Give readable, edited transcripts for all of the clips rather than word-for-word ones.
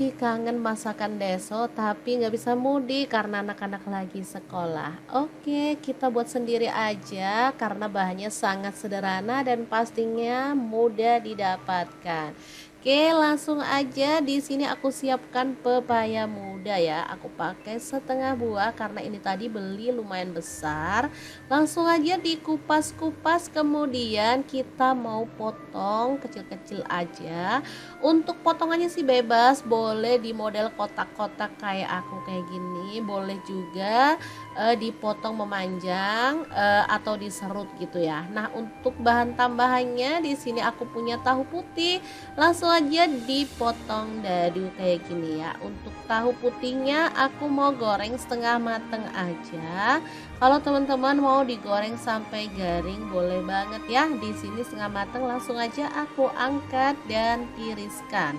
Kangen masakan deso tapi nggak bisa mudik karena anak-anak lagi sekolah. Oke, kita buat sendiri aja karena bahannya sangat sederhana dan pastinya mudah didapatkan. Oke, langsung aja di sini aku siapkan pepaya muda ya. Aku pakai setengah buah karena ini tadi beli lumayan besar. Langsung aja dikupas-kupas, kemudian kita mau potong kecil-kecil aja. Untuk potongannya sih bebas, boleh di model kotak-kotak kayak aku kayak gini, boleh juga dipotong memanjang atau diserut gitu ya. Nah, untuk bahan tambahannya di sini aku punya tahu putih, langsung aja dipotong dadu kayak gini ya. Untuk tahu putihnya aku mau goreng setengah mateng aja. Kalau teman-teman mau digoreng sampai garing boleh banget ya. Di sini setengah mateng langsung aja aku angkat dan tiriskan.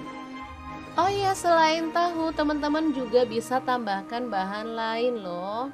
Oh iya, selain tahu teman-teman juga bisa tambahkan bahan lain loh.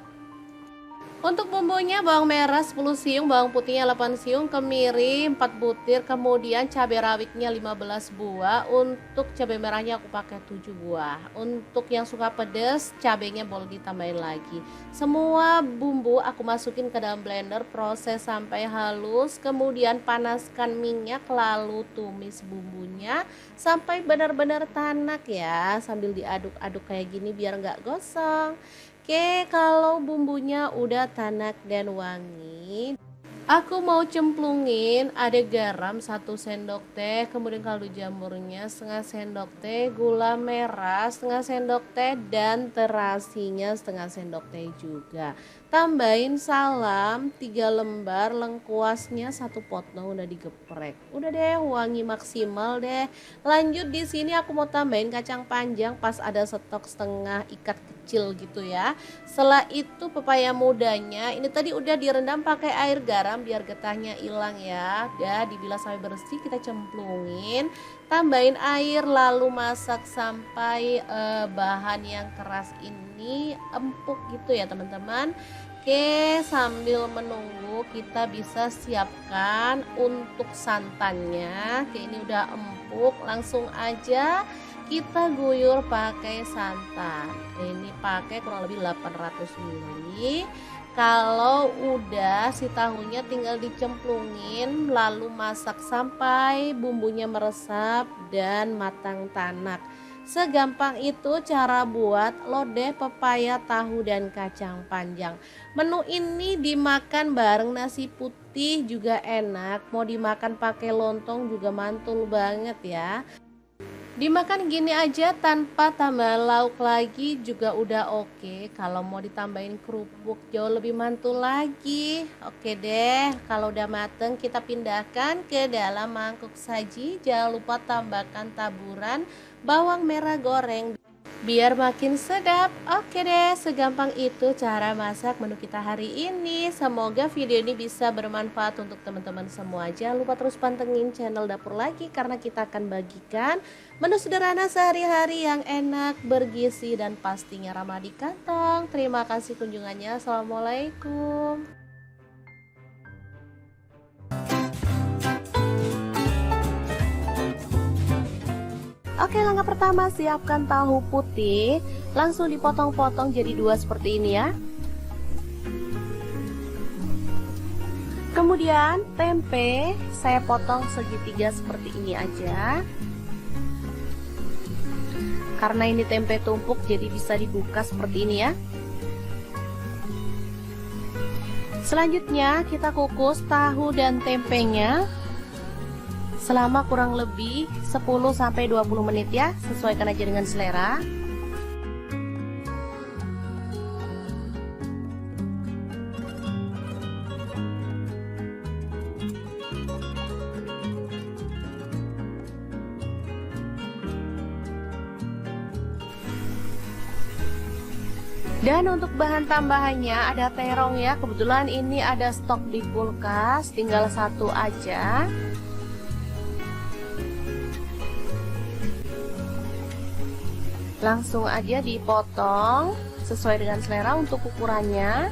Untuk bumbunya bawang merah 10 siung, bawang putihnya 8 siung, kemiri 4 butir, kemudian cabai rawitnya 15 buah. Untuk cabai merahnya aku pakai 7 buah. Untuk yang suka pedas, cabainya boleh ditambahin lagi. Semua bumbu aku masukin ke dalam blender, proses sampai halus, kemudian panaskan minyak lalu tumis bumbunya sampai benar-benar tanak ya, sambil diaduk-aduk kayak gini biar nggak gosong. Oke, kalau bumbunya udah tanak dan wangi, aku mau cemplungin ada garam 1 sendok teh, kemudian kaldu jamurnya setengah sendok teh, gula merah setengah sendok teh, dan terasinya setengah sendok teh juga. Tambahin salam 3 lembar, lengkuasnya 1 potong udah digeprek. Udah deh, wangi maksimal deh. Lanjut di sini aku mau tambahin kacang panjang pas ada stok setengah ikat kecil gitu ya. Setelah itu pepaya mudanya ini tadi udah direndam pakai air garam biar getahnya hilang ya. Udah dibilas sampai bersih, kita cemplungin, tambahin air lalu masak sampai bahan yang keras ini empuk gitu ya teman-teman. Oke, sambil menunggu kita bisa siapkan untuk santannya. Oke, ini udah empuk, langsung aja kita guyur pakai santan. Ini pakai kurang lebih 800 ml. Kalau udah si tahunya tinggal dicemplungin lalu masak sampai bumbunya meresap dan matang tanak. Segampang itu cara buat lodeh pepaya, tahu, dan kacang panjang. Menu ini dimakan bareng nasi putih juga enak. Mau dimakan pakai lontong juga mantul banget ya. Dimakan gini aja tanpa tambah lauk lagi juga udah oke. Kalau mau ditambahin kerupuk jauh lebih mantul lagi. Oke deh, kalau udah mateng kita pindahkan ke dalam mangkuk saji. Jangan lupa tambahkan taburan bawang merah goreng biar makin sedap. Oke deh, segampang itu cara masak menu kita hari ini. Semoga video ini bisa bermanfaat untuk teman-teman semua. Jangan lupa terus pantengin channel Dapur Lagi karena kita akan bagikan menu sederhana sehari-hari yang enak, bergizi, dan pastinya ramah di kantong. Terima kasih kunjungannya. Assalamualaikum. Oke, langkah pertama siapkan tahu putih, langsung dipotong-potong jadi 2 seperti ini ya. Kemudian tempe saya potong segitiga seperti ini aja. Karena ini tempe tumpuk jadi bisa dibuka seperti ini ya. Selanjutnya kita kukus tahu dan tempenya selama kurang lebih 10-20 menit ya, sesuaikan aja dengan selera. Dan untuk bahan tambahannya ada terong ya, kebetulan ini ada stok di kulkas, tinggal 1 aja. Langsung aja dipotong sesuai dengan selera untuk ukurannya.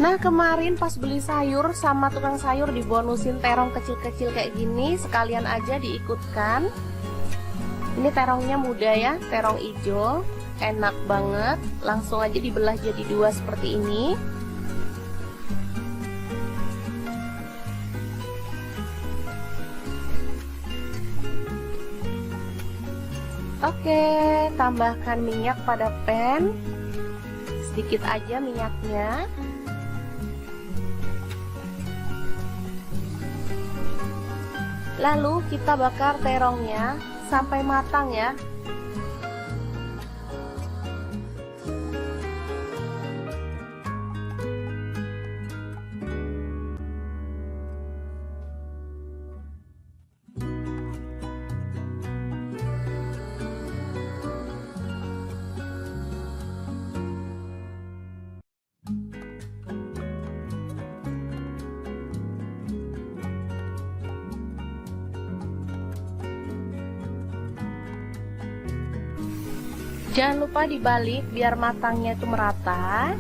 Nah, kemarin pas beli sayur sama tukang sayur dibonusin terong kecil-kecil kayak gini, sekalian aja diikutkan. Ini terongnya muda ya, terong hijau, enak banget. Langsung aja dibelah jadi dua seperti ini. Oke, tambahkan minyak pada pan. Sedikit aja minyaknya. Lalu kita bakar terongnya sampai matang ya. Jangan lupa dibalik biar matangnya itu merata.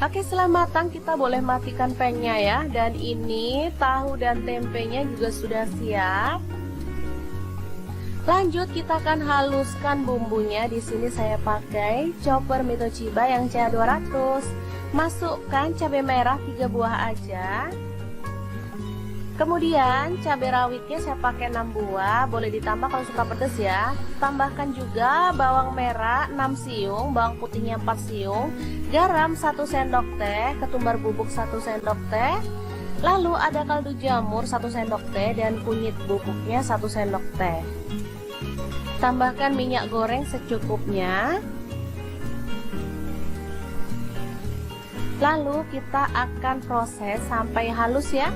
Oke, setelah matang kita boleh matikan pan-nya ya. Dan ini tahu dan tempenya juga sudah siap. Lanjut kita akan haluskan bumbunya. Di sini saya pakai chopper Mitochiba yang CA200. Masukkan cabai merah 3 buah aja. Kemudian cabai rawitnya saya pakai 6 buah, boleh ditambah kalau suka pedas ya. Tambahkan juga bawang merah 6 siung, bawang putihnya 4 siung, garam 1 sendok teh, ketumbar bubuk 1 sendok teh. Lalu ada kaldu jamur 1 sendok teh dan kunyit bubuknya 1 sendok teh. Tambahkan minyak goreng secukupnya. Lalu kita akan proses sampai halus ya.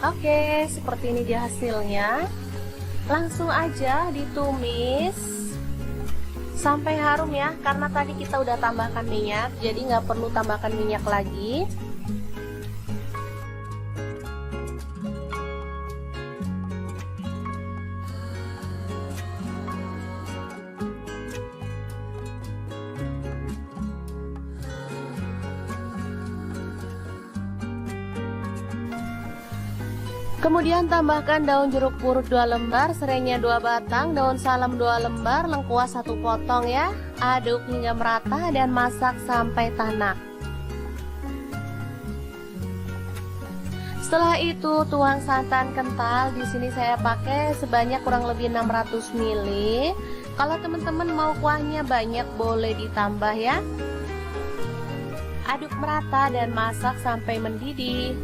Oke, seperti ini dia hasilnya. Langsung aja ditumis sampai harum ya, karena tadi kita udah tambahkan minyak, jadi nggak perlu tambahkan minyak lagi. Kemudian tambahkan daun jeruk purut 2 lembar, serainya 2 batang, daun salam 2 lembar, lengkuas 1 potong ya. Aduk hingga merata dan masak sampai tanak. Setelah itu tuang santan kental. Di sini saya pakai sebanyak kurang lebih 600 ml. Kalau teman-teman mau kuahnya banyak boleh ditambah ya. Aduk merata dan masak sampai mendidih.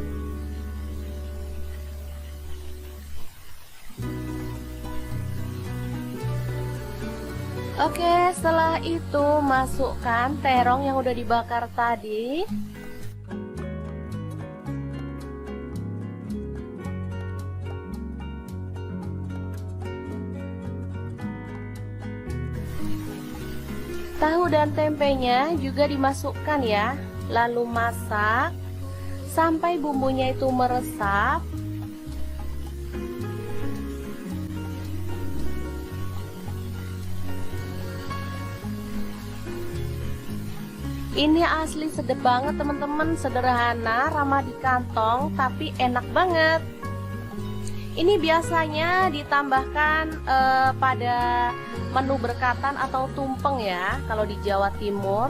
Oke, setelah itu masukkan terong yang udah dibakar tadi. Tahu dan tempenya juga dimasukkan ya. Lalu masak sampai bumbunya itu meresap. Ini asli sedap banget teman-teman, sederhana, ramah di kantong, tapi enak banget. Ini biasanya ditambahkan pada menu berkatan atau tumpeng ya, kalau di Jawa Timur.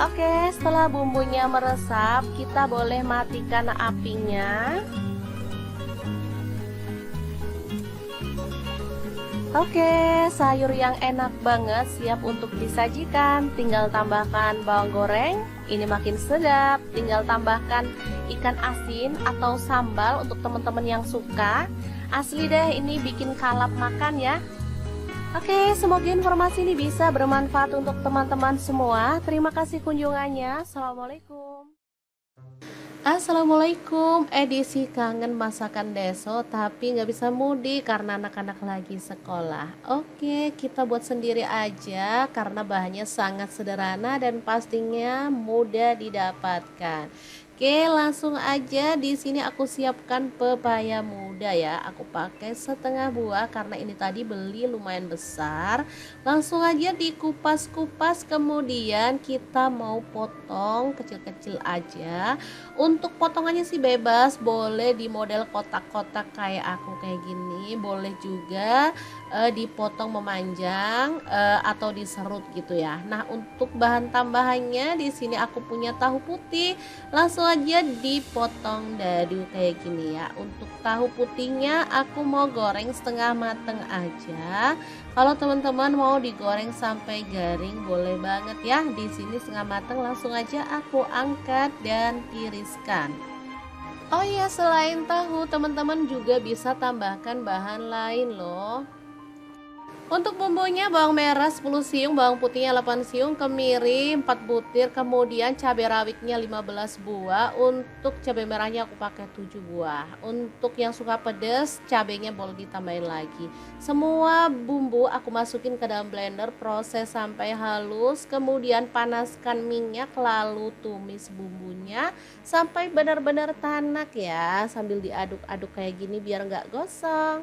Oke, setelah bumbunya meresap, kita boleh matikan apinya. Oke, sayur yang enak banget siap untuk disajikan. Tinggal tambahkan bawang goreng, ini makin sedap. Tinggal tambahkan ikan asin atau sambal untuk teman-teman yang suka. Asli deh, ini bikin kalap makan ya. Oke, semoga informasi ini bisa bermanfaat untuk teman-teman semua. Terima kasih kunjungannya. Assalamualaikum. Assalamualaikum, edisi kangen masakan deso tapi nggak bisa mudik karena anak-anak lagi sekolah. Oke, kita buat sendiri aja karena bahannya sangat sederhana dan pastinya mudah didapatkan. Oke, langsung aja di sini aku siapkan pepaya muda ya. Aku pakai setengah buah karena ini tadi beli lumayan besar. Langsung aja dikupas-kupas, kemudian kita mau potong kecil-kecil aja. Untuk potongannya sih bebas, boleh di model kotak-kotak kayak aku kayak gini, boleh juga dipotong memanjang atau diserut gitu ya. Nah, untuk bahan tambahannya di sini aku punya tahu putih. Langsung aja dipotong dadu kayak gini ya. Untuk tahu putihnya aku mau goreng setengah mateng aja. Kalau teman-teman mau digoreng sampai garing boleh banget ya. Di sini setengah mateng, langsung aja aku angkat dan tiriskan. Oh iya, selain tahu teman-teman juga bisa tambahkan bahan lain loh. Untuk bumbunya bawang merah 10 siung, bawang putihnya 8 siung, kemiri 4 butir, kemudian cabai rawitnya 15 buah. Untuk cabai merahnya aku pakai 7 buah. Untuk yang suka pedas, cabainya boleh ditambahin lagi. Semua bumbu aku masukin ke dalam blender, proses sampai halus, kemudian panaskan minyak, lalu tumis bumbunya sampai benar-benar tanak ya, sambil diaduk-aduk kayak gini biar nggak gosong.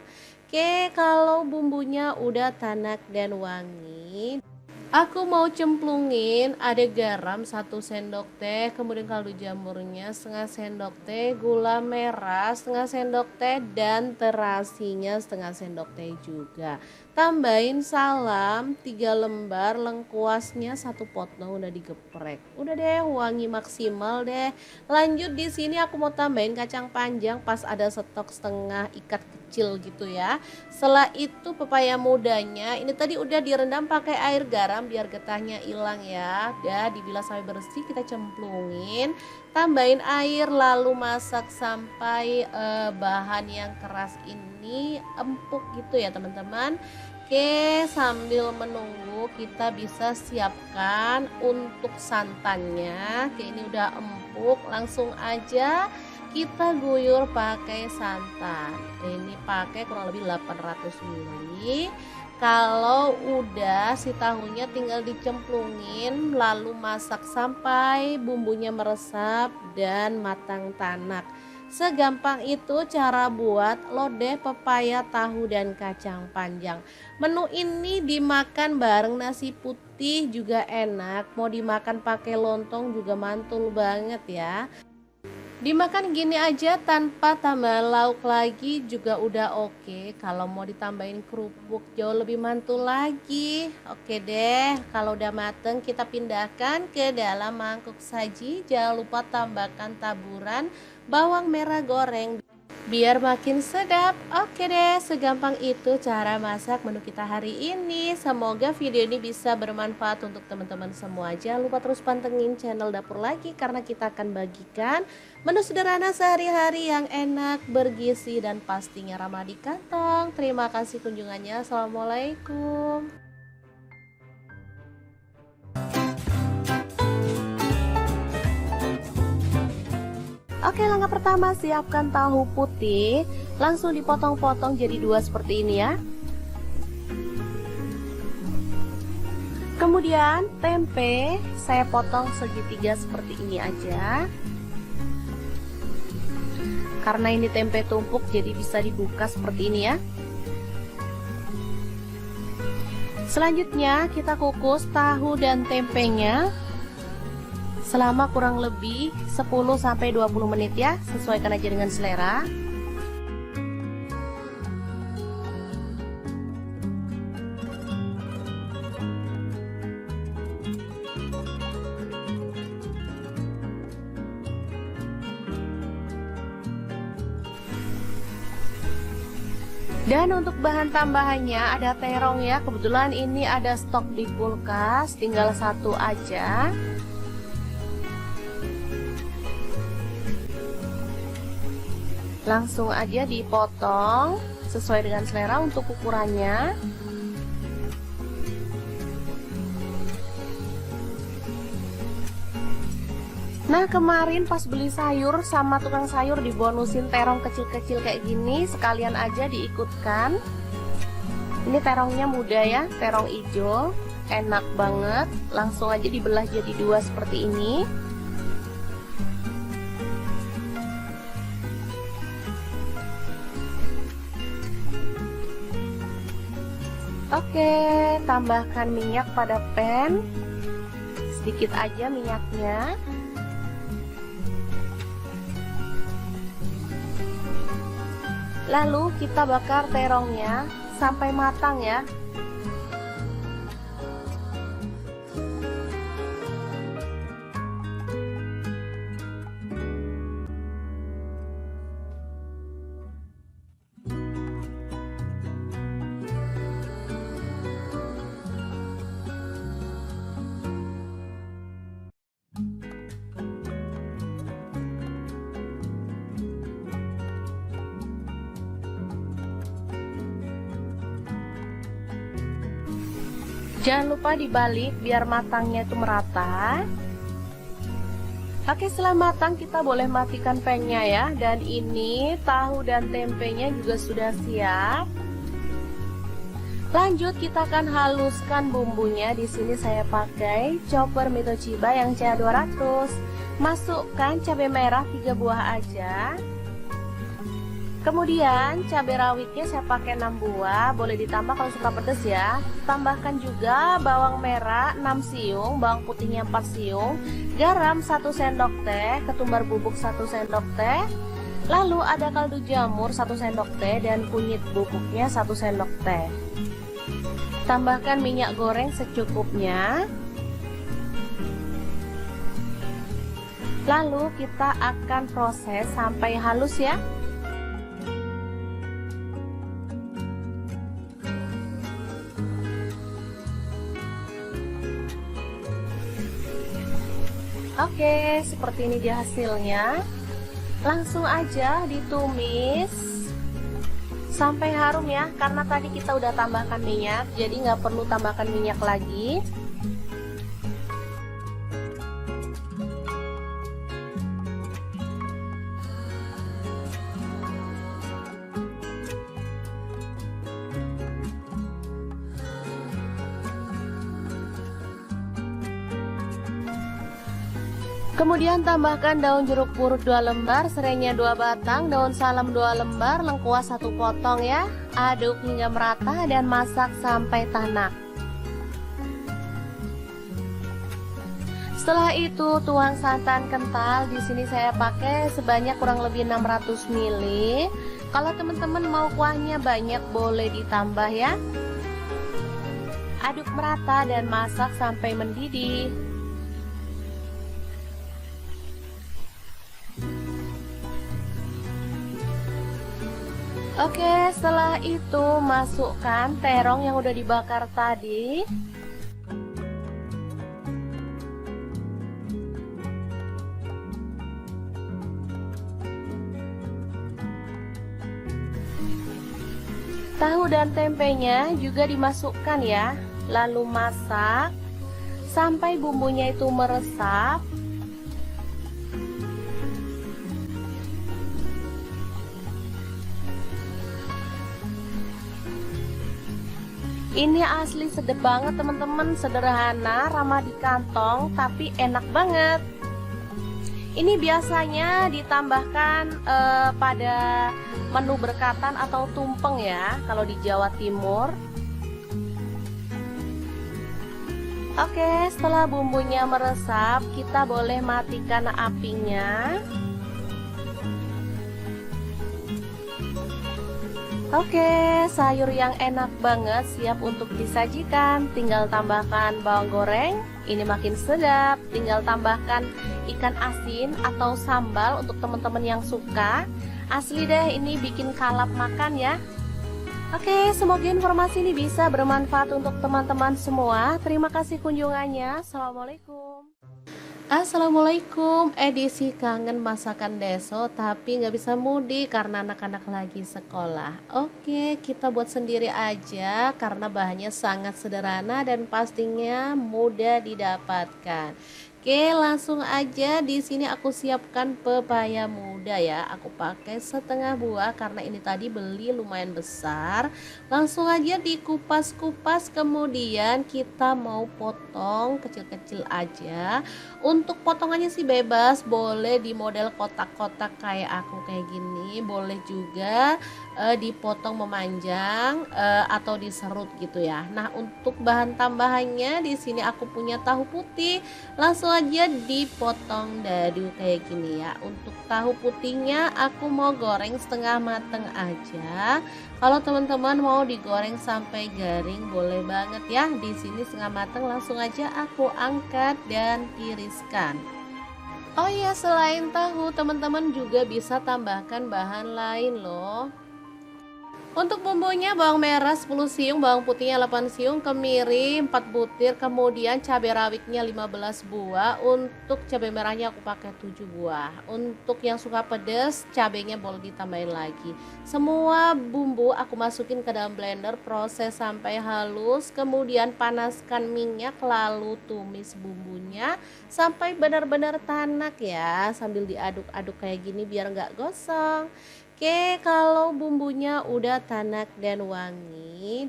Oke, kalau bumbunya udah tanak dan wangi, aku mau cemplungin ada garam 1 sendok teh, kemudian kaldu jamurnya setengah sendok teh, gula merah setengah sendok teh, dan terasinya setengah sendok teh juga. Tambahin salam 3 lembar, lengkuasnya 1 potong udah digeprek. Udah deh, wangi maksimal deh. Lanjut di sini aku mau tambahin kacang panjang pas ada stok setengah ikat kecil gitu ya. Setelah itu pepaya mudanya ini tadi udah direndam pakai air garam biar getahnya hilang ya. Udah dibilas sampai bersih, kita cemplungin, tambahin air, lalu masak sampai bahan yang keras ini empuk gitu ya teman-teman. Oke, sambil menunggu kita bisa siapkan untuk santannya. Oke, ini udah empuk, langsung aja kita guyur pakai santan. Ini pakai kurang lebih 800 ml. Kalau udah, si tahunya tinggal dicemplungin lalu masak sampai bumbunya meresap dan matang tanak. Segampang itu cara buat lodeh pepaya, tahu, dan kacang panjang. Menu ini dimakan bareng nasi putih juga enak, mau dimakan pakai lontong juga mantul banget ya. Dimakan gini aja tanpa tambah lauk lagi juga udah oke. Kalau mau ditambahin kerupuk jauh lebih mantul lagi. Oke deh, kalau udah mateng kita pindahkan ke dalam mangkuk saji. Jangan lupa tambahkan taburan bawang merah goreng biar makin sedap. Oke deh, segampang itu cara masak menu kita hari ini. Semoga video ini bisa bermanfaat untuk teman-teman semua. Jangan lupa terus pantengin channel Dapur Lagi karena kita akan bagikan menu sederhana sehari-hari yang enak, bergizi, dan pastinya ramah di kantong. Terima kasih kunjungannya. Assalamualaikum. Oke, langkah pertama siapkan tahu putih, langsung dipotong-potong jadi 2 seperti ini ya. Kemudian tempe saya potong segitiga seperti ini aja. Karena ini tempe tumpuk jadi bisa dibuka seperti ini ya. Selanjutnya kita kukus tahu dan tempenya selama kurang lebih 10-20 menit ya, sesuaikan aja dengan selera. Dan untuk bahan tambahannya ada terong ya, kebetulan ini ada stok di kulkas, tinggal 1 aja. Langsung aja dipotong sesuai dengan selera untuk ukurannya. Nah, kemarin pas beli sayur sama tukang sayur dibonusin terong kecil-kecil kayak gini, sekalian aja diikutkan. Ini terongnya muda ya, terong hijau, enak banget. Langsung aja dibelah jadi 2 seperti ini. Oke, tambahkan minyak pada pan. Sedikit aja minyaknya. Lalu kita bakar terongnya sampai matang ya. Jangan lupa dibalik biar matangnya itu merata. Oke, setelah matang kita boleh matikan pan-nya ya. Dan ini tahu dan tempenya juga sudah siap. Lanjut kita akan haluskan bumbunya. Di sini saya pakai chopper Mitochiba yang CA200. Masukkan cabai merah 3 buah aja. Kemudian cabai rawitnya saya pakai 6 buah, boleh ditambah kalau suka pedas ya. Tambahkan juga bawang merah 6 siung, bawang putihnya 4 siung, garam 1 sendok teh, ketumbar bubuk 1 sendok teh. Lalu ada kaldu jamur 1 sendok teh dan kunyit bubuknya 1 sendok teh. Tambahkan minyak goreng secukupnya. Lalu kita akan proses sampai halus ya. Oke, seperti ini dia hasilnya. Langsung aja ditumis sampai harum ya, karena tadi kita udah tambahkan minyak, jadi nggak perlu tambahkan minyak lagi. Kemudian tambahkan daun jeruk purut 2 lembar, serainya 2 batang, daun salam 2 lembar, lengkuas 1 potong ya. Aduk hingga merata dan masak sampai tanak. Setelah itu tuang santan kental. Di sini saya pakai sebanyak kurang lebih 600 ml. Kalau teman-teman mau kuahnya banyak boleh ditambah ya. Aduk merata dan masak sampai mendidih. Oke, setelah itu masukkan terong yang udah dibakar tadi. Tahu dan tempenya juga dimasukkan ya. Lalu masak sampai bumbunya itu meresap. Ini asli sedap banget teman-teman, sederhana, ramah di kantong, tapi enak banget. Ini biasanya ditambahkan pada menu berkatan atau tumpeng ya, kalau di Jawa Timur. Oke, setelah bumbunya meresap, kita boleh matikan apinya. Oke, sayur yang enak banget siap untuk disajikan. Tinggal tambahkan bawang goreng, ini makin sedap. Tinggal tambahkan ikan asin atau sambal untuk teman-teman yang suka. Asli deh, ini bikin kalap makan ya. Oke, semoga informasi ini bisa bermanfaat untuk teman-teman semua. Terima kasih kunjungannya. Assalamualaikum. Assalamualaikum, edisi kangen masakan deso tapi nggak bisa mudik karena anak-anak lagi sekolah. Oke, kita buat sendiri aja karena bahannya sangat sederhana dan pastinya mudah didapatkan. Oke, langsung aja di sini aku siapkan pepaya muda ya. Aku pakai setengah buah karena ini tadi beli lumayan besar. Langsung aja dikupas-kupas, kemudian kita mau potong kecil-kecil aja. Untuk potongannya sih bebas, boleh di model kotak-kotak kayak aku kayak gini, boleh juga dipotong memanjang atau diserut gitu ya. Nah, untuk bahan tambahannya di sini aku punya tahu putih. Langsung aja dipotong dadu kayak gini ya. Untuk tahu putihnya aku mau goreng setengah mateng aja. Kalau teman-teman mau digoreng sampai garing boleh banget ya. Di sini setengah mateng, langsung aja aku angkat dan tiriskan. Oh iya, selain tahu teman-teman juga bisa tambahkan bahan lain loh. Untuk bumbunya bawang merah 10 siung, bawang putihnya 8 siung, kemiri 4 butir, kemudian cabai rawitnya 15 buah. Untuk cabai merahnya aku pakai 7 buah. Untuk yang suka pedas, cabainya boleh ditambahin lagi. Semua bumbu aku masukin ke dalam blender, proses sampai halus, kemudian panaskan minyak, lalu tumis bumbunya sampai benar-benar tanak ya, sambil diaduk-aduk kayak gini biar nggak gosong. Oke, kalau bumbunya udah tanak dan wangi,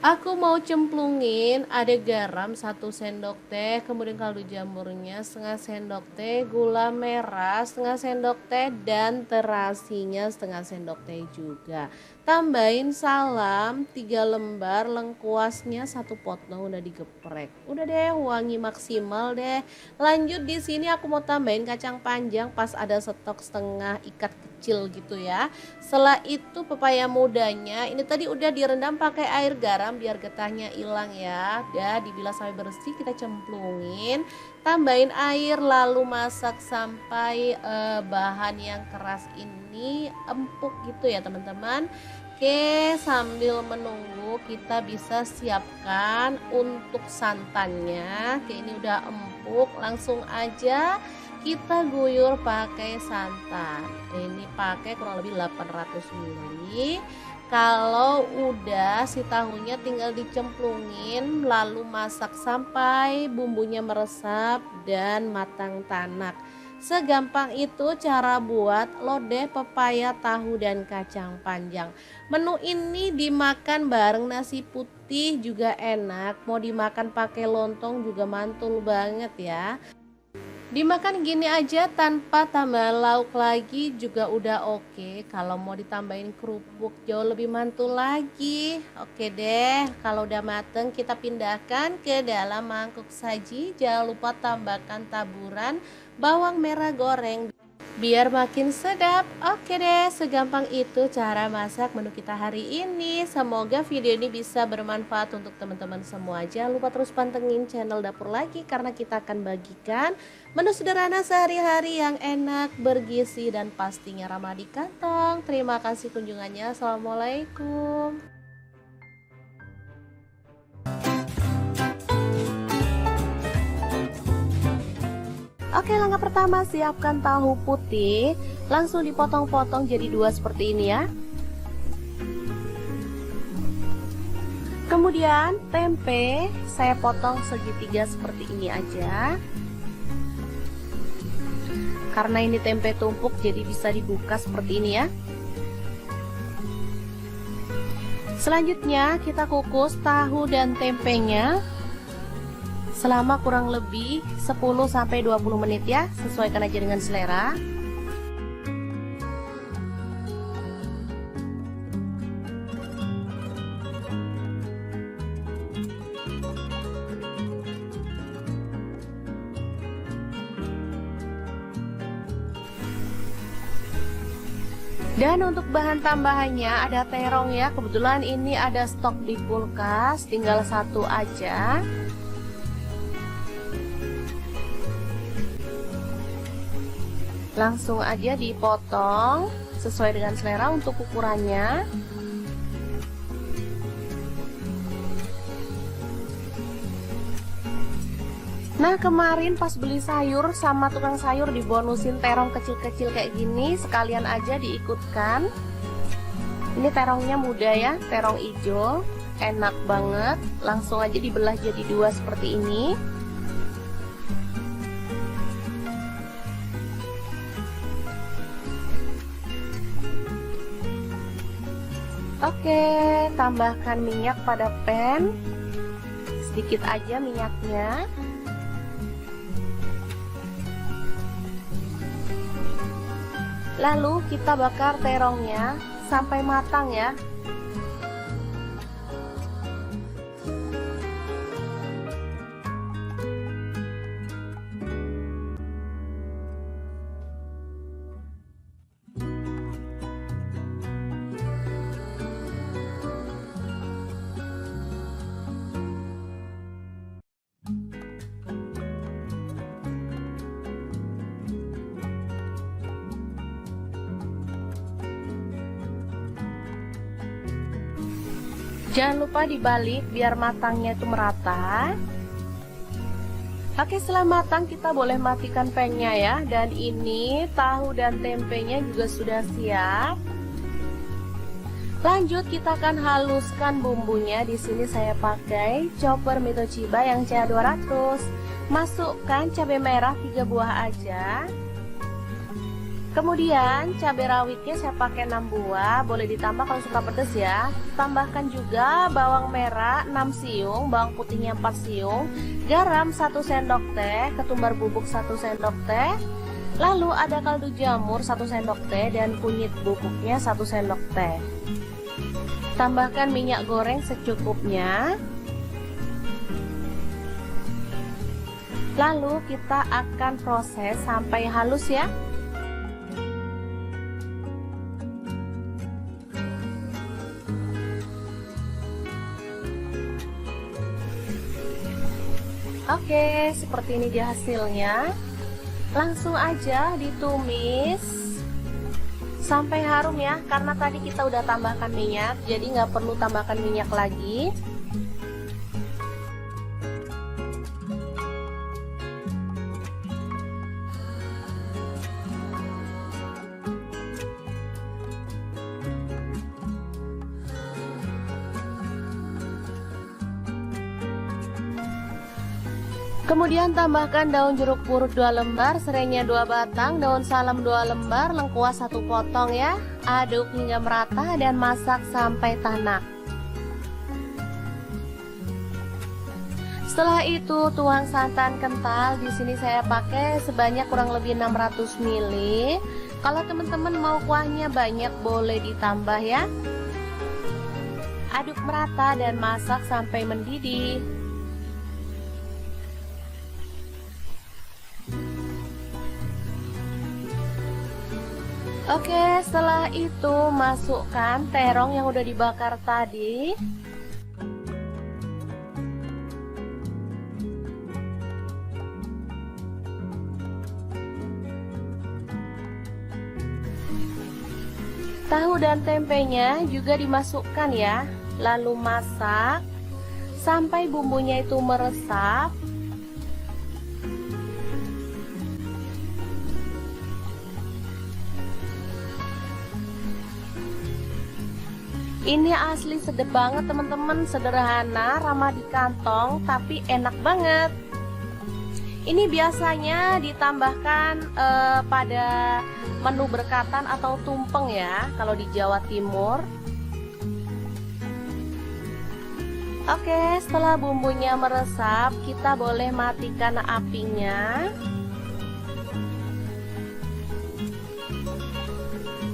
aku mau cemplungin ada garam 1 sendok teh, kemudian kaldu jamurnya setengah sendok teh, gula merah setengah sendok teh, dan terasinya setengah sendok teh juga. Tambahin salam 3 lembar, lengkuasnya 1 potong udah digeprek. Udah deh, wangi maksimal deh. Lanjut di sini aku mau tambahin kacang panjang pas ada stok setengah ikat kecil gitu ya. Setelah itu pepaya mudanya ini tadi udah direndam pakai air garam biar getahnya hilang ya. Udah dibilas sampai bersih, kita cemplungin, tambahin air lalu masak sampai bahan yang keras ini empuk gitu ya teman-teman. Oke, sambil menunggu kita bisa siapkan untuk santannya. Oke, ini udah empuk, langsung aja kita guyur pakai santan. Ini pakai kurang lebih 800 ml. Kalau udah si tahunya tinggal dicemplungin lalu masak sampai bumbunya meresap dan matang tanak. Segampang itu cara buat lodeh pepaya, tahu, dan kacang panjang. Menu ini dimakan bareng nasi putih juga enak. Mau dimakan pakai lontong juga mantul banget ya. Dimakan gini aja tanpa tambah lauk lagi juga udah oke. Kalau mau ditambahin kerupuk jauh lebih mantul lagi. Oke deh, kalau udah mateng kita pindahkan ke dalam mangkuk saji. Jangan lupa tambahkan taburan bawang merah goreng biar makin sedap. Oke deh, segampang itu cara masak menu kita hari ini. Semoga video ini bisa bermanfaat untuk teman-teman semua. Jangan lupa terus pantengin channel Dapur Lagi karena kita akan bagikan menu sederhana sehari-hari yang enak, bergizi, dan pastinya ramah di kantong. Terima kasih kunjungannya. Assalamualaikum. Oke, langkah pertama siapkan tahu putih, langsung dipotong-potong jadi 2 seperti ini ya. Kemudian tempe saya potong segitiga seperti ini aja. Karena ini tempe tumpuk jadi bisa dibuka seperti ini ya. Selanjutnya kita kukus tahu dan tempenya selama kurang lebih 10-20 menit ya, sesuaikan aja dengan selera. Dan untuk bahan tambahannya ada terong ya, kebetulan ini ada stok di kulkas, tinggal 1 aja. Langsung aja dipotong sesuai dengan selera untuk ukurannya. Nah, kemarin pas beli sayur sama tukang sayur dibonusin terong kecil-kecil kayak gini, sekalian aja diikutkan. Ini terongnya muda ya, terong hijau, enak banget. Langsung aja dibelah jadi 2 seperti ini. Oke, tambahkan minyak pada pan. Sedikit aja minyaknya. Lalu kita bakar terongnya sampai matang ya. Jangan lupa dibalik biar matangnya itu merata. Oke, setelah matang kita boleh matikan pan-nya ya. Dan ini tahu dan tempenya juga sudah siap. Lanjut kita akan haluskan bumbunya. Di sini saya pakai chopper Mitochiba yang CA200. Masukkan cabai merah 3 buah aja. Kemudian cabai rawitnya saya pakai 6 buah, boleh ditambah kalau suka pedas ya. Tambahkan juga bawang merah 6 siung, bawang putihnya 4 siung, garam 1 sendok teh, ketumbar bubuk 1 sendok teh. Lalu ada kaldu jamur 1 sendok teh dan kunyit bubuknya 1 sendok teh. Tambahkan minyak goreng secukupnya. Lalu kita akan proses sampai halus ya. Oke, seperti ini dia hasilnya. Langsung aja ditumis sampai harum ya, karena tadi kita udah tambahkan minyak, jadi nggak perlu tambahkan minyak lagi. Kemudian tambahkan daun jeruk purut 2 lembar, serainya 2 batang, daun salam 2 lembar, lengkuas 1 potong ya. Aduk hingga merata dan masak sampai tanak. Setelah itu tuang santan kental. Di sini saya pakai sebanyak kurang lebih 600 ml. Kalau teman-teman mau kuahnya banyak boleh ditambah ya. Aduk merata dan masak sampai mendidih. Oke, setelah itu masukkan terong yang udah dibakar tadi. Tahu dan tempenya juga dimasukkan ya. Lalu masak sampai bumbunya itu meresap. Ini asli sedap banget teman-teman, sederhana, ramah di kantong, tapi enak banget. Ini biasanya ditambahkan pada menu berkatan atau tumpeng ya, kalau di Jawa Timur. Oke, setelah bumbunya meresap, kita boleh matikan apinya.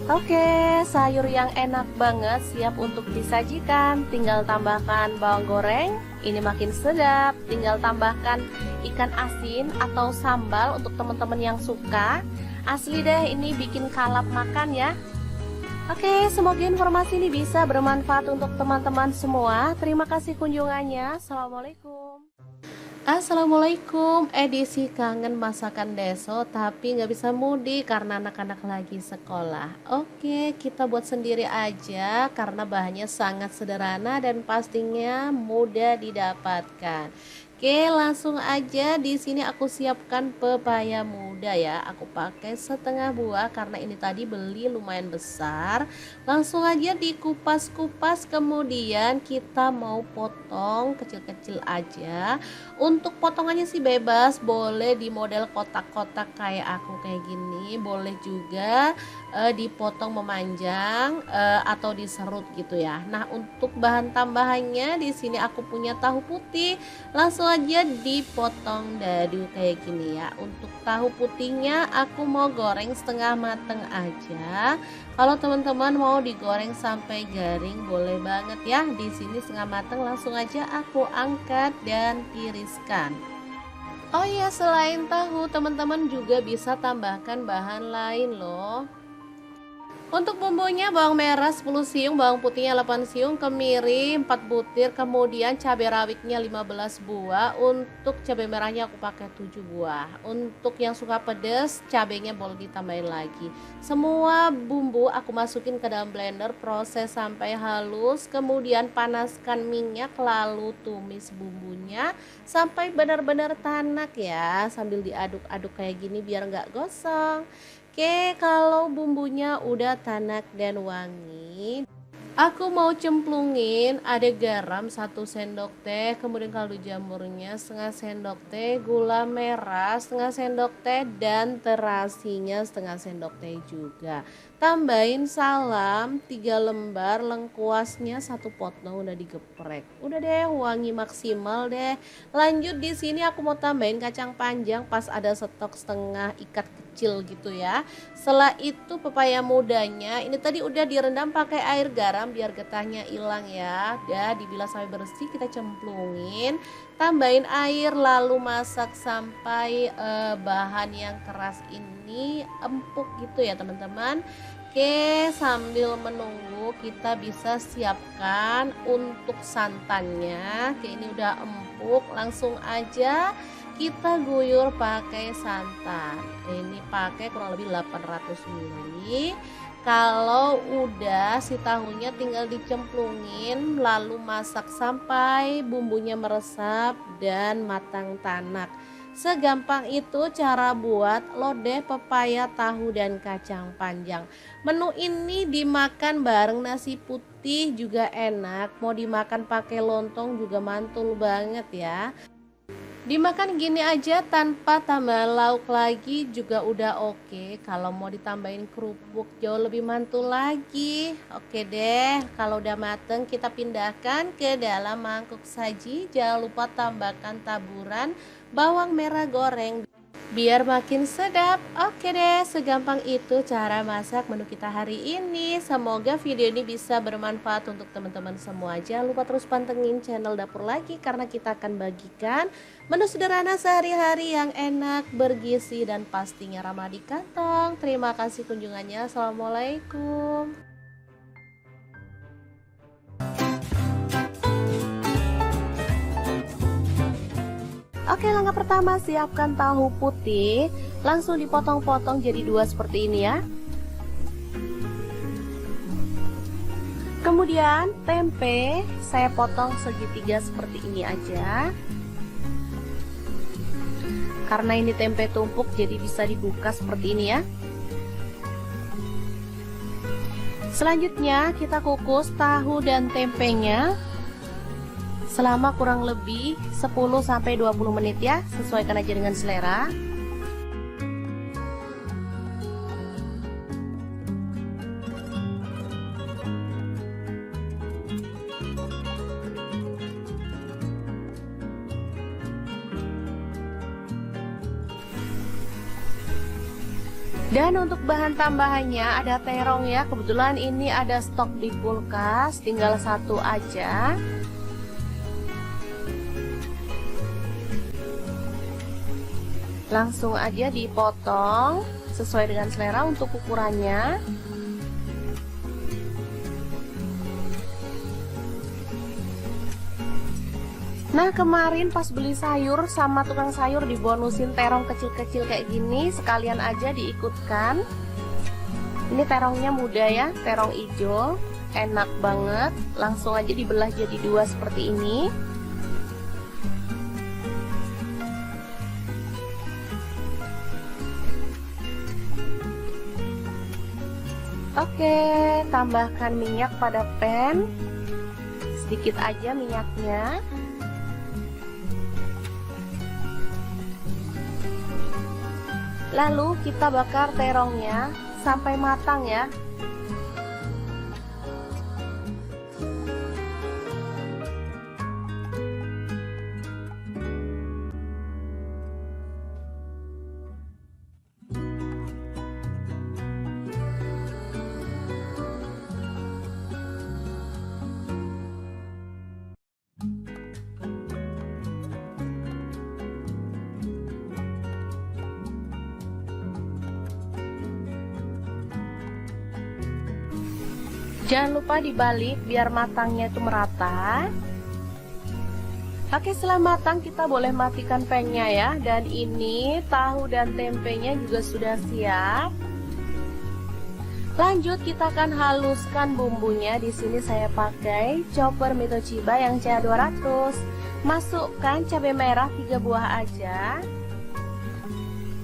Oke, sayur yang enak banget siap untuk disajikan. Tinggal tambahkan bawang goreng, ini makin sedap. Tinggal tambahkan ikan asin atau sambal untuk teman-teman yang suka. Asli deh, ini bikin kalap makan ya. Oke, semoga informasi ini bisa bermanfaat untuk teman-teman semua. Terima kasih kunjungannya. Assalamualaikum. Assalamualaikum, edisi kangen masakan deso tapi nggak bisa mudik karena anak-anak lagi sekolah. Oke, kita buat sendiri aja karena bahannya sangat sederhana dan pastinya mudah didapatkan. Oke, langsung aja. Di sini aku siapkan pepaya muda ya. Aku pakai setengah buah karena ini tadi beli lumayan besar. Langsung aja dikupas-kupas, kemudian kita mau potong kecil-kecil aja. Untuk potongannya sih bebas, boleh di model kotak-kotak kayak aku kayak gini, boleh juga dipotong memanjang atau diserut gitu ya. Nah, untuk bahan tambahannya di sini aku punya tahu putih. Langsung aja dipotong dadu kayak gini ya. Untuk tahu putihnya aku mau goreng setengah mateng aja. Kalau teman-teman mau digoreng sampai garing boleh banget ya. Di sini setengah mateng langsung aja aku angkat dan tiriskan. Oh iya, selain tahu, teman-teman juga bisa tambahkan bahan lain loh. Untuk bumbunya bawang merah 10 siung, bawang putihnya 8 siung, kemiri 4 butir, kemudian cabai rawitnya 15 buah. Untuk cabai merahnya aku pakai 7 buah. Untuk yang suka pedas, cabainya boleh ditambahin lagi. Semua bumbu aku masukin ke dalam blender, proses sampai halus, kemudian panaskan minyak lalu tumis bumbunya sampai benar-benar tanak ya, sambil diaduk-aduk kayak gini biar nggak gosong. Oke, kalau bumbunya udah tanak dan wangi, aku mau cemplungin ada garam 1 sendok teh, kemudian kaldu jamurnya setengah sendok teh, gula merah setengah sendok teh, dan terasinya setengah sendok teh juga. Tambahin salam 3 lembar, lengkuasnya 1 potong udah digeprek. Udah deh, wangi maksimal deh. Lanjut di sini aku mau tambahin kacang panjang pas ada stok setengah ikat kecil gitu ya. Setelah itu pepaya mudanya ini tadi udah direndam pakai air garam biar getahnya hilang ya. Udah dibilas sampai bersih, kita cemplungin, tambahin air lalu masak sampai bahan yang keras ini empuk gitu ya teman-teman. Oke, sambil menunggu kita bisa siapkan untuk santannya. Oke, ini udah empuk, langsung aja kita guyur pakai santan. Ini pakai kurang lebih 800 ml. Kalau udah si tahunya tinggal dicemplungin lalu masak sampai bumbunya meresap dan matang tanak. Segampang itu cara buat lodeh pepaya, tahu, dan kacang panjang. Menu ini dimakan bareng nasi putih juga enak. Mau dimakan pakai lontong juga mantul banget ya. Dimakan gini aja tanpa tambah lauk lagi juga udah oke. Kalau mau ditambahin kerupuk jauh lebih mantul lagi. Oke deh, kalau udah mateng kita pindahkan ke dalam mangkuk saji. Jangan lupa tambahkan taburan bawang merah goreng biar makin sedap. Oke deh, segampang itu cara masak menu kita hari ini. Semoga video ini bisa bermanfaat untuk teman-teman semua. Jangan lupa terus pantengin channel Dapur Lagi karena kita akan bagikan menu sederhana sehari-hari yang enak, bergizi, dan pastinya ramah di kantong. Terima kasih kunjungannya. Assalamualaikum. Oke, langkah pertama siapkan tahu putih, langsung dipotong-potong jadi 2 seperti ini ya. Kemudian tempe saya potong segitiga seperti ini aja. Karena ini tempe tumpuk jadi bisa dibuka seperti ini ya. Selanjutnya kita kukus tahu dan tempenya selama kurang lebih 10-20 menit ya, sesuaikan aja dengan selera. Dan untuk bahan tambahannya ada terong ya, kebetulan ini ada stok di kulkas, tinggal 1 aja. Langsung aja dipotong sesuai dengan selera untuk ukurannya. Nah, kemarin pas beli sayur sama tukang sayur dibonusin terong kecil-kecil kayak gini, sekalian aja diikutkan. Ini terongnya muda ya, terong hijau, enak banget. Langsung aja dibelah jadi 2 seperti ini. Oke, tambahkan minyak pada pan, sedikit aja minyaknya. Lalu kita bakar terongnya sampai matang ya. Jangan lupa dibalik biar matangnya itu merata. Oke, setelah matang kita boleh matikan pangnya ya. Dan ini tahu dan tempenya juga sudah siap. Lanjut kita akan haluskan bumbunya. Di sini saya pakai chopper Mitoshiba yang CA200. Masukkan cabai merah 3 buah aja.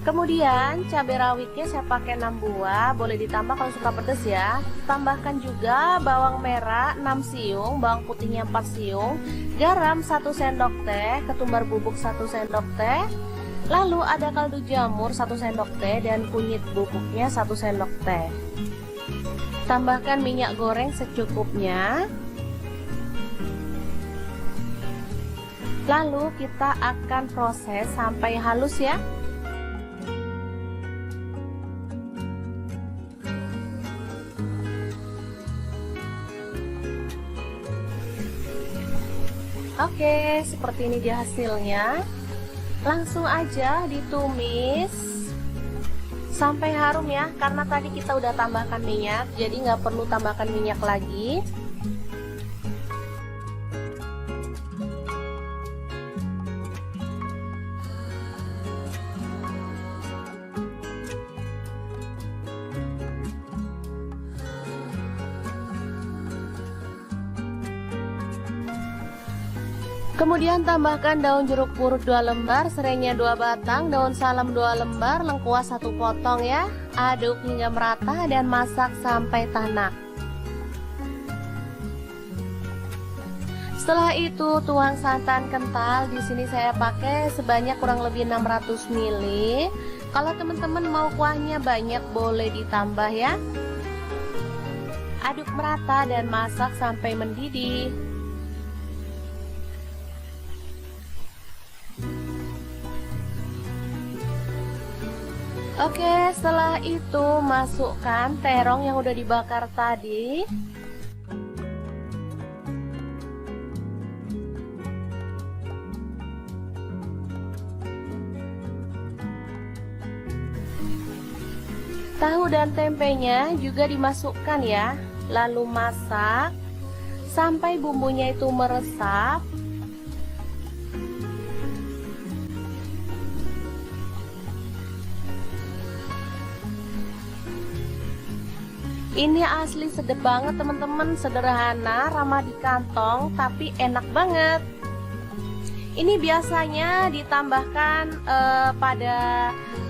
Kemudian cabai rawitnya saya pakai 6 buah, boleh ditambah kalau suka pedas ya. Tambahkan juga bawang merah 6 siung, bawang putihnya 4 siung, garam 1 sendok teh, ketumbar bubuk 1 sendok teh. Lalu ada kaldu jamur 1 sendok teh dan kunyit bubuknya 1 sendok teh. Tambahkan minyak goreng secukupnya. Lalu kita akan proses sampai halus ya. Oke, seperti ini dia hasilnya. Langsung aja ditumis sampai harum ya, karena tadi kita udah tambahkan minyak, jadi nggak perlu tambahkan minyak lagi. Kemudian tambahkan daun jeruk purut 2 lembar, serainya 2 batang, daun salam 2 lembar, lengkuas 1 potong ya. Aduk hingga merata dan masak sampai tanak. Setelah itu tuang santan kental. Di sini saya pakai sebanyak kurang lebih 600 ml. Kalau teman-teman mau kuahnya banyak boleh ditambah ya. Aduk merata dan masak sampai mendidih. Oke, setelah itu masukkan terong yang udah dibakar tadi. Tahu dan tempenya juga dimasukkan ya. Lalu masak sampai bumbunya itu meresap. Ini asli sedap banget teman-teman, sederhana, ramah di kantong, tapi enak banget. Ini biasanya ditambahkan pada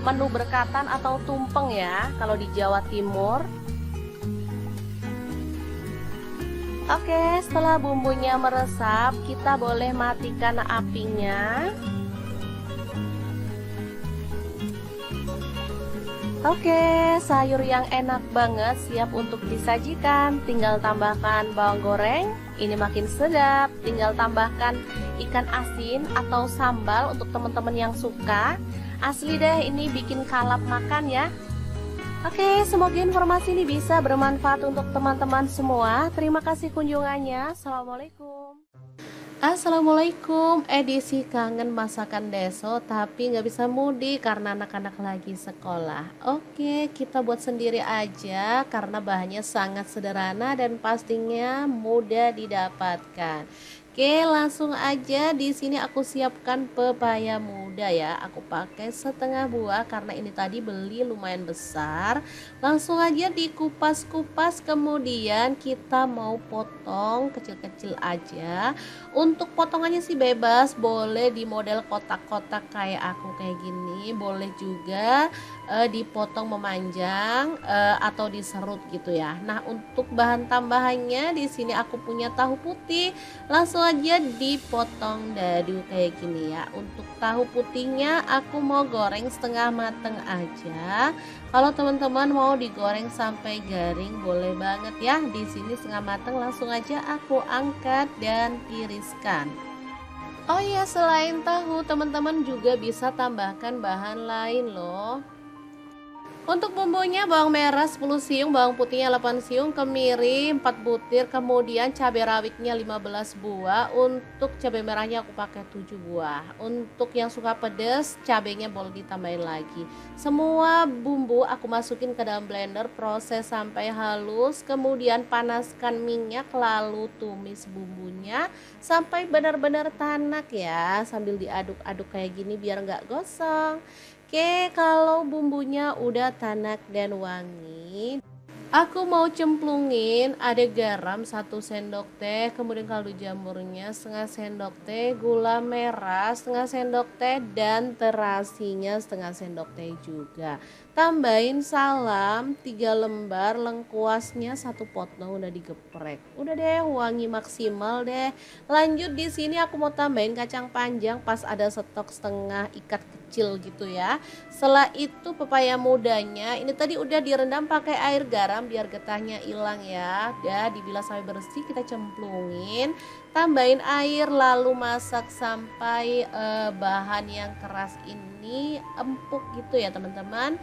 menu berkatan atau tumpeng ya, kalau di Jawa Timur. Oke, setelah bumbunya meresap, kita boleh matikan apinya. Oke, sayur yang enak banget siap untuk disajikan. Tinggal tambahkan bawang goreng, ini makin sedap. Tinggal tambahkan ikan asin atau sambal untuk teman-teman yang suka. Asli deh, ini bikin kalap makan ya. Oke, semoga informasi ini bisa bermanfaat untuk teman-teman semua. Terima kasih kunjungannya. Assalamualaikum. Assalamualaikum, edisi kangen masakan deso tapi nggak bisa mudik karena anak-anak lagi sekolah. Oke, kita buat sendiri aja karena bahannya sangat sederhana dan pastinya mudah didapatkan. Oke, langsung aja. Di sini aku siapkan pepaya muda ya. Aku pakai setengah buah karena ini tadi beli lumayan besar. Langsung aja dikupas-kupas, kemudian kita mau potong kecil-kecil aja. Untuk potongannya sih bebas, boleh di model kotak-kotak kayak aku kayak gini, boleh juga dipotong memanjang atau diserut gitu ya. Nah, untuk bahan tambahannya di sini aku punya tahu putih. Langsung aja dipotong dadu kayak gini ya. Untuk tahu putihnya aku mau goreng setengah mateng aja. Kalau teman-teman mau digoreng sampai garing boleh banget ya. Di sini setengah mateng, langsung aja aku angkat dan tiriskan. Oh ya, selain tahu teman-teman juga bisa tambahkan bahan lain loh. Untuk bumbunya bawang merah 10 siung, bawang putihnya 8 siung, kemiri 4 butir, kemudian cabai rawitnya 15 buah. Untuk cabai merahnya aku pakai 7 buah. Untuk yang suka pedas, cabainya boleh ditambahin lagi. Semua bumbu aku masukin ke dalam blender, proses sampai halus, kemudian panaskan minyak, lalu tumis bumbunya sampai benar-benar tanak ya, sambil diaduk-aduk kayak gini biar nggak gosong. Oke, kalau bumbunya udah tanak dan wangi, aku mau cemplungin ada garam 1 sendok teh, kemudian kaldu jamurnya setengah sendok teh, gula merah setengah sendok teh, dan terasinya setengah sendok teh juga. Tambahin salam 3 lembar, lengkuasnya 1 potong udah digeprek. Udah deh, wangi maksimal deh. Lanjut di sini aku mau tambahin kacang panjang pas ada stok setengah ikat kecil gitu ya. Setelah itu pepaya mudanya ini tadi udah direndam pakai air garam biar getahnya hilang ya. Udah dibilas sampai bersih, kita cemplungin, tambahin air, lalu masak sampai bahan yang keras ini empuk gitu ya teman-teman.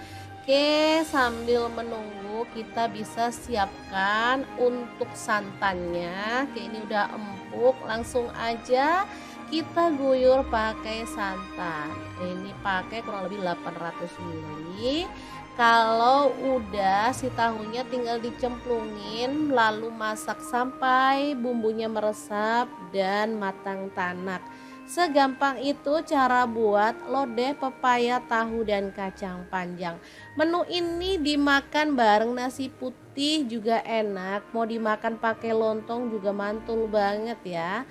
Oke, sambil menunggu kita bisa siapkan untuk santannya. Oke, ini udah empuk, langsung aja kita guyur pakai santan. Ini pakai kurang lebih 800 ml. Kalau udah, si tahunya tinggal dicemplungin, lalu masak sampai bumbunya meresap dan matang tanak. Segampang itu cara buat lodeh pepaya, tahu, dan kacang panjang. Menu ini dimakan bareng nasi putih juga enak, mau dimakan pakai lontong juga mantul banget ya.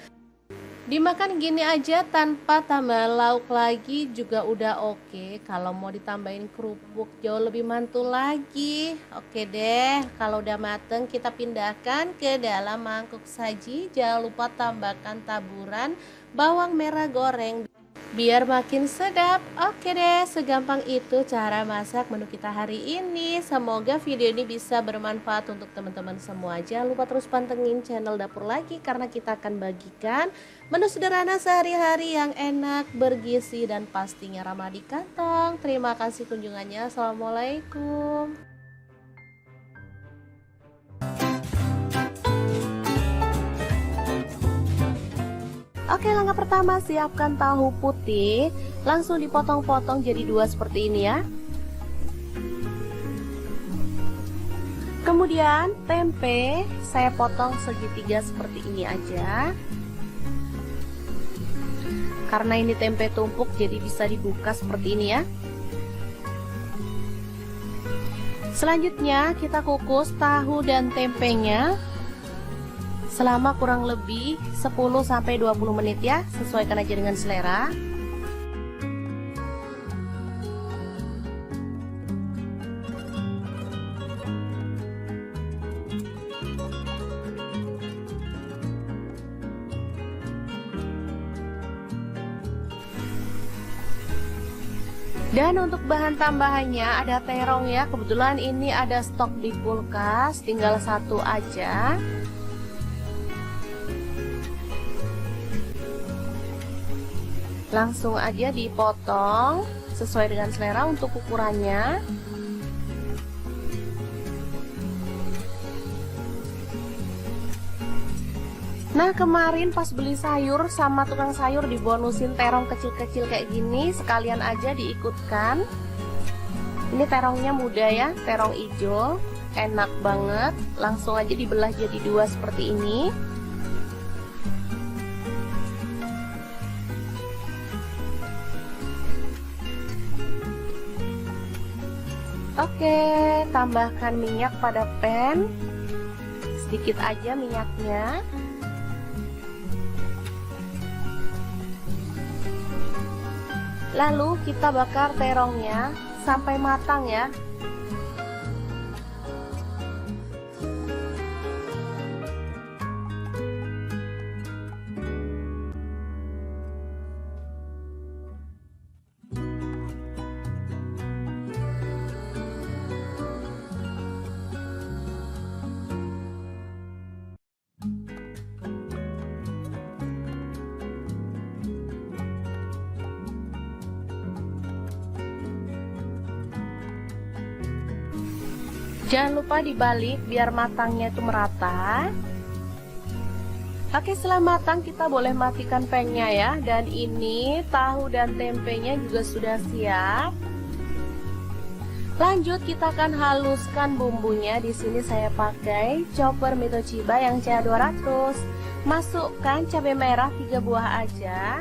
Dimakan gini aja tanpa tambah lauk lagi juga udah oke. Kalau mau ditambahin kerupuk jauh lebih mantul lagi. Oke deh, kalau udah mateng kita pindahkan ke dalam mangkuk saji. Jangan lupa tambahkan taburan bawang merah goreng biar makin sedap. Oke deh, segampang itu cara masak menu kita hari ini. Semoga video ini bisa bermanfaat untuk teman-teman semua. Jangan lupa terus pantengin channel Dapur Lagi, karena kita akan bagikan menu sederhana sehari-hari yang enak, bergizi, dan pastinya ramah di kantong. Terima kasih kunjungannya. Assalamualaikum. Oke, langkah pertama siapkan tahu putih, langsung dipotong-potong jadi 2 seperti ini ya. Kemudian tempe saya potong segitiga seperti ini aja. Karena ini tempe tumpuk jadi bisa dibuka seperti ini ya. Selanjutnya kita kukus tahu dan tempenya selama kurang lebih 10-20 menit ya, sesuaikan aja dengan selera. Dan untuk bahan tambahannya ada terong ya, kebetulan ini ada stok di kulkas, tinggal 1 aja. Langsung aja dipotong sesuai dengan selera untuk ukurannya. Nah, kemarin pas beli sayur sama tukang sayur dibonusin terong kecil-kecil kayak gini, sekalian aja diikutkan. Ini terongnya muda ya, terong hijau, enak banget. Langsung aja dibelah jadi 2 seperti ini. Oke, tambahkan minyak pada pan, sedikit aja minyaknya. Lalu kita bakar terongnya sampai matang ya. Jangan lupa dibalik biar matangnya itu merata. Oke, setelah matang kita boleh matikan pengnya ya. Dan ini tahu dan tempenya juga sudah siap. Lanjut kita akan haluskan bumbunya. Di sini saya pakai chopper Mitochiba yang CA200. Masukkan cabai merah 3 buah aja.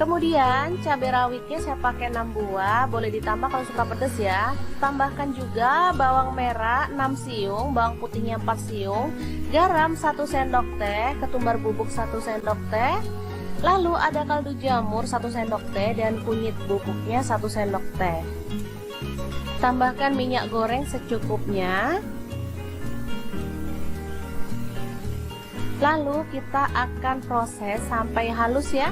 Kemudian cabai rawitnya saya pakai 6 buah, boleh ditambah kalau suka pedas ya. Tambahkan juga bawang merah 6 siung, bawang putihnya 4 siung, garam 1 sendok teh, ketumbar bubuk 1 sendok teh. Lalu ada kaldu jamur 1 sendok teh dan kunyit bubuknya 1 sendok teh. Tambahkan minyak goreng secukupnya. Lalu kita akan proses sampai halus ya.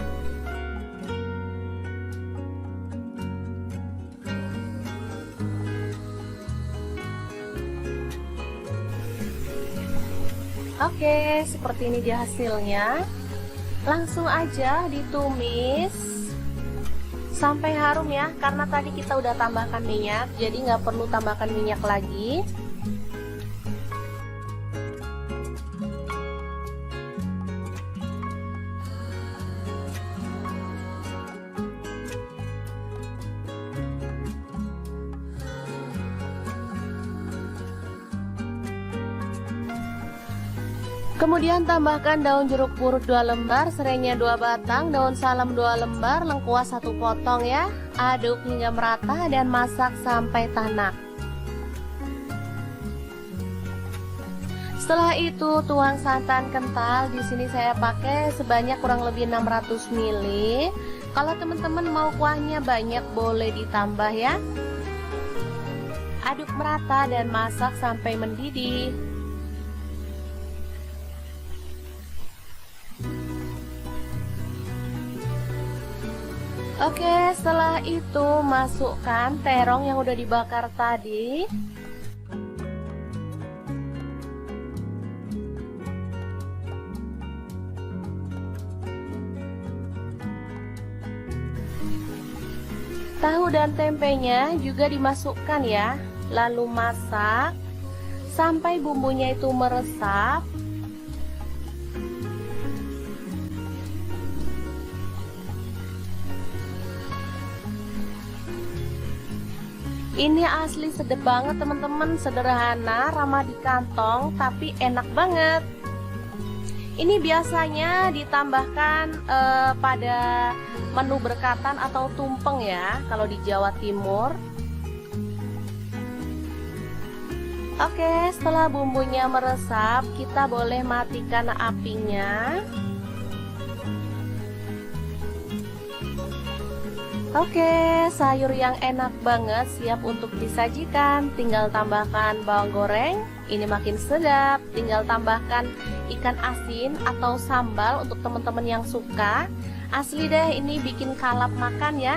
Oke, seperti ini dia hasilnya. Langsung aja ditumis sampai harum ya, karena tadi kita udah tambahkan minyak, jadi nggak perlu tambahkan minyak lagi. Kemudian tambahkan daun jeruk purut 2 lembar, serainya 2 batang, daun salam 2 lembar, lengkuas 1 potong ya. Aduk hingga merata dan masak sampai tanak. Setelah itu tuang santan kental. Di sini saya pakai sebanyak kurang lebih 600 ml. Kalau teman-teman mau kuahnya banyak boleh ditambah ya. Aduk merata dan masak sampai mendidih. Oke, setelah itu masukkan terong yang udah dibakar tadi. Tahu dan tempenya juga dimasukkan ya. Lalu masak sampai bumbunya itu meresap. Ini asli sedap banget teman-teman, sederhana, ramah di kantong, tapi enak banget. Ini biasanya ditambahkan pada menu berkatan atau tumpeng ya, kalau di Jawa Timur. Oke, setelah bumbunya meresap, kita boleh matikan apinya. Oke, sayur yang enak banget siap untuk disajikan. Tinggal tambahkan bawang goreng, ini makin sedap. Tinggal tambahkan ikan asin atau sambal untuk teman-teman yang suka. Asli deh, ini bikin kalap makan ya.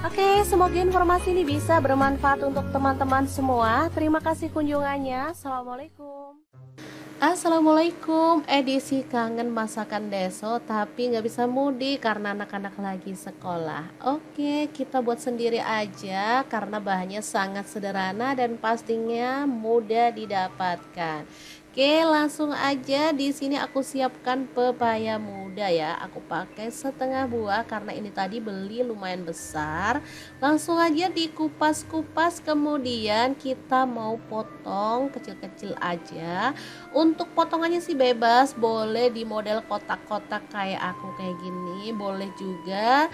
Oke, semoga informasi ini bisa bermanfaat untuk teman-teman semua. Terima kasih kunjungannya. Assalamualaikum. Assalamualaikum, edisi kangen masakan deso tapi nggak bisa mudik karena anak-anak lagi sekolah. Oke, kita buat sendiri aja karena bahannya sangat sederhana dan pastinya mudah didapatkan. Oke, langsung aja. Di sini aku siapkan pepaya muda ya. Aku pakai setengah buah karena ini tadi beli lumayan besar. Langsung aja dikupas-kupas, kemudian kita mau potong kecil-kecil aja. Untuk potongannya sih bebas, boleh di model kotak-kotak kayak aku kayak gini, boleh juga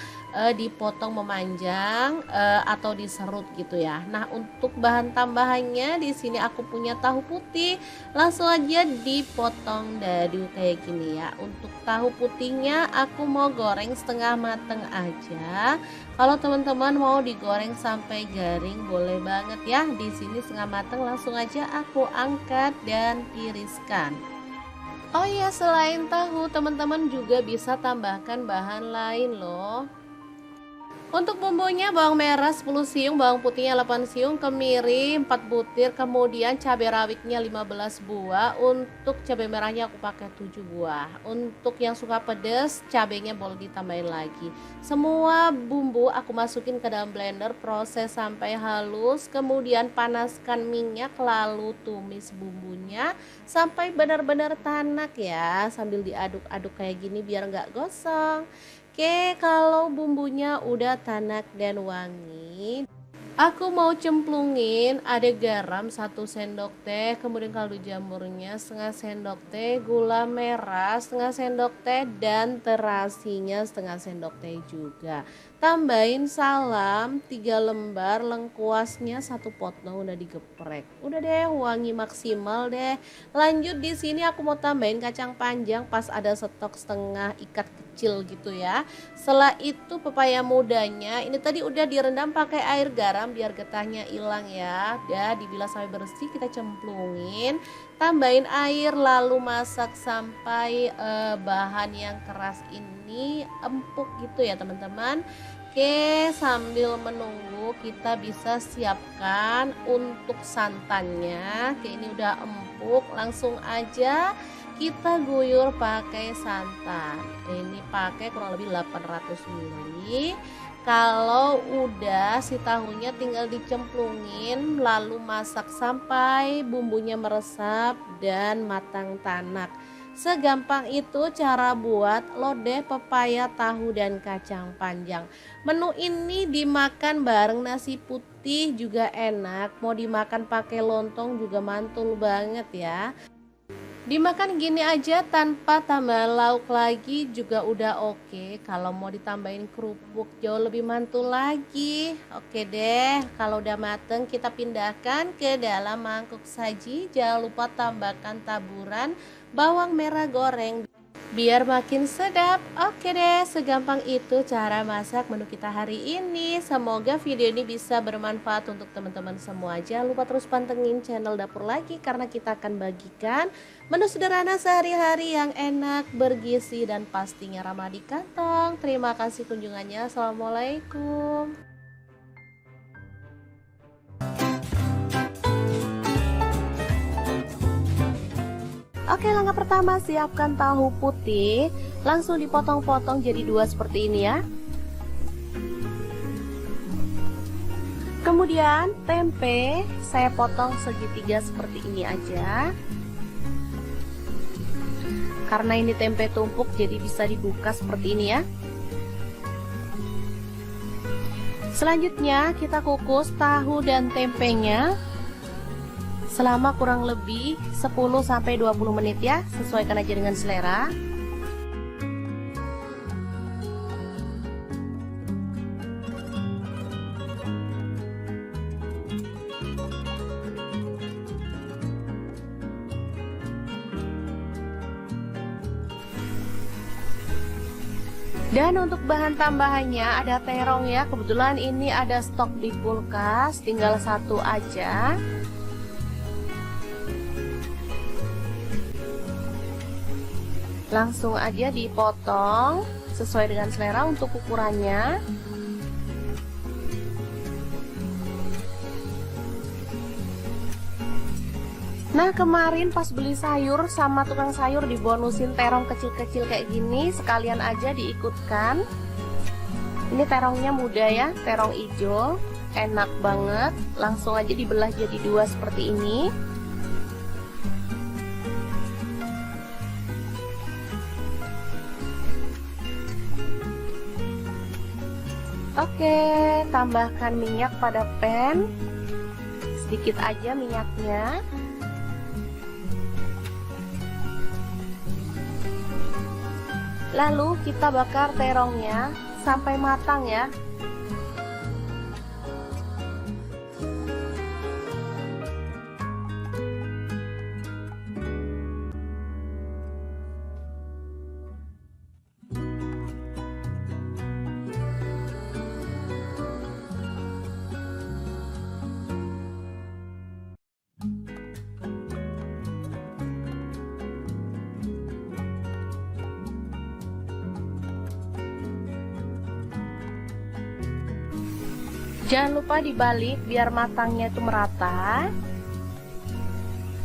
dipotong memanjang atau diserut gitu ya. Nah, untuk bahan tambahannya di sini aku punya tahu putih. Langsung aja dipotong dadu kayak gini ya. Untuk tahu putihnya aku mau goreng setengah mateng aja. Kalau teman-teman mau digoreng sampai garing boleh banget ya. Di sini setengah mateng, langsung aja aku angkat dan tiriskan. Oh iya, selain tahu teman-teman juga bisa tambahkan bahan lain loh. Untuk bumbunya bawang merah 10 siung, bawang putihnya 8 siung, kemiri 4 butir, kemudian cabai rawitnya 15 buah. Untuk cabai merahnya aku pakai 7 buah. Untuk yang suka pedas, cabainya boleh ditambahin lagi. Semua bumbu aku masukin ke dalam blender, proses sampai halus, kemudian panaskan minyak lalu tumis bumbunya sampai benar-benar tanak ya, sambil diaduk-aduk kayak gini biar nggak gosong. Oke, kalau bumbunya udah tanak dan wangi, aku mau cemplungin ada garam 1 sendok teh, kemudian kaldu jamurnya setengah sendok teh, gula merah setengah sendok teh, dan terasinya setengah sendok teh juga. Tambahin salam 3 lembar, lengkuasnya 1 potong udah digeprek. Udah deh, wangi maksimal deh. Lanjut di sini aku mau tambahin kacang panjang pas ada stok setengah ikat kecil gitu ya. Setelah itu pepaya mudanya ini tadi udah direndam pakai air garam biar getahnya hilang ya. Udah dibilas sampai bersih, kita cemplungin, tambahin air lalu masak sampai bahan yang keras ini empuk gitu ya teman-teman. Oke, sambil menunggu kita bisa siapkan untuk santannya. Oke, ini udah empuk, langsung aja kita guyur pakai santan. Ini pakai kurang lebih 800 ml. Kalau udah si tahunya tinggal dicemplungin lalu masak sampai bumbunya meresap dan matang tanak. Segampang itu cara buat lodeh pepaya, tahu, dan kacang panjang. Menu ini dimakan bareng nasi putih juga enak, mau dimakan pakai lontong juga mantul banget ya. Dimakan gini aja tanpa tambah lauk lagi juga udah oke. Kalau mau ditambahin kerupuk jauh lebih mantul lagi. Oke deh, kalau udah mateng kita pindahkan ke dalam mangkuk saji. Jangan lupa tambahkan taburan bawang merah goreng biar makin sedap. Oke deh, segampang itu cara masak menu kita hari ini. Semoga video ini bisa bermanfaat untuk teman-teman semua. Jangan lupa terus pantengin channel Dapur Lagi karena kita akan bagikan menu sederhana sehari-hari yang enak, bergizi, dan pastinya ramah di kantong. Terima kasih kunjungannya. Assalamualaikum. Oke, langkah pertama siapkan tahu putih, langsung dipotong-potong jadi 2 seperti ini ya. Kemudian tempe saya potong segitiga seperti ini aja. Karena ini tempe tumpuk jadi bisa dibuka seperti ini ya. Selanjutnya kita kukus tahu dan tempenya selama kurang lebih 10-20 menit ya, sesuaikan aja dengan selera. Dan untuk bahan tambahannya ada terong ya, kebetulan ini ada stok di kulkas, tinggal 1 aja. Langsung aja dipotong sesuai dengan selera untuk ukurannya. Nah, kemarin pas beli sayur sama tukang sayur dibonusin terong kecil-kecil kayak gini, sekalian aja diikutkan. Ini terongnya muda ya, terong hijau, enak banget. Langsung aja dibelah jadi 2 seperti ini. Oke, tambahkan minyak pada pan, sedikit aja minyaknya. Lalu kita bakar terongnya sampai matang ya. Jangan lupa dibalik biar matangnya itu merata.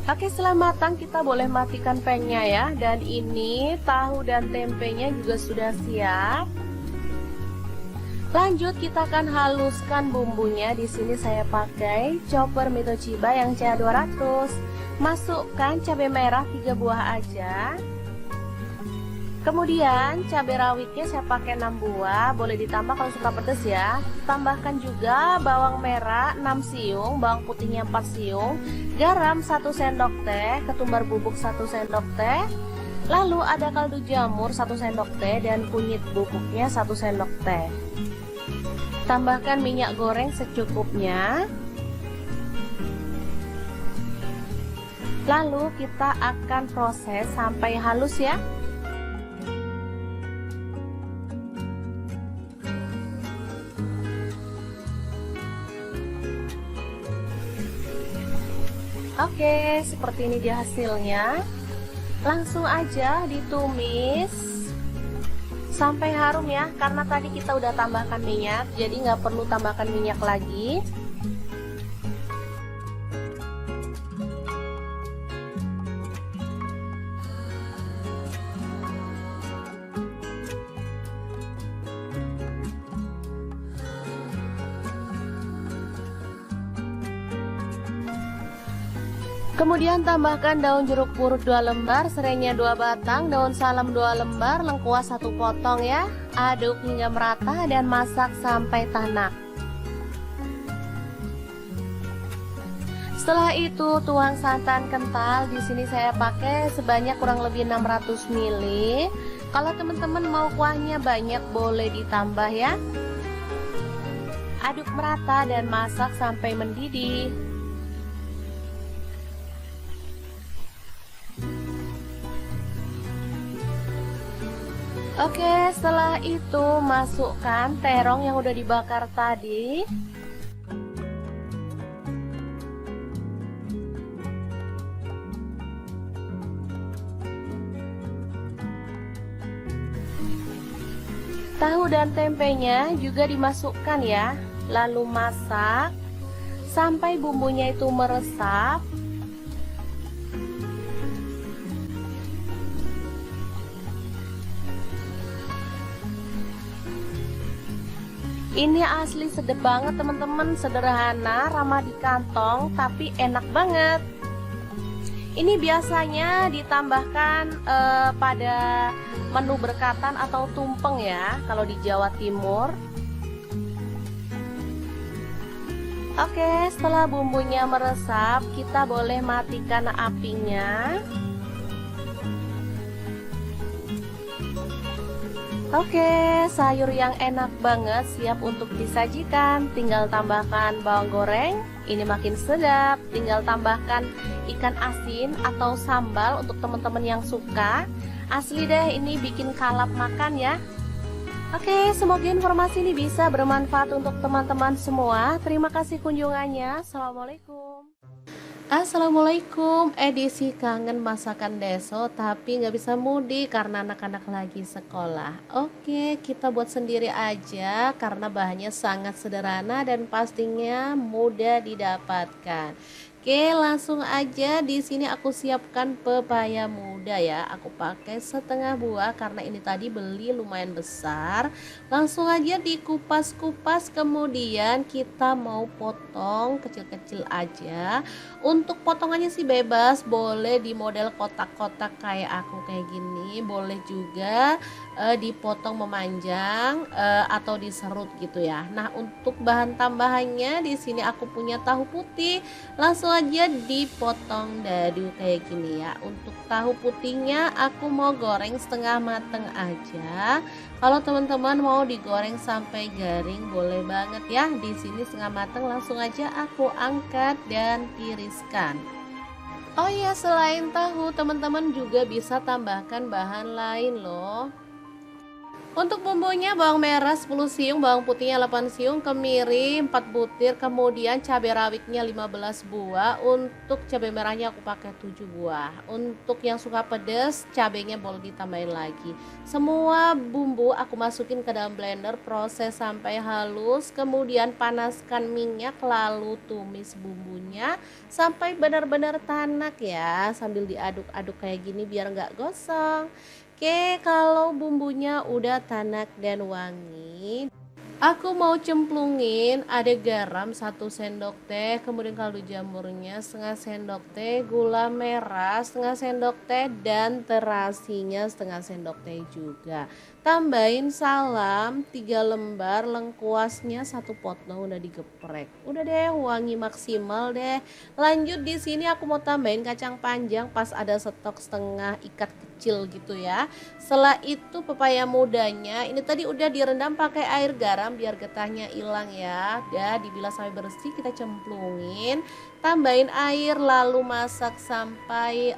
Oke, setelah matang kita boleh matikan pannya ya. Dan ini tahu dan tempenya juga sudah siap. Lanjut kita akan haluskan bumbunya. Di sini saya pakai chopper Mitochiba yang CA200. Masukkan cabai merah 3 buah aja. Kemudian cabai rawitnya saya pakai 6 buah, boleh ditambah kalau suka pedas ya. Tambahkan juga bawang merah 6 siung, bawang putihnya 4 siung, garam 1 sendok teh, ketumbar bubuk 1 sendok teh. Lalu ada kaldu jamur 1 sendok teh dan kunyit bubuknya 1 sendok teh. Tambahkan minyak goreng secukupnya. Lalu kita akan proses sampai halus ya. Oke, seperti ini dia hasilnya. Langsung aja ditumis sampai harum ya, karena tadi kita udah tambahkan minyak, jadi nggak perlu tambahkan minyak lagi. Kemudian tambahkan daun jeruk purut 2 lembar, serainya 2 batang, daun salam 2 lembar, lengkuas 1 potong ya. Aduk hingga merata dan masak sampai tanak. Setelah itu tuang santan kental. Di sini saya pakai sebanyak kurang lebih 600 ml. Kalau teman-teman mau kuahnya banyak boleh ditambah ya. Aduk merata dan masak sampai mendidih. Oke, setelah itu masukkan terong yang udah dibakar tadi. Tahu dan tempenya juga dimasukkan ya. Lalu masak sampai bumbunya itu meresap. Ini asli sedap banget teman-teman, sederhana, ramah di kantong, tapi enak banget. Ini biasanya ditambahkan pada menu berkatan atau tumpeng ya, kalau di Jawa Timur. Oke, setelah bumbunya meresap, kita boleh matikan apinya. Oke, sayur yang enak banget siap untuk disajikan. Tinggal tambahkan bawang goreng, ini makin sedap. Tinggal tambahkan ikan asin atau sambal untuk teman-teman yang suka. Asli deh, ini bikin kalap makan ya. Oke, semoga informasi ini bisa bermanfaat untuk teman-teman semua. Terima kasih kunjungannya. Assalamualaikum. Assalamualaikum, edisi kangen masakan deso tapi nggak bisa mudik karena anak-anak lagi sekolah. Oke, kita buat sendiri aja karena bahannya sangat sederhana dan pastinya mudah didapatkan. Oke, langsung aja. Di sini aku siapkan pepaya muda ya. Aku pakai setengah buah karena ini tadi beli lumayan besar. Langsung aja dikupas-kupas, kemudian kita mau potong kecil-kecil aja. Untuk potongannya sih bebas, boleh di model kotak-kotak kayak aku kayak gini, boleh juga dipotong memanjang atau diserut gitu ya. Nah, untuk bahan tambahannya di sini aku punya tahu putih. Langsung aja dipotong dadu kayak gini ya. Untuk tahu putihnya aku mau goreng setengah mateng aja. Kalau teman-teman mau digoreng sampai garing boleh banget ya. Di sini setengah mateng, langsung aja aku angkat dan tiriskan. Oh iya, selain tahu teman-teman juga bisa tambahkan bahan lain loh. Untuk bumbunya bawang merah 10 siung, bawang putihnya 8 siung, kemiri 4 butir, kemudian cabai rawitnya 15 buah. Untuk cabai merahnya aku pakai 7 buah. Untuk yang suka pedas, cabainya boleh ditambahin lagi. Semua bumbu aku masukin ke dalam blender, proses sampai halus, kemudian panaskan minyak lalu tumis bumbunya sampai benar-benar tanak ya, sambil diaduk-aduk kayak gini biar nggak gosong. Oke, kalau bumbunya udah tanak dan wangi, aku mau cemplungin ada garam 1 sendok teh, kemudian kaldu jamurnya setengah sendok teh, gula merah setengah sendok teh, dan terasinya setengah sendok teh juga. Tambahin salam 3 lembar, lengkuasnya 1 potong udah digeprek. Udah deh, wangi maksimal deh. Lanjut di sini aku mau tambahin kacang panjang pas ada stok setengah ikat kecil gitu ya. Setelah itu pepaya mudanya ini tadi udah direndam pakai air garam biar getahnya hilang ya. Udah dibilas sampai bersih, kita cemplungin, tambahin air lalu masak sampai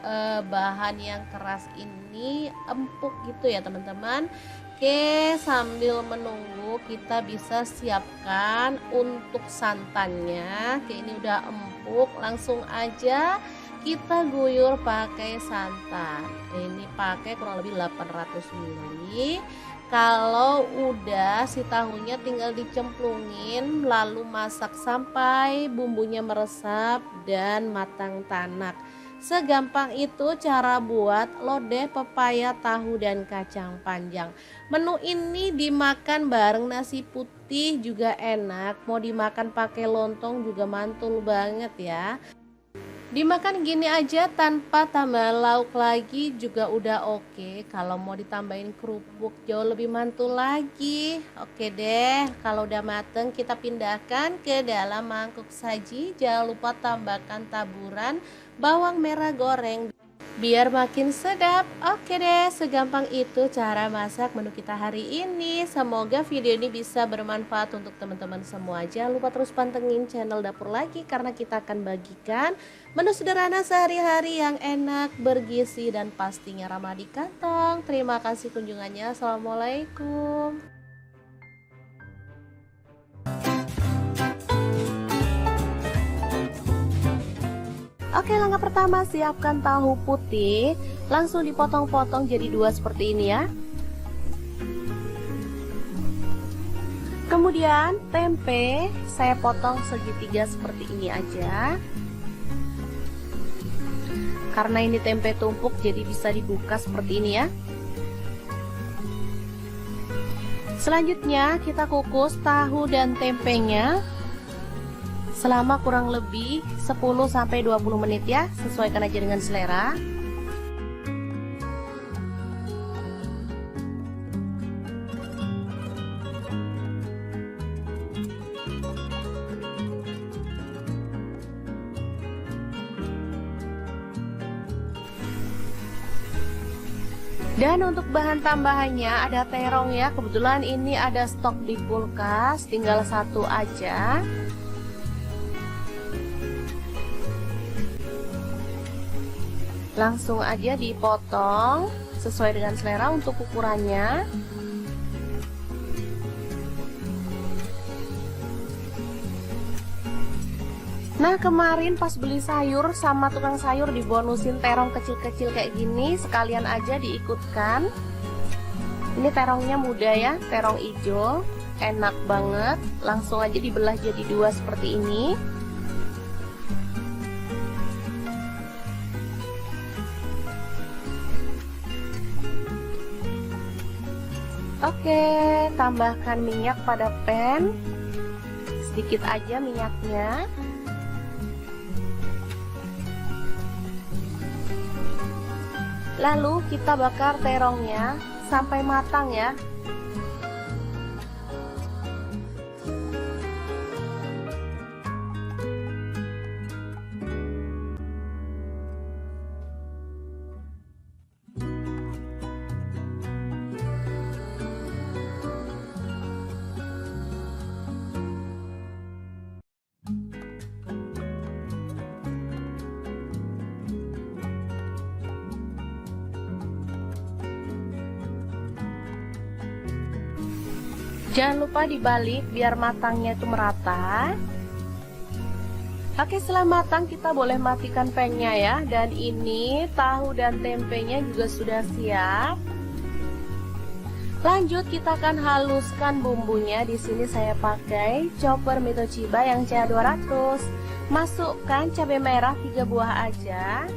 bahan yang keras ini empuk gitu ya teman-teman. Oke, sambil menunggu kita bisa siapkan untuk santannya. Oke, ini udah empuk, langsung aja kita guyur pakai santan. Ini pakai kurang lebih 800 ml. Kalau udah si tahunya tinggal dicemplungin lalu masak sampai bumbunya meresap dan matang tanak. Segampang itu cara buat lodeh pepaya, tahu, dan kacang panjang. Menu ini dimakan bareng nasi putih juga enak. Mau dimakan pakai lontong juga mantul banget ya. Dimakan gini aja tanpa tambah lauk lagi juga udah oke. Kalau mau ditambahin kerupuk jauh lebih mantul lagi. Oke deh, kalau udah mateng kita pindahkan ke dalam mangkuk saji. Jangan lupa tambahkan taburan bawang merah goreng biar makin sedap. Oke deh, segampang itu cara masak menu kita hari ini. Semoga video ini bisa bermanfaat untuk teman-teman semua. Jangan lupa terus pantengin channel Dapur Lagi karena kita akan bagikan menu sederhana sehari-hari yang enak, bergizi, dan pastinya ramah di kantong. Terima kasih kunjungannya. Assalamualaikum. Oke, langkah pertama siapkan tahu putih, langsung dipotong-potong jadi 2 seperti ini ya. Kemudian tempe saya potong segitiga seperti ini aja. Karena ini tempe tumpuk jadi bisa dibuka seperti ini ya. Selanjutnya kita kukus tahu dan tempenya selama kurang lebih 10-20 menit ya, sesuaikan aja dengan selera. Dan untuk bahan tambahannya ada terong ya, kebetulan ini ada stok di kulkas, tinggal 1 aja. Langsung aja dipotong sesuai dengan selera untuk ukurannya. Nah, kemarin pas beli sayur sama tukang sayur dibonusin terong kecil-kecil kayak gini, sekalian aja diikutkan. Ini terongnya muda ya, terong hijau, enak banget. Langsung aja dibelah jadi 2 seperti ini. Oke, tambahkan minyak pada pan, sedikit aja minyaknya. Lalu kita bakar terongnya sampai matang ya. Jangan lupa dibalik biar matangnya itu merata. Oke, setelah matang kita boleh matikan pangnya ya. Dan ini tahu dan tempenya juga sudah siap. Lanjut kita akan haluskan bumbunya. Di sini saya pakai chopper Mitochiba yang CH200. Masukkan cabai merah 3 buah aja.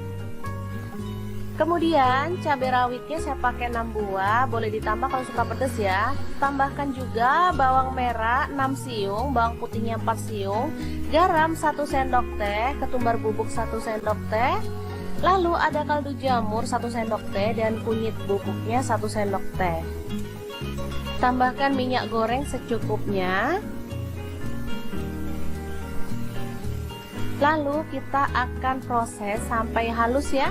Kemudian cabai rawitnya saya pakai 6 buah, boleh ditambah kalau suka pedas ya. Tambahkan juga bawang merah 6 siung, bawang putihnya 4 siung, garam 1 sendok teh, ketumbar bubuk 1 sendok teh. Lalu ada kaldu jamur 1 sendok teh dan kunyit bubuknya 1 sendok teh. Tambahkan minyak goreng secukupnya. Lalu kita akan proses sampai halus ya.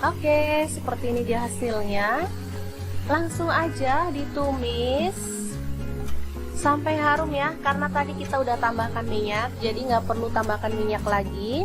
Oke, seperti ini dia hasilnya. Langsung aja ditumis sampai harum ya, karena tadi kita udah tambahkan minyak, jadi nggak perlu tambahkan minyak lagi.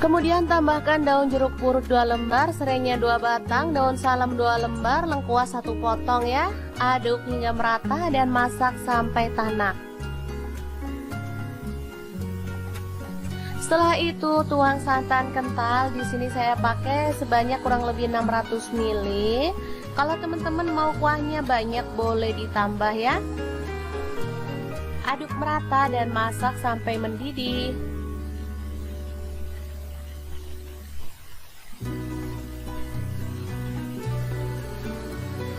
Kemudian tambahkan daun jeruk purut 2 lembar, serainya 2 batang, daun salam 2 lembar, lengkuas 1 potong ya. Aduk hingga merata dan masak sampai tanak. Setelah itu tuang santan kental. Di sini saya pakai sebanyak kurang lebih 600 ml. Kalau teman-teman mau kuahnya banyak boleh ditambah ya. Aduk merata dan masak sampai mendidih.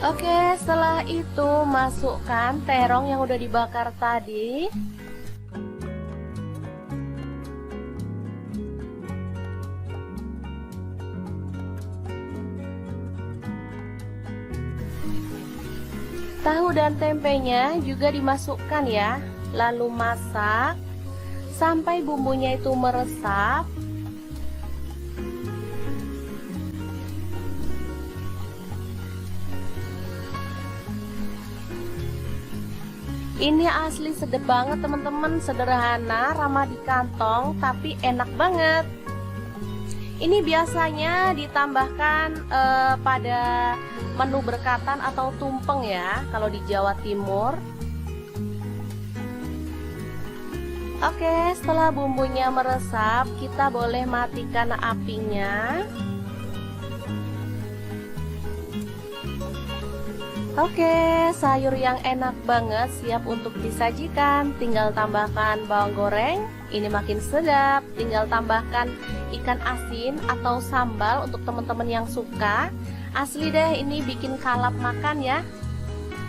Oke, setelah itu masukkan terong yang udah dibakar tadi. Tahu dan tempenya juga dimasukkan ya. Lalu masak sampai bumbunya itu meresap. Ini asli sedap banget teman-teman, sederhana, ramah di kantong, tapi enak banget. Ini biasanya ditambahkan pada menu berkatan atau tumpeng ya, kalau di Jawa Timur. Oke, setelah bumbunya meresap, kita boleh matikan apinya. Oke, sayur yang enak banget siap untuk disajikan. Tinggal tambahkan bawang goreng, ini makin sedap. Tinggal tambahkan ikan asin atau sambal untuk teman-teman yang suka. Asli deh, ini bikin kalap makan ya.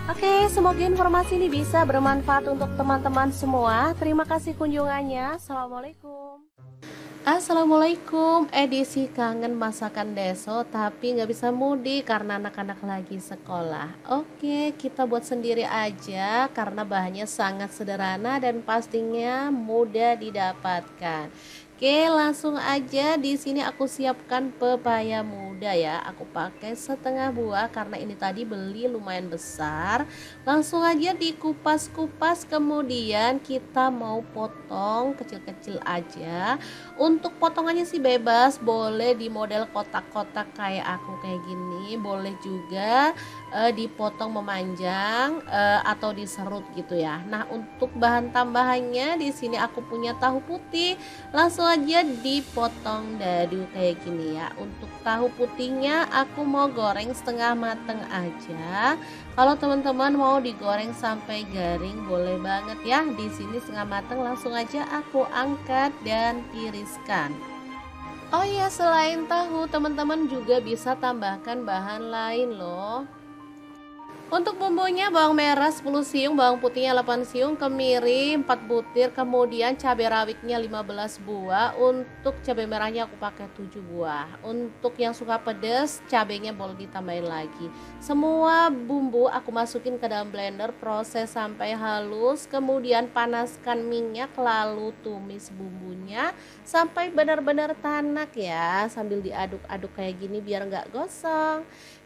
Oke, semoga informasi ini bisa bermanfaat untuk teman-teman semua. Terima kasih kunjungannya. Assalamualaikum. Assalamualaikum, edisi kangen masakan deso tapi nggak bisa mudik karena anak-anak lagi sekolah. Oke, kita buat sendiri aja karena bahannya sangat sederhana dan pastinya mudah didapatkan. Oke, langsung aja. Di sini aku siapkan pepaya muda ya. Aku pakai setengah buah karena ini tadi beli lumayan besar. Langsung aja dikupas-kupas, kemudian kita mau potong kecil-kecil aja. Untuk potongannya sih bebas, boleh di model kotak-kotak kayak aku kayak gini, boleh juga dipotong memanjang atau diserut gitu ya. Nah, untuk bahan tambahannya di sini aku punya tahu putih. Langsung aja dipotong dadu kayak gini ya. Untuk tahu putihnya aku mau goreng setengah mateng aja. Kalau teman-teman mau digoreng sampai garing boleh banget ya. Di sini setengah mateng, langsung aja aku angkat dan tiriskan. Oh iya, selain tahu teman-teman juga bisa tambahkan bahan lain loh. Untuk bumbunya bawang merah 10 siung, bawang putihnya 8 siung, kemiri 4 butir, kemudian cabai rawitnya 15 buah. Untuk cabai merahnya aku pakai 7 buah. Untuk yang suka pedas, cabainya boleh ditambahin lagi. Semua bumbu aku masukin ke dalam blender, proses sampai halus, kemudian panaskan minyak lalu tumis bumbunya sampai benar-benar tanak ya, sambil diaduk-aduk kayak gini biar nggak gosong.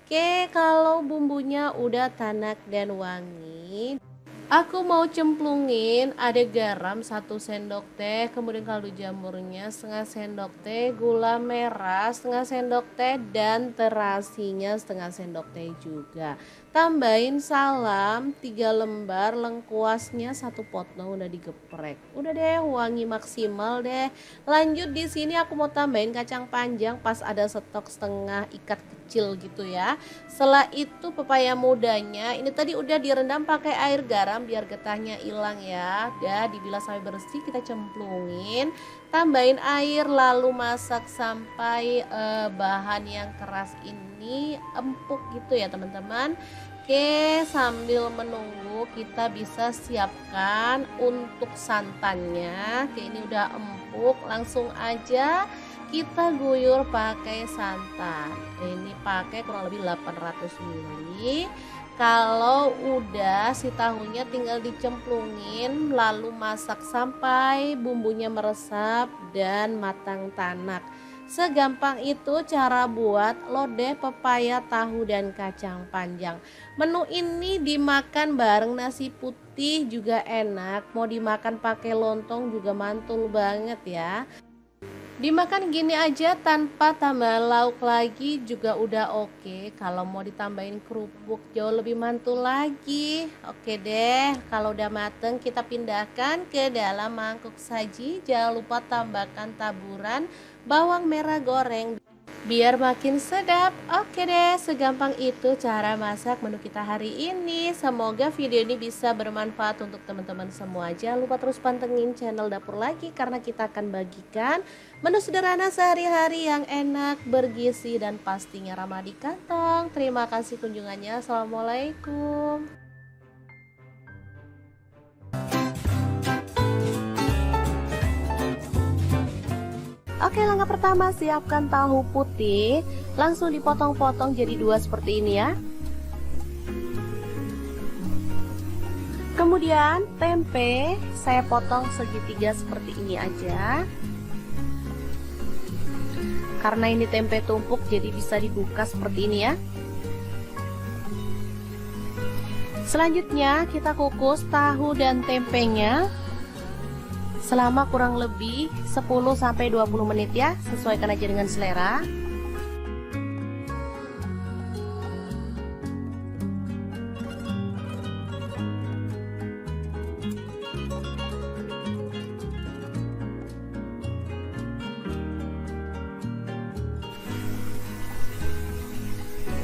Oke, kalau bumbunya udah tanak dan wangi, aku mau cemplungin ada garam 1 sendok teh, kemudian kaldu jamurnya setengah sendok teh, gula merah setengah sendok teh, dan terasinya setengah sendok teh juga. Tambahin salam 3 lembar, lengkuasnya 1 potong udah digeprek. Udah deh, wangi maksimal deh. Lanjut di sini aku mau tambahin kacang panjang pas ada stok setengah ikat kecil gitu ya. Setelah itu pepaya mudanya ini tadi udah direndam pakai air garam biar getahnya hilang ya. Udah dibilas sampai bersih, kita cemplungin, tambahin air lalu masak sampai bahan yang keras ini empuk gitu ya teman-teman. Oke, sambil menunggu kita bisa siapkan untuk santannya. Oke, ini udah empuk, langsung aja kita guyur pakai santan. Ini pakai kurang lebih 800 ml. Kalau udah si tahunya tinggal dicemplungin lalu masak sampai bumbunya meresap dan matang tanak. Segampang itu cara buat lodeh pepaya, tahu, dan kacang panjang. Menu ini dimakan bareng nasi putih juga enak. Mau dimakan pakai lontong juga mantul banget ya. Dimakan gini aja tanpa tambah lauk lagi juga udah oke. Kalau mau ditambahin kerupuk jauh lebih mantul lagi. Oke deh, kalau udah mateng kita pindahkan ke dalam mangkuk saji. Jangan lupa tambahkan taburan bawang merah goreng biar makin sedap. Oke deh, segampang itu cara masak menu kita hari ini. Semoga video ini bisa bermanfaat untuk teman-teman semua. Jangan lupa terus pantengin channel Dapur Lagi karena kita akan bagikan menu sederhana sehari-hari yang enak, bergizi, dan pastinya ramah di kantong. Terima kasih kunjungannya. Assalamualaikum. Oke, langkah pertama siapkan tahu putih, langsung dipotong-potong jadi 2 seperti ini ya. Kemudian tempe saya potong segitiga seperti ini aja. Karena ini tempe tumpuk jadi bisa dibuka seperti ini ya. Selanjutnya kita kukus tahu dan tempenya selama kurang lebih 10-20 menit ya, sesuaikan aja dengan selera.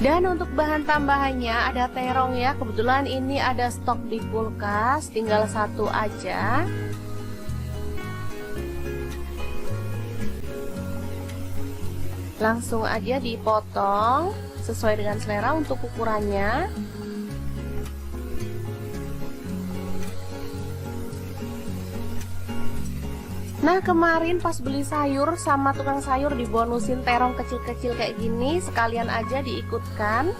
Dan untuk bahan tambahannya ada terong ya, kebetulan ini ada stok di kulkas, tinggal 1 aja. Langsung aja dipotong sesuai dengan selera untuk ukurannya. Nah, kemarin pas beli sayur sama tukang sayur dibonusin terong kecil-kecil kayak gini, sekalian aja diikutkan.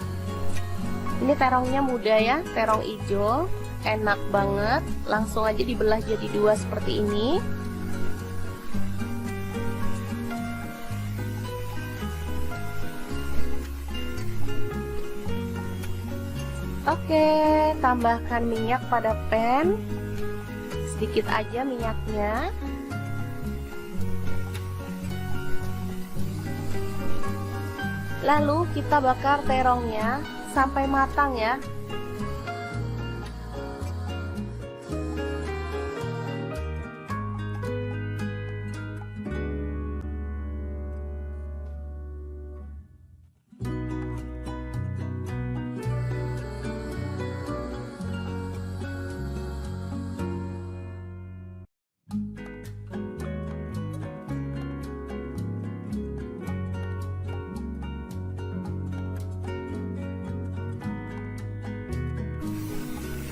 Ini terongnya muda ya, terong hijau, enak banget. Langsung aja dibelah jadi 2 seperti ini. Oke, tambahkan minyak pada pan, sedikit aja minyaknya. Lalu kita bakar terongnya sampai matang ya.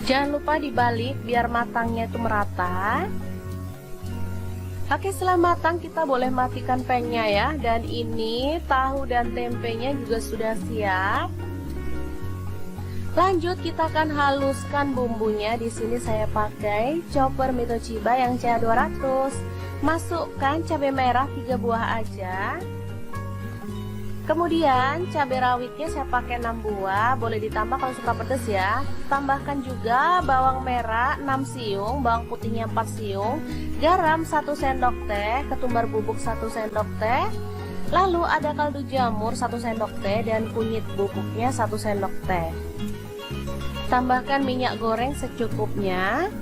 Jangan lupa dibalik biar matangnya itu merata. Oke, setelah matang kita boleh matikan pengnya ya. Dan ini tahu dan tempenya juga sudah siap. Lanjut kita akan haluskan bumbunya. Di sini saya pakai chopper Mitochiba yang CA200. Masukkan cabai merah 3 buah aja. Kemudian cabai rawitnya saya pakai 6 buah, boleh ditambah kalau suka pedas ya. Tambahkan juga bawang merah 6 siung, bawang putihnya 4 siung, garam 1 sendok teh, ketumbar bubuk 1 sendok teh. Lalu ada kaldu jamur 1 sendok teh dan kunyit bubuknya 1 sendok teh. Tambahkan minyak goreng secukupnya.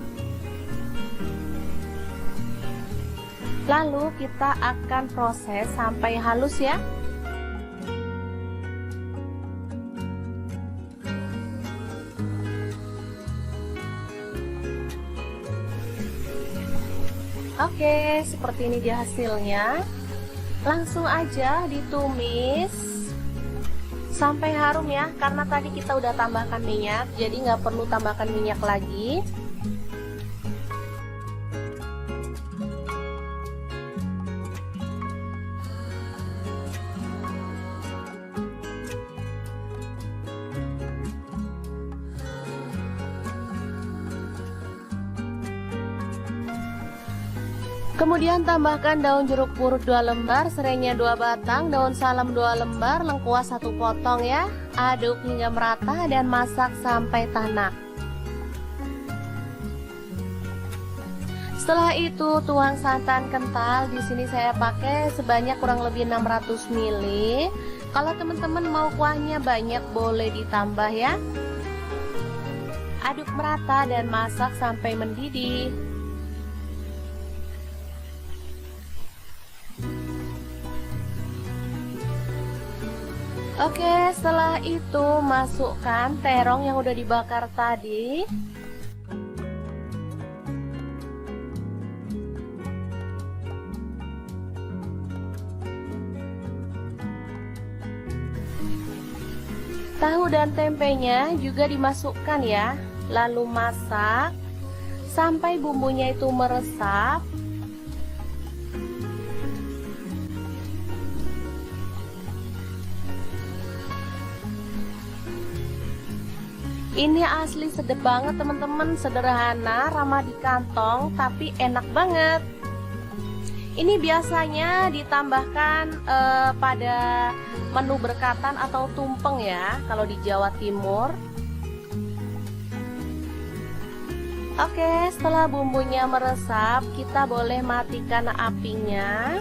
Lalu kita akan proses sampai halus ya. Oke, seperti ini dia hasilnya. Langsung aja ditumis sampai harum ya, karena tadi kita udah tambahkan minyak, jadi nggak perlu tambahkan minyak lagi. Kemudian tambahkan daun jeruk purut 2 lembar, serainya 2 batang, daun salam 2 lembar, lengkuas 1 potong ya. Aduk hingga merata dan masak sampai tanak. Setelah itu tuang santan kental. Di sini saya pakai sebanyak kurang lebih 600 ml. Kalau teman-teman mau kuahnya banyak boleh ditambah ya. Aduk merata dan masak sampai mendidih. Oke, setelah itu masukkan terong yang udah dibakar tadi. Tahu dan tempenya juga dimasukkan ya. Lalu masak sampai bumbunya itu meresap. Ini asli sedap banget teman-teman, sederhana, ramah di kantong, tapi enak banget. Ini biasanya ditambahkan pada menu berkatan atau tumpeng ya, kalau di Jawa Timur. Oke, setelah bumbunya meresap, kita boleh matikan apinya.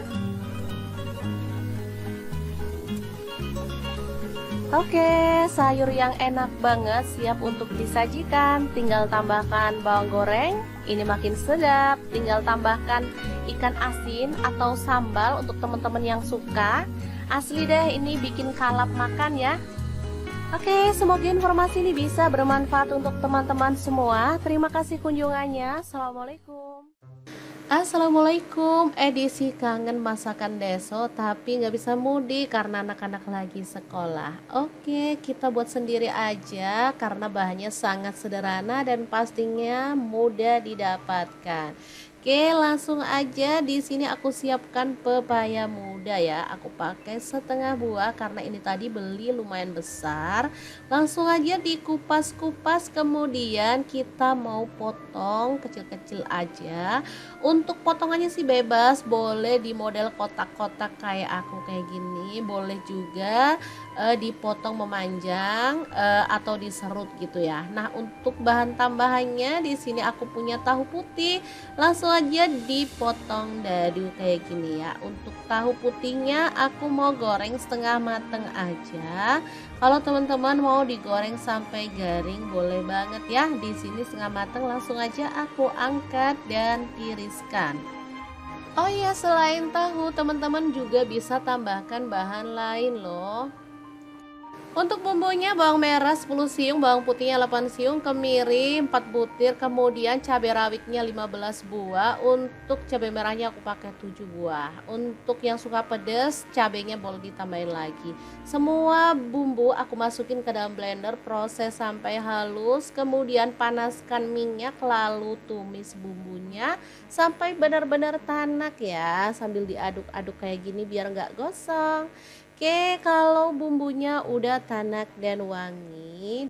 Oke, sayur yang enak banget siap untuk disajikan. Tinggal tambahkan bawang goreng, ini makin sedap. Tinggal tambahkan ikan asin atau sambal untuk teman-teman yang suka. Asli deh, ini bikin kalap makan ya. Oke, semoga informasi ini bisa bermanfaat untuk teman-teman semua. Terima kasih kunjungannya. Assalamualaikum. Assalamualaikum, edisi kangen masakan deso tapi nggak bisa mudik karena anak-anak lagi sekolah. Oke, kita buat sendiri aja karena bahannya sangat sederhana dan pastinya mudah didapatkan. Oke, langsung aja. Di sini aku siapkan pepaya muda ya. Aku pakai setengah buah karena ini tadi beli lumayan besar. Langsung aja dikupas-kupas, kemudian kita mau potong kecil-kecil aja. Untuk potongannya sih bebas, boleh di model kotak-kotak kayak aku kayak gini, boleh juga dipotong memanjang atau diserut gitu ya. Nah, untuk bahan tambahannya di sini aku punya tahu putih. Langsung aja dipotong dadu kayak gini ya. Untuk tahu putihnya aku mau goreng setengah mateng aja. Kalau teman-teman mau digoreng sampai garing boleh banget ya. Di sini setengah mateng, langsung aja aku angkat dan tiriskan. Oh iya, selain tahu teman-teman juga bisa tambahkan bahan lain loh. Untuk bumbunya bawang merah 10 siung, bawang putihnya 8 siung, kemiri 4 butir, kemudian cabai rawitnya 15 buah. Untuk cabai merahnya aku pakai 7 buah. Untuk yang suka pedas, cabainya boleh ditambahin lagi. Semua bumbu aku masukin ke dalam blender, proses sampai halus, kemudian panaskan minyak lalu tumis bumbunya sampai benar-benar tanak ya, sambil diaduk-aduk kayak gini biar nggak gosong. Oke, kalau bumbunya udah tanak dan wangi,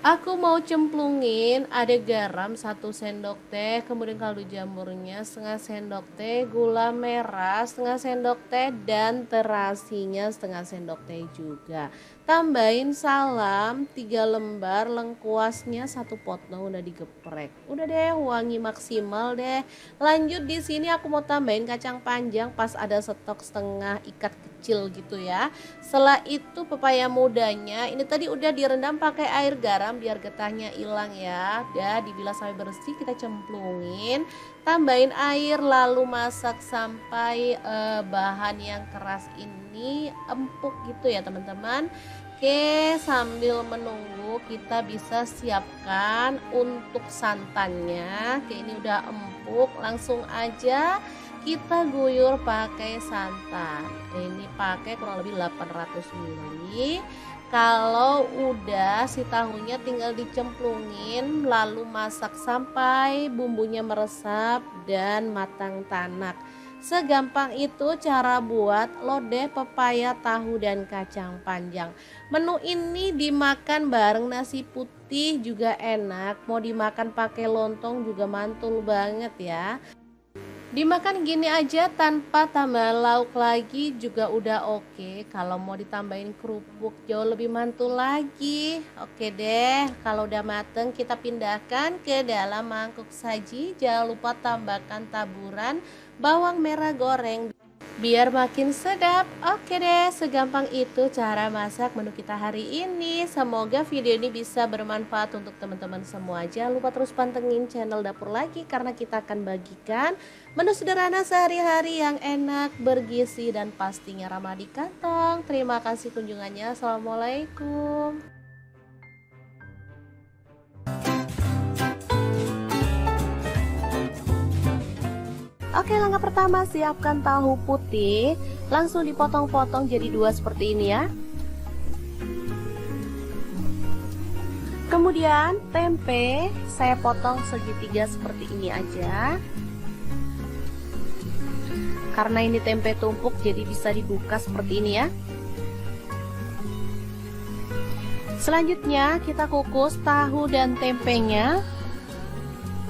aku mau cemplungin ada garam 1 sendok teh, kemudian kaldu jamurnya setengah sendok teh, gula merah setengah sendok teh, dan terasinya setengah sendok teh juga. Tambahin salam 3 lembar, lengkuasnya 1 potong udah digeprek. Udah deh, wangi maksimal deh. Lanjut di sini aku mau tambahin kacang panjang pas ada stok setengah ikat kecil gitu ya. Setelah itu pepaya mudanya ini tadi udah direndam pakai air garam biar getahnya hilang ya. Udah dibilas sampai bersih, kita cemplungin, tambahin air lalu masak sampai bahan yang keras ini empuk gitu ya teman-teman. Oke, sambil menunggu kita bisa siapkan untuk santannya. Oke, ini udah empuk, langsung aja kita guyur pakai santan. Ini pakai kurang lebih 800 ml. Kalau udah si tahunya tinggal dicemplungin lalu masak sampai bumbunya meresap dan matang tanak. Segampang itu cara buat lodeh pepaya, tahu, dan kacang panjang. Menu ini dimakan bareng nasi putih juga enak. Mau dimakan pakai lontong juga mantul banget ya. Dimakan gini aja tanpa tambah lauk lagi juga udah oke. Kalau mau ditambahin kerupuk jauh lebih mantul lagi. Oke deh, kalau udah mateng kita pindahkan ke dalam mangkuk saji. Jangan lupa tambahkan taburan bawang merah goreng biar makin sedap. Oke deh, segampang itu cara masak menu kita hari ini. Semoga video ini bisa bermanfaat untuk teman-teman semua. Jangan lupa terus pantengin channel Dapur Lagi karena kita akan bagikan menu sederhana sehari-hari yang enak, bergizi, dan pastinya ramah di kantong. Terima kasih kunjungannya. Assalamualaikum. Oke, langkah pertama siapkan tahu putih, langsung dipotong-potong jadi 2 seperti ini ya. Kemudian tempe saya potong segitiga seperti ini aja. Karena ini tempe tumpuk jadi bisa dibuka seperti ini ya. Selanjutnya kita kukus tahu dan tempenya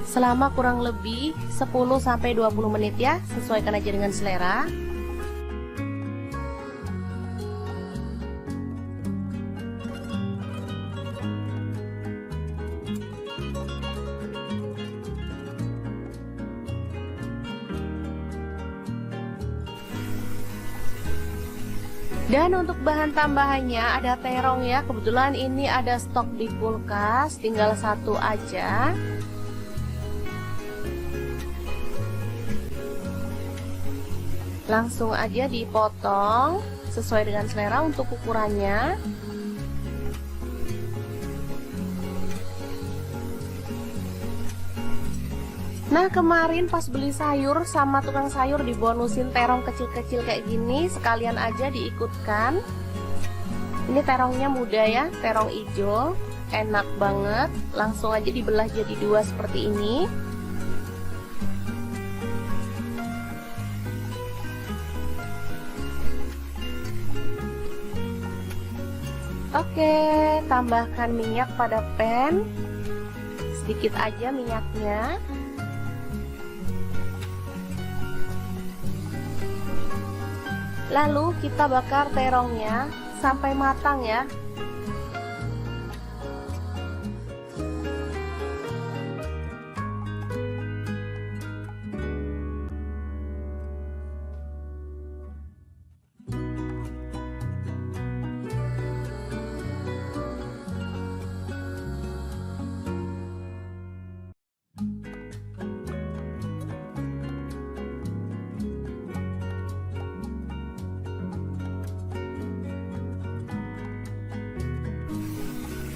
selama kurang lebih 10-20 menit ya, sesuaikan aja dengan selera. Dan untuk bahan tambahannya ada terong ya, kebetulan ini ada stok di kulkas, tinggal 1 aja. Langsung aja dipotong sesuai dengan selera untuk ukurannya. Nah, kemarin pas beli sayur sama tukang sayur dibonusin terong kecil-kecil kayak gini, sekalian aja diikutkan. Ini terongnya muda ya, terong hijau, enak banget. Langsung aja dibelah jadi 2 seperti ini. Oke, tambahkan minyak pada pan, sedikit aja minyaknya. Lalu kita bakar terongnya sampai matang ya.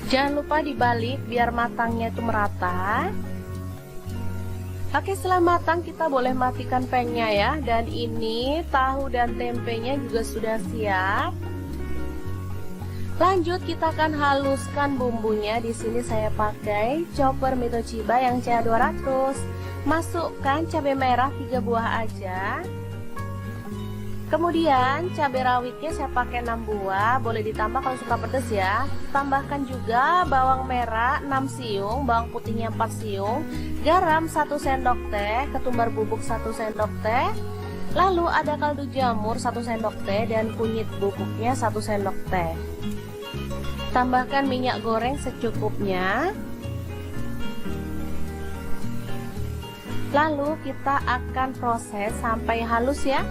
Jangan lupa dibalik biar matangnya itu merata. Oke, setelah matang kita boleh matikan pangnya ya. Dan ini tahu dan tempenya juga sudah siap. Lanjut kita akan haluskan bumbunya. Di sini saya pakai chopper Mitochiba yang CA200. Masukkan cabai merah 3 buah aja. Kemudian cabai rawitnya saya pakai 6 buah, boleh ditambah kalau suka pedas ya. Tambahkan juga bawang merah 6 siung, bawang putihnya 4 siung, garam 1 sendok teh, ketumbar bubuk 1 sendok teh. Lalu ada kaldu jamur 1 sendok teh dan kunyit bubuknya 1 sendok teh. Tambahkan minyak goreng secukupnya. Lalu kita akan proses sampai halus ya.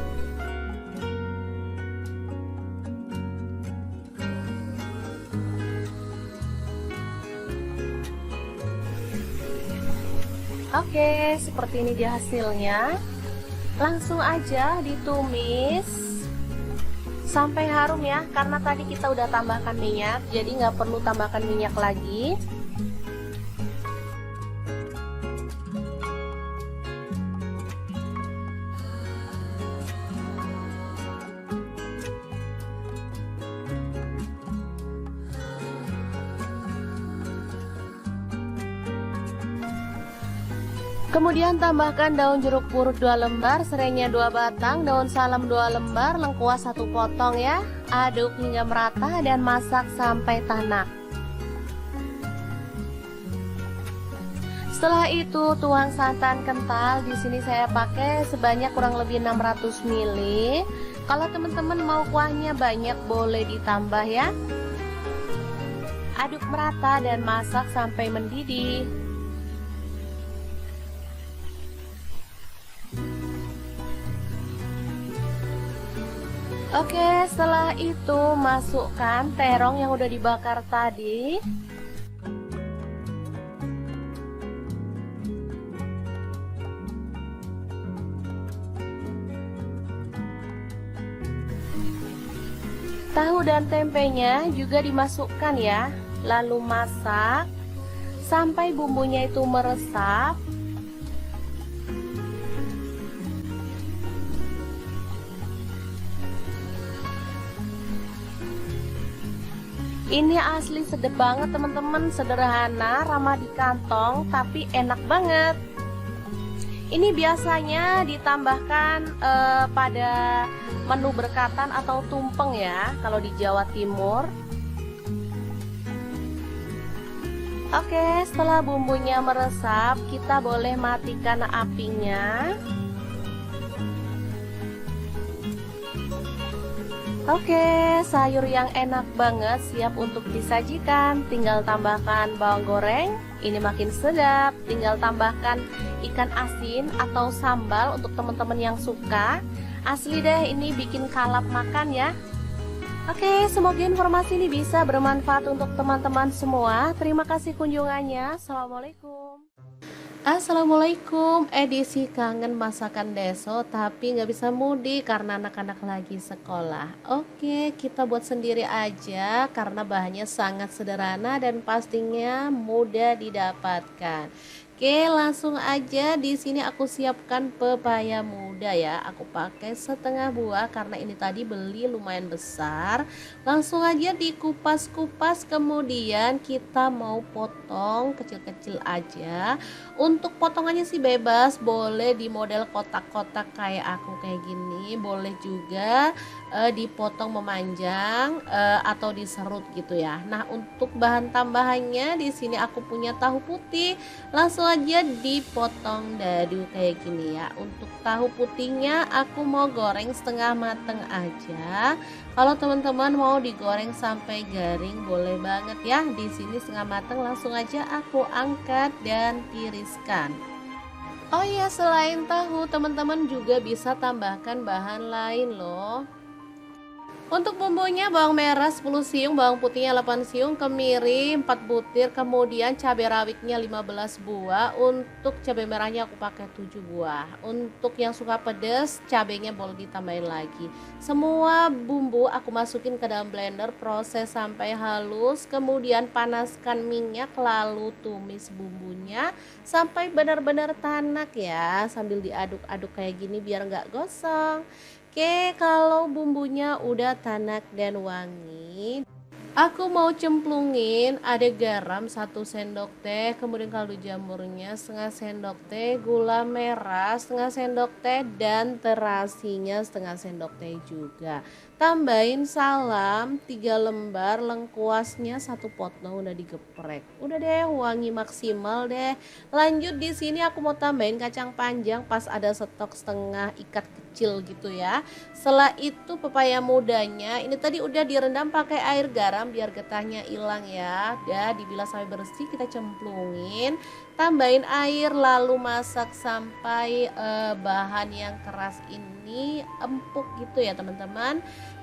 Oke, seperti ini dia hasilnya. Langsung aja ditumis sampai harum ya, karena tadi kita udah tambahkan minyak, jadi nggak perlu tambahkan minyak lagi. Kemudian tambahkan daun jeruk purut 2 lembar, serainya 2 batang, daun salam 2 lembar, lengkuas 1 potong ya. Aduk hingga merata dan masak sampai tanak. Setelah itu tuang santan kental. Di sini saya pakai sebanyak kurang lebih 600 ml. Kalau teman-teman mau kuahnya banyak boleh ditambah ya. Aduk merata dan masak sampai mendidih. Oke, setelah itu masukkan terong yang udah dibakar tadi. Tahu dan tempenya juga dimasukkan ya. Lalu masak sampai bumbunya itu meresap. Ini asli sedap banget teman-teman, sederhana, ramah di kantong, tapi enak banget. Ini biasanya ditambahkan pada menu berkatan atau tumpeng ya, kalau di Jawa Timur. Oke, setelah bumbunya meresap, kita boleh matikan apinya. Oke, sayur yang enak banget siap untuk disajikan. Tinggal tambahkan bawang goreng, ini makin sedap. Tinggal tambahkan ikan asin atau sambal untuk teman-teman yang suka. Asli deh, ini bikin kalap makan ya. Oke, semoga informasi ini bisa bermanfaat untuk teman-teman semua. Terima kasih kunjungannya. Assalamualaikum. Assalamualaikum, edisi kangen masakan deso tapi nggak bisa mudik karena anak-anak lagi sekolah. Oke, kita buat sendiri aja karena bahannya sangat sederhana dan pastinya mudah didapatkan. Oke, langsung aja. Di sini aku siapkan pepaya muda ya. Aku pakai setengah buah karena ini tadi beli lumayan besar. Langsung aja dikupas-kupas, kemudian kita mau potong kecil-kecil aja. Untuk potongannya sih bebas, boleh di model kotak-kotak kayak aku kayak gini, boleh juga dipotong memanjang atau diserut gitu ya. Nah, untuk bahan tambahannya di sini aku punya tahu putih. Langsung aja dipotong dadu kayak gini ya. Untuk tahu putihnya aku mau goreng setengah mateng aja. Kalau teman-teman mau digoreng sampai garing boleh banget ya. Di sini setengah mateng, langsung aja aku angkat dan tiriskan. Oh iya, selain tahu teman-teman juga bisa tambahkan bahan lain loh. Untuk bumbunya bawang merah 10 siung, bawang putihnya 8 siung, kemiri 4 butir, kemudian cabai rawitnya 15 buah. Untuk cabai merahnya aku pakai 7 buah. Untuk yang suka pedas, cabainya boleh ditambahin lagi. Semua bumbu aku masukin ke dalam blender, proses sampai halus, kemudian panaskan minyak lalu tumis bumbunya sampai benar-benar tanak ya, sambil diaduk-aduk kayak gini biar nggak gosong. Oke, kalau bumbunya udah tanak dan wangi, aku mau cemplungin ada garam 1 sendok teh, kemudian kaldu jamurnya setengah sendok teh, gula merah setengah sendok teh, dan terasinya setengah sendok teh juga. Tambahin salam 3 lembar, lengkuasnya 1 potong udah digeprek. Udah deh, wangi maksimal deh. Lanjut di sini aku mau tambahin kacang panjang pas ada stok setengah ikat kecil gitu ya. Setelah itu pepaya mudanya ini tadi udah direndam pakai air garam biar getahnya hilang ya. Udah dibilas sampai bersih, kita cemplungin, tambahin air lalu masak sampai bahan yang keras ini empuk gitu ya teman-teman.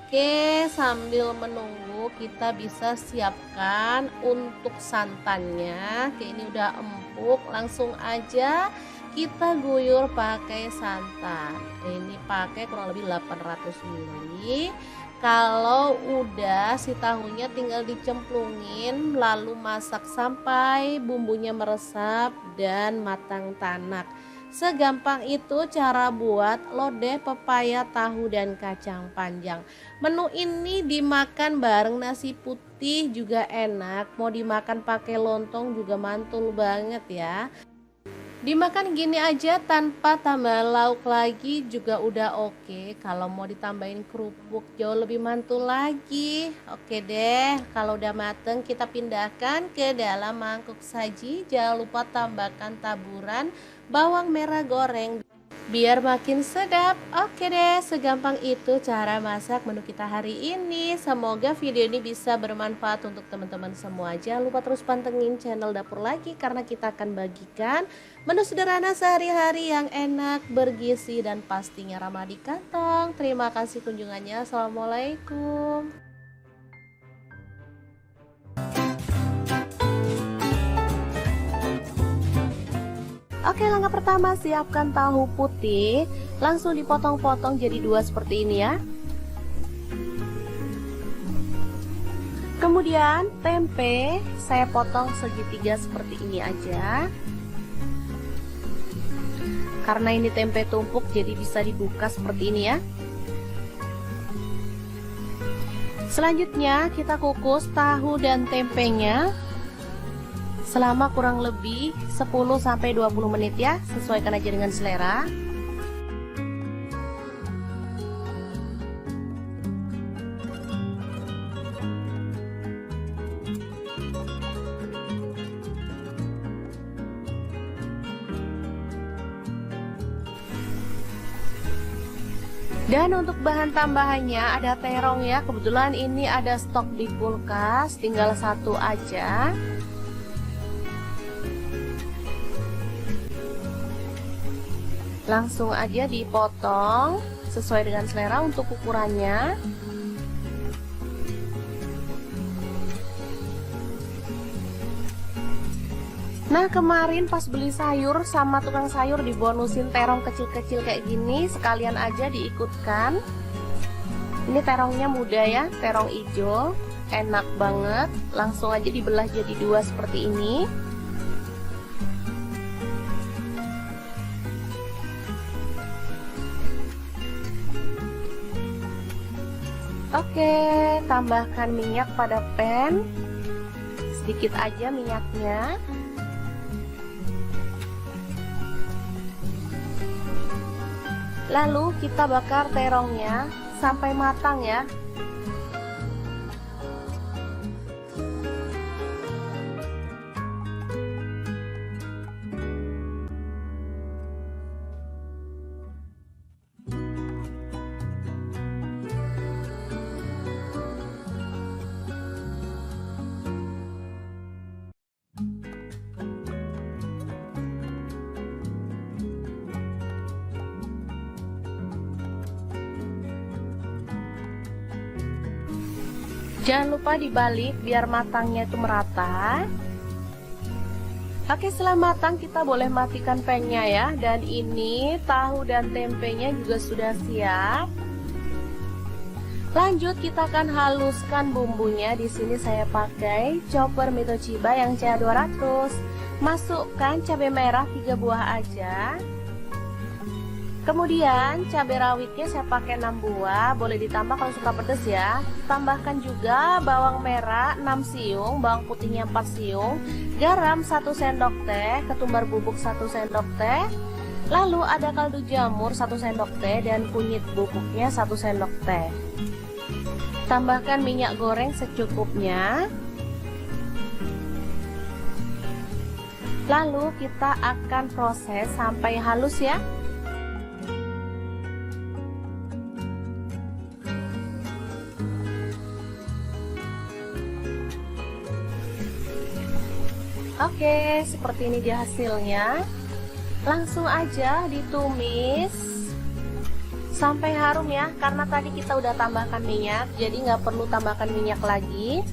Oke, sambil menunggu kita bisa siapkan untuk santannya. Oke, ini udah empuk, langsung aja kita guyur pakai santan. Ini pakai kurang lebih 800 ml. Kalau udah si tahunya tinggal dicemplungin lalu masak sampai bumbunya meresap dan matang tanak. Segampang itu cara buat lodeh pepaya, tahu, dan kacang panjang. Menu ini dimakan bareng nasi putih juga enak. Mau dimakan pakai lontong juga mantul banget ya. Dimakan gini aja tanpa tambah lauk lagi juga udah oke. Kalau mau ditambahin kerupuk jauh lebih mantul lagi. Oke deh, kalau udah mateng kita pindahkan ke dalam mangkuk saji. Jangan lupa tambahkan taburan bawang merah goreng biar makin sedap. Oke deh, segampang itu cara masak menu kita hari ini. Semoga video ini bisa bermanfaat untuk teman-teman semua. Jangan lupa terus pantengin channel Dapur Lagi karena kita akan bagikan menu sederhana sehari-hari yang enak, bergizi, dan pastinya ramah di kantong. Terima kasih kunjungannya. Assalamualaikum. Oke, langkah pertama siapkan tahu putih, langsung dipotong-potong jadi 2 seperti ini ya. Kemudian tempe saya potong segitiga seperti ini aja. Karena ini tempe tumpuk jadi bisa dibuka seperti ini ya. Selanjutnya kita kukus tahu dan tempenya selama kurang lebih 10-20 menit ya, sesuaikan aja dengan selera. Dan untuk bahan tambahannya ada terong ya, kebetulan ini ada stok di kulkas, tinggal 1 aja. Langsung aja dipotong sesuai dengan selera untuk ukurannya. Nah, kemarin pas beli sayur sama tukang sayur dibonusin terong kecil-kecil kayak gini, sekalian aja diikutkan. Ini terongnya muda ya, terong hijau, enak banget. Langsung aja dibelah jadi 2 seperti ini. Oke, tambahkan minyak pada pan, sedikit aja minyaknya. Lalu kita bakar terongnya sampai matang ya. Jangan lupa dibalik biar matangnya itu merata. Oke, setelah matang kita boleh matikan pannya ya. Dan ini tahu dan tempenya juga sudah siap. Lanjut kita akan haluskan bumbunya. Di sini saya pakai chopper Mitoshiba yang CA200. Masukkan cabai merah 3 buah aja. Kemudian cabai rawitnya saya pakai 6 buah, boleh ditambah kalau suka pedas ya. Tambahkan juga bawang merah 6 siung, bawang putihnya 4 siung, garam 1 sendok teh, ketumbar bubuk 1 sendok teh. Lalu ada kaldu jamur 1 sendok teh dan kunyit bubuknya 1 sendok teh. Tambahkan minyak goreng secukupnya. Lalu kita akan proses sampai halus ya. Oke, seperti ini dia hasilnya. Langsung aja ditumis sampai harum ya, karena tadi kita udah tambahkan minyak, jadi nggak perlu tambahkan minyak lagi.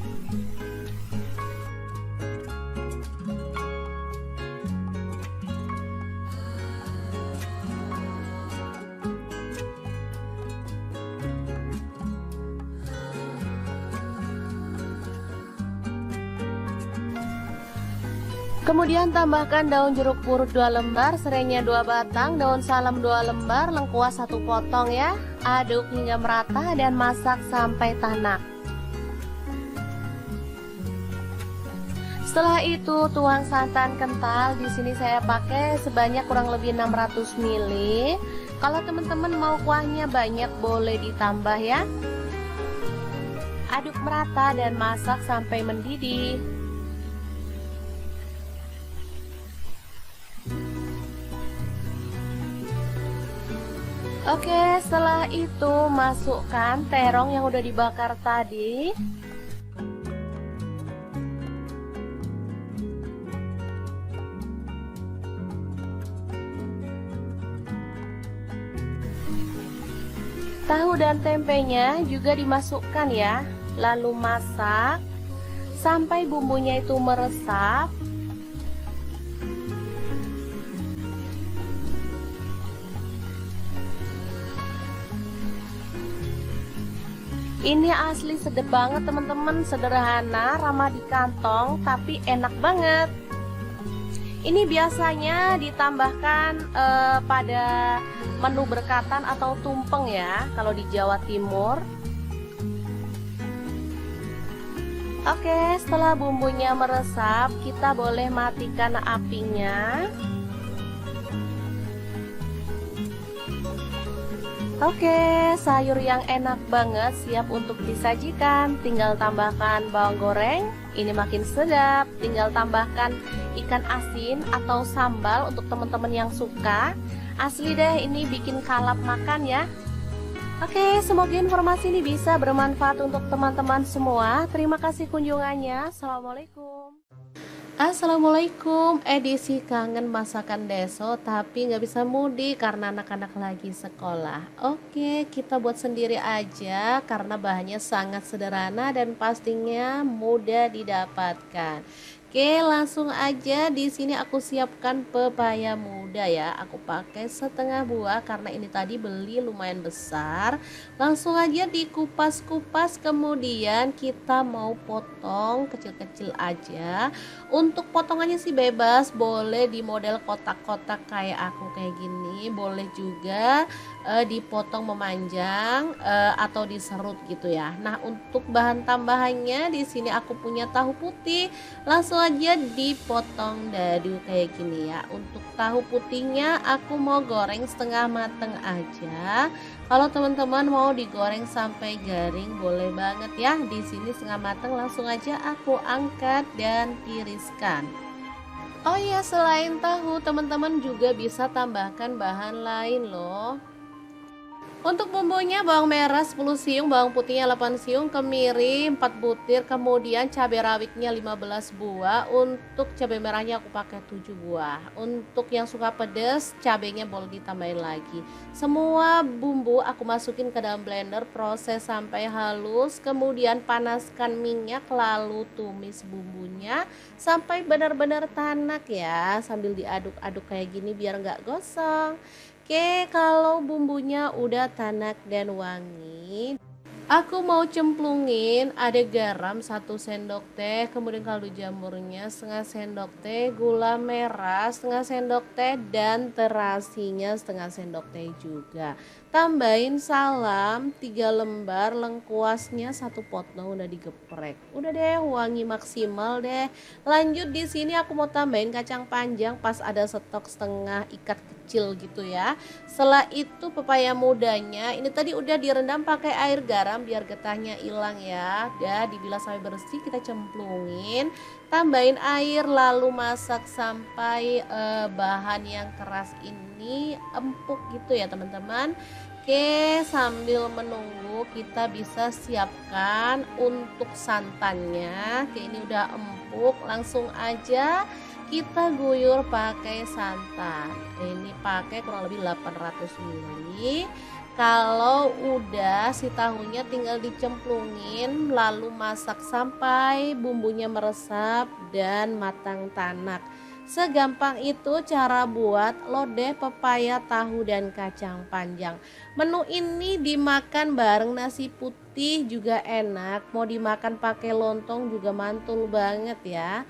Kemudian tambahkan daun jeruk purut 2 lembar, serainya 2 batang, daun salam 2 lembar, lengkuas 1 potong ya. Aduk hingga merata dan masak sampai tanak. Setelah itu tuang santan kental. Di sini saya pakai sebanyak kurang lebih 600 ml. Kalau teman-teman mau kuahnya banyak boleh ditambah ya. Aduk merata dan masak sampai mendidih. Oke, setelah itu masukkan terong yang udah dibakar tadi. Tahu dan tempenya juga dimasukkan ya. Lalu masak sampai bumbunya itu meresap. Ini asli sedap banget teman-teman, sederhana, ramah di kantong, tapi enak banget. Ini biasanya ditambahkan pada menu berkatan atau tumpeng ya, kalau di Jawa Timur. Oke, setelah bumbunya meresap, kita boleh matikan apinya. Oke, sayur yang enak banget siap untuk disajikan. Tinggal tambahkan bawang goreng, ini makin sedap. Tinggal tambahkan ikan asin atau sambal untuk teman-teman yang suka. Asli deh, ini bikin kalap makan ya. Oke, semoga informasi ini bisa bermanfaat untuk teman-teman semua. Terima kasih kunjungannya. Assalamualaikum. Assalamualaikum, edisi kangen masakan deso tapi nggak bisa mudik karena anak-anak lagi sekolah. Oke, kita buat sendiri aja karena bahannya sangat sederhana dan pastinya mudah didapatkan. Oke, langsung aja. Di sini aku siapkan pepaya muda ya. Aku pakai setengah buah karena ini tadi beli lumayan besar. Langsung aja dikupas-kupas, kemudian kita mau potong kecil-kecil aja. Untuk potongannya sih bebas, boleh di model kotak-kotak kayak aku kayak gini, boleh juga dipotong memanjang atau diserut gitu ya. Nah, untuk bahan tambahannya di sini aku punya tahu putih. Langsung aja dipotong dadu kayak gini ya. Untuk tahu putihnya aku mau goreng setengah mateng aja. Kalau teman-teman mau digoreng sampai garing boleh banget ya. Di sini setengah mateng, langsung aja aku angkat dan tiriskan. Oh iya, selain tahu teman-teman juga bisa tambahkan bahan lain loh. Untuk bumbunya bawang merah 10 siung, bawang putihnya 8 siung, kemiri 4 butir, kemudian cabai rawitnya 15 buah. Untuk cabai merahnya aku pakai 7 buah. Untuk yang suka pedas, cabainya boleh ditambahin lagi. Semua bumbu aku masukin ke dalam blender, proses sampai halus, kemudian panaskan minyak lalu tumis bumbunya sampai benar-benar tanak ya, sambil diaduk-aduk kayak gini biar nggak gosong. Oke, kalau bumbunya udah tanak dan wangi, aku mau cemplungin ada garam 1 sendok teh, kemudian kaldu jamurnya setengah sendok teh, gula merah setengah sendok teh, dan terasinya setengah sendok teh juga. Tambahin salam 3 lembar, lengkuasnya 1 potong udah digeprek. Udah deh, wangi maksimal deh. Lanjut di sini aku mau tambahin kacang panjang pas ada stok setengah ikat kecil gitu ya. Setelah itu pepaya mudanya ini tadi udah direndam pakai air garam biar getahnya hilang ya. Udah dibilas sampai bersih, kita cemplungin, tambahin air lalu masak sampai bahan yang keras ini empuk gitu ya teman-teman. Oke, sambil menunggu kita bisa siapkan untuk santannya. Oke, ini udah empuk, langsung aja kita guyur pakai santan. Ini pakai kurang lebih 800 ml. Kalau udah si tahunya tinggal dicemplungin lalu masak sampai bumbunya meresap dan matang tanak. Segampang itu cara buat lodeh pepaya, tahu, dan kacang panjang. Menu ini dimakan bareng nasi putih juga enak, mau dimakan pakai lontong juga mantul banget ya.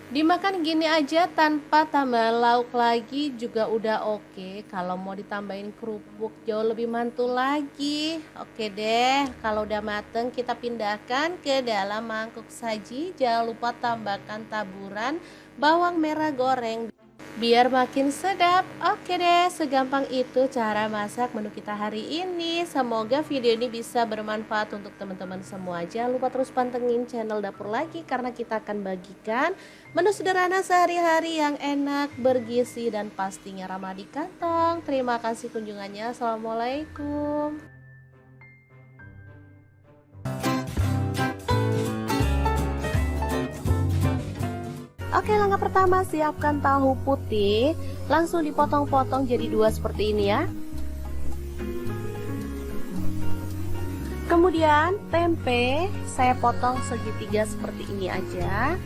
Dimakan gini aja tanpa tambah lauk lagi juga udah oke. Kalau mau ditambahin kerupuk jauh lebih mantul lagi. Oke deh, kalau udah mateng kita pindahkan ke dalam mangkuk saji. Jangan lupa tambahkan taburan bawang merah goreng biar makin sedap. Oke deh, segampang itu cara masak menu kita hari ini. Semoga video ini bisa bermanfaat untuk teman-teman semua. Jangan lupa terus pantengin channel Dapur Lagi karena kita akan bagikan menu sederhana sehari-hari yang enak, bergizi, dan pastinya ramah di kantong. Terima kasih kunjungannya. Assalamualaikum. Oke, langkah pertama siapkan tahu putih, langsung dipotong-potong jadi 2 seperti ini ya. Kemudian tempe saya potong segitiga seperti ini aja.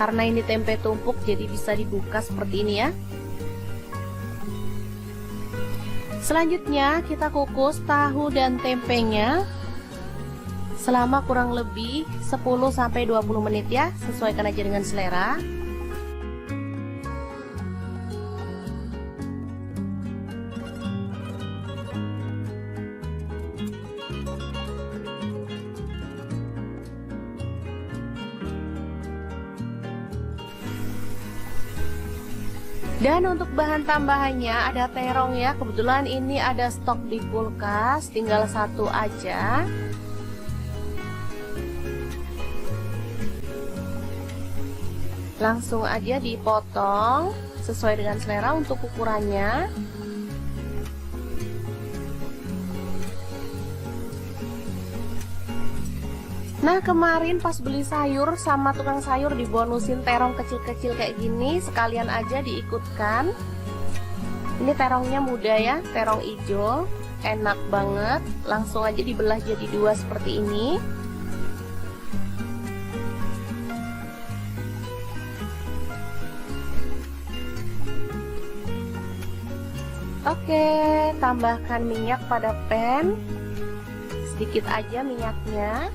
Karena ini tempe tumpuk jadi bisa dibuka seperti ini ya. Selanjutnya kita kukus tahu dan tempenya selama kurang lebih 10-20 menit ya, sesuaikan aja dengan selera. Dan untuk bahan tambahannya ada terong ya, kebetulan ini ada stok di kulkas, tinggal 1 aja. Langsung aja dipotong sesuai dengan selera untuk ukurannya. Nah, kemarin pas beli sayur sama tukang sayur dibonusin terong kecil-kecil kayak gini, sekalian aja diikutkan. Ini terongnya muda ya, terong hijau, enak banget. Langsung aja dibelah jadi 2 seperti ini. Oke, tambahkan minyak pada pan, sedikit aja minyaknya.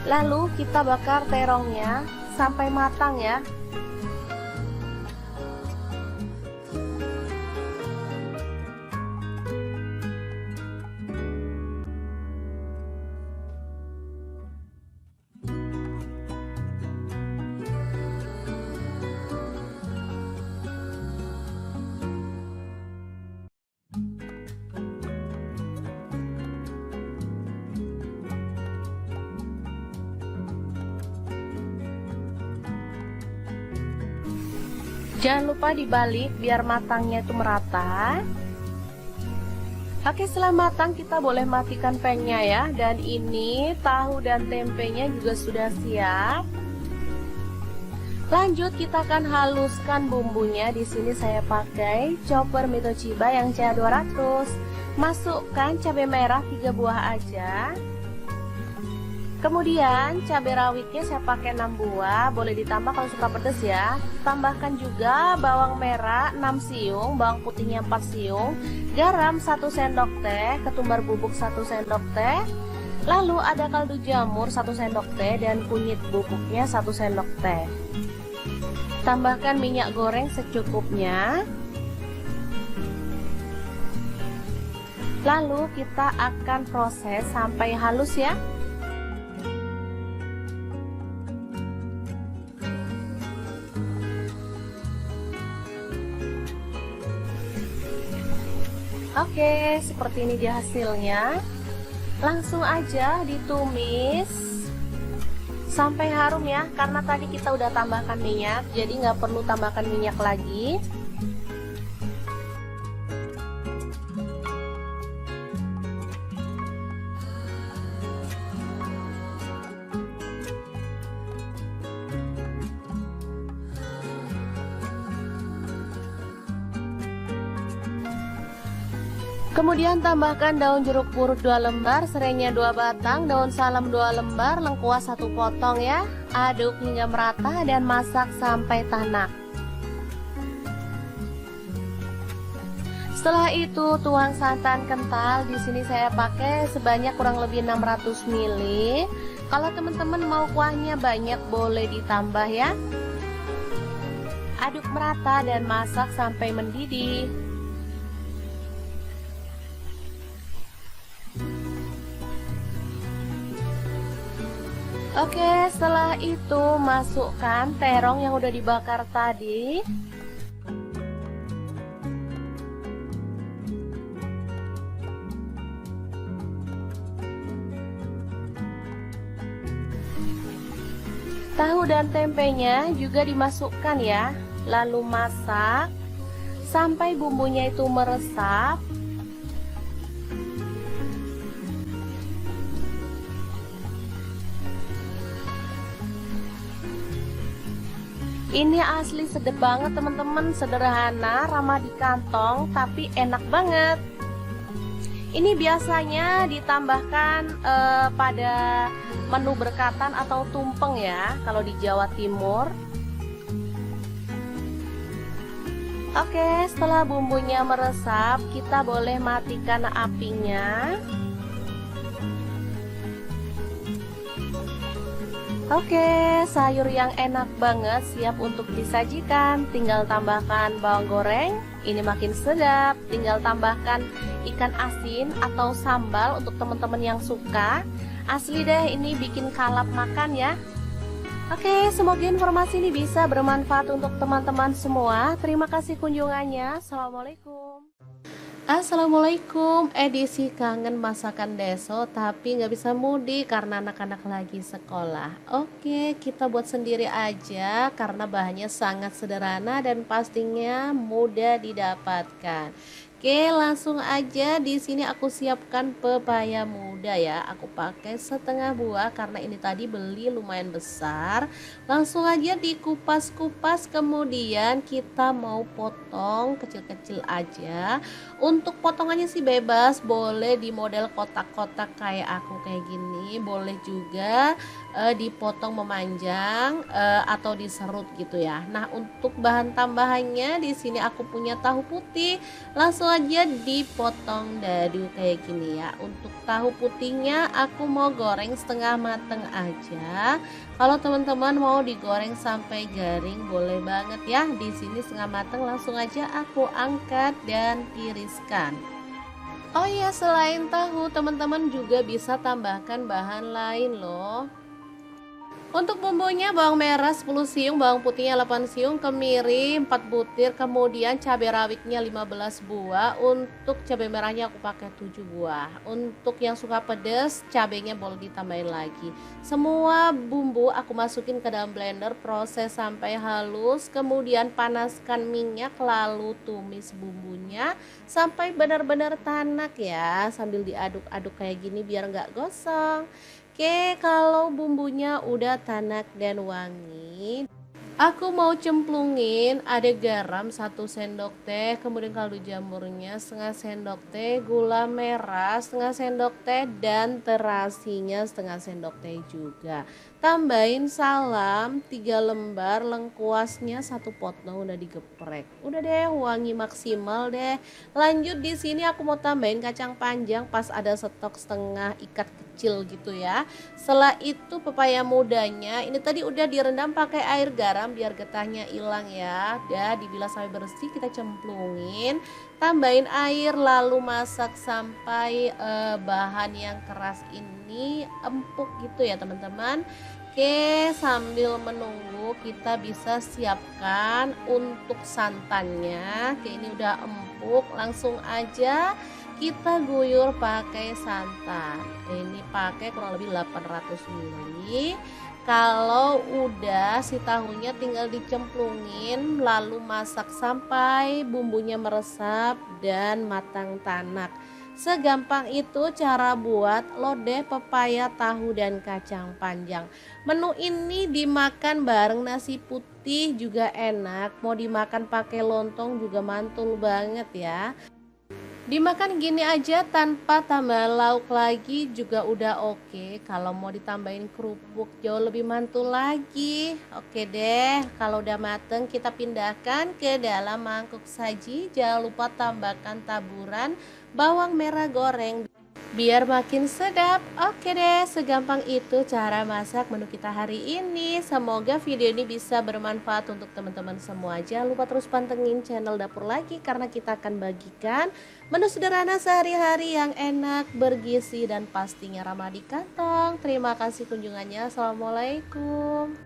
Lalu kita bakar terongnya sampai matang ya. Jangan lupa dibalik biar matangnya itu merata. Oke, setelah matang kita boleh matikan pangnya ya. Dan ini tahu dan tempenya juga sudah siap. Lanjut kita akan haluskan bumbunya. Di sini saya pakai chopper Mitochiba yang CA200. Masukkan cabai merah 3 buah aja. Kemudian cabai rawitnya saya pakai 6 buah, boleh ditambah kalau suka pedas ya. Tambahkan juga bawang merah 6 siung, bawang putihnya 4 siung, garam 1 sendok teh, ketumbar bubuk 1 sendok teh. Lalu ada kaldu jamur 1 sendok teh dan kunyit bubuknya 1 sendok teh. Tambahkan minyak goreng secukupnya. Lalu kita akan proses sampai halus ya. Oke, seperti ini dia hasilnya. Langsung aja ditumis sampai harum ya, karena tadi kita udah tambahkan minyak, jadi nggak perlu tambahkan minyak lagi. Kemudian tambahkan daun jeruk purut 2 lembar, serainya 2 batang, daun salam 2 lembar, lengkuas 1 potong ya. Aduk hingga merata dan masak sampai tanak. Setelah itu tuang santan kental. Di sini saya pakai sebanyak kurang lebih 600 ml. Kalau teman-teman mau kuahnya banyak boleh ditambah ya. Aduk merata dan masak sampai mendidih. Oke, setelah itu masukkan terong yang udah dibakar tadi. Tahu dan tempenya juga dimasukkan ya. Lalu masak sampai bumbunya itu meresap. Ini asli sedap banget teman-teman, sederhana, ramah di kantong, tapi enak banget. Ini biasanya ditambahkan pada menu berkatan atau tumpeng ya, kalau di Jawa Timur. Oke, setelah bumbunya meresap, kita boleh matikan apinya. Oke, sayur yang enak banget siap untuk disajikan. Tinggal tambahkan bawang goreng, ini makin sedap. Tinggal tambahkan ikan asin atau sambal untuk teman-teman yang suka. Asli deh, ini bikin kalap makan ya. Oke, semoga informasi ini bisa bermanfaat untuk teman-teman semua. Terima kasih kunjungannya. Assalamualaikum. Assalamualaikum, edisi kangen masakan deso tapi nggak bisa mudik karena anak-anak lagi sekolah. Oke, kita buat sendiri aja karena bahannya sangat sederhana dan pastinya mudah didapatkan. Oke, langsung aja. Di sini aku siapkan pepaya muda ya. Aku pakai setengah buah karena ini tadi beli lumayan besar. Langsung aja dikupas-kupas, kemudian kita mau potong kecil-kecil aja. Untuk potongannya sih bebas, boleh di model kotak-kotak kayak aku kayak gini, boleh juga dipotong memanjang atau diserut gitu ya. Nah, untuk bahan tambahannya di sini aku punya tahu putih. Langsung aja dipotong dadu kayak gini ya. Untuk tahu putihnya aku mau goreng setengah mateng aja. Kalau teman-teman mau digoreng sampai garing boleh banget ya. Di sini setengah mateng, langsung aja aku angkat dan tiriskan. Oh iya, selain tahu teman-teman juga bisa tambahkan bahan lain loh. Untuk bumbunya bawang merah 10 siung, bawang putihnya 8 siung, kemiri 4 butir, kemudian cabai rawitnya 15 buah. Untuk cabai merahnya aku pakai 7 buah. Untuk yang suka pedas, cabainya boleh ditambahin lagi. Semua bumbu aku masukin ke dalam blender, proses sampai halus, kemudian panaskan minyak lalu tumis bumbunya sampai benar-benar tanak ya, sambil diaduk-aduk kayak gini biar nggak gosong. Oke, kalau bumbunya udah tanak dan wangi, aku mau cemplungin ada garam 1 sendok teh, kemudian kaldu jamurnya setengah sendok teh, gula merah setengah sendok teh, dan terasinya setengah sendok teh juga. Tambahin salam 3 lembar, lengkuasnya 1 potong udah digeprek. Udah deh, wangi maksimal deh. Lanjut di sini aku mau tambahin kacang panjang pas ada stok setengah ikat kecil gitu ya. Setelah itu pepaya mudanya ini tadi udah direndam pakai air garam biar getahnya hilang ya. Udah dibilas sampai bersih, kita cemplungin, tambahin air lalu masak sampai bahan yang keras ini empuk gitu ya teman-teman. Oke, sambil menunggu kita bisa siapkan untuk santannya. Oke, ini udah empuk, langsung aja kita guyur pakai santan. Ini pakai kurang lebih 800 ml. Kalau udah si tahunya tinggal dicemplungin lalu masak sampai bumbunya meresap dan matang tanak. Segampang itu cara buat lodeh pepaya, tahu, dan kacang panjang. Menu ini dimakan bareng nasi putih juga enak, mau dimakan pakai lontong juga mantul banget ya. Dimakan gini aja tanpa tambah lauk lagi juga udah oke. Kalau mau ditambahin kerupuk jauh lebih mantul lagi. Oke deh, kalau udah mateng kita pindahkan ke dalam mangkuk saji. Jangan lupa tambahkan taburan bawang merah goreng biar makin sedap. Oke deh, segampang itu cara masak menu kita hari ini. Semoga video ini bisa bermanfaat untuk teman-teman semua. Jangan lupa terus pantengin channel Dapur Lagi karena kita akan bagikan menu sederhana sehari-hari yang enak, bergizi, dan pastinya ramah di kantong. Terima kasih kunjungannya. Assalamualaikum.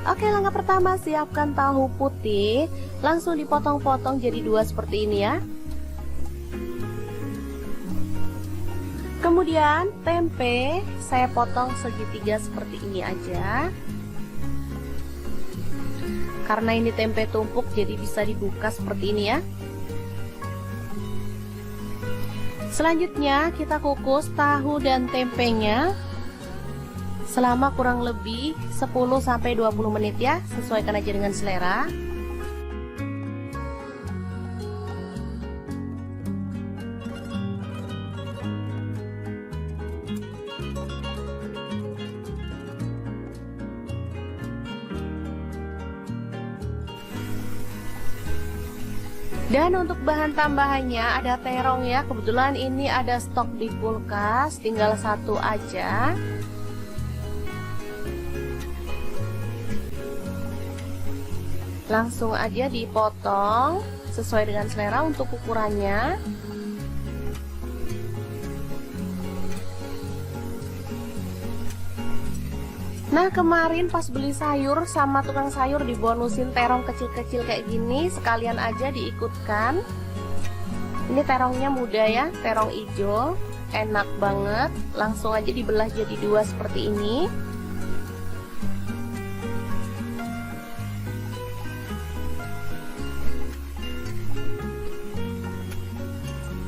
Oke, langkah pertama siapkan tahu putih, langsung dipotong-potong jadi 2 seperti ini ya. Kemudian tempe saya potong segitiga seperti ini aja. Karena ini tempe tumpuk jadi bisa dibuka seperti ini ya. Selanjutnya kita kukus tahu dan tempenya selama kurang lebih 10-20 menit ya, sesuaikan aja dengan selera. Dan untuk bahan tambahannya ada terong ya, kebetulan ini ada stok di kulkas, tinggal 1 aja. Langsung aja dipotong sesuai dengan selera untuk ukurannya. Nah, kemarin pas beli sayur sama tukang sayur dibonusin terong kecil-kecil kayak gini, sekalian aja diikutkan. Ini terongnya muda ya, terong hijau, enak banget. Langsung aja dibelah jadi 2 seperti ini.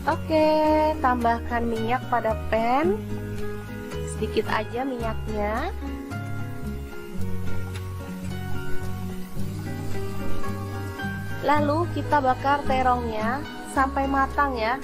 Oke, tambahkan minyak pada pan. Sedikit aja minyaknya. Lalu kita bakar terongnya sampai matang ya.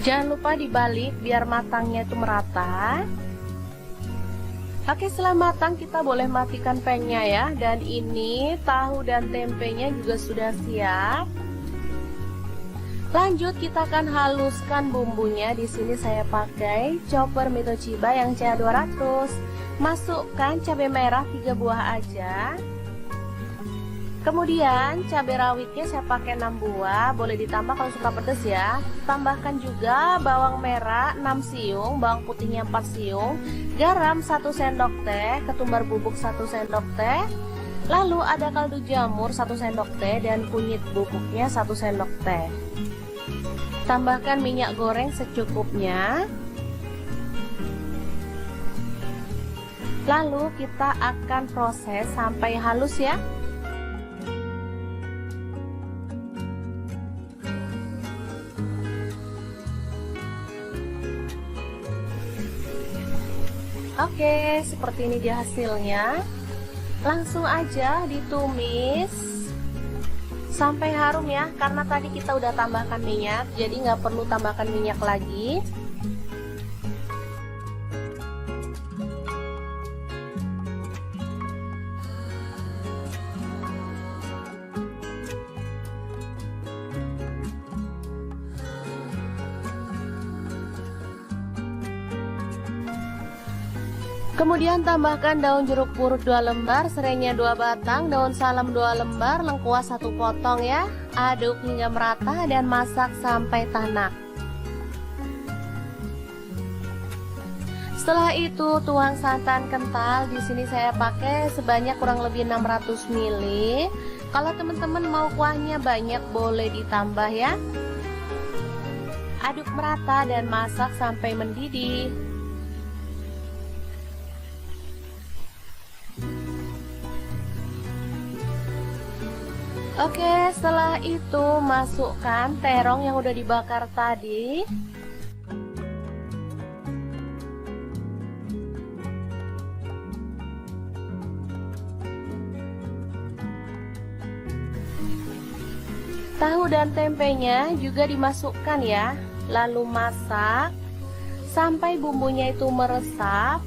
Jangan lupa dibalik biar matangnya itu merata. Oke, setelah matang kita boleh matikan pannya ya. Dan ini tahu dan tempenya juga sudah siap. Lanjut kita akan haluskan bumbunya. Di sini saya pakai chopper Mitoshiba yang CA200. Masukkan cabai merah 3 buah aja. Kemudian cabai rawitnya saya pakai 6 buah, boleh ditambah kalau suka pedas ya. Tambahkan juga bawang merah 6 siung, bawang putihnya 4 siung, garam 1 sendok teh, ketumbar bubuk 1 sendok teh. Lalu ada kaldu jamur 1 sendok teh dan kunyit bubuknya 1 sendok teh. Tambahkan minyak goreng secukupnya. Lalu kita akan proses sampai halus ya. Oke, seperti ini dia hasilnya. Langsung aja ditumis sampai harum ya, karena tadi kita udah tambahkan minyak, jadi nggak perlu tambahkan minyak lagi. Kemudian tambahkan daun jeruk purut 2 lembar, serainya 2 batang, daun salam 2 lembar, lengkuas 1 potong ya. Aduk hingga merata dan masak sampai tanak. Setelah itu tuang santan kental. Di sini saya pakai sebanyak kurang lebih 600 ml. Kalau teman-teman mau kuahnya banyak boleh ditambah ya. Aduk merata dan masak sampai mendidih. Oke, setelah itu masukkan terong yang udah dibakar tadi. Tahu dan tempenya juga dimasukkan ya. Lalu masak sampai bumbunya itu meresap.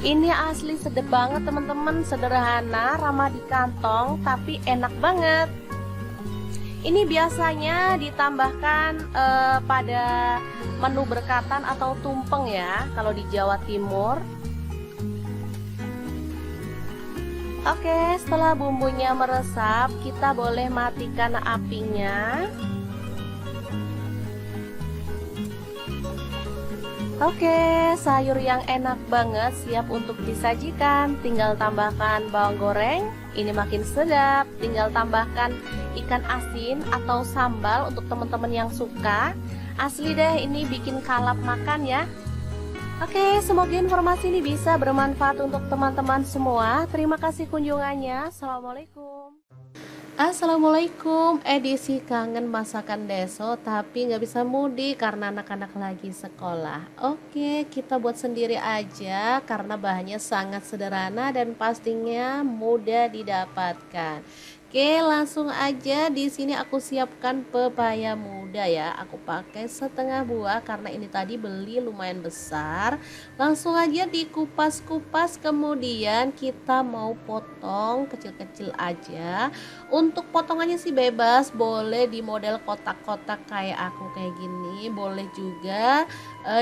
Ini asli sedap banget teman-teman, sederhana, ramah di kantong, tapi enak banget. Ini biasanya ditambahkan pada menu berkatan atau tumpeng ya, kalau di Jawa Timur. Oke, setelah bumbunya meresap, kita boleh matikan apinya. Oke, sayur yang enak banget siap untuk disajikan. Tinggal tambahkan bawang goreng, ini makin sedap. Tinggal tambahkan ikan asin atau sambal untuk teman-teman yang suka. Asli deh, ini bikin kalap makan ya. Oke, semoga informasi ini bisa bermanfaat untuk teman-teman semua. Terima kasih kunjungannya. Assalamualaikum. Assalamualaikum, edisi kangen masakan deso tapi nggak bisa mudik karena anak-anak lagi sekolah. Oke, kita buat sendiri aja karena bahannya sangat sederhana dan pastinya mudah didapatkan. Oke, langsung aja. Di sini aku siapkan pepaya muda ya. Aku pakai setengah buah karena ini tadi beli lumayan besar. Langsung aja dikupas-kupas, kemudian kita mau potong kecil-kecil aja. Untuk potongannya sih bebas, boleh di model kotak-kotak kayak aku kayak gini, boleh juga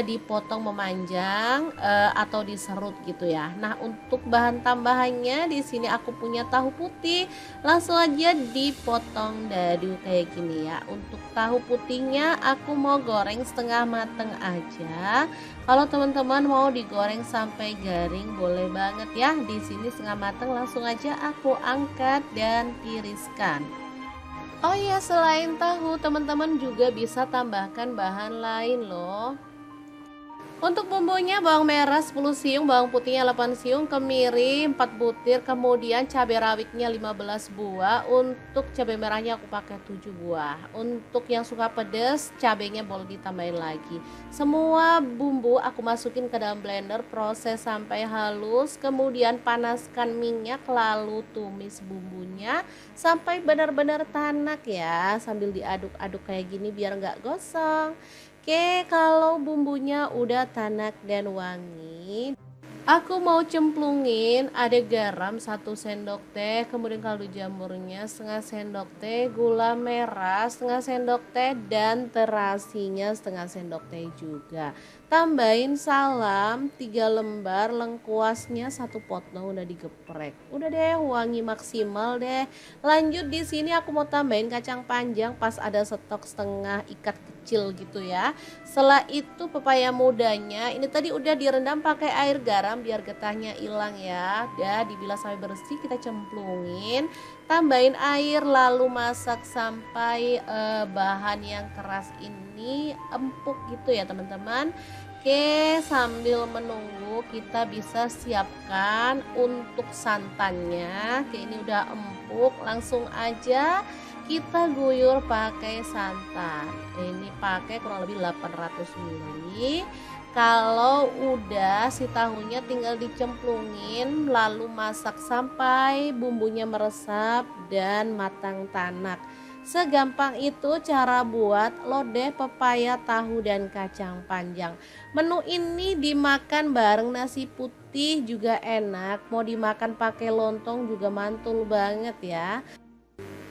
dipotong memanjang atau diserut gitu ya. Nah, untuk bahan tambahannya di sini aku punya tahu putih. Langsung aja dipotong dadu kayak gini ya. Untuk tahu putihnya aku mau goreng setengah mateng aja. Kalau teman-teman mau digoreng sampai garing boleh banget ya. Di sini setengah mateng, langsung aja aku angkat dan tiriskan. Oh iya, selain tahu teman-teman juga bisa tambahkan bahan lain loh. Untuk bumbunya bawang merah 10 siung, bawang putihnya 8 siung, kemiri 4 butir, kemudian cabai rawitnya 15 buah. Untuk cabai merahnya aku pakai 7 buah. Untuk yang suka pedas, cabainya boleh ditambahin lagi. Semua bumbu aku masukin ke dalam blender, proses sampai halus, kemudian panaskan minyak lalu tumis bumbunya sampai benar-benar tanak ya, sambil diaduk-aduk kayak gini biar nggak gosong. Oke, kalau bumbunya udah tanak dan wangi, aku mau cemplungin ada garam 1 sendok teh, kemudian kaldu jamurnya setengah sendok teh, gula merah setengah sendok teh, dan terasinya setengah sendok teh juga. Tambahin salam 3 lembar, lengkuasnya 1 potong udah digeprek. Udah deh, wangi maksimal deh. Lanjut di sini aku mau tambahin kacang panjang pas ada stok setengah ikat kecil gitu ya. Setelah itu pepaya mudanya ini tadi udah direndam pakai air garam biar getahnya hilang ya. Udah dibilas sampai bersih, kita cemplungin, tambahin air lalu masak sampai bahan yang keras ini empuk gitu ya teman-teman. Oke, sambil menunggu kita bisa siapkan untuk santannya. Oke, ini udah empuk, langsung aja kita guyur pakai santan. Ini pakai kurang lebih 800 ml. Kalau udah si tahunya tinggal dicemplungin lalu masak sampai bumbunya meresap dan matang tanak. Segampang itu cara buat lodeh pepaya, tahu, dan kacang panjang. Menu ini dimakan bareng nasi putih juga enak. Mau dimakan pakai lontong juga mantul banget ya.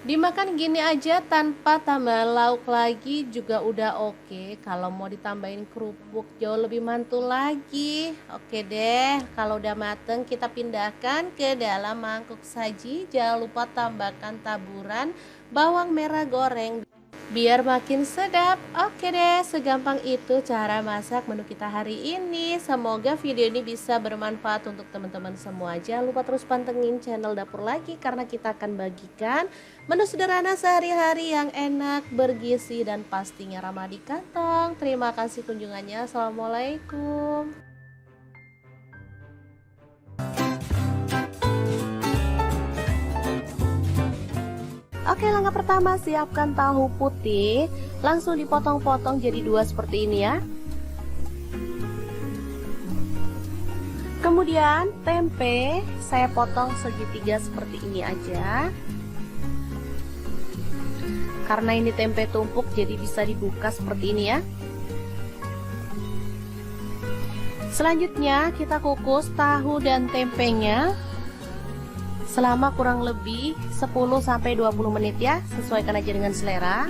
Dimakan gini aja tanpa tambah lauk lagi juga udah oke. Kalau mau ditambahin kerupuk jauh lebih mantul lagi. Oke deh, kalau udah mateng kita pindahkan ke dalam mangkuk saji. Jangan lupa tambahkan taburan bawang merah goreng biar makin sedap. Oke deh, segampang itu cara masak menu kita hari ini. Semoga video ini bisa bermanfaat untuk teman-teman semua. Jangan lupa terus pantengin channel Dapur Lagi karena kita akan bagikan menu sederhana sehari-hari yang enak, bergizi, dan pastinya ramah di kantong. Terima kasih kunjungannya. Assalamualaikum. Oke, langkah pertama siapkan tahu putih, langsung dipotong-potong jadi 2 seperti ini ya. Kemudian tempe saya potong segitiga seperti ini aja. Karena ini tempe tumpuk jadi bisa dibuka seperti ini ya. Selanjutnya kita kukus tahu dan tempenya selama kurang lebih 10-20 menit ya, sesuaikan aja dengan selera.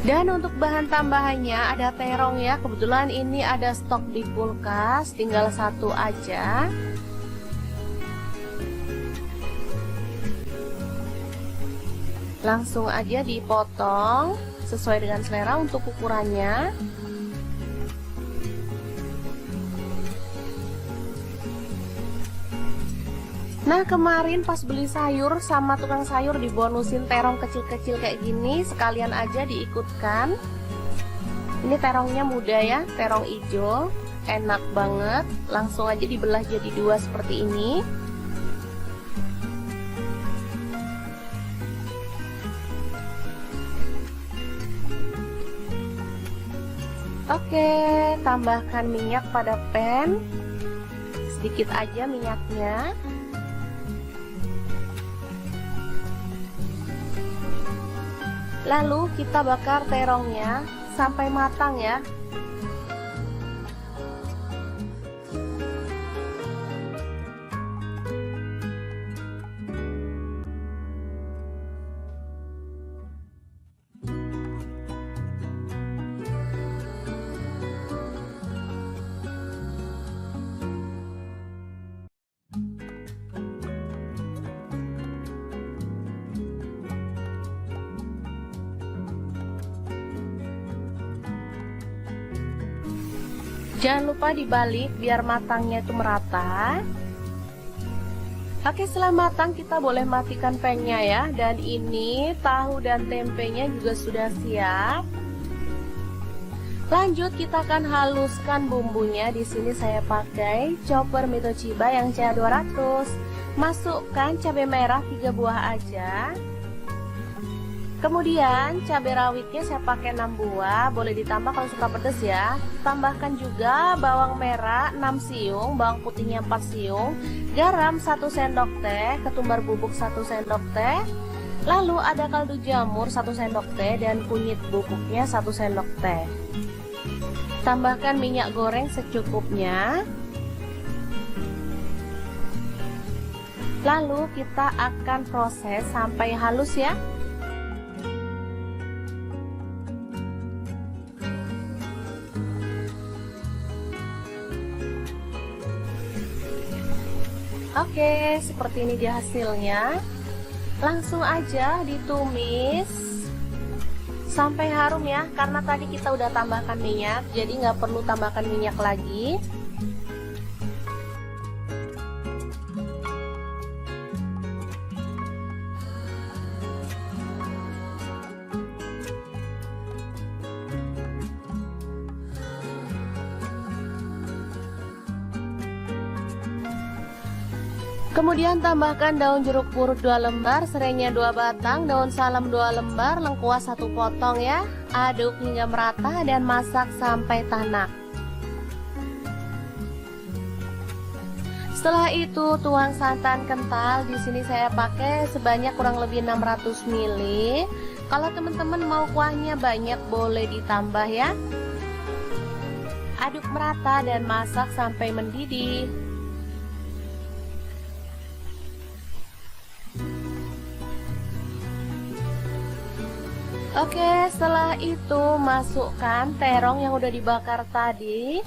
Dan untuk bahan tambahannya ada terong ya, kebetulan ini ada stok di kulkas, tinggal 1 aja. Langsung aja dipotong sesuai dengan selera untuk ukurannya. Nah, kemarin pas beli sayur sama tukang sayur dibonusin terong kecil-kecil kayak gini, sekalian aja diikutkan. Ini terongnya muda ya, terong hijau, enak banget. Langsung aja dibelah jadi 2 seperti ini. Oke, tambahkan minyak pada pan, sedikit aja minyaknya. Lalu kita bakar terongnya sampai matang ya. Jangan lupa dibalik biar matangnya itu merata. Oke, setelah matang kita boleh matikan pengnya ya. Dan ini tahu dan tempenya juga sudah siap. Lanjut kita akan haluskan bumbunya. Di sini saya pakai chopper Mitochiba yang CH200. Masukkan cabai merah 3 buah aja. Kemudian cabai rawitnya saya pakai 6 buah, boleh ditambah kalau suka pedas ya. Tambahkan juga bawang merah 6 siung, bawang putihnya 4 siung, garam 1 sendok teh, ketumbar bubuk 1 sendok teh. Lalu ada kaldu jamur 1 sendok teh dan kunyit bubuknya 1 sendok teh. Tambahkan minyak goreng secukupnya. Lalu kita akan proses sampai halus ya. Oke, seperti ini dia hasilnya. Langsung aja ditumis sampai harum ya, karena tadi kita udah tambahkan minyak, jadi nggak perlu tambahkan minyak lagi. Kemudian tambahkan daun jeruk purut 2 lembar, serainya 2 batang, daun salam 2 lembar, lengkuas 1 potong ya. Aduk hingga merata dan masak sampai tanak. Setelah itu tuang santan kental. Di sini saya pakai sebanyak kurang lebih 600 ml. Kalau teman-teman mau kuahnya banyak boleh ditambah ya. Aduk merata dan masak sampai mendidih. Oke, setelah itu masukkan terong yang udah dibakar tadi.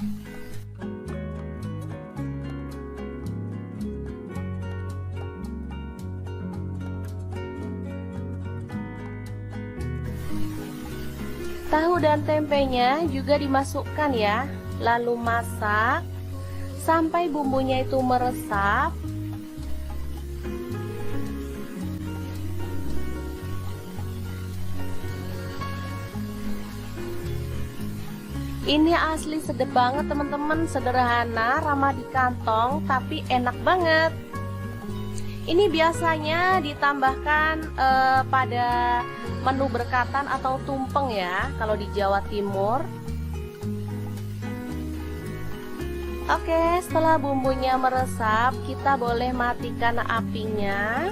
Tahu dan tempenya juga dimasukkan ya. Lalu masak sampai bumbunya itu meresap. Ini asli sedap banget teman-teman, sederhana, ramah di kantong, tapi enak banget. Ini biasanya ditambahkan pada menu berkatan atau tumpeng ya, kalau di Jawa Timur. Oke, setelah bumbunya meresap, kita boleh matikan apinya.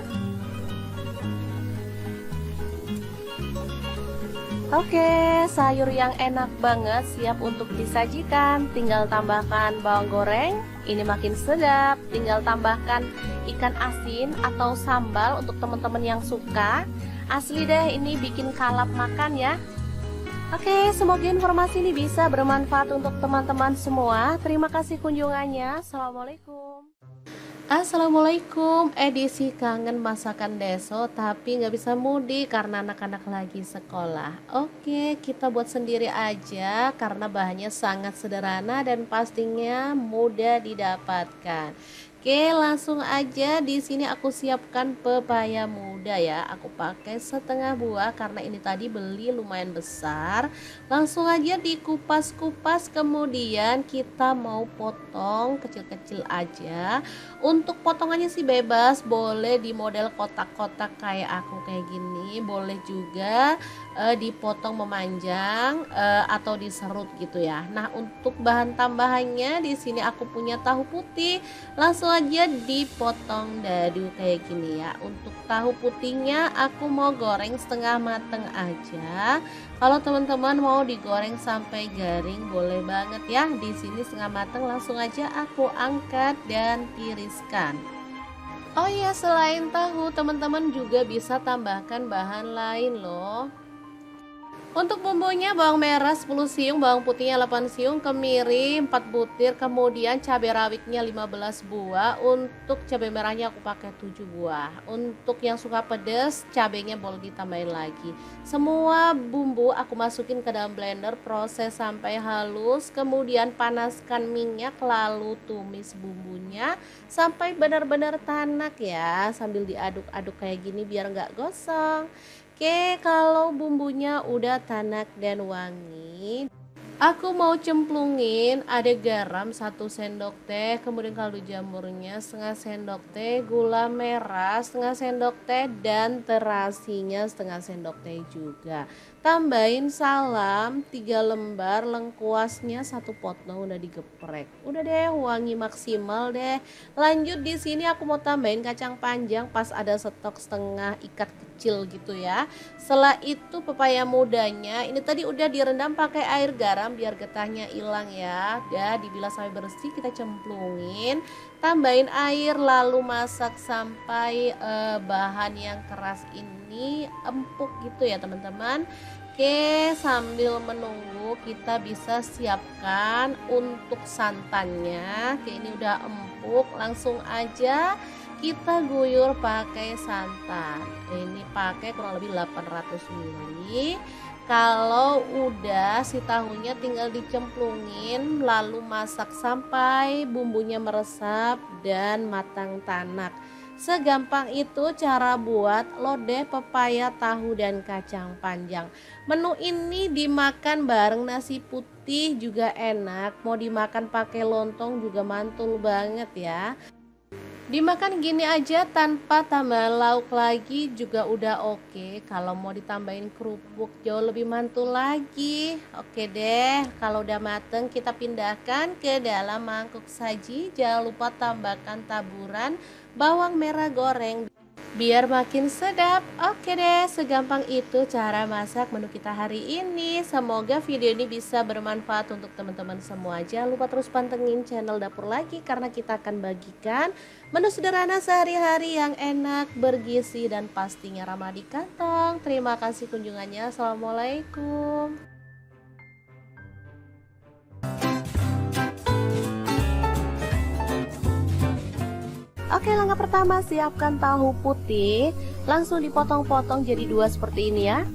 Oke, sayur yang enak banget siap untuk disajikan. Tinggal tambahkan bawang goreng, ini makin sedap. Tinggal tambahkan ikan asin atau sambal untuk teman-teman yang suka. Asli deh, ini bikin kalap makan ya. Oke, semoga informasi ini bisa bermanfaat untuk teman-teman semua. Terima kasih kunjungannya. Assalamualaikum. Assalamualaikum, edisi kangen masakan deso tapi nggak bisa mudik karena anak-anak lagi sekolah. Oke, kita buat sendiri aja karena bahannya sangat sederhana dan pastinya mudah didapatkan. Oke, langsung aja. Di sini aku siapkan pepaya muda ya. Aku pakai setengah buah karena ini tadi beli lumayan besar. Langsung aja dikupas-kupas, kemudian kita mau potong kecil-kecil aja. Untuk potongannya sih bebas, boleh di model kotak-kotak kayak aku kayak gini, boleh juga dipotong memanjang atau diserut gitu ya. Nah, untuk bahan tambahannya di sini aku punya tahu putih. Langsung aja dipotong dadu kayak gini ya. Untuk tahu putihnya aku mau goreng setengah mateng aja. Kalau teman-teman mau digoreng sampai garing boleh banget ya. Di sini setengah mateng, langsung aja aku angkat dan tiriskan. Oh iya, selain tahu teman-teman juga bisa tambahkan bahan lain loh. Untuk bumbunya bawang merah 10 siung, bawang putihnya 8 siung, kemiri 4 butir, kemudian cabai rawitnya 15 buah. Untuk cabai merahnya aku pakai 7 buah. Untuk yang suka pedas, cabainya boleh ditambahin lagi. Semua bumbu aku masukin ke dalam blender, proses sampai halus, kemudian panaskan minyak lalu tumis bumbunya sampai benar-benar tanak ya, sambil diaduk-aduk kayak gini biar nggak gosong. Oke, kalau bumbunya udah tanak dan wangi, aku mau cemplungin ada garam 1 sendok teh, kemudian kaldu jamurnya setengah sendok teh, gula merah setengah sendok teh, dan terasinya setengah sendok teh juga. Tambahin salam 3 lembar, lengkuasnya 1 potong udah digeprek. Udah deh, wangi maksimal deh. Lanjut di sini aku mau tambahin kacang panjang pas ada stok setengah ikat kecil gitu ya. Setelah itu pepaya mudanya ini tadi udah direndam pakai air garam biar getahnya hilang ya. Udah dibilas sampai bersih, kita cemplungin, tambahin air lalu masak sampai bahan yang keras ini empuk gitu ya teman-teman. Oke, sambil menunggu kita bisa siapkan untuk santannya. Oke, ini udah empuk, langsung aja kita guyur pakai santan. Ini pakai kurang lebih 800 ml. Kalau udah si tahunya tinggal dicemplungin lalu masak sampai bumbunya meresap dan matang tanak. Segampang itu cara buat lodeh pepaya, tahu, dan kacang panjang. Menu ini dimakan bareng nasi putih juga enak. Mau dimakan pakai lontong juga mantul banget ya. Dimakan gini aja tanpa tambah lauk lagi juga udah oke. Kalau mau ditambahin kerupuk jauh lebih mantul lagi. Oke deh, kalau udah mateng kita pindahkan ke dalam mangkuk saji. Jangan lupa tambahkan taburan bawang merah goreng biar makin sedap. Oke deh, segampang itu cara masak menu kita hari ini. Semoga video ini bisa bermanfaat untuk teman-teman semua. Jangan lupa terus pantengin channel Dapur Lagi karena kita akan bagikan menu sederhana sehari-hari yang enak, bergizi, dan pastinya ramah di kantong. Terima kasih kunjungannya. Assalamualaikum. Oke, langkah pertama siapkan tahu putih, langsung dipotong-potong jadi 2 seperti ini ya.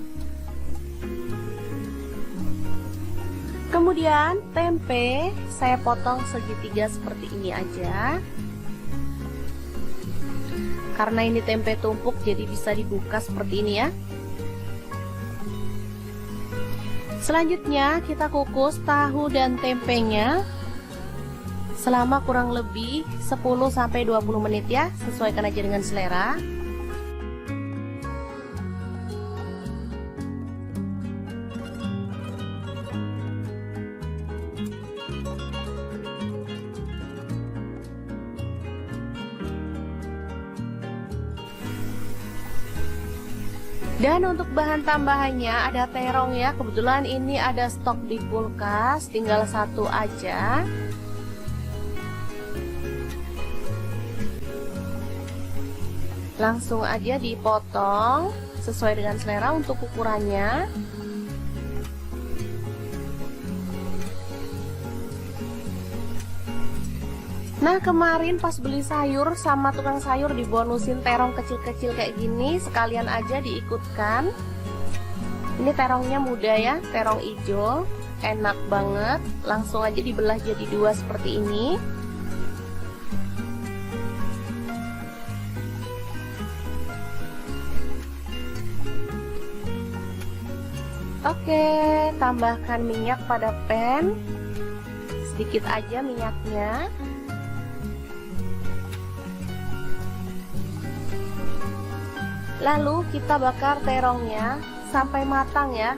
Kemudian tempe saya potong segitiga seperti ini aja. Karena ini tempe tumpuk jadi bisa dibuka seperti ini ya. Selanjutnya kita kukus tahu dan tempenya selama kurang lebih 10-20 menit ya, sesuaikan aja dengan selera. Dan untuk bahan tambahannya ada terong ya, kebetulan ini ada stok di kulkas, tinggal 1 aja. Langsung aja dipotong sesuai dengan selera untuk ukurannya. Nah, kemarin pas beli sayur sama tukang sayur dibonusin terong kecil-kecil kayak gini, sekalian aja diikutkan. Ini terongnya muda ya, terong hijau, enak banget. Langsung aja dibelah jadi 2 seperti ini. Oke, tambahkan minyak pada pan, sedikit aja minyaknya. Lalu kita bakar terongnya sampai matang ya.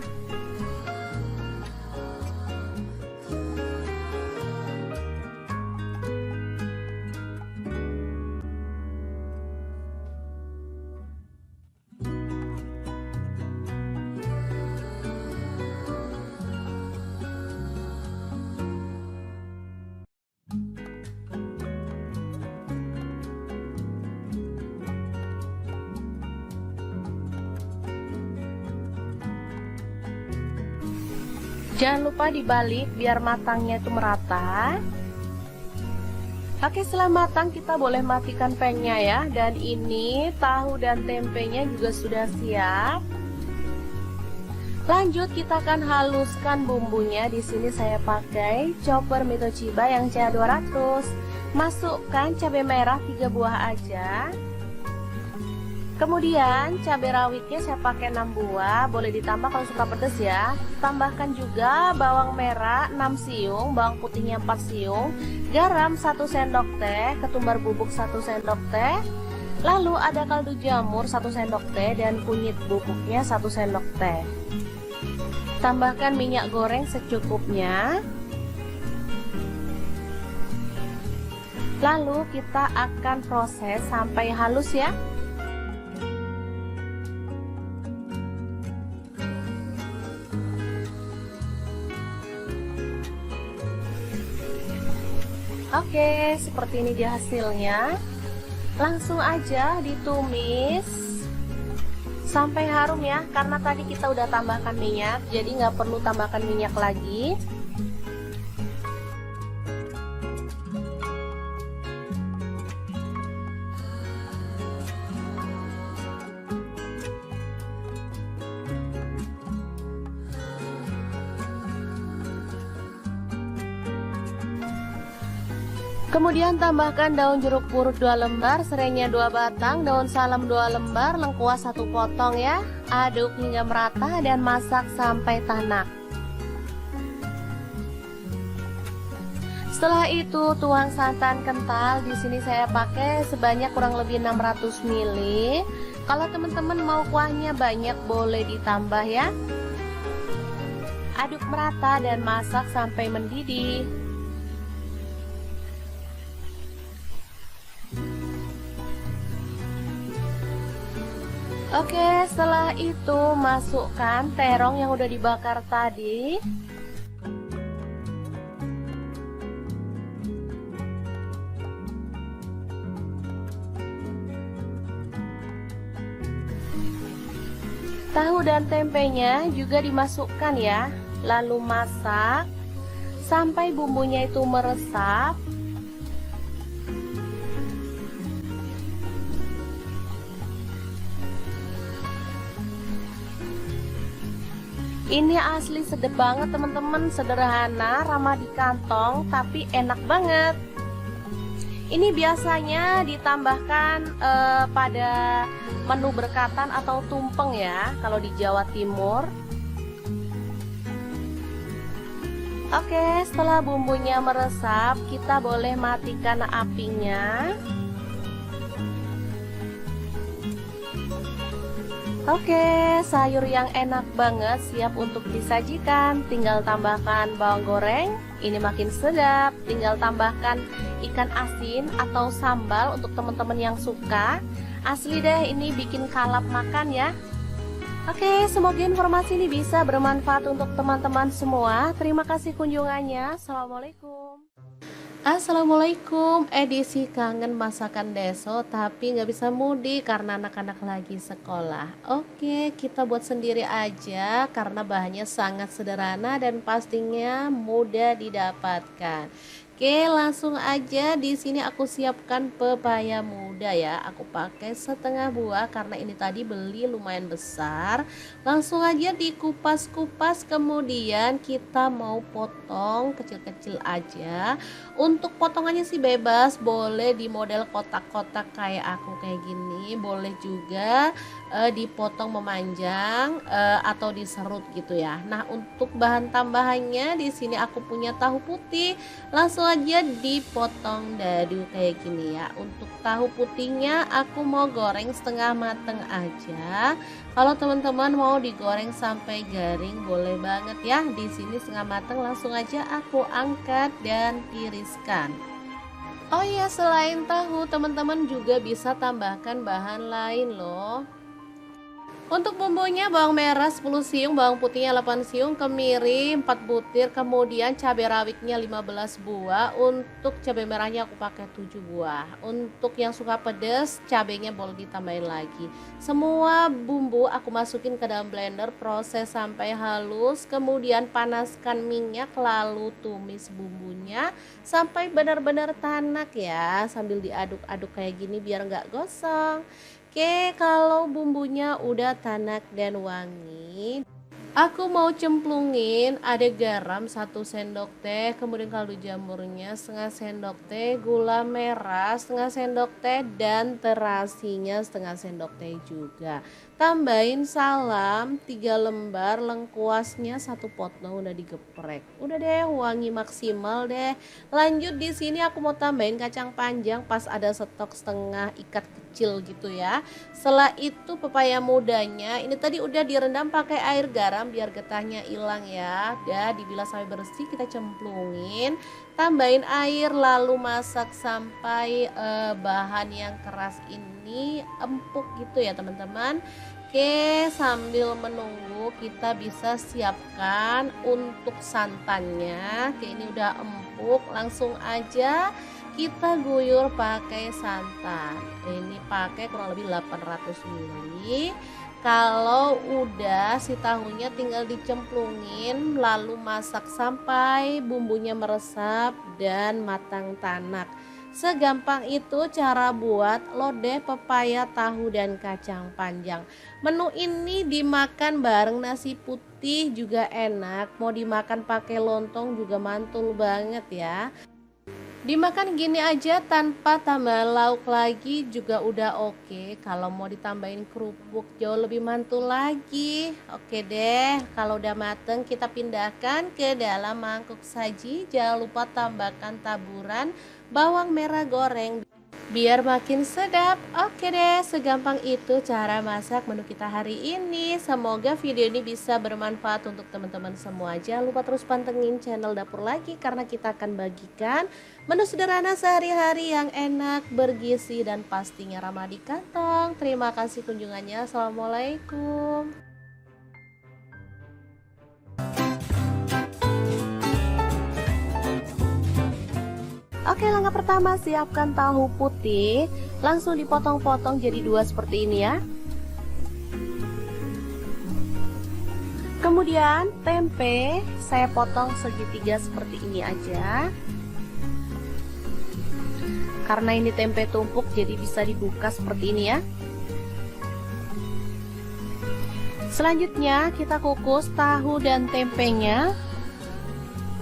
Jangan lupa dibalik biar matangnya itu merata. Oke, setelah matang kita boleh matikan pannya ya. Dan ini tahu dan tempenya juga sudah siap. Lanjut kita akan haluskan bumbunya. Di sini saya pakai chopper Mitochiba yang CA200. Masukkan cabai merah 3 buah aja. Kemudian cabai rawitnya saya pakai 6 buah, boleh ditambah kalau suka pedas ya. Tambahkan juga bawang merah 6 siung, bawang putihnya 4 siung, garam 1 sendok teh, ketumbar bubuk 1 sendok teh. Lalu ada kaldu jamur 1 sendok teh dan kunyit bubuknya 1 sendok teh. Tambahkan minyak goreng secukupnya. Lalu kita akan proses sampai halus ya. Oke, seperti ini dia hasilnya. Langsung aja ditumis sampai harum ya, karena tadi kita udah tambahkan minyak, jadi nggak perlu tambahkan minyak lagi. Kemudian tambahkan daun jeruk purut 2 lembar, serainya 2 batang, daun salam 2 lembar, lengkuas 1 potong ya. Aduk hingga merata dan masak sampai tanak. Setelah itu tuang santan kental. Di sini saya pakai sebanyak kurang lebih 600 ml. Kalau teman-teman mau kuahnya banyak boleh ditambah ya. Aduk merata dan masak sampai mendidih. Oke, setelah itu masukkan terong yang udah dibakar tadi. Tahu dan tempenya juga dimasukkan ya. Lalu masak sampai bumbunya itu meresap. Ini asli sedap banget teman-teman, sederhana, ramah di kantong, tapi enak banget. Ini biasanya ditambahkan pada menu berkatan atau tumpeng ya, kalau di Jawa Timur. Oke, setelah bumbunya meresap, kita boleh matikan apinya. Oke, sayur yang enak banget siap untuk disajikan. Tinggal tambahkan bawang goreng, ini makin sedap. Tinggal tambahkan ikan asin atau sambal untuk teman-teman yang suka. Asli deh, ini bikin kalap makan ya. Oke, semoga informasi ini bisa bermanfaat untuk teman-teman semua. Terima kasih kunjungannya. Assalamualaikum. Assalamualaikum, edisi kangen masakan deso tapi nggak bisa mudik karena anak-anak lagi sekolah. Oke, kita buat sendiri aja karena bahannya sangat sederhana dan pastinya mudah didapatkan. Oke, langsung aja. Di sini aku siapkan pepaya muda ya. Aku pakai setengah buah karena ini tadi beli lumayan besar. Langsung aja dikupas-kupas, kemudian kita mau potong kecil-kecil aja. Untuk potongannya sih bebas, boleh di model kotak-kotak kayak aku kayak gini, boleh juga dipotong memanjang atau diserut gitu ya. Nah, untuk bahan tambahannya di sini aku punya tahu putih. Langsung aja dipotong dadu kayak gini ya. Untuk tahu putihnya aku mau goreng setengah mateng aja. Kalau teman-teman mau digoreng sampai garing boleh banget ya. Di sini setengah mateng, langsung aja aku angkat dan tiriskan. Oh iya, selain tahu teman-teman juga bisa tambahkan bahan lain loh. Untuk bumbunya bawang merah 10 siung, bawang putihnya 8 siung, kemiri 4 butir, kemudian cabai rawitnya 15 buah. Untuk cabai merahnya aku pakai 7 buah. Untuk yang suka pedas, cabainya boleh ditambahin lagi. Semua bumbu aku masukin ke dalam blender, proses sampai halus, kemudian panaskan minyak lalu tumis bumbunya sampai benar-benar tanak ya, sambil diaduk-aduk kayak gini biar nggak gosong. Oke, kalau bumbunya udah tanak dan wangi, aku mau cemplungin ada garam 1 sendok teh, kemudian kaldu jamurnya setengah sendok teh, gula merah setengah sendok teh, dan terasinya setengah sendok teh juga. Tambahin salam 3 lembar, lengkuasnya 1 potong udah digeprek. Udah deh, wangi maksimal deh. Lanjut di sini aku mau tambahin kacang panjang pas ada stok setengah ikat kecil gitu ya. Setelah itu pepaya mudanya ini tadi udah direndam pakai air garam biar getahnya hilang ya. Udah dibilas sampai bersih, kita cemplungin, tambahin air lalu masak sampai bahan yang keras ini empuk gitu ya teman-teman. Oke, sambil menunggu kita bisa siapkan untuk santannya. Oke, ini udah empuk, langsung aja kita guyur pakai santan. Ini pakai kurang lebih 800 ml. Kalau udah si tahunya tinggal dicemplungin lalu masak sampai bumbunya meresap dan matang tanak. Segampang itu cara buat lodeh pepaya, tahu, dan kacang panjang. Menu ini dimakan bareng nasi putih juga enak. Mau dimakan pakai lontong juga mantul banget ya. Dimakan gini aja tanpa tambah lauk lagi juga udah oke. Kalau mau ditambahin kerupuk jauh lebih mantul lagi. Oke deh, kalau udah mateng kita pindahkan ke dalam mangkuk saji. Jangan lupa tambahkan taburan bawang merah goreng biar makin sedap. Oke deh, segampang itu cara masak menu kita hari ini. Semoga video ini bisa bermanfaat untuk teman-teman semua. Jangan lupa terus pantengin channel Dapur Lagi karena kita akan bagikan menu sederhana sehari-hari yang enak, bergizi, dan pastinya ramah di kantong. Terima kasih kunjungannya. Assalamualaikum. Oke, langkah pertama siapkan tahu putih, langsung dipotong-potong jadi 2 seperti ini ya. Kemudian tempe saya potong segitiga seperti ini aja. Karena ini tempe tumpuk jadi bisa dibuka seperti ini ya. Selanjutnya kita kukus tahu dan tempenya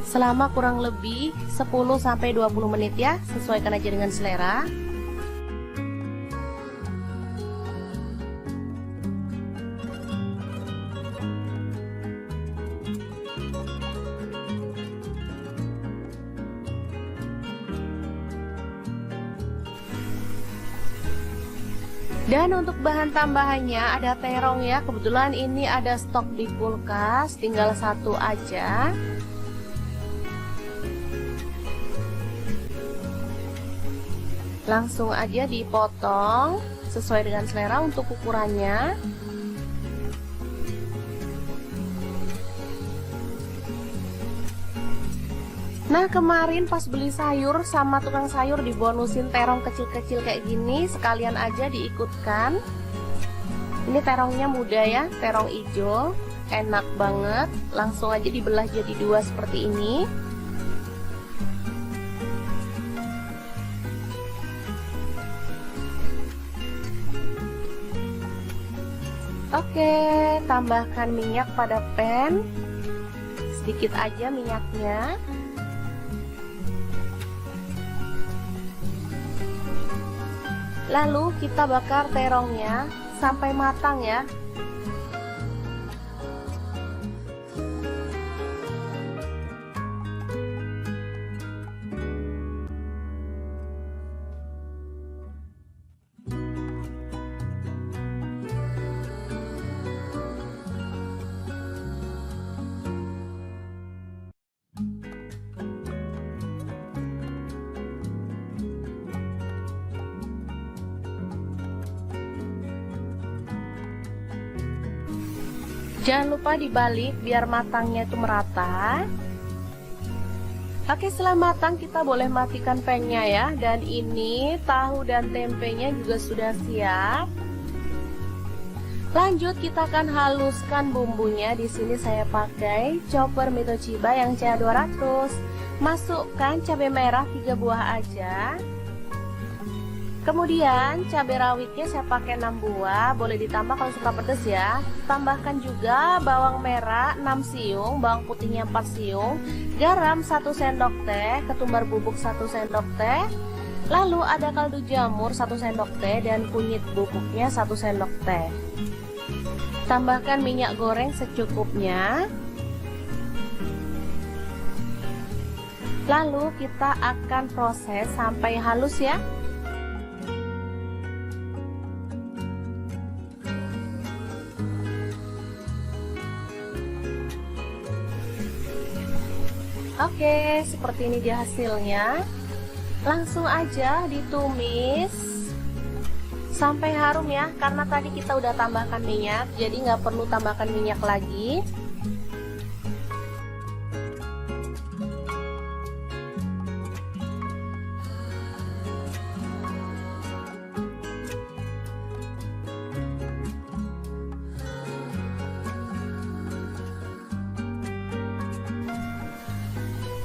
selama kurang lebih 10-20 menit ya, sesuaikan aja dengan selera. Dan untuk bahan tambahannya ada terong ya, kebetulan ini ada stok di kulkas, tinggal 1 aja. Langsung aja dipotong sesuai dengan selera untuk ukurannya. Nah, kemarin pas beli sayur sama tukang sayur dibonusin terong kecil-kecil kayak gini, sekalian aja diikutkan. Ini terongnya muda ya, terong hijau, enak banget. Langsung aja dibelah jadi 2 seperti ini. Oke, tambahkan minyak pada pan, sedikit aja minyaknya. Lalu kita bakar terongnya sampai matang ya. Jangan lupa dibalik biar matangnya itu merata. Oke, setelah matang kita boleh matikan pangnya ya. Dan ini tahu dan tempenya juga sudah siap. Lanjut kita akan haluskan bumbunya. Di sini saya pakai chopper Mitochiba yang CA200. Masukkan cabai merah 3 buah aja. Kemudian cabai rawitnya saya pakai 6 buah, boleh ditambah kalau suka pedas ya. Tambahkan juga bawang merah 6 siung, bawang putihnya 4 siung, garam 1 sendok teh, ketumbar bubuk 1 sendok teh. Lalu ada kaldu jamur 1 sendok teh dan kunyit bubuknya 1 sendok teh. Tambahkan minyak goreng secukupnya. Lalu kita akan proses sampai halus ya. Oke, seperti ini dia hasilnya. Langsung aja ditumis sampai harum ya, karena tadi kita udah tambahkan minyak, jadi nggak perlu tambahkan minyak lagi.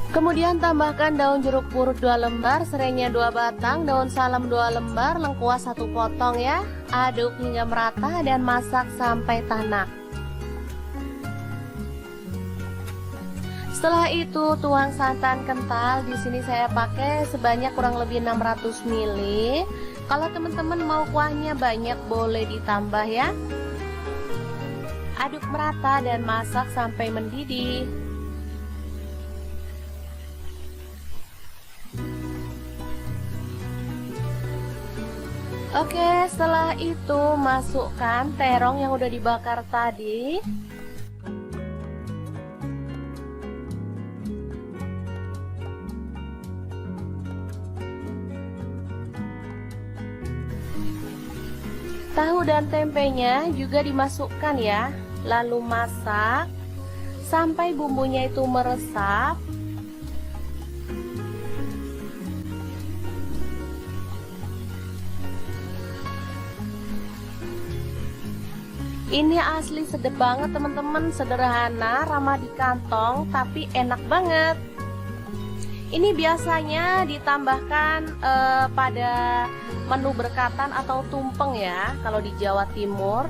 Kemudian tambahkan daun jeruk purut 2 lembar, serainya 2 batang, daun salam 2 lembar, lengkuas 1 potong ya. Aduk hingga merata dan masak sampai tanak. Setelah itu tuang santan kental. Di sini saya pakai sebanyak kurang lebih 600 ml. Kalau teman-teman mau kuahnya banyak boleh ditambah ya. Aduk merata dan masak sampai mendidih. Oke, setelah itu masukkan terong yang udah dibakar tadi. Tahu dan tempenya juga dimasukkan ya. Lalu masak sampai bumbunya itu meresap. Ini asli sedap banget teman-teman, sederhana, ramah di kantong, tapi enak banget. Ini biasanya ditambahkan pada menu berkatan atau tumpeng ya, kalau di Jawa Timur.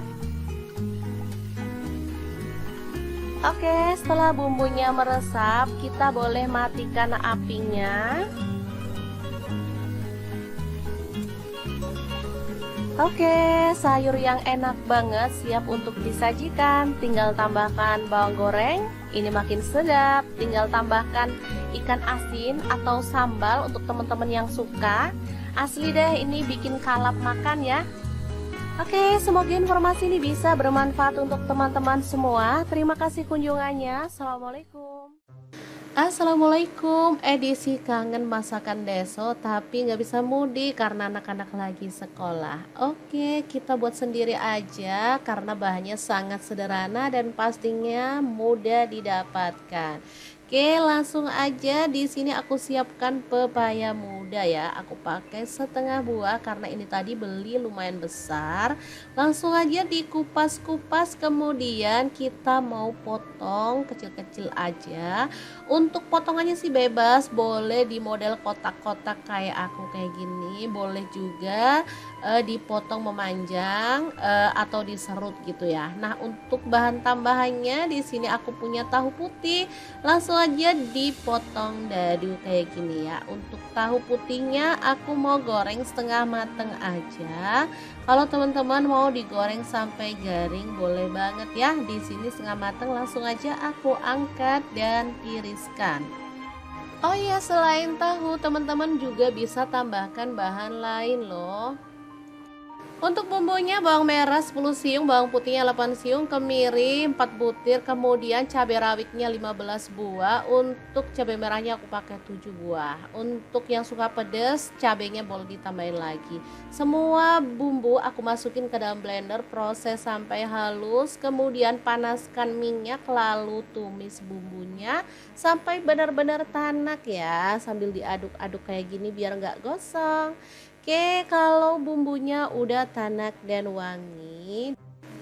Oke, setelah bumbunya meresap, kita boleh matikan apinya. Oke, sayur yang enak banget siap untuk disajikan. Tinggal tambahkan bawang goreng, ini makin sedap. Tinggal tambahkan ikan asin atau sambal untuk teman-teman yang suka. Asli deh, ini bikin kalap makan ya. Oke, semoga informasi ini bisa bermanfaat untuk teman-teman semua. Terima kasih kunjungannya. Assalamualaikum. Assalamualaikum, edisi kangen masakan deso tapi nggak bisa mudik karena anak-anak lagi sekolah. Oke, kita buat sendiri aja karena bahannya sangat sederhana dan pastinya mudah didapatkan. Oke, langsung aja. Di sini aku siapkan pepaya muda ya. Aku pakai setengah buah karena ini tadi beli lumayan besar. Langsung aja dikupas-kupas, kemudian kita mau potong kecil-kecil aja. Untuk potongannya sih bebas, boleh di model kotak-kotak kayak aku kayak gini, boleh juga dipotong memanjang atau diserut gitu ya. Nah, untuk bahan tambahannya di sini aku punya tahu putih. Langsung aja dipotong dadu kayak gini ya. Untuk tahu putihnya aku mau goreng setengah mateng aja. Kalau teman-teman mau digoreng sampai garing boleh banget ya. Di sini setengah mateng, langsung aja aku angkat dan tiriskan. Oh iya, selain tahu teman-teman juga bisa tambahkan bahan lain loh. Untuk bumbunya bawang merah 10 siung, bawang putihnya 8 siung, kemiri 4 butir, kemudian cabai rawitnya 15 buah. Untuk cabai merahnya aku pakai 7 buah. Untuk yang suka pedas, cabainya boleh ditambahin lagi. Semua bumbu aku masukin ke dalam blender, proses sampai halus, kemudian panaskan minyak lalu tumis bumbunya sampai benar-benar tanak ya, sambil diaduk-aduk kayak gini biar nggak gosong. Oke, kalau bumbunya udah tanak dan wangi,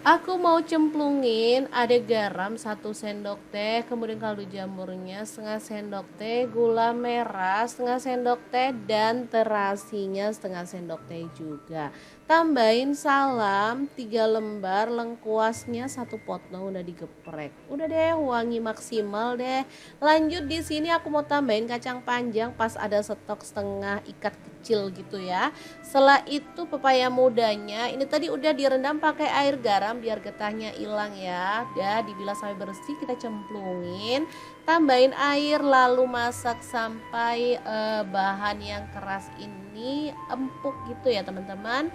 aku mau cemplungin ada garam 1 sendok teh, kemudian kaldu jamurnya setengah sendok teh, gula merah setengah sendok teh, dan terasinya setengah sendok teh juga. Tambahin salam 3 lembar, lengkuasnya 1 potong udah digeprek. Udah deh, wangi maksimal deh. Lanjut di sini aku mau tambahin kacang panjang pas ada stok setengah ikat kecil gitu ya. Setelah itu pepaya mudanya ini tadi udah direndam pakai air garam biar getahnya hilang ya. Udah dibilas sampai bersih, kita cemplungin, tambahin air lalu masak sampai bahan yang keras ini empuk gitu ya teman-teman.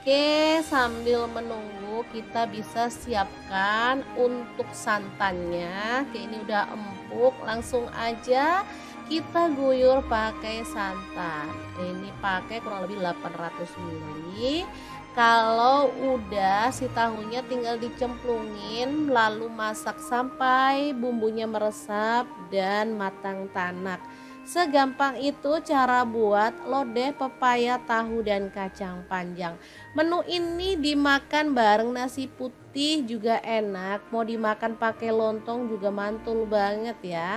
Oke, sambil menunggu kita bisa siapkan untuk santannya. Oke, ini udah empuk, langsung aja kita guyur pakai santan. Ini pakai kurang lebih 800 ml. Kalau udah si tahunya tinggal dicemplungin lalu masak sampai bumbunya meresap dan matang tanak. Segampang itu cara buat lodeh pepaya, tahu, dan kacang panjang. Menu ini dimakan bareng nasi putih juga enak. Mau dimakan pakai lontong juga mantul banget ya.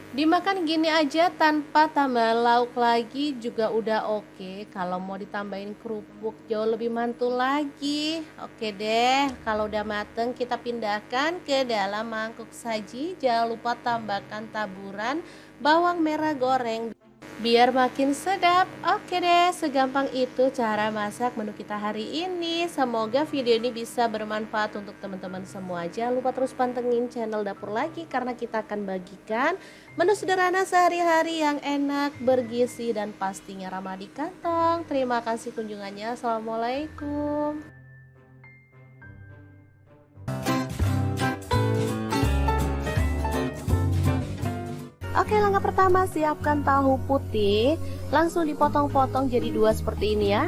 Dimakan gini aja tanpa tambah lauk lagi juga udah oke. Kalau mau ditambahin kerupuk jauh lebih mantul lagi. Oke deh, kalau udah mateng kita pindahkan ke dalam mangkuk saji. Jangan lupa tambahkan taburan bawang merah goreng biar makin sedap. Oke deh, segampang itu cara masak menu kita hari ini. Semoga video ini bisa bermanfaat untuk teman-teman semua. Jangan lupa terus pantengin channel Dapur Lagi karena kita akan bagikan menu sederhana sehari-hari yang enak, bergizi, dan pastinya ramah di kantong. Terima kasih kunjungannya. Assalamualaikum. Oke, langkah pertama siapkan tahu putih, langsung dipotong-potong jadi 2 seperti ini ya.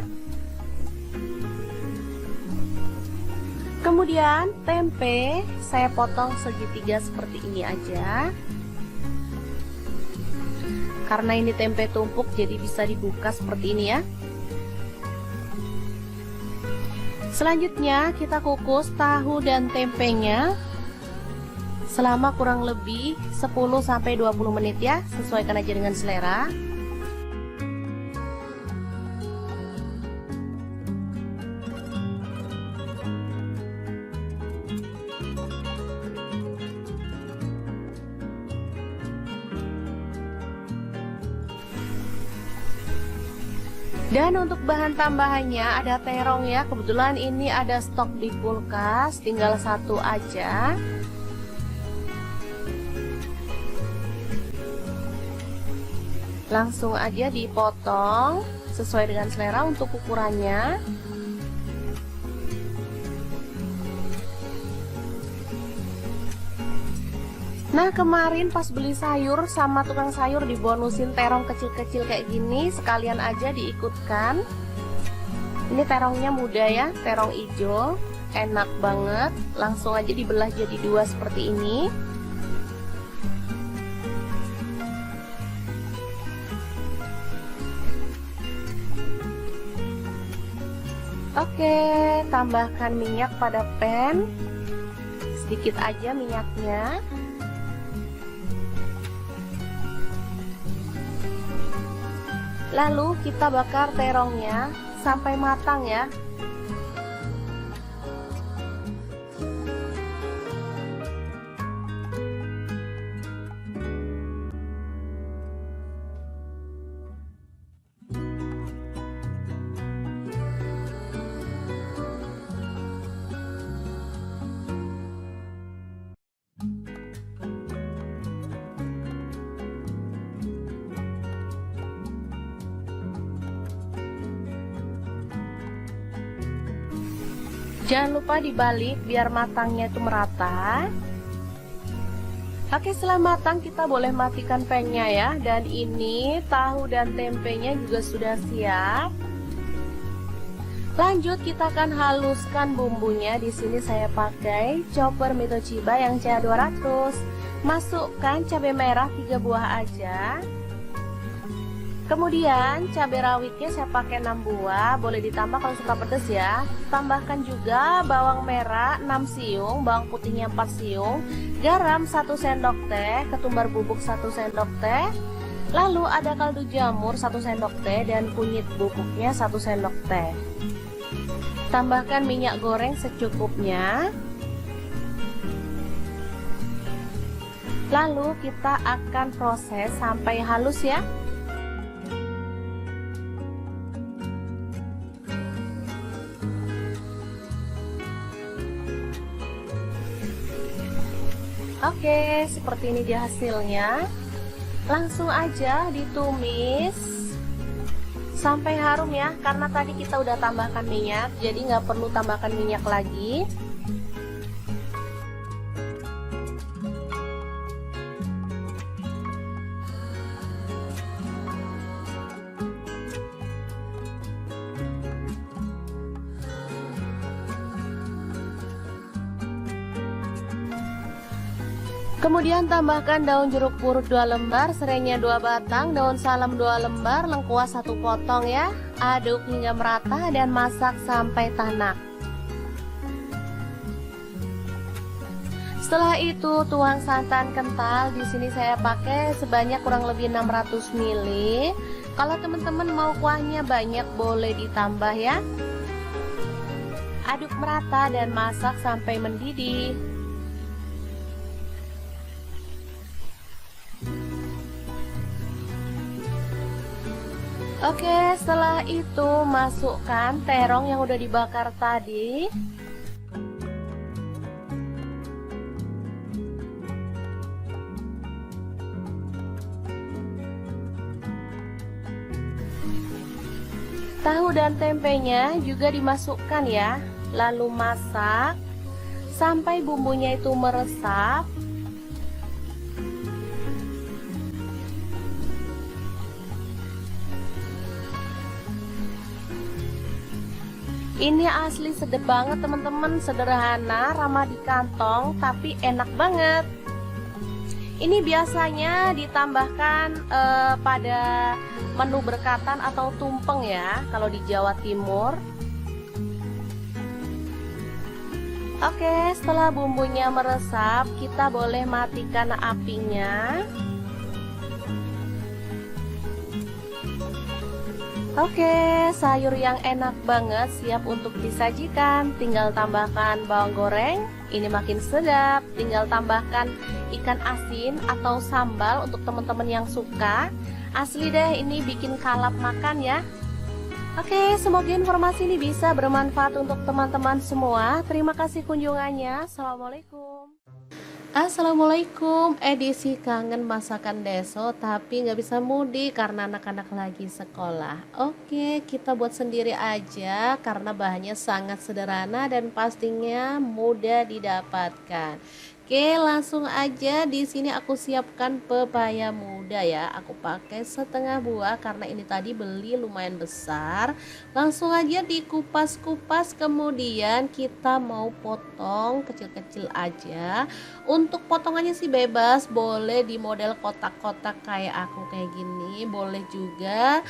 Kemudian tempe saya potong segitiga seperti ini aja. Karena ini tempe tumpuk jadi bisa dibuka seperti ini ya. Selanjutnya kita kukus tahu dan tempenya selama kurang lebih 10-20 menit ya, sesuaikan aja dengan selera. Dan untuk bahan tambahannya ada terong ya, kebetulan ini ada stok di kulkas, tinggal 1 aja. Langsung aja dipotong sesuai dengan selera untuk ukurannya. Nah, kemarin pas beli sayur sama tukang sayur dibonusin terong kecil-kecil kayak gini, sekalian aja diikutkan. Ini terongnya muda ya, terong hijau, enak banget. Langsung aja dibelah jadi 2 seperti ini. Oke, tambahkan minyak pada pan, sedikit aja minyaknya. Lalu kita bakar terongnya sampai matang ya. Jangan lupa dibalik biar matangnya itu merata. Oke, setelah matang kita boleh matikan pannya ya. Dan ini tahu dan tempenya juga sudah siap. Lanjut kita akan haluskan bumbunya. Di sini saya pakai chopper Mitochiba yang CA200. Masukkan cabai merah 3 buah aja. Kemudian cabai rawitnya saya pakai 6 buah, boleh ditambah kalau suka pedas ya. Tambahkan juga bawang merah 6 siung, bawang putihnya 4 siung, garam 1 sendok teh, ketumbar bubuk 1 sendok teh. Lalu ada kaldu jamur 1 sendok teh dan kunyit bubuknya 1 sendok teh. Tambahkan minyak goreng secukupnya. Lalu kita akan proses sampai halus ya. Oke, seperti ini dia hasilnya. Langsung aja ditumis sampai harum ya, karena tadi kita udah tambahkan minyak, jadi nggak perlu tambahkan minyak lagi. Kemudian tambahkan daun jeruk purut 2 lembar, serainya 2 batang, daun salam 2 lembar, lengkuas 1 potong ya. Aduk hingga merata dan masak sampai tanak. Setelah itu tuang santan kental. Di sini saya pakai sebanyak kurang lebih 600 ml. Kalau teman-teman mau kuahnya banyak boleh ditambah ya. Aduk merata dan masak sampai mendidih. Oke, setelah itu masukkan terong yang udah dibakar tadi. Tahu dan tempenya juga dimasukkan ya. Lalu masak sampai bumbunya itu meresap. Ini asli sedap banget teman-teman, sederhana, ramah di kantong, tapi enak banget. Ini biasanya ditambahkan pada menu berkatan atau tumpeng ya, kalau di Jawa Timur. Oke, setelah bumbunya meresap, kita boleh matikan apinya. Oke, sayur yang enak banget siap untuk disajikan. Tinggal tambahkan bawang goreng, ini makin sedap. Tinggal tambahkan ikan asin atau sambal untuk teman-teman yang suka. Asli deh, ini bikin kalap makan ya. Oke, semoga informasi ini bisa bermanfaat untuk teman-teman semua. Terima kasih kunjungannya. Assalamualaikum. Assalamualaikum, edisi kangen masakan deso tapi nggak bisa mudik karena anak-anak lagi sekolah. Oke, kita buat sendiri aja karena bahannya sangat sederhana dan pastinya mudah didapatkan. Oke, langsung aja. Di sini aku siapkan pepaya muda ya. Aku pakai setengah buah karena ini tadi beli lumayan besar. Langsung aja dikupas-kupas, kemudian kita mau potong kecil-kecil aja. Untuk potongannya sih bebas, boleh di model kotak-kotak kayak aku kayak gini, boleh juga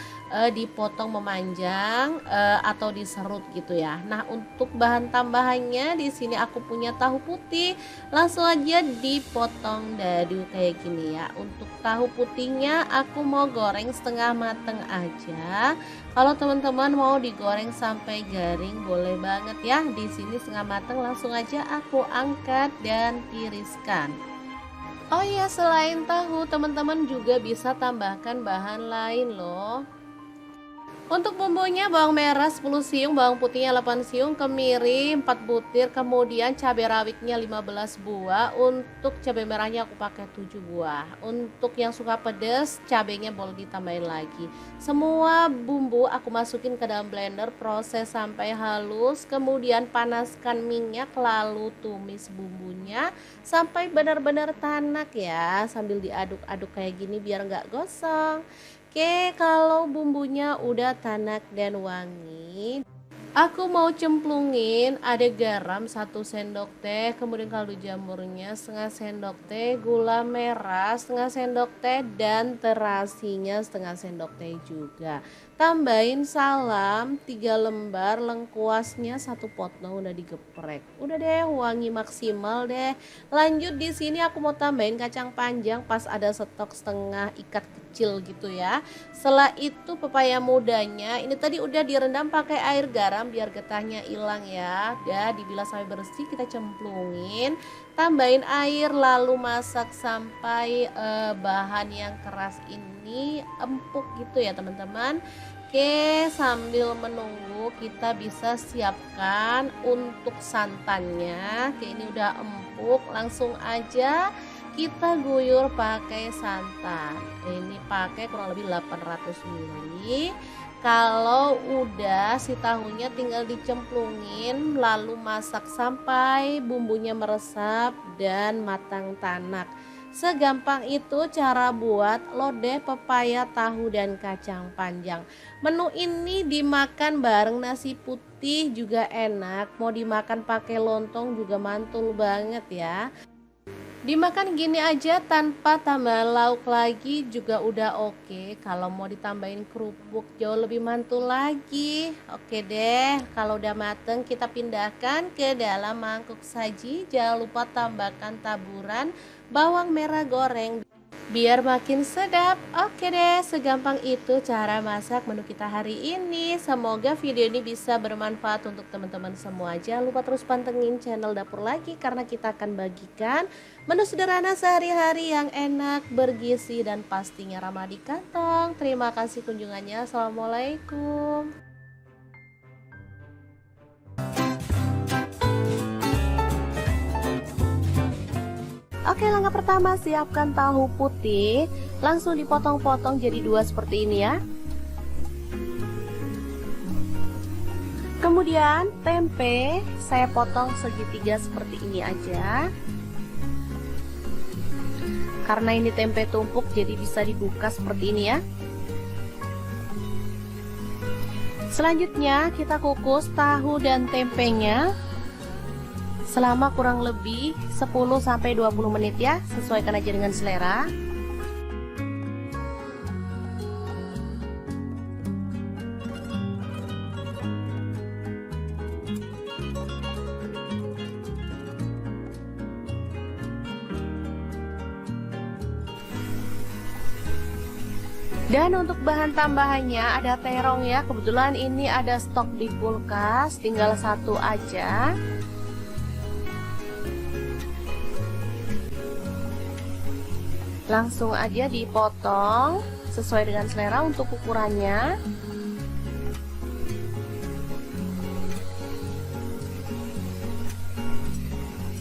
dipotong memanjang atau diserut gitu ya. Nah, untuk bahan tambahannya di sini aku punya tahu putih. Langsung aja dipotong dadu kayak gini ya. Untuk tahu putihnya aku mau goreng setengah mateng aja. Kalau teman-teman mau digoreng sampai garing boleh banget ya. Di sini setengah mateng, langsung aja aku angkat dan tiriskan. Oh iya, selain tahu teman-teman juga bisa tambahkan bahan lain loh. Untuk bumbunya bawang merah 10 siung, bawang putihnya 8 siung, kemiri 4 butir, kemudian cabai rawitnya 15 buah. Untuk cabai merahnya aku pakai 7 buah. Untuk yang suka pedas, cabainya boleh ditambahin lagi. Semua bumbu aku masukin ke dalam blender, proses sampai halus, kemudian panaskan minyak lalu tumis bumbunya sampai benar-benar tanak ya, sambil diaduk-aduk kayak gini biar nggak gosong. Oke, kalau bumbunya udah tanak dan wangi, aku mau cemplungin ada garam 1 sendok teh, kemudian kaldu jamurnya setengah sendok teh, gula merah setengah sendok teh, dan terasinya setengah sendok teh juga. Tambahin salam 3 lembar, lengkuasnya 1 potong udah digeprek. Udah deh, wangi maksimal deh. Lanjut di sini aku mau tambahin kacang panjang pas ada stok setengah ikat kecil gitu ya. Setelah itu pepaya mudanya ini tadi udah direndam pakai air garam biar getahnya hilang ya. Udah dibilas sampai bersih, kita cemplungin, tambahin air lalu masak sampai bahan yang keras ini empuk gitu ya teman-teman. Oke, sambil menunggu kita bisa siapkan untuk santannya. Oke, ini udah empuk, langsung aja kita guyur pakai santan. Ini pakai kurang lebih 800 ml. Kalau udah si tahunya tinggal dicemplungin lalu masak sampai bumbunya meresap dan matang tanak. Segampang itu cara buat lodeh pepaya, tahu, dan kacang panjang. Menu ini dimakan bareng nasi putih juga enak, mau dimakan pakai lontong juga mantul banget ya. Dimakan gini aja tanpa tambah lauk lagi juga udah oke. Kalau mau ditambahin kerupuk jauh lebih mantul lagi. Oke deh, kalau udah mateng kita pindahkan ke dalam mangkuk saji. Jangan lupa tambahkan taburan bawang merah goreng biar makin sedap. Oke deh, segampang itu cara masak menu kita hari ini. Semoga video ini bisa bermanfaat untuk teman-teman semua. Jangan lupa terus pantengin channel Dapur Lagi karena kita akan bagikan menu sederhana sehari-hari yang enak, bergizi, dan pastinya ramah di kantong. Terima kasih kunjungannya. Assalamualaikum. Oke, langkah pertama siapkan tahu putih, langsung dipotong-potong jadi 2 seperti ini ya. Kemudian tempe saya potong segitiga seperti ini aja. Karena ini tempe tumpuk jadi bisa dibuka seperti ini ya. Selanjutnya kita kukus tahu dan tempenya selama kurang lebih 10-20 menit ya, sesuaikan aja dengan selera. Dan untuk bahan tambahannya ada terong ya, kebetulan ini ada stok di kulkas, tinggal 1 aja. Langsung aja dipotong sesuai dengan selera untuk ukurannya.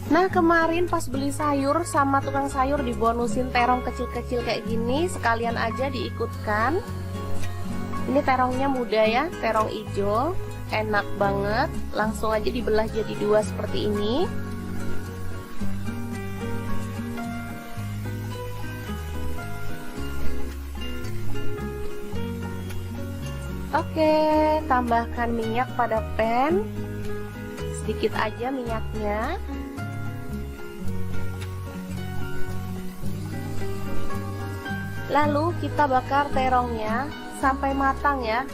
Nah, kemarin pas beli sayur sama tukang sayur dibonusin terong kecil-kecil kayak gini, sekalian aja diikutkan. Ini terongnya muda ya, terong hijau, enak banget. Langsung aja dibelah jadi 2 seperti ini. Oke, tambahkan minyak pada pan, sedikit aja minyaknya. Lalu kita bakar terongnya sampai matang ya.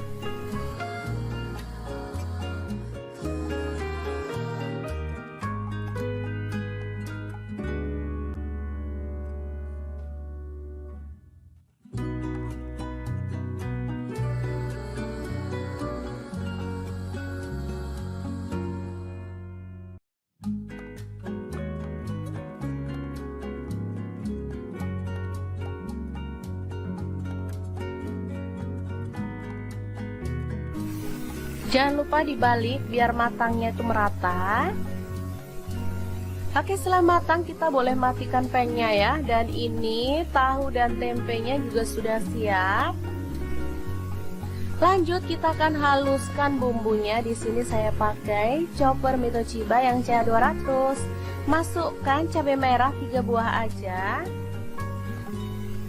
Jangan lupa dibalik biar matangnya itu merata. Oke, setelah matang kita boleh matikan pangnya ya. Dan ini tahu dan tempenya juga sudah siap. Lanjut kita akan haluskan bumbunya. Di sini saya pakai chopper Mitochiba yang CH200. Masukkan cabai merah 3 buah aja.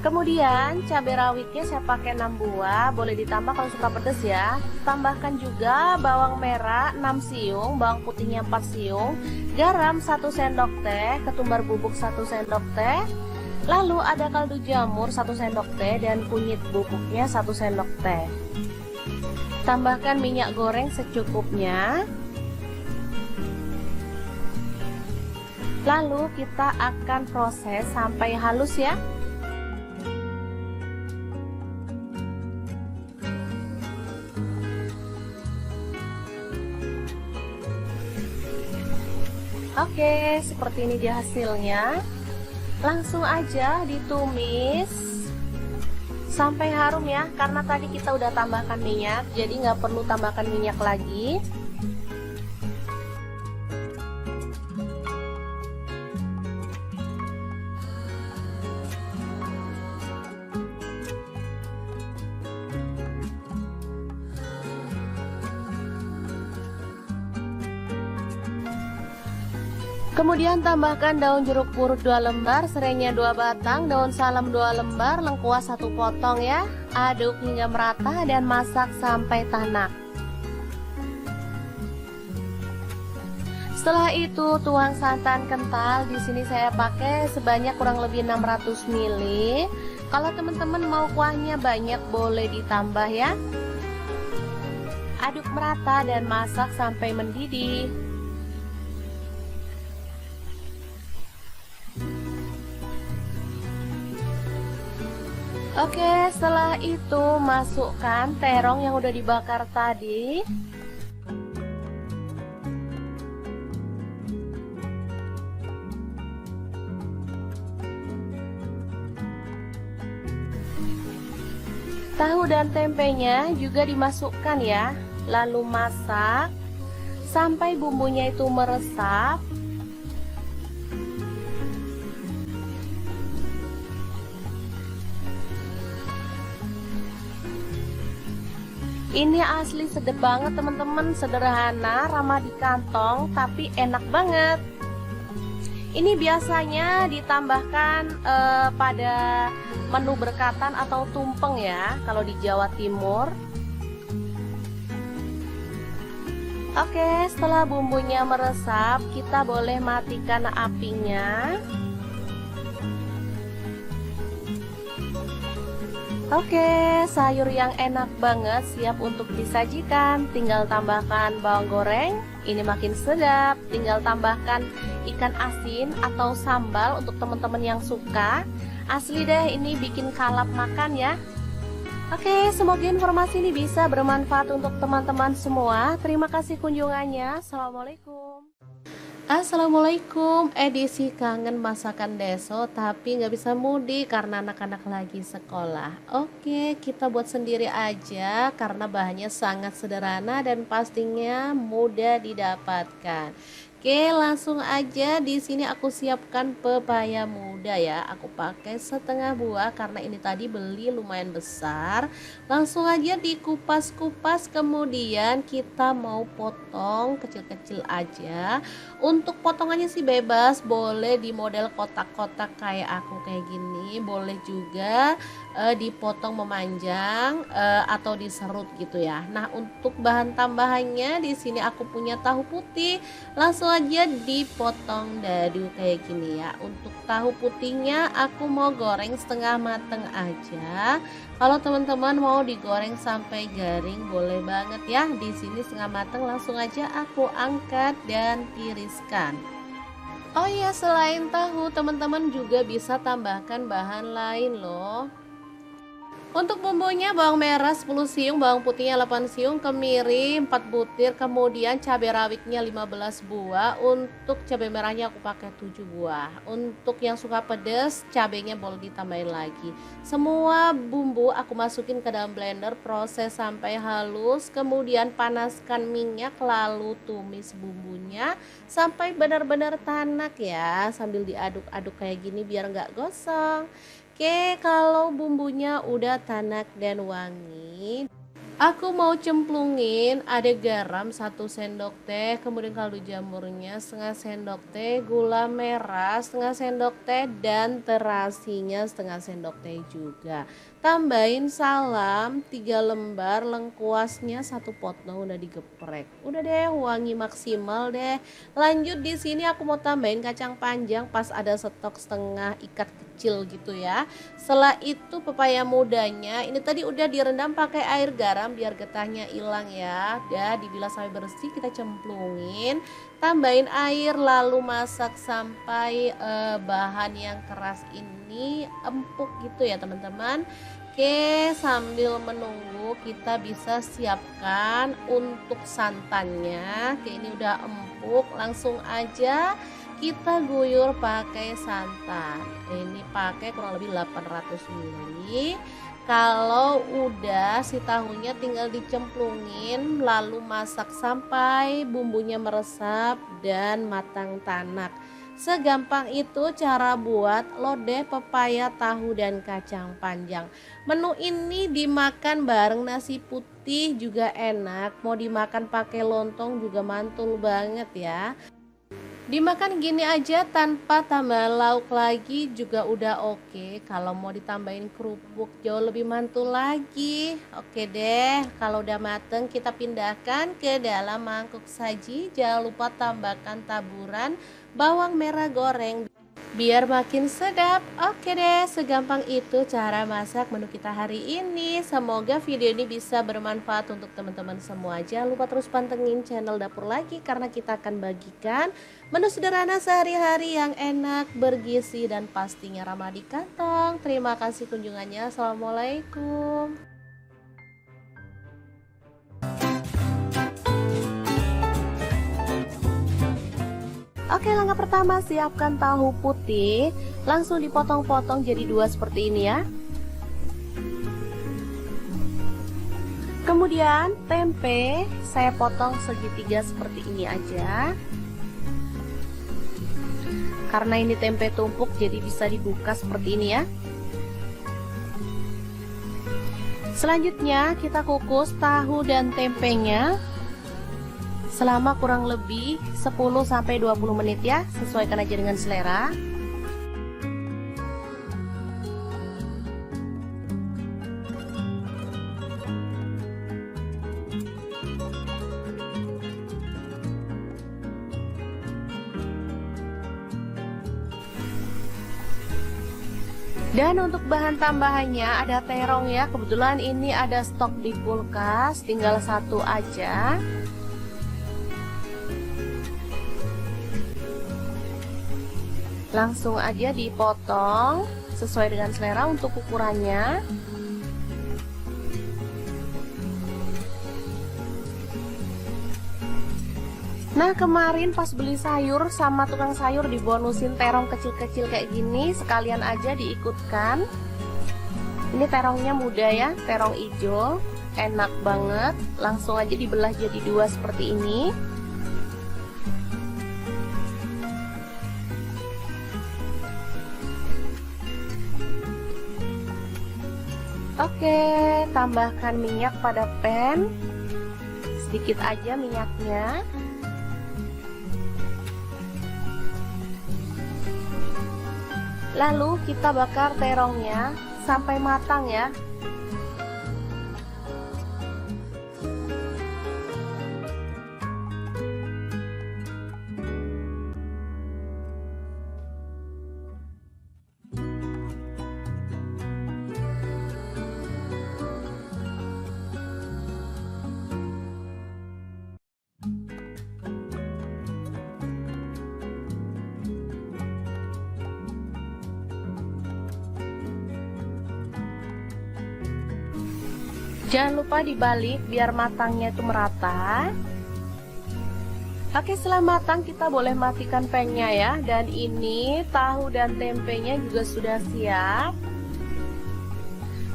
Kemudian cabai rawitnya saya pakai 6 buah, boleh ditambah kalau suka pedas ya. Tambahkan juga bawang merah 6 siung, bawang putihnya 4 siung, garam 1 sendok teh, ketumbar bubuk 1 sendok teh. Lalu ada kaldu jamur 1 sendok teh dan kunyit bubuknya 1 sendok teh. Tambahkan minyak goreng secukupnya. Lalu kita akan proses sampai halus ya. Oke, seperti ini dia hasilnya. Langsung aja ditumis sampai harum ya, karena tadi kita udah tambahkan minyak, jadi nggak perlu tambahkan minyak lagi. Kemudian tambahkan daun jeruk purut 2 lembar, serainya 2 batang, daun salam 2 lembar, lengkuas 1 potong ya. Aduk hingga merata dan masak sampai tanak. Setelah itu tuang santan kental. Di sini saya pakai sebanyak kurang lebih 600 ml. Kalau teman-teman mau kuahnya banyak boleh ditambah ya. Aduk merata dan masak sampai mendidih. Oke, setelah itu masukkan terong yang udah dibakar tadi. Tahu dan tempenya juga dimasukkan ya. Lalu masak sampai bumbunya itu meresap. Ini asli sedap banget teman-teman, sederhana, ramah di kantong, tapi enak banget. Ini biasanya ditambahkan pada menu berkatan atau tumpeng ya, kalau di Jawa Timur. Oke, setelah bumbunya meresap, kita boleh matikan apinya. Oke, sayur yang enak banget siap untuk disajikan. Tinggal tambahkan bawang goreng, ini makin sedap. Tinggal tambahkan ikan asin atau sambal untuk teman-teman yang suka. Asli deh, ini bikin kalap makan ya. Oke, semoga informasi ini bisa bermanfaat untuk teman-teman semua. Terima kasih kunjungannya. Assalamualaikum. Assalamualaikum, edisi kangen masakan deso tapi nggak bisa mudik karena anak-anak lagi sekolah. Oke, kita buat sendiri aja karena bahannya sangat sederhana dan pastinya mudah didapatkan. Oke, langsung aja. Di sini aku siapkan pepaya muda ya. Aku pakai setengah buah karena ini tadi beli lumayan besar. Langsung aja dikupas-kupas, kemudian kita mau potong kecil-kecil aja. Untuk potongannya sih bebas, boleh di model kotak-kotak kayak aku kayak gini, boleh juga dipotong memanjang atau diserut gitu ya. Nah, untuk bahan tambahannya di sini aku punya tahu putih. Langsung aja dipotong dadu kayak gini ya. Untuk tahu putihnya aku mau goreng setengah mateng aja. Kalau teman-teman mau digoreng sampai garing boleh banget ya. Di sini setengah mateng, langsung aja aku angkat dan tiriskan. Oh iya, selain tahu teman-teman juga bisa tambahkan bahan lain loh. Untuk bumbunya bawang merah 10 siung, bawang putihnya 8 siung, kemiri 4 butir, kemudian cabai rawitnya 15 buah. Untuk cabai merahnya aku pakai 7 buah. Untuk yang suka pedas, cabainya boleh ditambahin lagi. Semua bumbu aku masukin ke dalam blender, proses sampai halus, kemudian panaskan minyak lalu tumis bumbunya sampai benar-benar tanak ya, sambil diaduk-aduk kayak gini biar nggak gosong. Oke, kalau bumbunya udah tanak dan wangi, aku mau cemplungin ada garam 1 sendok teh, kemudian kaldu jamurnya setengah sendok teh, gula merah setengah sendok teh, dan terasinya setengah sendok teh juga. Tambahin salam 3 lembar, lengkuasnya 1 potong udah digeprek. Udah deh, wangi maksimal deh. Lanjut di sini aku mau tambahin kacang panjang pas ada stok setengah ikat kecil gitu ya. Setelah itu pepaya mudanya ini tadi udah direndam pakai air garam biar getahnya hilang ya. Udah dibilas sampai bersih, kita cemplungin, tambahin air lalu masak sampai bahan yang keras ini empuk gitu ya teman-teman. Oke, sambil menunggu kita bisa siapkan untuk santannya. Oke, ini udah empuk, langsung aja kita guyur pakai santan. Ini pakai kurang lebih 800 ml. Kalau udah si tahunya tinggal dicemplungin lalu masak sampai bumbunya meresap dan matang tanak. Segampang itu cara buat lodeh pepaya, tahu, dan kacang panjang. Menu ini dimakan bareng nasi putih juga enak, mau dimakan pakai lontong juga mantul banget ya. Dimakan gini aja tanpa tambah lauk lagi juga udah oke. Kalau mau ditambahin kerupuk jauh lebih mantul lagi. Oke deh, kalau udah mateng kita pindahkan ke dalam mangkuk saji. Jangan lupa tambahkan taburan bawang merah goreng biar makin sedap. Oke deh, segampang itu cara masak menu kita hari ini. Semoga video ini bisa bermanfaat untuk teman-teman semua. Jangan lupa terus pantengin channel Dapur Lagi karena kita akan bagikan menu sederhana sehari-hari yang enak, bergizi, dan pastinya ramah di kantong. Terima kasih kunjungannya. Assalamualaikum. Oke, langkah pertama siapkan tahu putih, langsung dipotong-potong jadi 2 seperti ini ya. Kemudian tempe saya potong segitiga seperti ini aja. Karena ini tempe tumpuk jadi bisa dibuka seperti ini ya. Selanjutnya kita kukus tahu dan tempenya selama kurang lebih 10-20 menit ya, sesuaikan aja dengan selera. Dan untuk bahan tambahannya ada terong ya, kebetulan ini ada stok di kulkas, tinggal 1 aja. Langsung aja dipotong sesuai dengan selera untuk ukurannya. Nah, kemarin pas beli sayur sama tukang sayur dibonusin terong kecil-kecil kayak gini, sekalian aja diikutkan. Ini terongnya muda ya, terong hijau, enak banget. Langsung aja dibelah jadi 2 seperti ini. Oke, tambahkan minyak pada pan, sedikit aja minyaknya. Lalu kita bakar terongnya sampai matang ya. Jangan lupa dibalik biar matangnya itu merata. Oke, setelah matang kita boleh matikan pannya ya. Dan ini tahu dan tempenya juga sudah siap.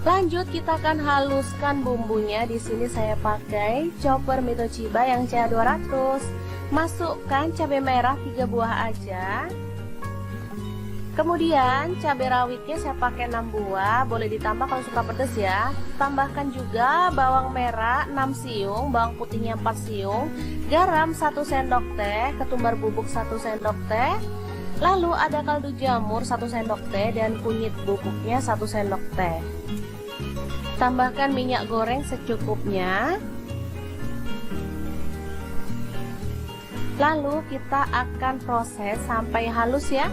Lanjut kita akan haluskan bumbunya. Di sini saya pakai chopper Mitochiba yang CA200. Masukkan cabai merah 3 buah aja. Kemudian cabai rawitnya saya pakai 6 buah, boleh ditambah kalau suka pedas ya. Tambahkan juga bawang merah 6 siung, bawang putihnya 4 siung, garam 1 sendok teh, ketumbar bubuk 1 sendok teh. Lalu ada kaldu jamur 1 sendok teh dan kunyit bubuknya 1 sendok teh. Tambahkan minyak goreng secukupnya. Lalu kita akan proses sampai halus ya.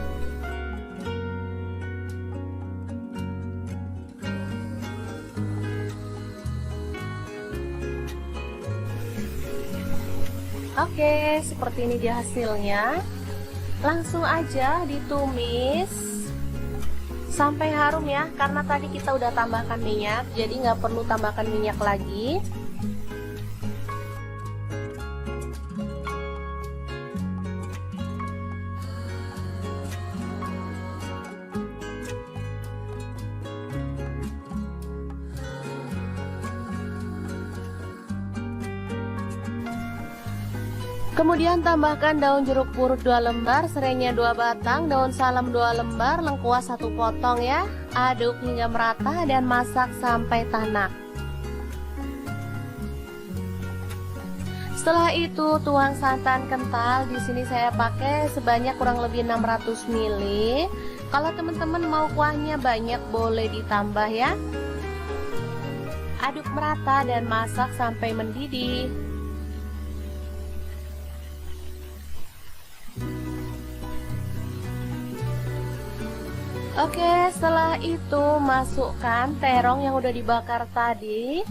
Oke, seperti ini dia hasilnya. Langsung aja ditumis sampai harum ya, karena tadi kita udah tambahkan minyak, jadi nggak perlu tambahkan minyak lagi. Kemudian tambahkan daun jeruk purut 2 lembar, serainya 2 batang, daun salam 2 lembar, lengkuas 1 potong ya. Aduk hingga merata dan masak sampai tanak. Setelah itu tuang santan kental. Di sini saya pakai sebanyak kurang lebih 600 ml. Kalau teman-teman mau kuahnya banyak boleh ditambah ya. Aduk merata dan masak sampai mendidih. Oke, setelah itu masukkan terong yang udah dibakar tadi.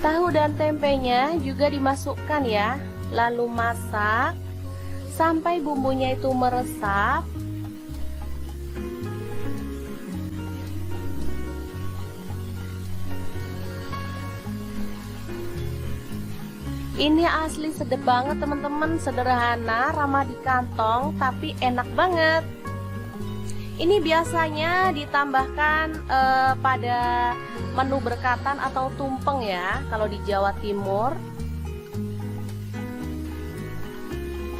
Tahu dan tempenya juga dimasukkan ya. Lalu masak sampai bumbunya itu meresap. Ini asli sedap banget teman-teman, sederhana, ramah di kantong, tapi enak banget. Ini biasanya ditambahkan pada menu berkatan atau tumpeng ya, kalau di Jawa Timur.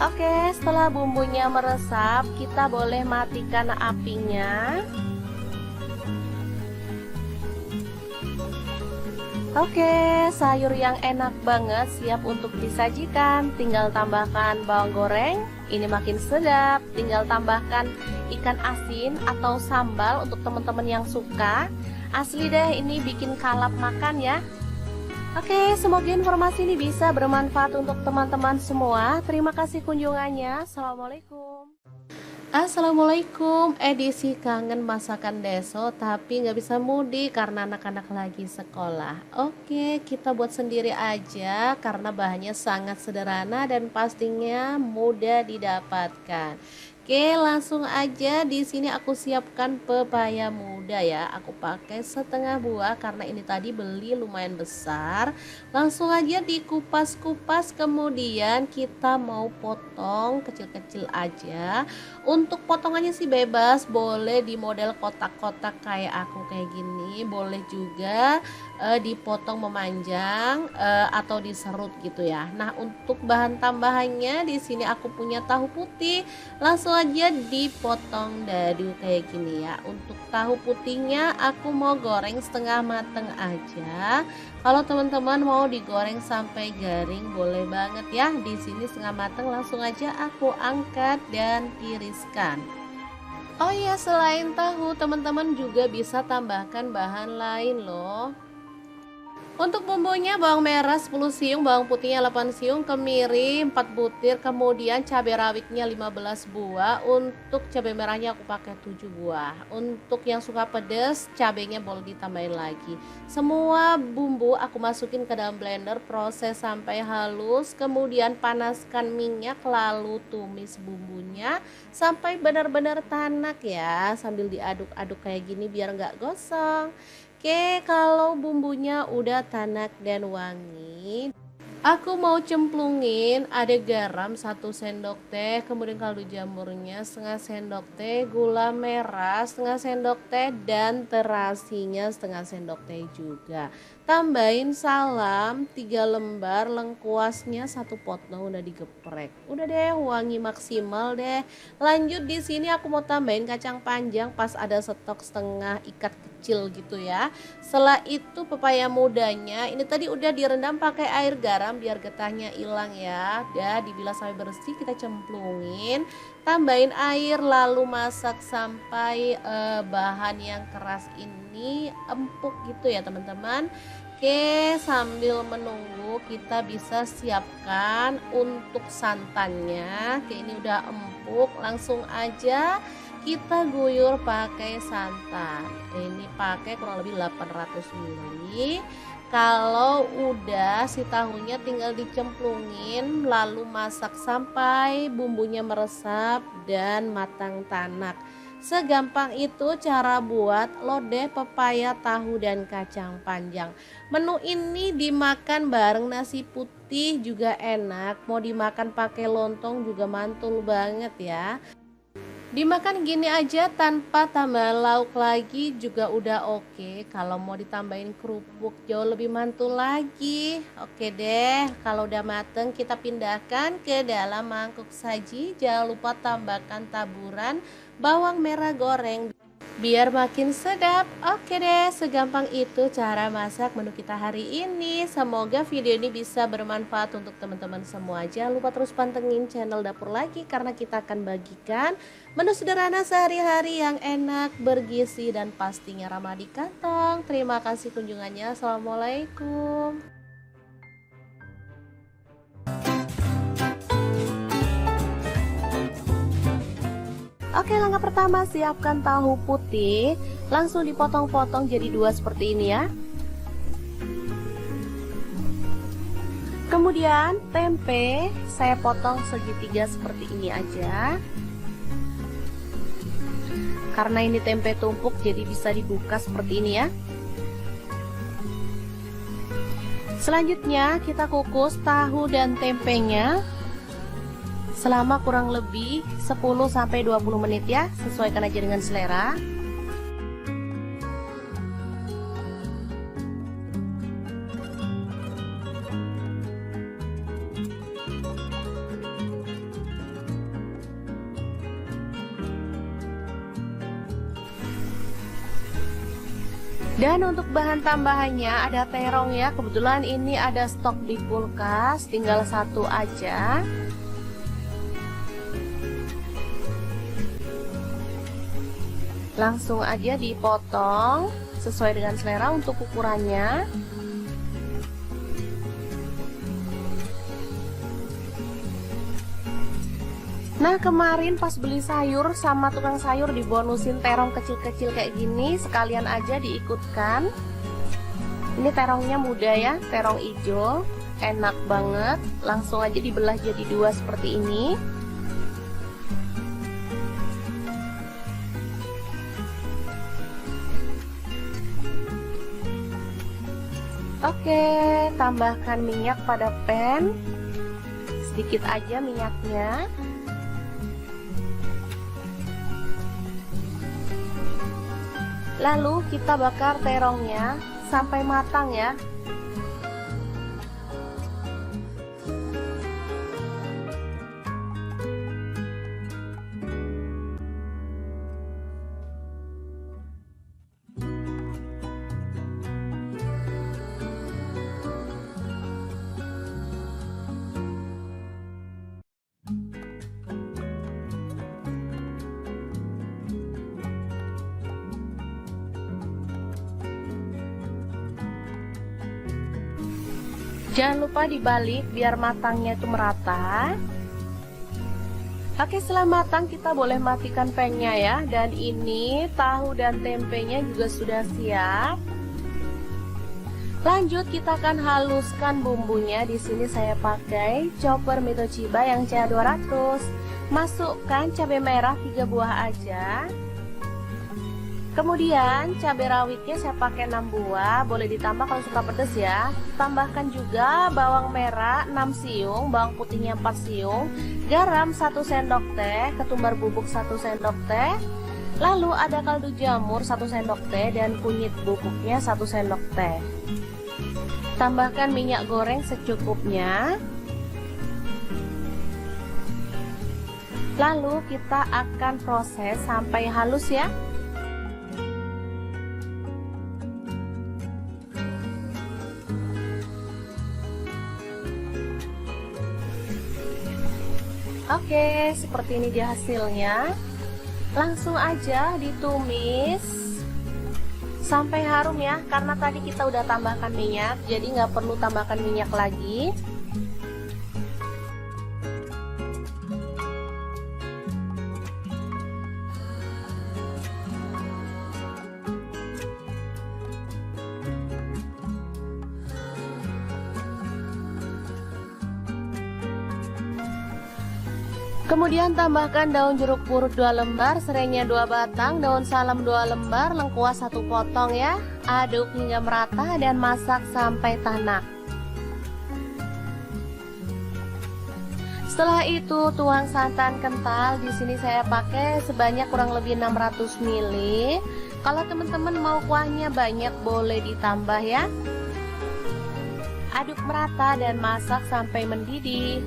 Oke, setelah bumbunya meresap, kita boleh matikan apinya. Oke, sayur yang enak banget siap untuk disajikan. Tinggal tambahkan bawang goreng, ini makin sedap. Tinggal tambahkan ikan asin atau sambal untuk teman-teman yang suka. Asli deh, ini bikin kalap makan ya. Oke, semoga informasi ini bisa bermanfaat untuk teman-teman semua. Terima kasih kunjungannya. Assalamualaikum. Assalamualaikum, edisi kangen masakan deso tapi nggak bisa mudik karena anak-anak lagi sekolah. Oke, kita buat sendiri aja karena bahannya sangat sederhana dan pastinya mudah didapatkan. Oke, langsung aja. Di sini aku siapkan pepaya muda ya. Aku pakai setengah buah karena ini tadi beli lumayan besar. Langsung aja dikupas-kupas, kemudian kita mau potong kecil-kecil aja. Untuk potongannya sih bebas, boleh di model kotak-kotak kayak aku kayak gini, boleh juga dipotong memanjang atau diserut gitu ya. Nah, untuk bahan tambahannya di sini aku punya tahu putih. Langsung aja dipotong dadu kayak gini ya. Untuk tahu putihnya aku mau goreng setengah mateng aja. Kalau teman-teman mau digoreng sampai garing boleh banget ya. Di sini setengah mateng, langsung aja aku angkat dan tiriskan. Oh iya, selain tahu teman-teman juga bisa tambahkan bahan lain loh. Untuk bumbunya bawang merah 10 siung, bawang putihnya 8 siung, kemiri 4 butir, kemudian cabai rawitnya 15 buah. Untuk cabai merahnya aku pakai 7 buah. Untuk yang suka pedas, cabainya boleh ditambahin lagi. Semua bumbu aku masukin ke dalam blender, proses sampai halus, kemudian panaskan minyak lalu tumis bumbunya sampai benar-benar tanak ya, sambil diaduk-aduk kayak gini biar nggak gosong. Oke, kalau bumbunya udah tanak dan wangi, aku mau cemplungin ada garam 1 sendok teh, kemudian kaldu jamurnya setengah sendok teh, gula merah setengah sendok teh, dan terasinya setengah sendok teh juga. Tambahin salam 3 lembar, lengkuasnya 1 potong udah digeprek. Udah deh, wangi maksimal deh. Lanjut di sini aku mau tambahin kacang panjang pas ada stok setengah ikat kecil gitu ya. Setelah itu pepaya mudanya ini tadi udah direndam pakai air garam biar getahnya hilang ya. Udah dibilas sampai bersih, kita cemplungin, tambahin air lalu masak sampai bahan yang keras ini empuk gitu ya teman-teman. Oke, sambil menunggu kita bisa siapkan untuk santannya. Oke, ini udah empuk, langsung aja kita guyur pakai santan. Ini pakai kurang lebih 800 ml. Kalau udah si tahunya tinggal dicemplungin lalu masak sampai bumbunya meresap dan matang tanak. Segampang itu cara buat lodeh pepaya, tahu, dan kacang panjang. Menu ini dimakan bareng nasi putih juga enak. Mau dimakan pakai lontong juga mantul banget ya. Dimakan gini aja tanpa tambah lauk lagi juga udah oke. Kalau mau ditambahin kerupuk jauh lebih mantul lagi. Oke deh, kalau udah mateng kita pindahkan ke dalam mangkuk saji. Jangan lupa tambahkan taburan bawang merah goreng biar makin sedap. Oke deh, segampang itu cara masak menu kita hari ini. Semoga video ini bisa bermanfaat untuk teman-teman semua. Jangan lupa terus pantengin channel Dapur Lagi karena kita akan bagikan menu sederhana sehari-hari yang enak, bergizi, dan pastinya ramah di kantong. Terima kasih kunjungannya. Assalamualaikum. Oke, langkah pertama siapkan tahu putih, langsung dipotong-potong jadi 2 seperti ini ya. Kemudian tempe saya potong segitiga seperti ini aja. Karena ini tempe tumpuk jadi bisa dibuka seperti ini ya. Selanjutnya kita kukus tahu dan tempenya selama kurang lebih 10-20 menit ya, sesuaikan aja dengan selera. Dan untuk bahan tambahannya ada terong ya, kebetulan ini ada stok di kulkas, tinggal 1 aja. Langsung aja dipotong sesuai dengan selera untuk ukurannya. Nah, kemarin pas beli sayur sama tukang sayur dibonusin terong kecil-kecil kayak gini, sekalian aja diikutkan. Ini terongnya muda ya, terong hijau, enak banget. Langsung aja dibelah jadi 2 seperti ini. Oke, tambahkan minyak pada pan, sedikit aja minyaknya. Lalu kita bakar terongnya sampai matang ya. Jangan lupa dibalik biar matangnya itu merata. Oke, setelah matang kita boleh matikan pannya ya. Dan ini tahu dan tempenya juga sudah siap. Lanjut kita akan haluskan bumbunya. Di sini saya pakai chopper Mito Chiba yang CH200. Masukkan cabai merah 3 buah aja. Kemudian cabai rawitnya saya pakai 6 buah, boleh ditambah kalau suka pedas ya. Tambahkan juga bawang merah 6 siung, bawang putihnya 4 siung, garam 1 sendok teh, ketumbar bubuk 1 sendok teh. Lalu ada kaldu jamur 1 sendok teh dan kunyit bubuknya 1 sendok teh. Tambahkan minyak goreng secukupnya. Lalu kita akan proses sampai halus ya. Oke, seperti ini dia hasilnya. Langsung aja ditumis sampai harum ya, karena tadi kita udah tambahkan minyak, jadi nggak perlu tambahkan minyak lagi. Kemudian tambahkan daun jeruk purut 2 lembar, serainya 2 batang, daun salam 2 lembar, lengkuas 1 potong ya. Aduk hingga merata dan masak sampai tanak. Setelah itu tuang santan kental. Di sini saya pakai sebanyak kurang lebih 600 ml. Kalau teman-teman mau kuahnya banyak boleh ditambah ya. Aduk merata dan masak sampai mendidih.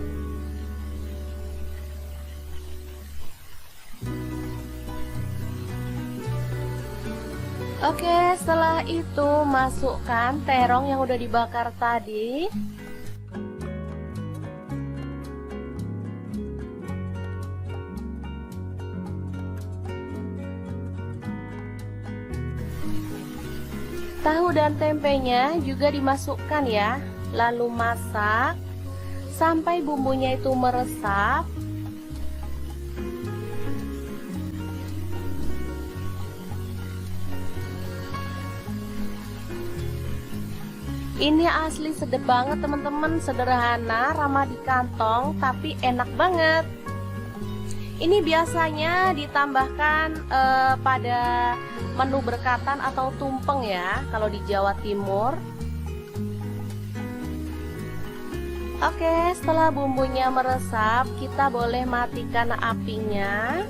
Oke, setelah itu masukkan terong yang udah dibakar tadi. Tahu dan tempenya juga dimasukkan ya. Lalu masak sampai bumbunya itu meresap. Ini asli sedap banget teman-teman, sederhana, ramah di kantong, tapi enak banget. Ini biasanya ditambahkan pada menu berkatan atau tumpeng ya, kalau di Jawa Timur. Oke, setelah bumbunya meresap, kita boleh matikan apinya.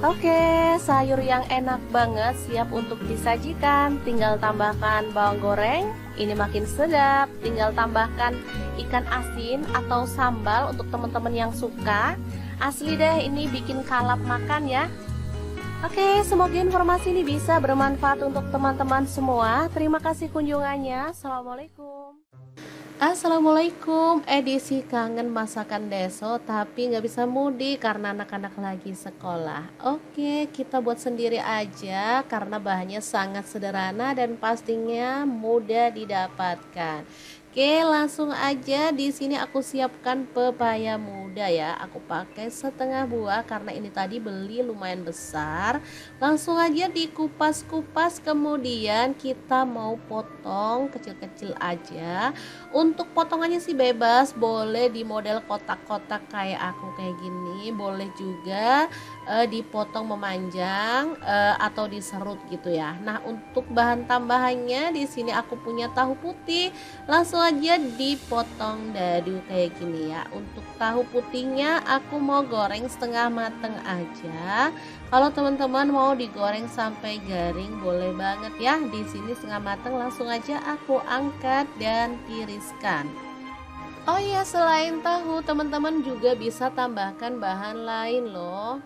Oke, sayur yang enak banget siap untuk disajikan. Tinggal tambahkan bawang goreng, ini makin sedap. Tinggal tambahkan ikan asin atau sambal untuk teman-teman yang suka. Asli deh, ini bikin kalap makan ya. Oke, semoga informasi ini bisa bermanfaat untuk teman-teman semua. Terima kasih kunjungannya. Assalamualaikum. Assalamualaikum, edisi kangen masakan deso tapi nggak bisa mudik karena anak-anak lagi sekolah. Oke, kita buat sendiri aja karena bahannya sangat sederhana dan pastinya mudah didapatkan. Oke, langsung aja. Di sini aku siapkan pepaya muda ya. Aku pakai setengah buah karena ini tadi beli lumayan besar. Langsung aja dikupas-kupas, kemudian kita mau potong kecil-kecil aja. Untuk potongannya sih bebas, boleh di model kotak-kotak kayak aku kayak gini, boleh juga dipotong memanjang atau diserut gitu ya. Nah, untuk bahan tambahannya di sini aku punya tahu putih. Langsung aja dipotong dadu kayak gini ya. Untuk tahu putihnya aku mau goreng setengah mateng aja. Kalau teman-teman mau digoreng sampai garing boleh banget ya. Di sini setengah mateng, langsung aja aku angkat dan tiriskan. Oh iya, selain tahu teman-teman juga bisa tambahkan bahan lain loh.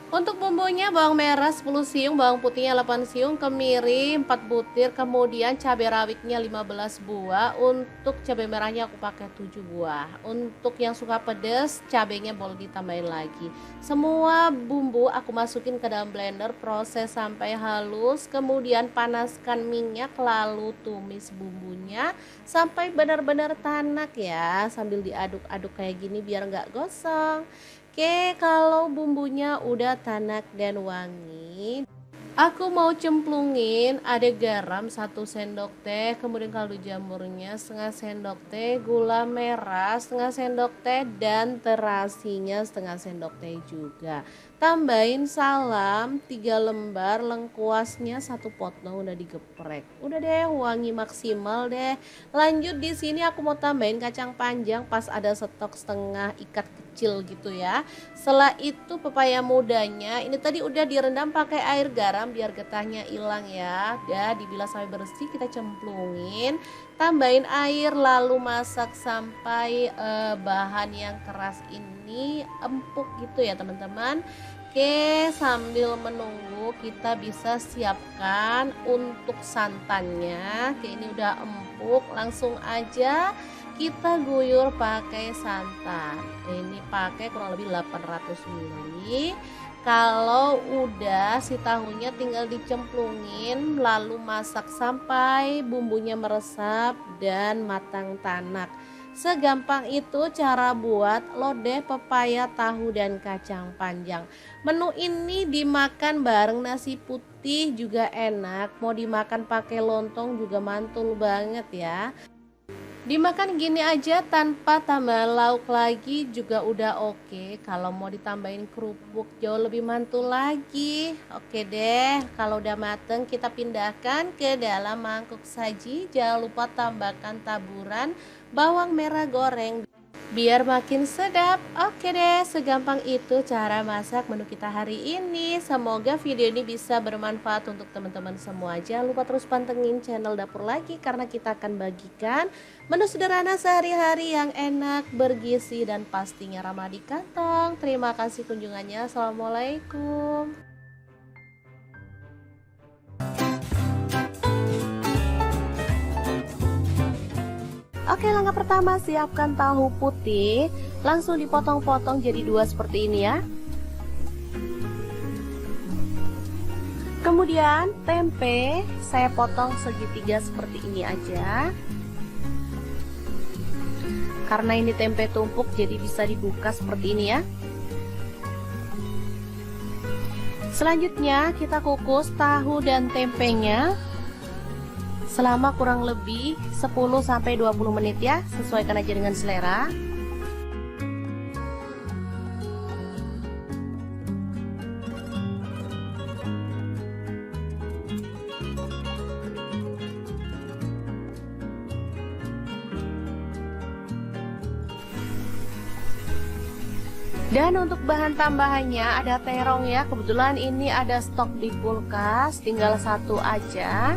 Untuk bumbunya bawang merah 10 siung, bawang putihnya 8 siung, kemiri 4 butir, kemudian cabai rawitnya 15 buah. Untuk cabai merahnya aku pakai 7 buah. Untuk yang suka pedas, cabainya boleh ditambahin lagi. Semua bumbu aku masukin ke dalam blender, proses sampai halus, kemudian panaskan minyak lalu tumis bumbunya sampai benar-benar tanak ya, sambil diaduk-aduk kayak gini biar nggak gosong. Oke, kalau bumbunya udah tanak dan wangi, aku mau cemplungin ada garam 1 sendok teh, kemudian kaldu jamurnya setengah sendok teh, gula merah setengah sendok teh, dan terasinya setengah sendok teh juga. Tambahin salam 3 lembar, lengkuasnya 1 potong udah digeprek. Udah deh, wangi maksimal deh. Lanjut di sini aku mau tambahin kacang panjang pas ada stok setengah ikat kecil gitu ya. Setelah itu pepaya mudanya ini tadi udah direndam pakai air garam biar getahnya hilang ya. Udah dibilas sampai bersih, kita cemplungin, tambahin air lalu masak sampai bahan yang keras ini empuk gitu ya teman-teman. Oke, sambil menunggu kita bisa siapkan untuk santannya. Oke, ini udah empuk, langsung aja kita guyur pakai santan. Ini pakai kurang lebih 800 ml. Kalau udah si tahunya tinggal dicemplungin lalu masak sampai bumbunya meresap dan matang tanak. Segampang itu cara buat lodeh pepaya, tahu, dan kacang panjang. Menu ini dimakan bareng nasi putih juga enak. Mau dimakan pakai lontong juga mantul banget ya. Dimakan gini aja tanpa tambah lauk lagi juga udah oke. Kalau mau ditambahin kerupuk jauh lebih mantul lagi. Oke deh, kalau udah mateng kita pindahkan ke dalam mangkuk saji. Jangan lupa tambahkan taburan bawang merah goreng biar makin sedap. Oke deh, segampang itu cara masak menu kita hari ini. Semoga video ini bisa bermanfaat untuk teman-teman semua. Jangan lupa terus pantengin channel Dapur Lagi karena kita akan bagikan menu sederhana sehari-hari yang enak, bergizi, dan pastinya ramah di kantong. Terima kasih kunjungannya. Assalamualaikum. Oke, langkah pertama siapkan tahu putih, langsung dipotong-potong jadi 2 seperti ini ya. Kemudian tempe saya potong segitiga seperti ini aja. Karena ini tempe tumpuk jadi bisa dibuka seperti ini ya. Selanjutnya kita kukus tahu dan tempenya selama kurang lebih 10-20 menit ya, sesuaikan aja dengan selera. Dan untuk bahan tambahannya ada terong ya, kebetulan ini ada stok di kulkas, tinggal 1 aja.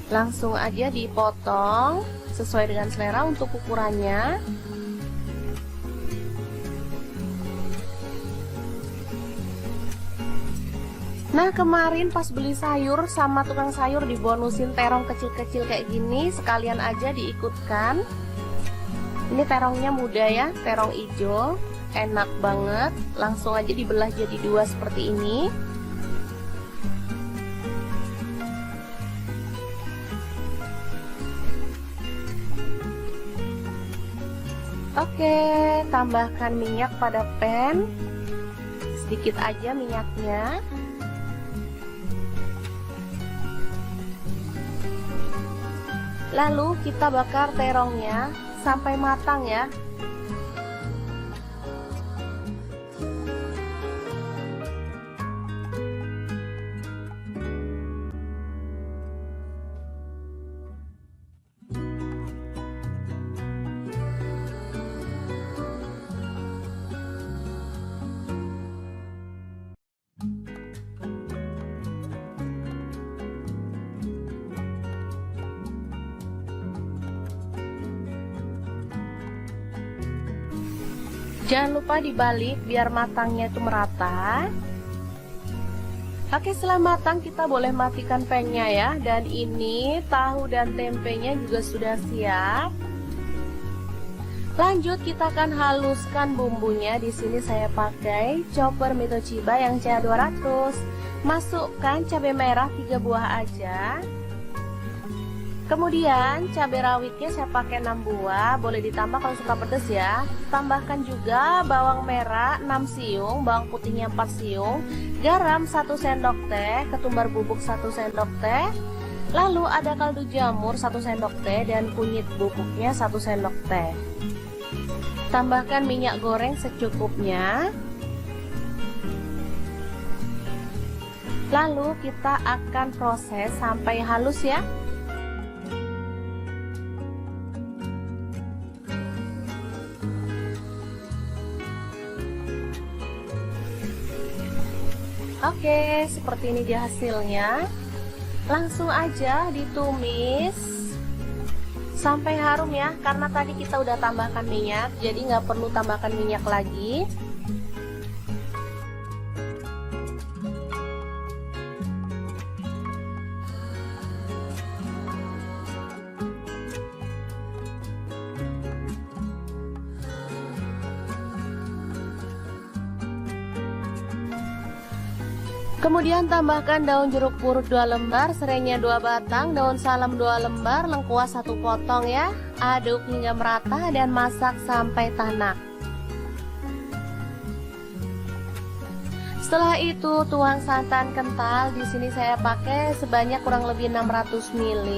Langsung aja dipotong sesuai dengan selera untuk ukurannya. Nah, kemarin pas beli sayur sama tukang sayur dibonusin terong kecil-kecil kayak gini, sekalian aja diikutkan. Ini terongnya muda ya, terong hijau, enak banget. Langsung aja dibelah jadi 2 seperti ini. Oke, tambahkan minyak pada pan, sedikit aja minyaknya. Lalu kita bakar terongnya sampai matang ya. Jangan lupa dibalik biar matangnya itu merata. Oke, setelah matang kita boleh matikan pangnya ya. Dan ini tahu dan tempenya juga sudah siap. Lanjut kita akan haluskan bumbunya. Di sini saya pakai chopper Mitoshiba yang CH200. Masukkan cabai merah 3 buah aja. Kemudian cabai rawitnya saya pakai 6 buah, boleh ditambah kalau suka pedas ya. Tambahkan juga bawang merah 6 siung, bawang putihnya 4 siung, garam 1 sendok teh, ketumbar bubuk 1 sendok teh. Lalu ada kaldu jamur 1 sendok teh dan kunyit bubuknya 1 sendok teh. Tambahkan minyak goreng secukupnya. Lalu kita akan proses sampai halus ya. Oke, seperti ini dia hasilnya. Langsung aja ditumis sampai harum ya, karena tadi kita udah tambahkan minyak, jadi nggak perlu tambahkan minyak lagi. Kemudian tambahkan daun jeruk purut 2 lembar, serainya 2 batang, daun salam 2 lembar, lengkuas 1 potong ya. Aduk hingga merata dan masak sampai tanak. Setelah itu tuang santan kental. Di sini saya pakai sebanyak kurang lebih 600 ml.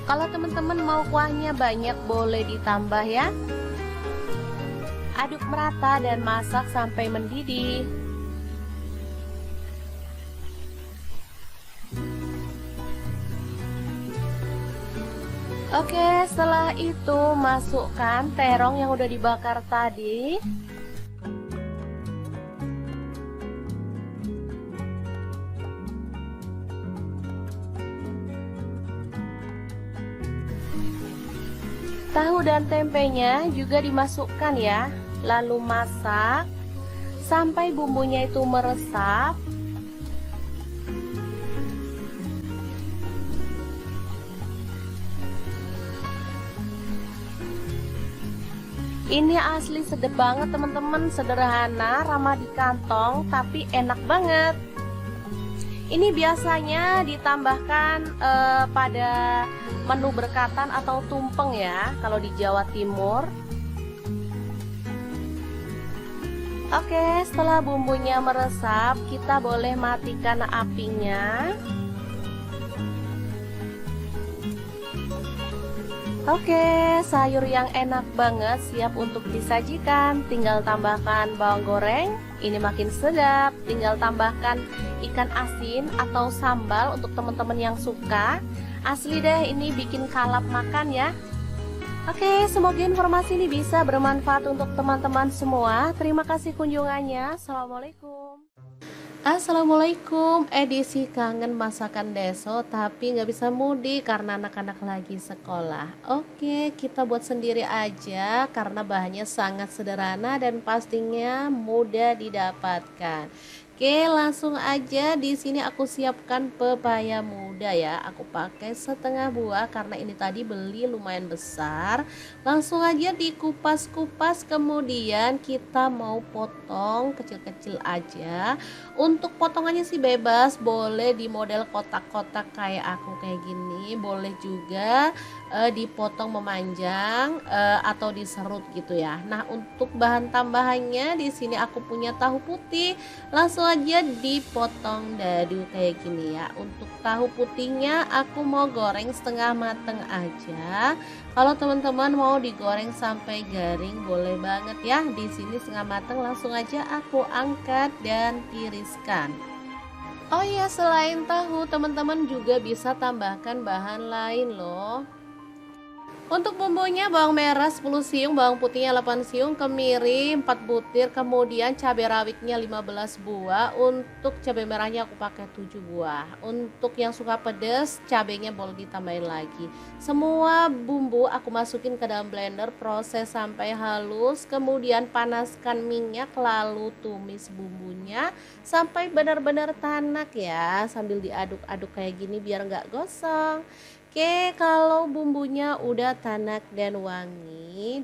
Kalau teman-teman mau kuahnya banyak boleh ditambah ya. Aduk merata dan masak sampai mendidih. Oke, setelah itu masukkan terong yang udah dibakar tadi. Tahu dan tempenya juga dimasukkan ya. Lalu masak sampai bumbunya itu meresap. Ini asli sedap banget teman-teman, sederhana, ramah di kantong, tapi enak banget. Ini biasanya ditambahkan pada menu berkatan atau tumpeng ya, kalau di Jawa Timur. Oke, setelah bumbunya meresap, kita boleh matikan apinya. Oke, sayur yang enak banget siap untuk disajikan. Tinggal tambahkan bawang goreng, ini makin sedap. Tinggal tambahkan ikan asin atau sambal untuk teman-teman yang suka. Asli deh, ini bikin kalap makan ya. Oke, semoga informasi ini bisa bermanfaat untuk teman-teman semua. Terima kasih kunjungannya. Assalamualaikum. Assalamualaikum, edisi kangen masakan deso tapi nggak bisa mudik karena anak-anak lagi sekolah. Oke, kita buat sendiri aja karena bahannya sangat sederhana dan pastinya mudah didapatkan. Oke, langsung aja. Di sini aku siapkan pepaya muda ya. Aku pakai setengah buah karena ini tadi beli lumayan besar. Langsung aja dikupas-kupas, kemudian kita mau potong kecil-kecil aja. Untuk potongannya sih bebas, boleh di model kotak-kotak kayak aku kayak gini, boleh juga dipotong memanjang atau diserut gitu ya. Nah, untuk bahan tambahannya di sini aku punya tahu putih. Langsung aja dipotong dadu kayak gini ya. Untuk tahu putihnya aku mau goreng setengah mateng aja. Kalau teman-teman mau digoreng sampai garing boleh banget ya. Di sini setengah mateng, langsung aja aku angkat dan tiriskan. Oh iya, selain tahu teman-teman juga bisa tambahkan bahan lain loh. Untuk bumbunya bawang merah 10 siung, bawang putihnya 8 siung, kemiri 4 butir, kemudian cabai rawitnya 15 buah. Untuk cabai merahnya aku pakai 7 buah. Untuk yang suka pedas, cabainya boleh ditambahin lagi. Semua bumbu aku masukin ke dalam blender, proses sampai halus, kemudian panaskan minyak lalu tumis bumbunya sampai benar-benar tanak ya, sambil diaduk-aduk kayak gini biar nggak gosong. Oke, kalau bumbunya udah tanak dan wangi,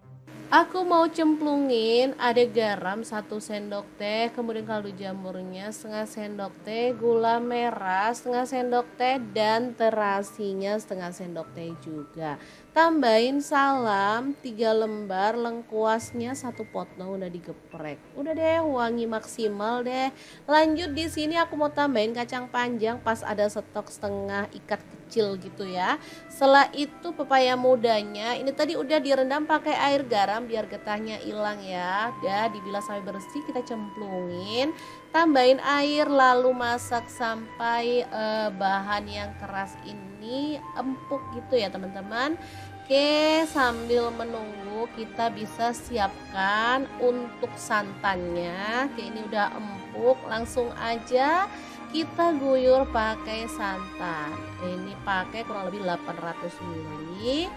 aku mau cemplungin ada garam 1 sendok teh, kemudian kaldu jamurnya setengah sendok teh, gula merah setengah sendok teh, dan terasinya setengah sendok teh juga. Tambahin salam 3 lembar, lengkuasnya 1 potong udah digeprek. Udah deh, wangi maksimal deh. Lanjut di sini aku mau tambahin kacang panjang pas ada stok setengah ikat kecil gitu ya. Setelah itu pepaya mudanya ini tadi udah direndam pakai air garam biar getahnya hilang ya. Udah dibilas sampai bersih, kita cemplungin, tambahin air lalu masak sampai bahan yang keras ini empuk gitu ya teman-teman. Oke, sambil menunggu kita bisa siapkan untuk santannya. Oke, ini udah empuk, langsung aja kita guyur pakai santan. Ini pakai kurang lebih 800 ml.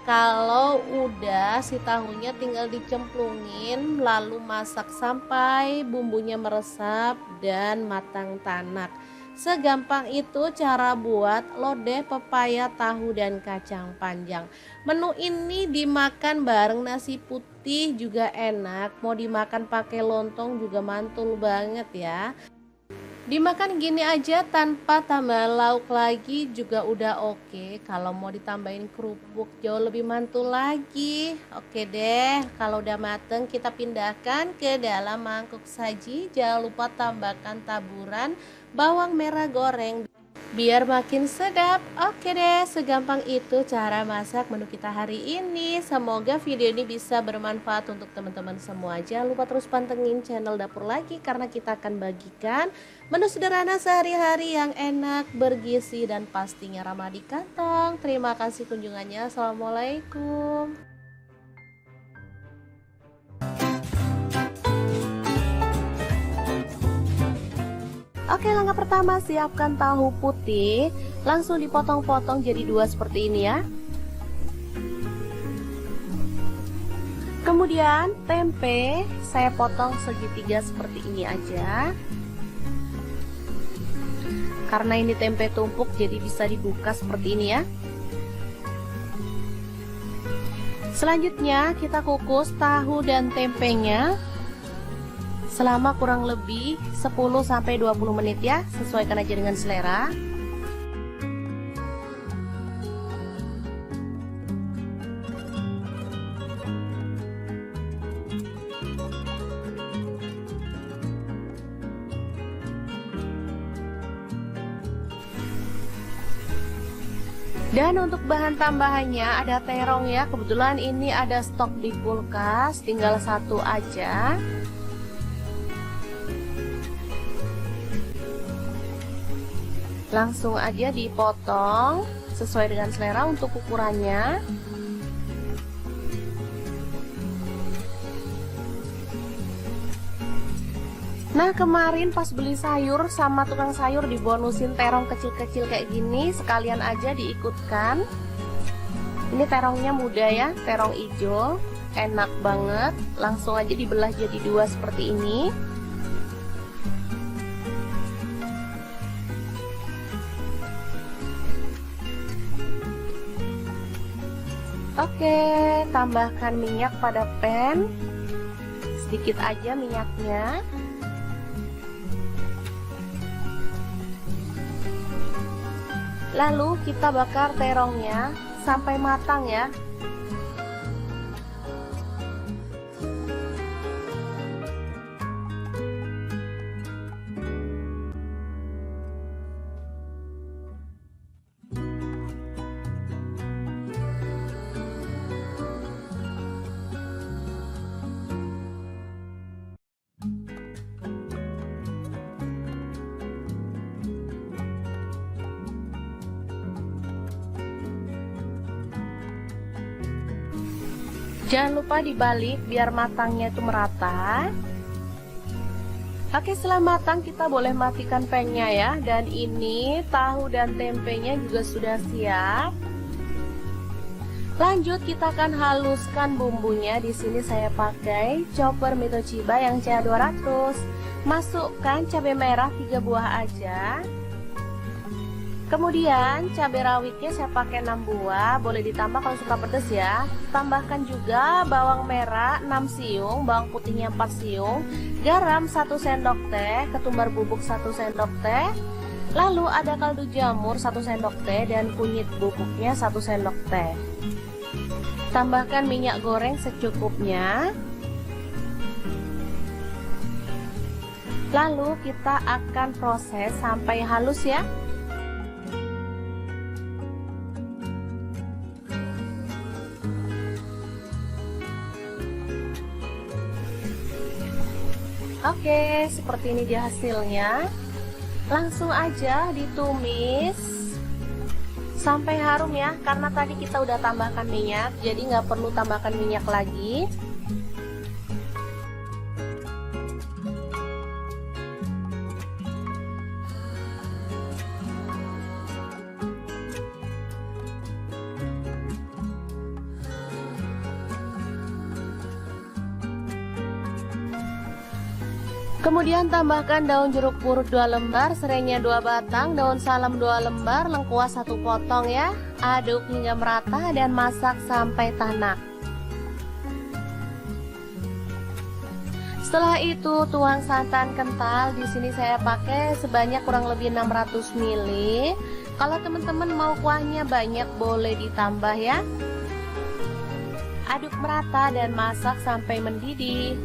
Kalau udah si tahunya tinggal dicemplungin lalu masak sampai bumbunya meresap dan matang tanak. Segampang itu cara buat lodeh pepaya, tahu, dan kacang panjang. Menu ini dimakan bareng nasi putih juga enak. Mau dimakan pakai lontong juga mantul banget ya. Dimakan gini aja tanpa tambah lauk lagi juga udah oke. Kalau mau ditambahin kerupuk jauh lebih mantul lagi. Oke deh, kalau udah mateng kita pindahkan ke dalam mangkuk saji. Jangan lupa tambahkan taburan bawang merah goreng biar makin sedap. Oke deh, segampang itu cara masak menu kita hari ini. Semoga video ini bisa bermanfaat untuk teman-teman semua. Jangan lupa terus pantengin channel Dapur Lagi karena kita akan bagikan menu sederhana sehari-hari yang enak, bergizi, dan pastinya ramah di kantong. Terima kasih kunjungannya. Assalamualaikum. Oke, langkah pertama siapkan tahu putih, langsung dipotong-potong jadi 2 seperti ini ya. Kemudian tempe saya potong segitiga seperti ini aja. Karena ini tempe tumpuk jadi bisa dibuka seperti ini ya. Selanjutnya kita kukus tahu dan tempenya selama kurang lebih 10-20 menit ya, sesuaikan aja dengan selera. Dan untuk bahan tambahannya ada terong ya, kebetulan ini ada stok di kulkas, tinggal 1 aja. Langsung aja dipotong sesuai dengan selera untuk ukurannya. Nah, kemarin pas beli sayur sama tukang sayur dibonusin terong kecil-kecil kayak gini, sekalian aja diikutkan. Ini terongnya muda ya, terong hijau, enak banget. Langsung aja dibelah jadi 2 seperti ini. Oke, tambahkan minyak pada pan, sedikit aja minyaknya. Lalu kita bakar terongnya sampai matang ya. Jangan lupa dibalik biar matangnya itu merata. Oke, setelah matang kita boleh matikan pangnya ya. Dan ini tahu dan tempenya juga sudah siap. Lanjut kita akan haluskan bumbunya. Di sini saya pakai chopper Mitochiba yang CA200. Masukkan cabai merah 3 buah aja. Kemudian cabai rawitnya saya pakai 6 buah, boleh ditambah kalau suka pedas ya. Tambahkan juga bawang merah 6 siung, bawang putihnya 4 siung, garam 1 sendok teh, ketumbar bubuk 1 sendok teh. Lalu ada kaldu jamur 1 sendok teh dan kunyit bubuknya 1 sendok teh. Tambahkan minyak goreng secukupnya. Lalu kita akan proses sampai halus ya. Oke, seperti ini dia hasilnya. Langsung aja ditumis sampai harum ya, karena tadi kita udah tambahkan minyak, jadi nggak perlu tambahkan minyak lagi. Kemudian tambahkan daun jeruk purut 2 lembar, serainya 2 batang, daun salam 2 lembar, lengkuas 1 potong ya. Aduk hingga merata dan masak sampai tanak. Setelah itu tuang santan kental. Di sini saya pakai sebanyak kurang lebih 600 ml. Kalau teman-teman mau kuahnya banyak boleh ditambah ya. Aduk merata dan masak sampai mendidih.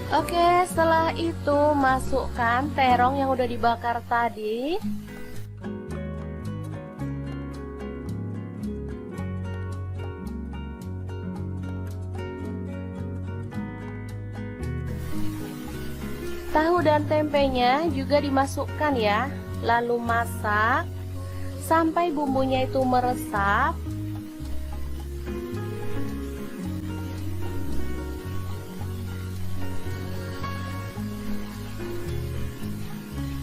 Oke, setelah itu masukkan terong yang udah dibakar tadi. Tahu dan tempenya juga dimasukkan ya. Lalu masak sampai bumbunya itu meresap.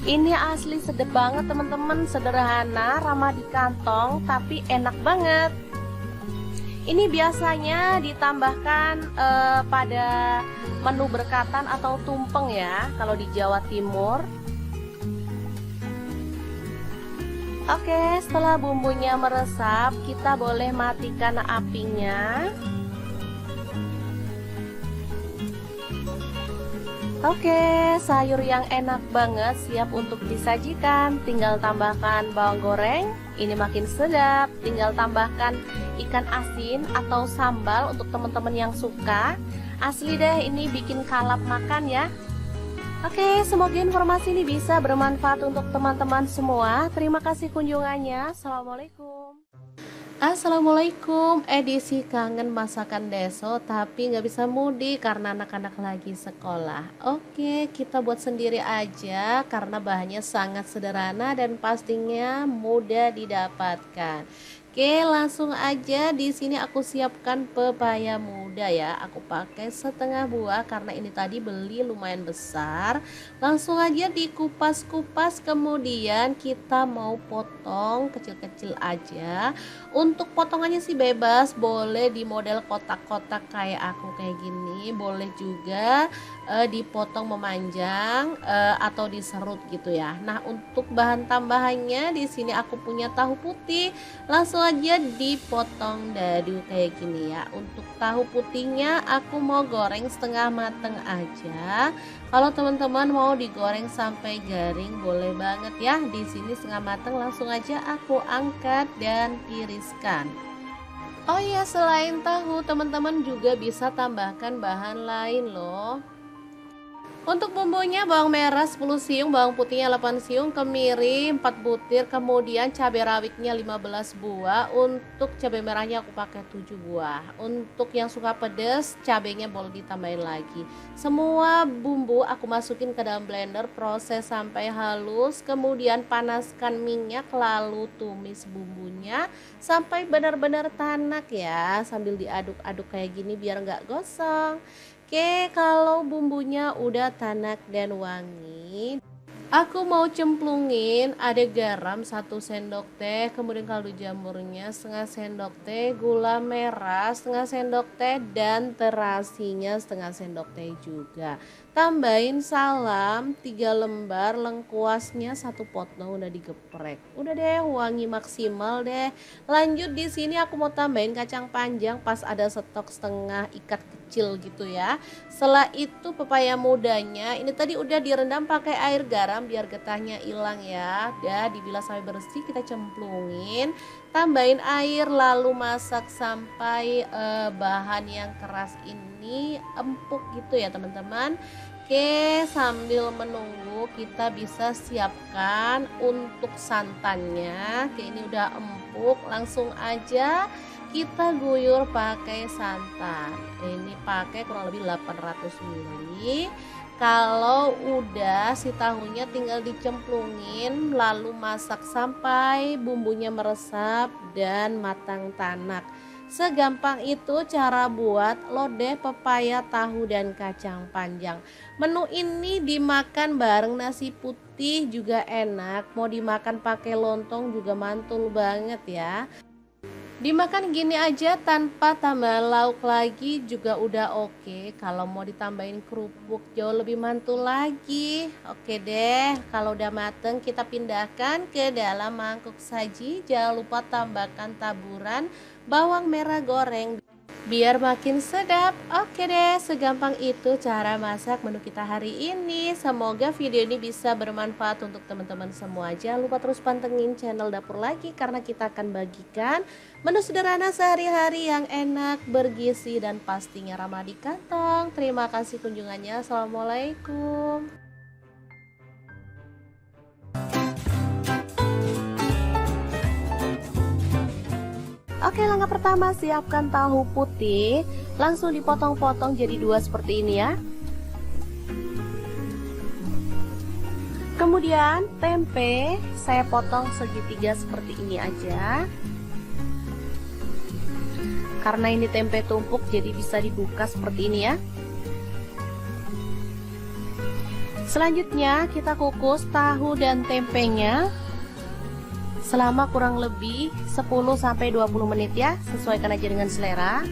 Ini asli sedap banget teman-teman, sederhana, ramah di kantong, tapi enak banget. Ini biasanya ditambahkan pada menu berkatan atau tumpeng ya, kalau di Jawa Timur. Oke, setelah bumbunya meresap, kita boleh matikan apinya. Oke, sayur yang enak banget siap untuk disajikan. Tinggal tambahkan bawang goreng, ini makin sedap. Tinggal tambahkan ikan asin atau sambal untuk teman-teman yang suka. Asli deh, ini bikin kalap makan ya. Oke, semoga informasi ini bisa bermanfaat untuk teman-teman semua. Terima kasih kunjungannya. Assalamualaikum. Assalamualaikum, edisi kangen masakan deso tapi nggak bisa mudik karena anak-anak lagi sekolah. Oke, kita buat sendiri aja karena bahannya sangat sederhana dan pastinya mudah didapatkan. Oke, langsung aja. Di sini aku siapkan pepaya muda ya. Aku pakai setengah buah karena ini tadi beli lumayan besar. Langsung aja dikupas-kupas, kemudian kita mau potong kecil-kecil aja. Untuk potongannya sih bebas, boleh di model kotak-kotak kayak aku kayak gini, boleh juga dipotong memanjang atau diserut gitu ya. Nah, untuk bahan tambahannya di sini aku punya tahu putih. Langsung aja dipotong dadu kayak gini ya. Untuk tahu putihnya aku mau goreng setengah mateng aja. Kalau teman-teman mau digoreng sampai garing boleh banget ya. Di sini setengah mateng, langsung aja aku angkat dan tiriskan. Oh iya, selain tahu teman-teman juga bisa tambahkan bahan lain loh. Untuk bumbunya bawang merah 10 siung, bawang putihnya 8 siung, kemiri 4 butir, kemudian cabai rawitnya 15 buah. Untuk cabai merahnya aku pakai 7 buah. Untuk yang suka pedas, cabainya boleh ditambahin lagi. Semua bumbu aku masukin ke dalam blender, proses sampai halus, kemudian panaskan minyak lalu tumis bumbunya sampai benar-benar tanak ya, sambil diaduk-aduk kayak gini biar nggak gosong. Oke, kalau bumbunya udah tanak dan wangi, aku mau cemplungin ada garam 1 sendok teh, kemudian kaldu jamurnya setengah sendok teh, gula merah setengah sendok teh, dan terasinya setengah sendok teh juga. Tambahin salam 3 lembar, lengkuasnya 1 potong udah digeprek. Udah deh, wangi maksimal deh. Lanjut di sini aku mau tambahin kacang panjang pas ada stok setengah ikat kecil gitu ya. Setelah itu pepaya mudanya ini tadi udah direndam pakai air garam biar getahnya hilang ya. Udah dibilas sampai bersih, kita cemplungin, tambahin air lalu masak sampai bahan yang keras ini empuk gitu ya teman-teman. Oke, sambil menunggu kita bisa siapkan untuk santannya. Oke, ini udah empuk, langsung aja kita guyur pakai santan. Ini pakai kurang lebih 800 ml. Kalau udah si tahunya tinggal dicemplungin lalu masak sampai bumbunya meresap dan matang tanak. Segampang itu cara buat lodeh pepaya tahu dan kacang panjang. Menu ini dimakan bareng nasi putih juga enak, mau dimakan pakai lontong juga mantul banget ya. Dimakan gini aja tanpa tambah lauk lagi juga udah oke. Kalau mau ditambahin kerupuk jauh lebih mantul lagi. Oke deh, kalau udah mateng kita pindahkan ke dalam mangkuk saji. Jangan lupa tambahkan taburan bawang merah goreng biar makin sedap. Oke deh, segampang itu cara masak menu kita hari ini. Semoga video ini bisa bermanfaat untuk teman-teman semua. Jangan lupa terus pantengin channel Dapur Lagi karena kita akan bagikan menu sederhana sehari-hari yang enak, bergizi, dan pastinya ramah di kantong. Terima kasih kunjungannya. Assalamualaikum. Oke, langkah pertama siapkan tahu putih, langsung dipotong-potong jadi 2 seperti ini ya. Kemudian tempe saya potong segitiga seperti ini aja. Karena ini tempe tumpuk jadi bisa dibuka seperti ini ya. Selanjutnya kita kukus tahu dan tempenya selama kurang lebih 10-20 menit ya, sesuaikan aja dengan selera.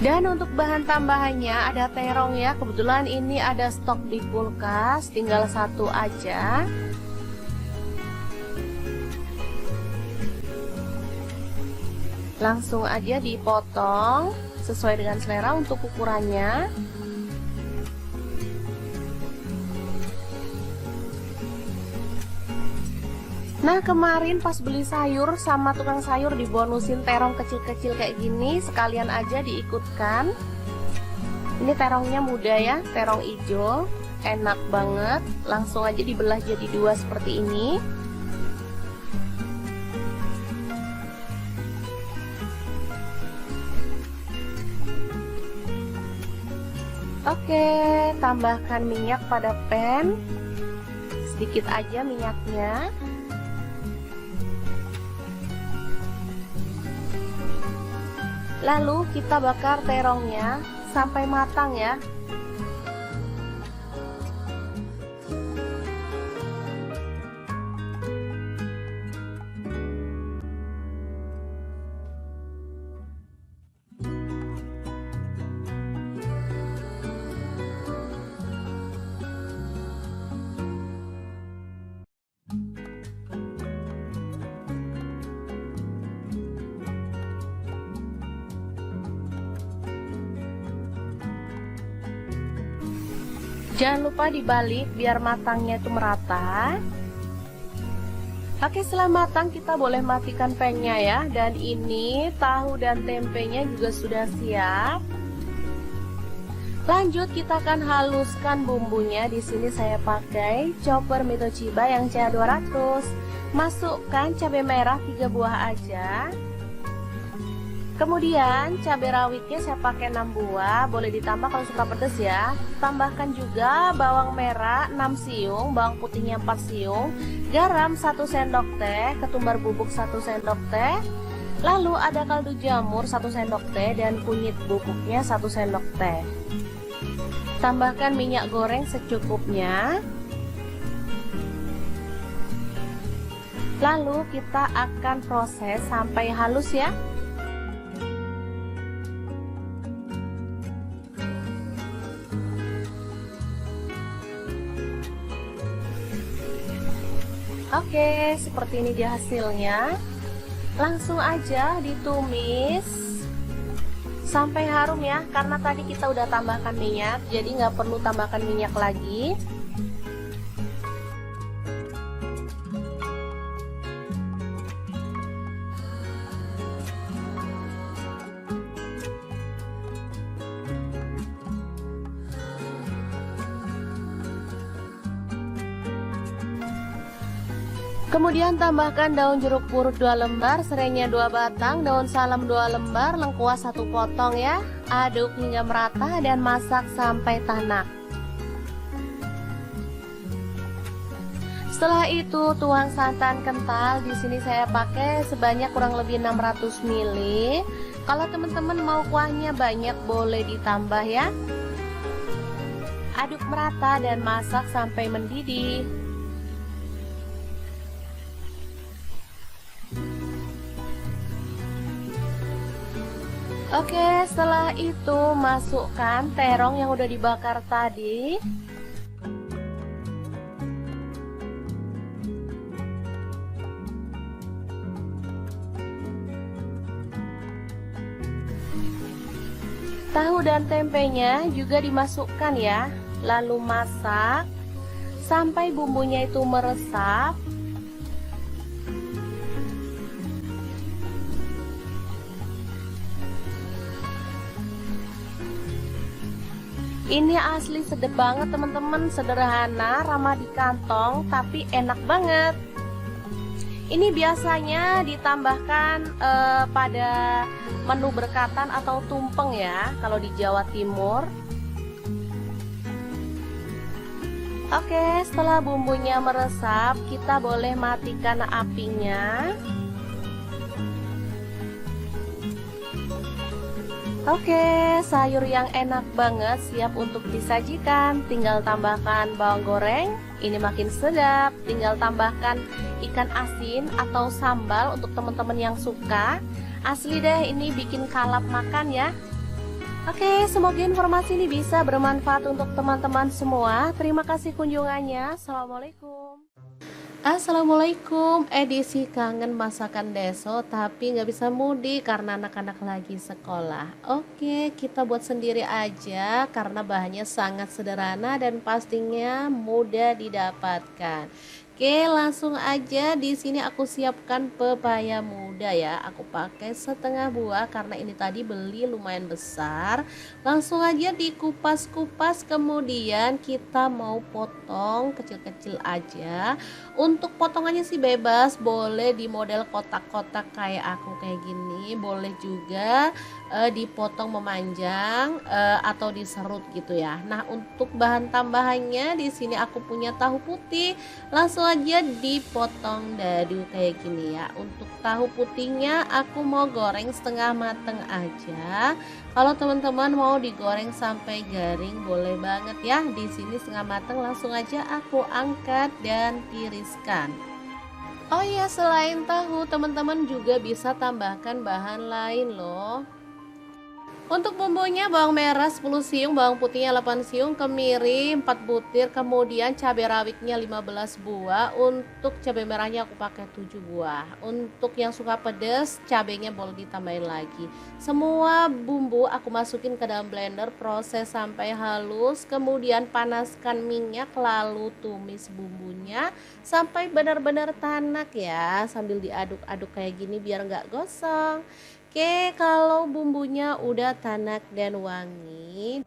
Dan untuk bahan tambahannya ada terong ya, kebetulan ini ada stok di kulkas, tinggal 1 aja. Langsung aja dipotong sesuai dengan selera untuk ukurannya. Nah, kemarin pas beli sayur sama tukang sayur dibonusin terong kecil-kecil kayak gini, sekalian aja diikutkan. Ini terongnya muda ya, terong hijau, enak banget. Langsung aja dibelah jadi 2 seperti ini. Oke, tambahkan minyak pada pan, sedikit aja minyaknya. Lalu kita bakar terongnya sampai matang ya. Jangan lupa dibalik biar matangnya itu merata. Oke, setelah matang kita boleh matikan pannya ya. Dan ini tahu dan tempenya juga sudah siap. Lanjut kita akan haluskan bumbunya. Di sini saya pakai chopper Mitochiba yang CA200. Masukkan cabai merah 3 buah aja. Kemudian cabai rawitnya saya pakai 6 buah, boleh ditambah kalau suka pedas ya. Tambahkan juga bawang merah 6 siung, bawang putihnya 4 siung, garam 1 sendok teh, ketumbar bubuk 1 sendok teh. Lalu ada kaldu jamur 1 sendok teh dan kunyit bubuknya 1 sendok teh. Tambahkan minyak goreng secukupnya. Lalu kita akan proses sampai halus ya. Oke, seperti ini dia hasilnya. Langsung aja ditumis sampai harum ya, karena tadi kita udah tambahkan minyak, jadi nggak perlu tambahkan minyak lagi. Kemudian tambahkan daun jeruk purut 2 lembar, serainya 2 batang, daun salam 2 lembar, lengkuas 1 potong ya. Aduk hingga merata dan masak sampai tanak. Setelah itu tuang santan kental. Di sini saya pakai sebanyak kurang lebih 600 ml. Kalau teman-teman mau kuahnya banyak boleh ditambah ya. Aduk merata dan masak sampai mendidih. Oke, setelah itu masukkan terong yang udah dibakar tadi. Tahu dan tempenya juga dimasukkan ya. Lalu masak sampai bumbunya itu meresap. Ini asli sedap banget teman-teman, sederhana, ramah di kantong, tapi enak banget. Ini biasanya ditambahkan pada menu berkatan atau tumpeng ya, kalau di Jawa Timur. Oke, setelah bumbunya meresap, kita boleh matikan apinya. Oke, sayur yang enak banget siap untuk disajikan. Tinggal tambahkan bawang goreng, ini makin sedap. Tinggal tambahkan ikan asin atau sambal untuk teman-teman yang suka. Asli deh, ini bikin kalap makan ya. Oke, semoga informasi ini bisa bermanfaat untuk teman-teman semua. Terima kasih kunjungannya. Assalamualaikum. Assalamualaikum, edisi kangen masakan deso tapi nggak bisa mudik karena anak-anak lagi sekolah. Oke, kita buat sendiri aja karena bahannya sangat sederhana dan pastinya mudah didapatkan. Oke, langsung aja. Di sini aku siapkan pepaya muda ya. Aku pakai setengah buah karena ini tadi beli lumayan besar. Langsung aja dikupas-kupas, kemudian kita mau potong kecil-kecil aja. Untuk potongannya sih bebas, boleh di model kotak-kotak kayak aku kayak gini, boleh juga dipotong memanjang atau diserut gitu ya. Nah, untuk bahan tambahannya di sini aku punya tahu putih. Langsung aja dipotong dadu kayak gini ya. Untuk tahu putihnya aku mau goreng setengah mateng aja. Kalau teman-teman mau digoreng sampai garing boleh banget ya. Di sini setengah mateng, langsung aja aku angkat dan tiriskan. Oh iya, selain tahu teman-teman juga bisa tambahkan bahan lain loh. Untuk bumbunya bawang merah 10 siung, bawang putihnya 8 siung, kemiri 4 butir, kemudian cabai rawitnya 15 buah. Untuk cabai merahnya aku pakai 7 buah. Untuk yang suka pedas, cabainya boleh ditambahin lagi. Semua bumbu aku masukin ke dalam blender, proses sampai halus, kemudian panaskan minyak lalu tumis bumbunya sampai benar-benar tanak ya, sambil diaduk-aduk kayak gini biar nggak gosong. Oke, kalau bumbunya udah tanak dan wangi,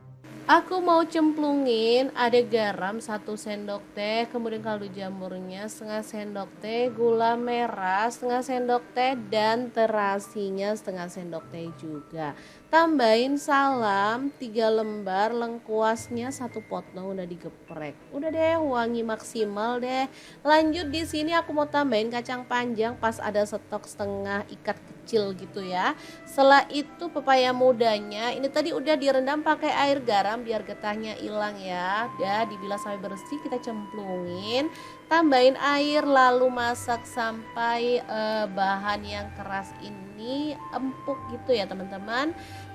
aku mau cemplungin ada garam 1 sendok teh, kemudian kaldu jamurnya setengah sendok teh, gula merah setengah sendok teh, dan terasinya setengah sendok teh juga. Tambahin salam 3 lembar, lengkuasnya 1 potong udah digeprek. Udah deh, wangi maksimal deh. Lanjut di sini aku mau tambahin kacang panjang pas ada stok setengah ikat kecil gitu ya. Setelah itu pepaya mudanya ini tadi udah direndam pakai air garam biar getahnya hilang ya. Udah dibilas sampai bersih, kita cemplungin, tambahin air lalu masak sampai bahan yang keras ini empuk gitu ya teman-teman.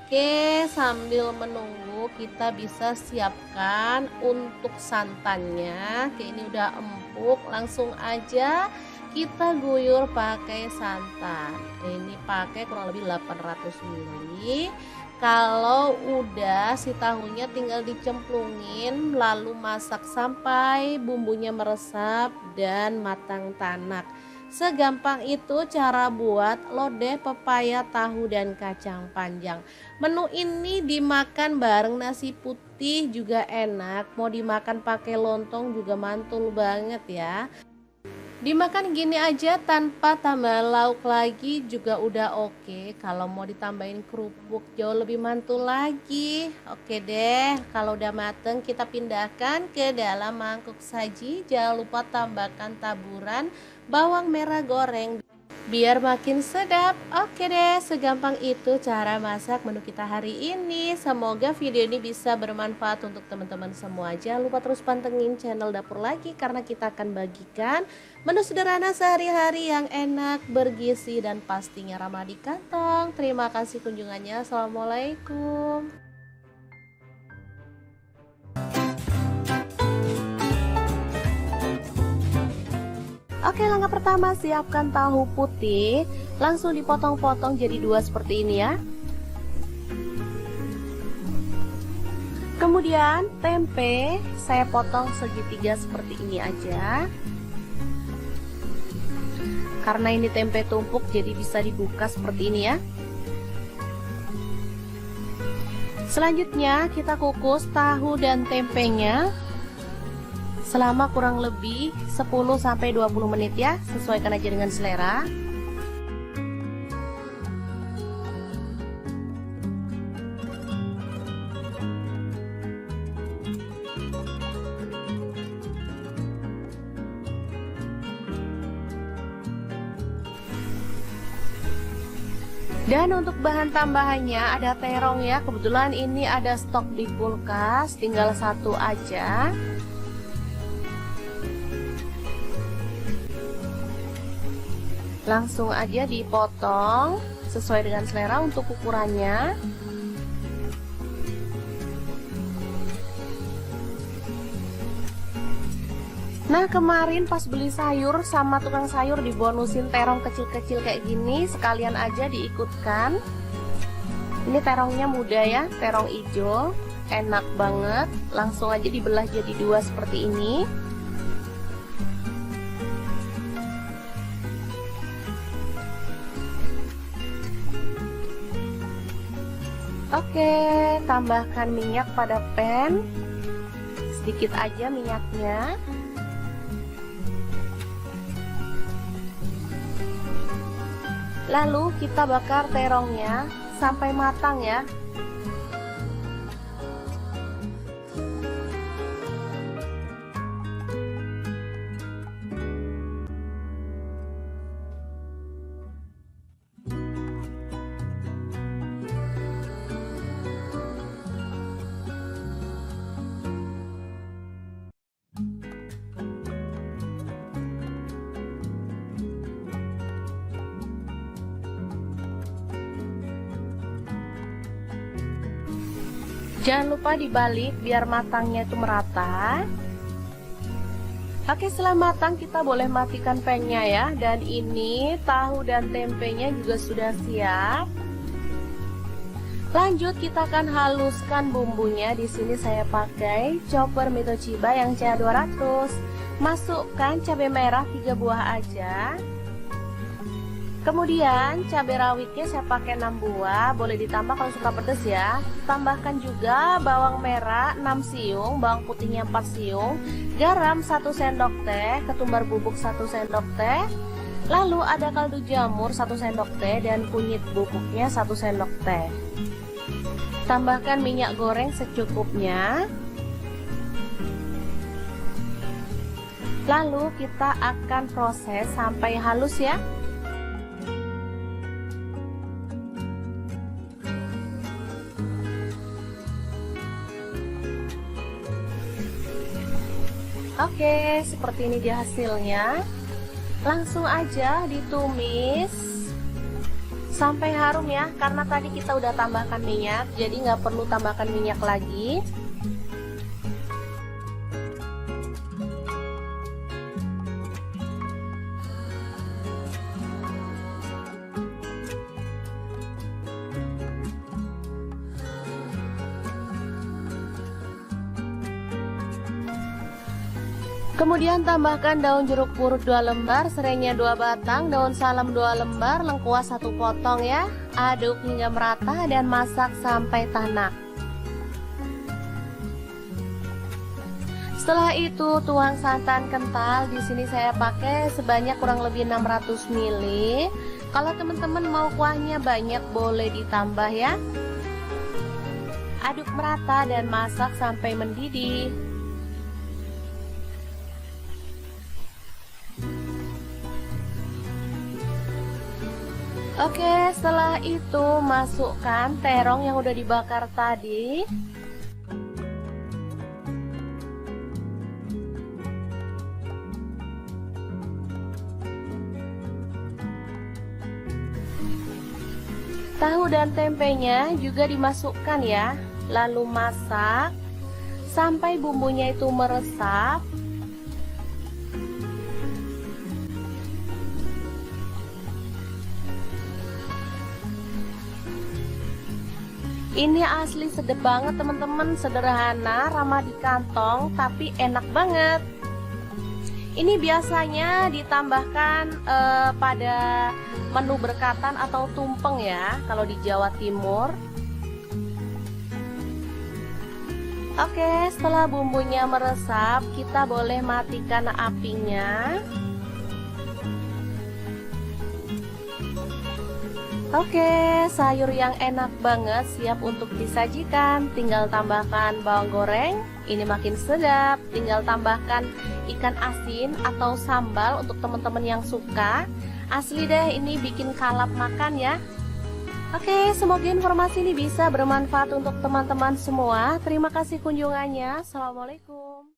Oke, sambil menunggu kita bisa siapkan untuk santannya. Oke, ini udah empuk, langsung aja kita guyur pakai santan. Ini pakai kurang lebih 800 ml. Kalau udah si tahunya tinggal dicemplungin lalu masak sampai bumbunya meresap dan matang tanak. Segampang itu cara buat lodeh pepaya, tahu, dan kacang panjang. Menu ini dimakan bareng nasi putih juga enak, mau dimakan pakai lontong juga mantul banget ya. Dimakan gini aja tanpa tambah lauk lagi juga udah oke. Kalau mau ditambahin kerupuk jauh lebih mantul lagi. Oke deh, kalau udah mateng kita pindahkan ke dalam mangkuk saji. Jangan lupa tambahkan taburan bawang merah goreng biar makin sedap. Oke deh, segampang itu cara masak menu kita hari ini. Semoga video ini bisa bermanfaat untuk teman-teman semua. Jangan lupa terus pantengin channel Dapur Lagi karena kita akan bagikan menu sederhana sehari-hari yang enak, bergizi, dan pastinya ramah di kantong. Terima kasih kunjungannya. Assalamualaikum. Oke, langkah pertama siapkan tahu putih, langsung dipotong-potong jadi 2 seperti ini ya. Kemudian tempe saya potong segitiga seperti ini aja. Karena ini tempe tumpuk jadi bisa dibuka seperti ini ya. Selanjutnya kita kukus tahu dan tempenya selama kurang lebih 10-20 menit ya, sesuaikan aja dengan selera. Dan untuk bahan tambahannya ada terong ya, kebetulan ini ada stok di kulkas, tinggal 1 aja. Langsung aja dipotong sesuai dengan selera untuk ukurannya. Nah, kemarin pas beli sayur sama tukang sayur dibonusin terong kecil-kecil kayak gini, sekalian aja diikutkan. Ini terongnya muda ya, terong hijau, enak banget. Langsung aja dibelah jadi 2 seperti ini. Oke, tambahkan minyak pada pan, sedikit aja minyaknya. Lalu kita bakar terongnya sampai matang ya. Jangan lupa dibalik biar matangnya itu merata. Oke, setelah matang kita boleh matikan pengnya ya. Dan ini tahu dan tempenya juga sudah siap. Lanjut kita akan haluskan bumbunya. Di sini saya pakai chopper Mitochiba yang CA200. Masukkan cabai merah 3 buah aja. Kemudian cabai rawitnya saya pakai 6 buah, boleh ditambah kalau suka pedas ya. Tambahkan juga bawang merah 6 siung, bawang putihnya 4 siung, garam 1 sendok teh, ketumbar bubuk 1 sendok teh. Lalu ada kaldu jamur 1 sendok teh dan kunyit bubuknya 1 sendok teh. Tambahkan minyak goreng secukupnya. Lalu kita akan proses sampai halus ya. Oke, seperti ini dia hasilnya. Langsung aja ditumis sampai harum ya, karena tadi kita udah tambahkan minyak, jadi nggak perlu tambahkan minyak lagi. Kemudian tambahkan daun jeruk purut 2 lembar, serainya 2 batang, daun salam 2 lembar, lengkuas 1 potong ya. Aduk hingga merata dan masak sampai tanak. Setelah itu tuang santan kental. Di sini saya pakai sebanyak kurang lebih 600 ml. Kalau teman-teman mau kuahnya banyak boleh ditambah ya. Aduk merata dan masak sampai mendidih. Oke, setelah itu masukkan terong yang udah dibakar tadi. Tahu dan tempenya juga dimasukkan ya. Lalu masak sampai bumbunya itu meresap. Ini asli sedap banget teman-teman, sederhana, ramah di kantong, tapi enak banget. Ini biasanya ditambahkan pada menu berkatan atau tumpeng ya, kalau di Jawa Timur. Oke, setelah bumbunya meresap, kita boleh matikan apinya. Oke, sayur yang enak banget siap untuk disajikan. Tinggal tambahkan bawang goreng, ini makin sedap. Tinggal tambahkan ikan asin atau sambal untuk teman-teman yang suka. Asli deh, ini bikin kalap makan ya. Oke, semoga informasi ini bisa bermanfaat untuk teman-teman semua. Terima kasih kunjungannya. Assalamualaikum.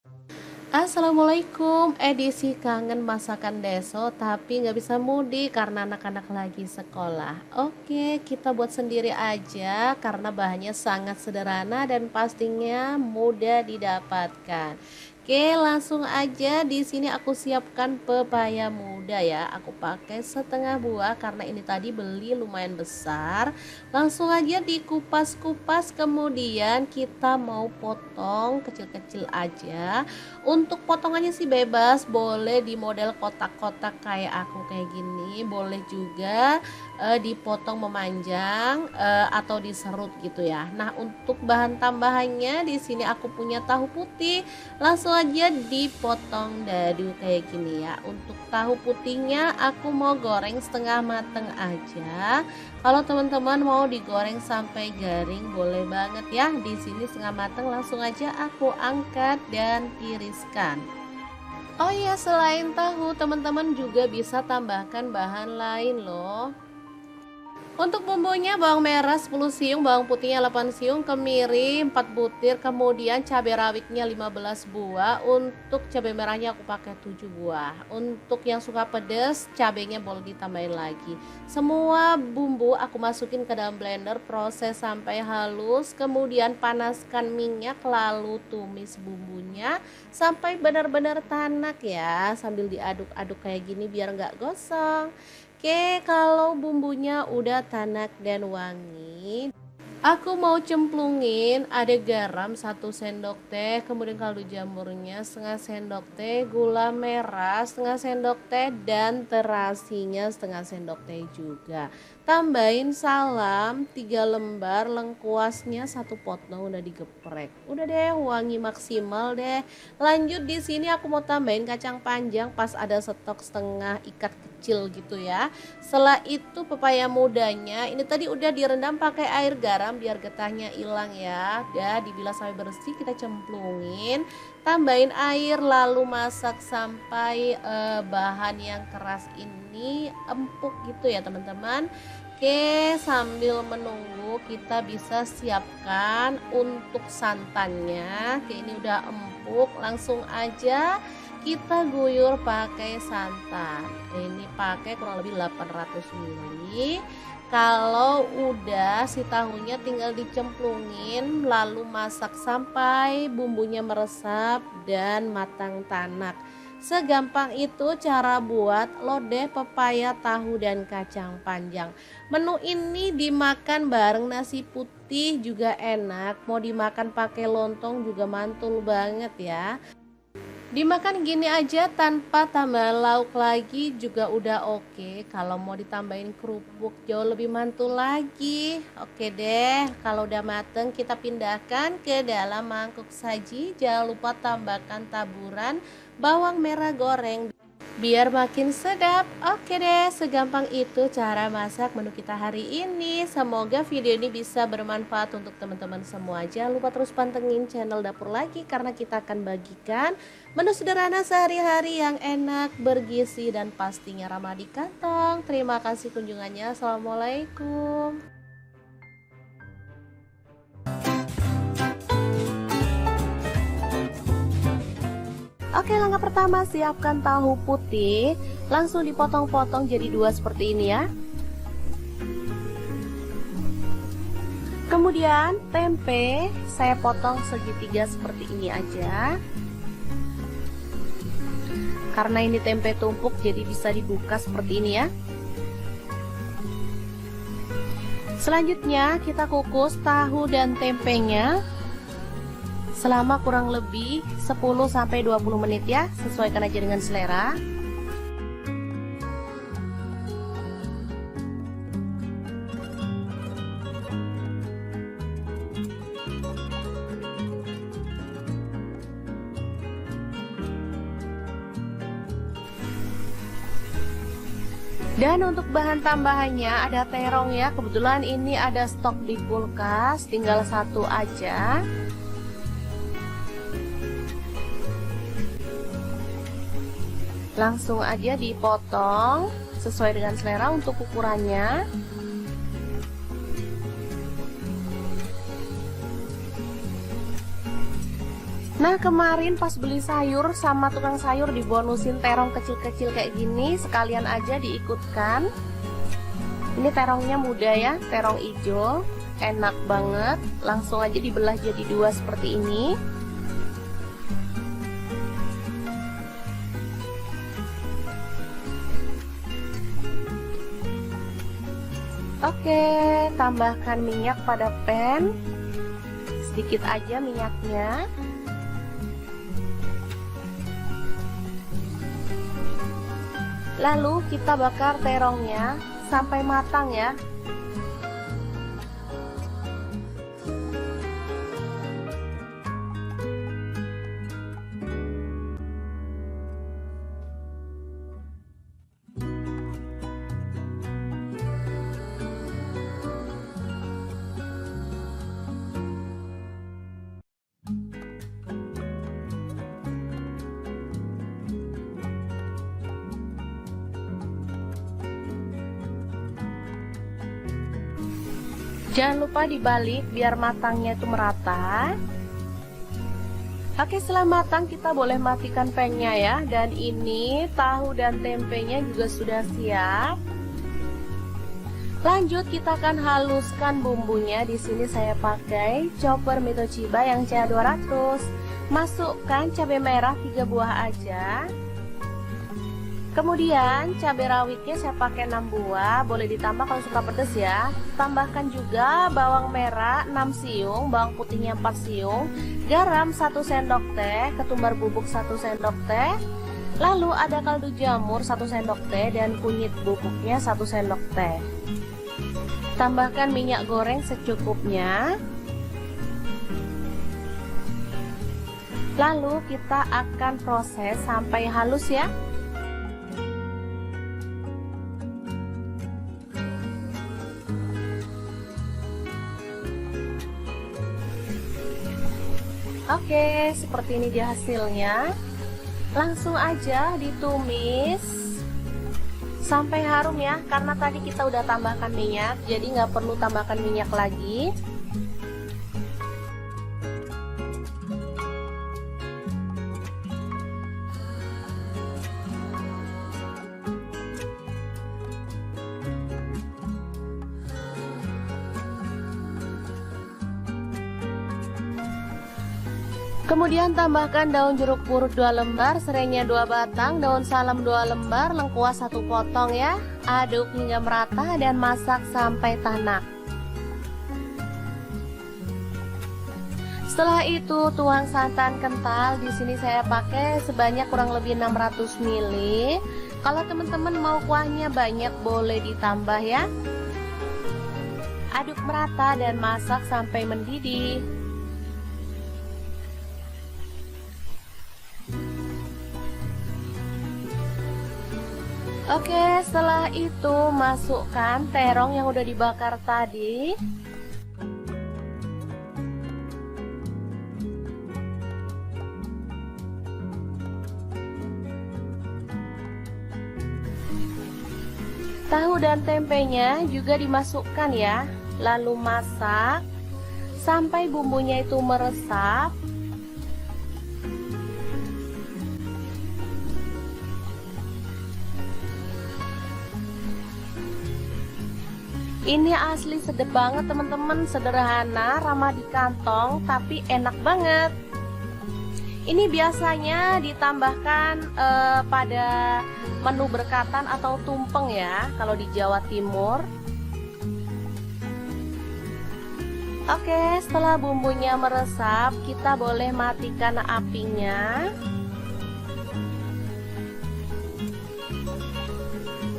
Assalamualaikum, edisi kangen masakan deso tapi nggak bisa mudik karena anak-anak lagi sekolah. Oke, kita buat sendiri aja karena bahannya sangat sederhana dan pastinya mudah didapatkan. Oke, langsung aja. Di sini aku siapkan pepaya muda ya. Aku pakai setengah buah karena ini tadi beli lumayan besar. Langsung aja dikupas-kupas, kemudian kita mau potong kecil-kecil aja. Untuk potongannya sih bebas, boleh di model kotak-kotak kayak aku kayak gini, boleh juga dipotong memanjang atau diserut gitu ya. Nah, untuk bahan tambahannya di sini aku punya tahu putih. Langsung aja dipotong dadu kayak gini ya. Untuk tahu putihnya aku mau goreng setengah mateng aja. Kalau teman-teman mau digoreng sampai garing boleh banget ya. Di sini setengah mateng, langsung aja aku angkat dan tiriskan. Oh iya, selain tahu teman-teman juga bisa tambahkan bahan lain loh. Untuk bumbunya bawang merah 10 siung, bawang putihnya 8 siung, kemiri 4 butir, kemudian cabai rawitnya 15 buah. Untuk cabai merahnya aku pakai 7 buah. Untuk yang suka pedas, cabainya boleh ditambahin lagi. Semua bumbu aku masukin ke dalam blender, proses sampai halus, kemudian panaskan minyak lalu tumis bumbunya sampai benar-benar tanak ya, sambil diaduk-aduk kayak gini biar nggak gosong. Oke, kalau bumbunya udah tanak dan wangi, aku mau cemplungin ada garam 1 sendok teh, kemudian kaldu jamurnya setengah sendok teh, gula merah setengah sendok teh, dan terasinya setengah sendok teh juga. Tambahin salam 3 lembar, lengkuasnya 1 potong udah digeprek. Udah deh, wangi maksimal deh. Lanjut di sini aku mau tambahin kacang panjang pas ada stok setengah ikat kecil gitu ya. Setelah itu pepaya mudanya ini tadi udah direndam pakai air garam biar getahnya hilang ya. Udah dibilas sampai bersih, kita cemplungin, tambahin air lalu masak sampai bahan yang keras ini empuk gitu ya teman-teman. Oke, sambil menunggu kita bisa siapkan untuk santannya. Oke, ini udah empuk, langsung aja kita guyur pakai santan. Ini pakai kurang lebih 800 ml. Kalau udah si tahunya tinggal dicemplungin lalu masak sampai bumbunya meresap dan matang tanak. Segampang itu cara buat lodeh pepaya, tahu, dan kacang panjang. Menu ini dimakan bareng nasi putih juga enak, mau dimakan pakai lontong juga mantul banget ya. Dimakan gini aja tanpa tambah lauk lagi juga udah oke. Kalau mau ditambahin kerupuk jauh lebih mantul lagi. Oke deh, kalau udah mateng kita pindahkan ke dalam mangkuk saji. Jangan lupa tambahkan taburan bawang merah goreng biar makin sedap. Oke deh, segampang itu cara masak menu kita hari ini. Semoga video ini bisa bermanfaat untuk teman-teman semua. Jangan lupa terus pantengin channel Dapur Lagi karena kita akan bagikan menu sederhana sehari-hari yang enak, bergizi, dan pastinya ramah di kantong. Terima kasih kunjungannya. Assalamualaikum. Oke, langkah pertama siapkan tahu putih, langsung dipotong-potong jadi 2 seperti ini ya. Kemudian tempe saya potong segitiga seperti ini aja. Karena ini tempe tumpuk jadi bisa dibuka seperti ini ya. Selanjutnya kita kukus tahu dan tempenya selama kurang lebih 10-20 menit ya, sesuaikan aja dengan selera. Dan untuk bahan tambahannya ada terong ya, kebetulan ini ada stok di kulkas, tinggal 1 aja. Langsung aja dipotong sesuai dengan selera untuk ukurannya. Nah, kemarin pas beli sayur sama tukang sayur dibonusin terong kecil-kecil kayak gini, sekalian aja diikutkan. Ini terongnya muda ya, terong hijau, enak banget. Langsung aja dibelah jadi 2 seperti ini. Oke, tambahkan minyak pada pan, sedikit aja minyaknya. Lalu kita bakar terongnya sampai matang ya. Jangan lupa dibalik biar matangnya itu merata. Oke, setelah matang kita boleh matikan pangnya ya. Dan ini tahu dan tempenya juga sudah siap. Lanjut kita akan haluskan bumbunya. Di sini saya pakai chopper Mitochiba yang CA200. Masukkan cabai merah 3 buah aja. Kemudian cabai rawitnya saya pakai 6 buah, boleh ditambah kalau suka pedas ya. Tambahkan juga bawang merah 6 siung, bawang putihnya 4 siung, garam 1 sendok teh, ketumbar bubuk 1 sendok teh. Lalu ada kaldu jamur 1 sendok teh dan kunyit bubuknya 1 sendok teh. Tambahkan minyak goreng secukupnya. Lalu kita akan proses sampai halus ya. Oke, seperti ini dia hasilnya. Langsung aja ditumis sampai harum ya, karena tadi kita udah tambahkan minyak, jadi nggak perlu tambahkan minyak lagi. Kemudian tambahkan daun jeruk purut 2 lembar, serainya 2 batang, daun salam 2 lembar, lengkuas 1 potong ya. Aduk hingga merata dan masak sampai tanak. Setelah itu tuang santan kental. Di sini saya pakai sebanyak kurang lebih 600 ml. Kalau teman-teman mau kuahnya banyak boleh ditambah ya. Aduk merata dan masak sampai mendidih. Oke, setelah itu masukkan terong yang udah dibakar tadi. Tahu dan tempenya juga dimasukkan ya. Lalu masak sampai bumbunya itu meresap. Ini asli sedap banget teman-teman, sederhana, ramah di kantong, tapi enak banget. Ini biasanya ditambahkan pada menu berkatan atau tumpeng ya, kalau di Jawa Timur. Oke, setelah bumbunya meresap, kita boleh matikan apinya.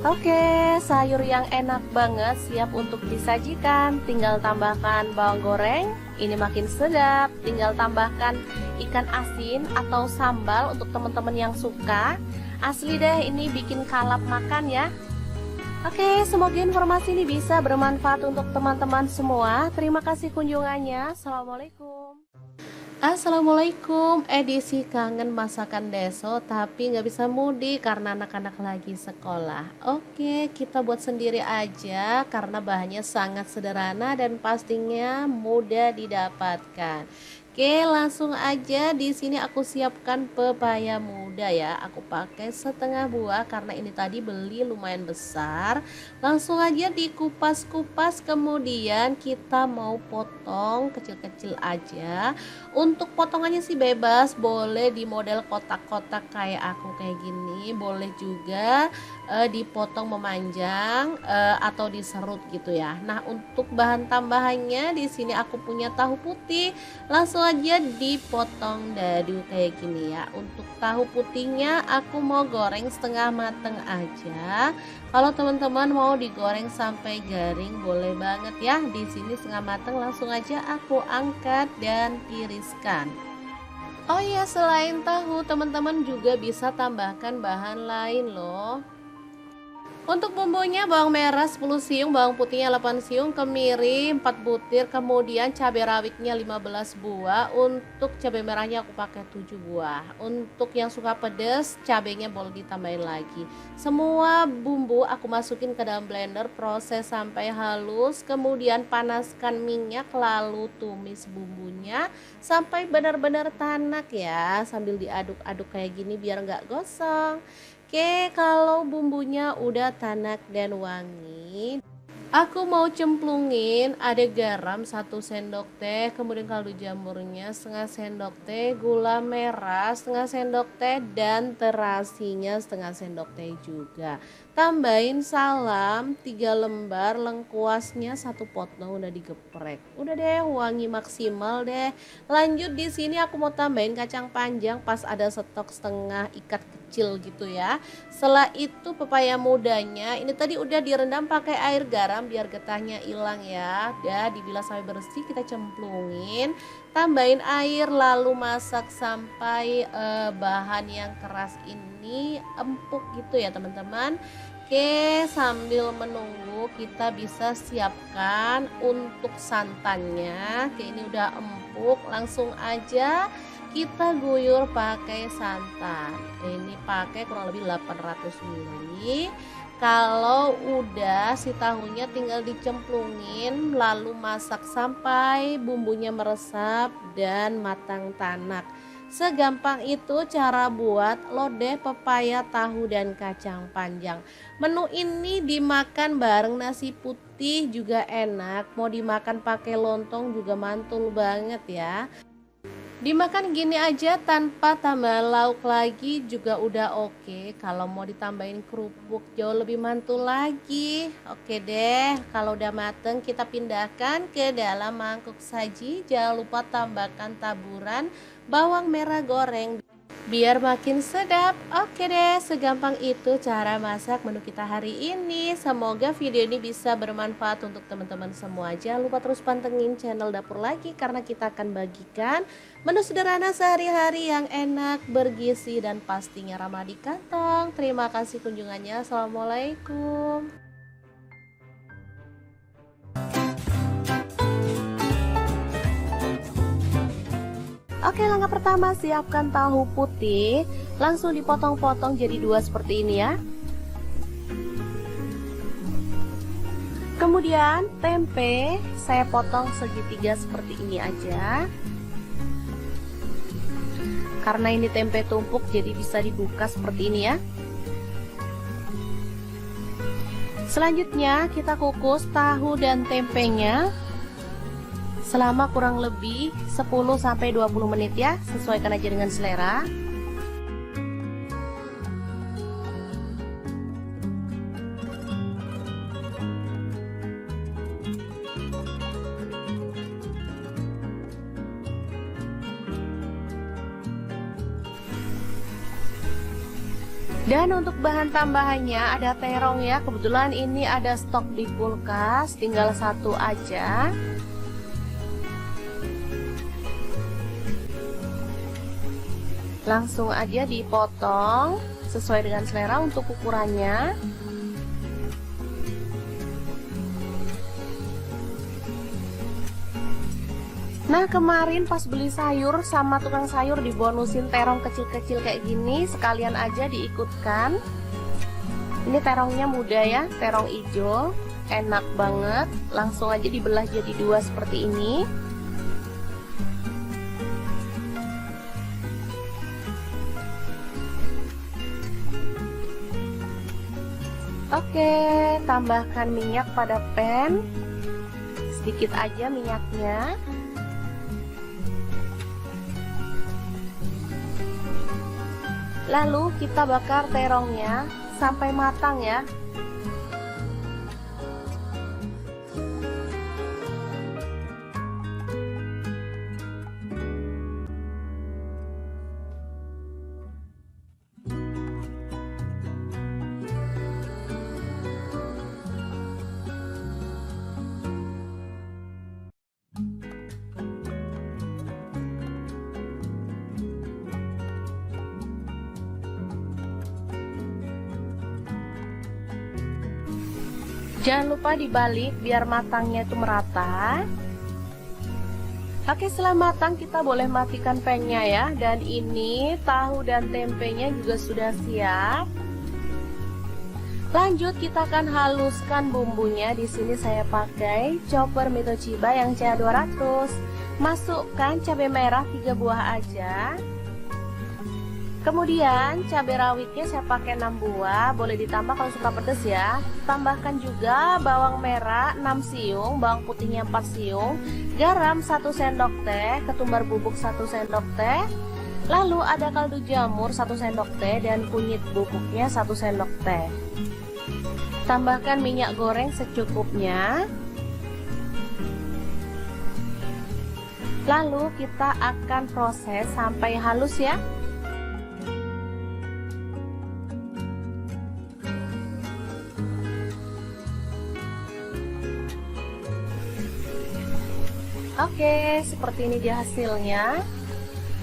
Oke, sayur yang enak banget siap untuk disajikan. Tinggal tambahkan bawang goreng, ini makin sedap. Tinggal tambahkan ikan asin atau sambal untuk teman-teman yang suka. Asli deh, ini bikin kalap makan ya. Oke, semoga informasi ini bisa bermanfaat untuk teman-teman semua. Terima kasih kunjungannya. Assalamualaikum. Assalamualaikum, edisi kangen masakan deso tapi nggak bisa mudik karena anak-anak lagi sekolah. Oke, kita buat sendiri aja karena bahannya sangat sederhana dan pastinya mudah didapatkan. Oke, langsung aja. Di sini aku siapkan pepaya muda ya. Aku pakai setengah buah karena ini tadi beli lumayan besar. Langsung aja dikupas-kupas, kemudian kita mau potong kecil-kecil aja. Untuk potongannya sih bebas, boleh di model kotak-kotak kayak aku kayak gini, boleh juga dipotong memanjang atau diserut gitu ya. Nah, untuk bahan tambahannya di sini aku punya tahu putih. Langsung aja dipotong dadu kayak gini ya. Untuk tahu putihnya aku mau goreng setengah mateng aja. Kalau teman-teman mau digoreng sampai garing boleh banget ya. Di sini setengah mateng, langsung aja aku angkat dan tiriskan. Oh iya, selain tahu teman-teman juga bisa tambahkan bahan lain loh. Untuk bumbunya bawang merah 10 siung, bawang putihnya 8 siung, kemiri 4 butir, kemudian cabai rawitnya 15 buah. Untuk cabai merahnya aku pakai 7 buah. Untuk yang suka pedas, cabainya boleh ditambahin lagi. Semua bumbu aku masukin ke dalam blender, proses sampai halus, kemudian panaskan minyak lalu tumis bumbunya sampai benar-benar tanak ya, sambil diaduk-aduk kayak gini biar nggak gosong. Oke, kalau bumbunya udah tanak dan wangi, aku mau cemplungin ada garam 1 sendok teh, kemudian kaldu jamurnya setengah sendok teh, gula merah setengah sendok teh, dan terasinya setengah sendok teh juga. Tambahin salam 3 lembar, lengkuasnya 1 potong udah digeprek. Udah deh, wangi maksimal deh. Lanjut di sini aku mau tambahin kacang panjang pas ada stok setengah ikat kecil gitu ya. Setelah itu pepaya mudanya ini tadi udah direndam pakai air garam biar getahnya hilang ya. Udah dibilas sampai bersih, kita cemplungin, tambahin air lalu masak sampai bahan yang keras ini empuk gitu ya teman-teman. Oke, sambil menunggu kita bisa siapkan untuk santannya. Oke, ini udah empuk, langsung aja kita guyur pakai santan. Ini pakai kurang lebih 800 ml. Kalau udah si tahunya tinggal dicemplungin lalu masak sampai bumbunya meresap dan matang tanak. Segampang itu cara buat lodeh pepaya, tahu, dan kacang panjang. Menu ini dimakan bareng nasi putih juga enak. Mau dimakan pakai lontong juga mantul banget ya. Dimakan gini aja tanpa tambah lauk lagi juga udah oke. Kalau mau ditambahin kerupuk jauh lebih mantul lagi. Oke deh, kalau udah mateng kita pindahkan ke dalam mangkuk saji. Jangan lupa tambahkan taburan bawang merah goreng biar makin sedap. Oke deh, segampang itu cara masak menu kita hari ini. Semoga video ini bisa bermanfaat untuk teman-teman semua. Jangan lupa terus pantengin channel Dapur Lagi karena kita akan bagikan menu sederhana sehari-hari yang enak, bergizi, dan pastinya ramah di kantong. Terima kasih kunjungannya. Assalamualaikum. Oke, langkah pertama siapkan tahu putih, langsung dipotong-potong jadi 2 seperti ini ya. Kemudian tempe saya potong segitiga seperti ini aja. Karena ini tempe tumpuk jadi bisa dibuka seperti ini ya. Selanjutnya kita kukus tahu dan tempenya selama kurang lebih 10-20 menit ya, sesuaikan aja dengan selera. Dan untuk bahan tambahannya ada terong ya, kebetulan ini ada stok di kulkas, tinggal 1 aja. Langsung aja dipotong sesuai dengan selera untuk ukurannya. Nah, kemarin pas beli sayur sama tukang sayur dibonusin terong kecil-kecil kayak gini, sekalian aja diikutkan. Ini terongnya muda ya, terong hijau, enak banget. Langsung aja dibelah jadi 2 seperti ini. Oke, tambahkan minyak pada pan, sedikit aja minyaknya. Lalu kita bakar terongnya sampai matang ya. Jangan lupa dibalik biar matangnya itu merata. Oke, setelah matang kita boleh matikan pannya ya. Dan ini tahu dan tempenya juga sudah siap. Lanjut kita akan haluskan bumbunya. Di sini saya pakai chopper Mitochiba yang CH200. Masukkan cabai merah 3 buah aja. Kemudian cabai rawitnya saya pakai 6 buah, boleh ditambah kalau suka pedas ya. Tambahkan juga bawang merah 6 siung, bawang putihnya 4 siung, garam 1 sendok teh, ketumbar bubuk 1 sendok teh. Lalu ada kaldu jamur 1 sendok teh dan kunyit bubuknya 1 sendok teh. Tambahkan minyak goreng secukupnya. Lalu kita akan proses sampai halus ya. Oke, seperti ini dia hasilnya.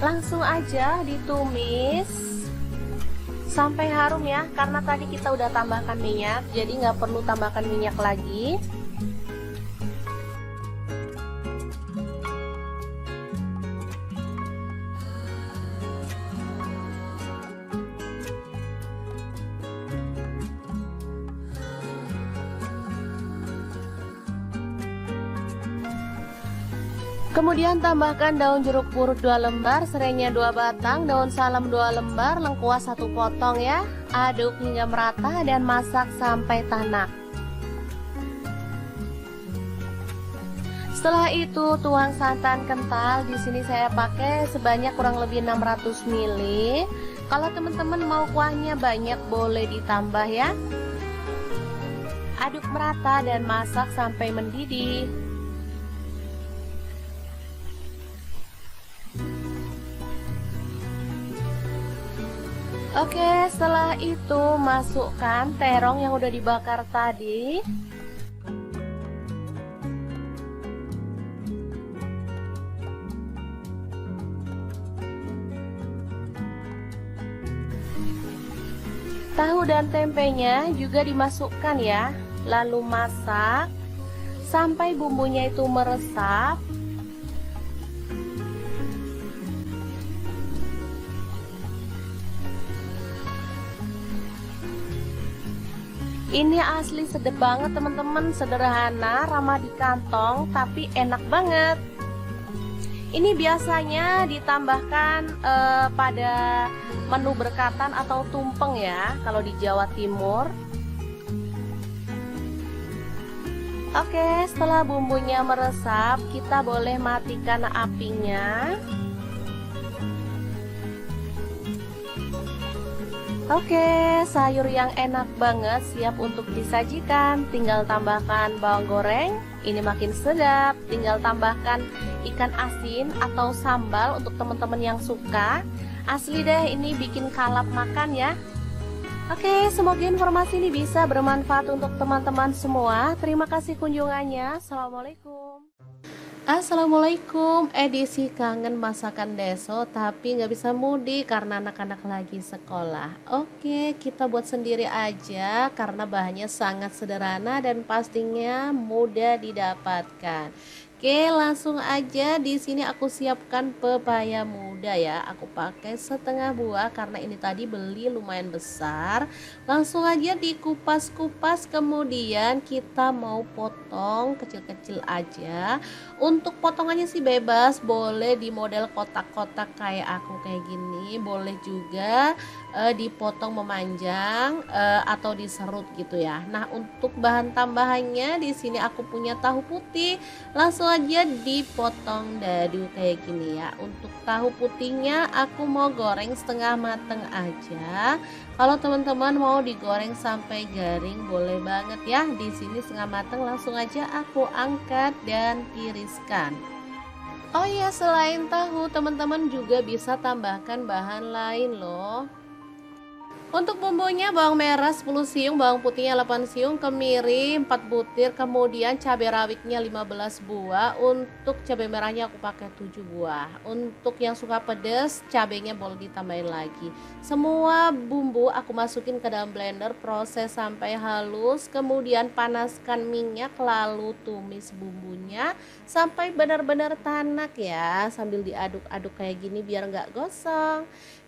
Langsung aja ditumis sampai harum ya, karena tadi kita udah tambahkan minyak, jadi nggak perlu tambahkan minyak lagi. Kemudian tambahkan daun jeruk purut 2 lembar, serainya 2 batang, daun salam 2 lembar, lengkuas 1 potong ya. Aduk hingga merata dan masak sampai tanak. Setelah itu tuang santan kental. Di sini saya pakai sebanyak kurang lebih 600 ml. Kalau teman-teman mau kuahnya banyak boleh ditambah ya. Aduk merata dan masak sampai mendidih. Oke, setelah itu masukkan terong yang udah dibakar tadi. Tahu dan tempenya juga dimasukkan ya. Lalu masak sampai bumbunya itu meresap. Ini asli sedap banget teman-teman, sederhana, ramah di kantong, tapi enak banget. Ini biasanya ditambahkan pada menu berkatan atau tumpeng ya, kalau di Jawa Timur. Oke, setelah bumbunya meresap, kita boleh matikan apinya. Oke, sayur yang enak banget siap untuk disajikan. Tinggal tambahkan bawang goreng, ini makin sedap. Tinggal tambahkan ikan asin atau sambal untuk teman-teman yang suka. Asli deh, ini bikin kalap makan ya. Oke, semoga informasi ini bisa bermanfaat untuk teman-teman semua. Terima kasih kunjungannya. Assalamualaikum. Assalamualaikum, edisi kangen masakan deso tapi nggak bisa mudik karena anak-anak lagi sekolah. Oke, kita buat sendiri aja karena bahannya sangat sederhana dan pastinya mudah didapatkan. Oke, langsung aja. Di sini aku siapkan pepaya muda ya. Aku pakai setengah buah karena ini tadi beli lumayan besar. Langsung aja dikupas-kupas, kemudian kita mau potong kecil-kecil aja. Untuk potongannya sih bebas, boleh di model kotak-kotak kayak aku kayak gini, boleh juga dipotong memanjang atau diserut gitu ya. Nah, untuk bahan tambahannya di sini aku punya tahu putih. Langsung aja dipotong dadu kayak gini ya. Untuk tahu putihnya aku mau goreng setengah mateng aja. Kalau teman-teman mau digoreng sampai garing boleh banget ya. Di sini setengah mateng, langsung aja aku angkat dan tiriskan. Oh iya, selain tahu teman-teman juga bisa tambahkan bahan lain loh. Untuk bumbunya bawang merah 10 siung, bawang putihnya 8 siung, kemiri 4 butir, kemudian cabai rawitnya 15 buah. Untuk cabai merahnya aku pakai 7 buah. Untuk yang suka pedas, cabainya boleh ditambahin lagi. Semua bumbu aku masukin ke dalam blender, proses sampai halus, kemudian panaskan minyak lalu tumis bumbunya sampai benar-benar tanak ya, sambil diaduk-aduk kayak gini biar nggak gosong.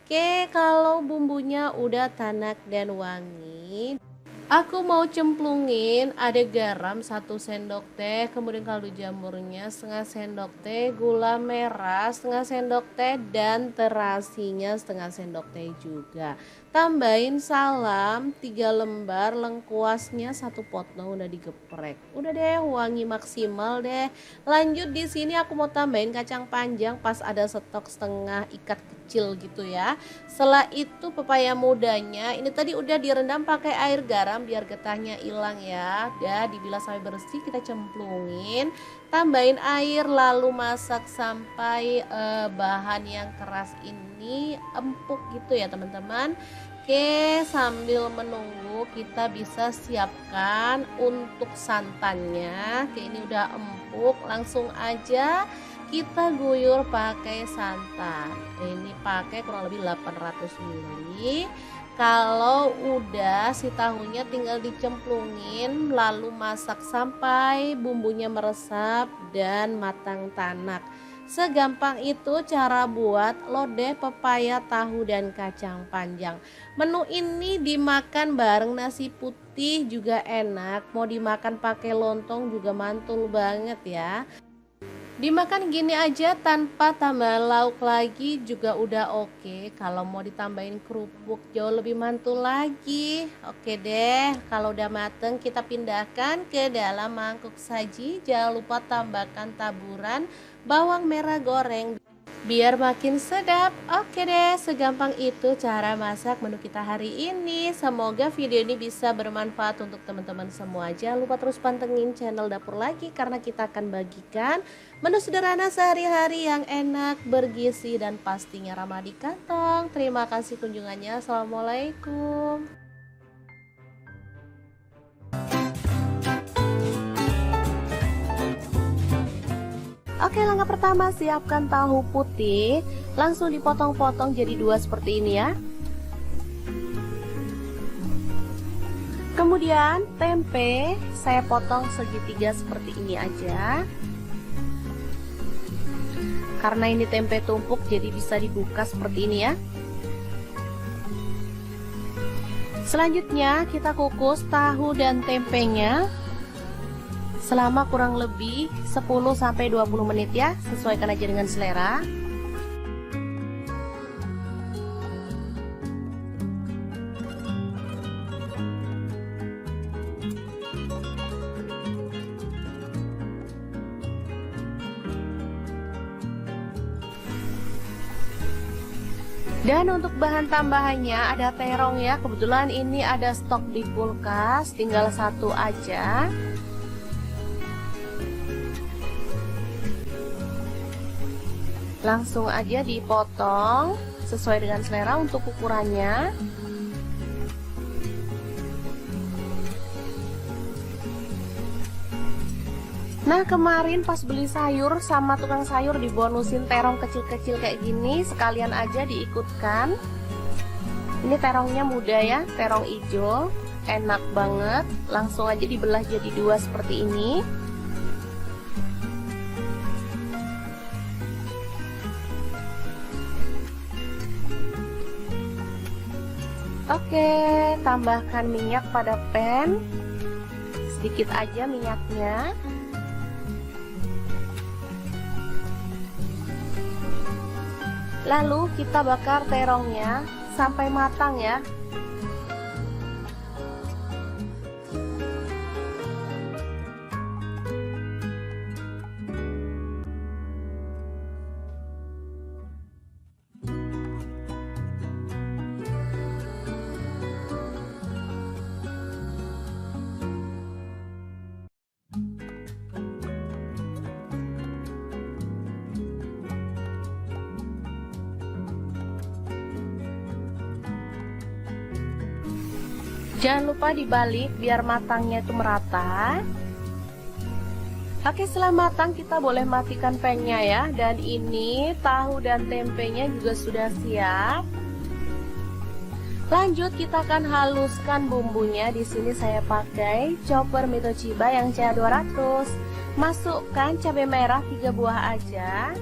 Oke, kalau bumbunya udah tanak dan wangi, aku mau cemplungin ada garam 1 sendok teh, kemudian kaldu jamurnya setengah sendok teh, gula merah setengah sendok teh, dan terasinya setengah sendok teh juga. Tambahin salam 3 lembar, lengkuasnya 1 potong udah digeprek. Udah deh, wangi maksimal deh. Lanjut di sini aku mau tambahin kacang panjang pas ada stok setengah ikat kecil gitu ya. Setelah itu pepaya mudanya ini tadi udah direndam pakai air garam biar getahnya hilang ya. Udah dibilas sampai bersih, kita cemplungin, tambahin air lalu masak sampai bahan yang keras ini empuk gitu ya teman-teman. Oke, sambil menunggu kita bisa siapkan untuk santannya. Oke, ini udah empuk, langsung aja kita guyur pakai santan. Ini pakai kurang lebih 800 ml. Kalau udah si tahunya tinggal dicemplungin lalu masak sampai bumbunya meresap dan matang tanak. Segampang itu cara buat lodeh pepaya, tahu, dan kacang panjang. Menu ini dimakan bareng nasi putih juga enak. Mau dimakan pakai lontong juga mantul banget ya. Dimakan gini aja tanpa tambah lauk lagi juga udah oke. Kalau mau ditambahin kerupuk jauh lebih mantul lagi. Oke deh, kalau udah mateng kita pindahkan ke dalam mangkuk saji. Jangan lupa tambahkan taburan bawang merah goreng biar makin sedap. Oke deh, segampang itu cara masak menu kita hari ini. Semoga video ini bisa bermanfaat untuk teman-teman semua. Jangan lupa terus pantengin channel Dapur Lagi karena kita akan bagikan menu sederhana sehari-hari yang enak, bergizi, dan pastinya ramah di kantong. Terima kasih kunjungannya. Assalamualaikum. Oke, langkah pertama siapkan tahu putih, langsung dipotong-potong jadi 2 seperti ini ya. Kemudian tempe saya potong segitiga seperti ini aja. Karena ini tempe tumpuk jadi bisa dibuka seperti ini ya. Selanjutnya kita kukus tahu dan tempenya selama kurang lebih 10-20 menit ya, sesuaikan aja dengan selera. Dan untuk bahan tambahannya ada terong ya, kebetulan ini ada stok di kulkas, tinggal 1 aja. Langsung aja dipotong sesuai dengan selera untuk ukurannya. Nah, kemarin pas beli sayur sama tukang sayur dibonusin terong kecil-kecil kayak gini, sekalian aja diikutkan. Ini terongnya muda ya, terong hijau, enak banget. Langsung aja dibelah jadi 2 seperti ini. Oke, tambahkan minyak pada pan, sedikit aja minyaknya. Lalu kita bakar terongnya sampai matang ya. Jangan lupa dibalik biar matangnya itu merata. Oke, setelah matang kita boleh matikan pannya ya. Dan ini tahu dan tempenya juga sudah siap. Lanjut kita akan haluskan bumbunya. Di sini saya pakai chopper Mitochiba yang CA200. Masukkan cabai merah 3 buah aja.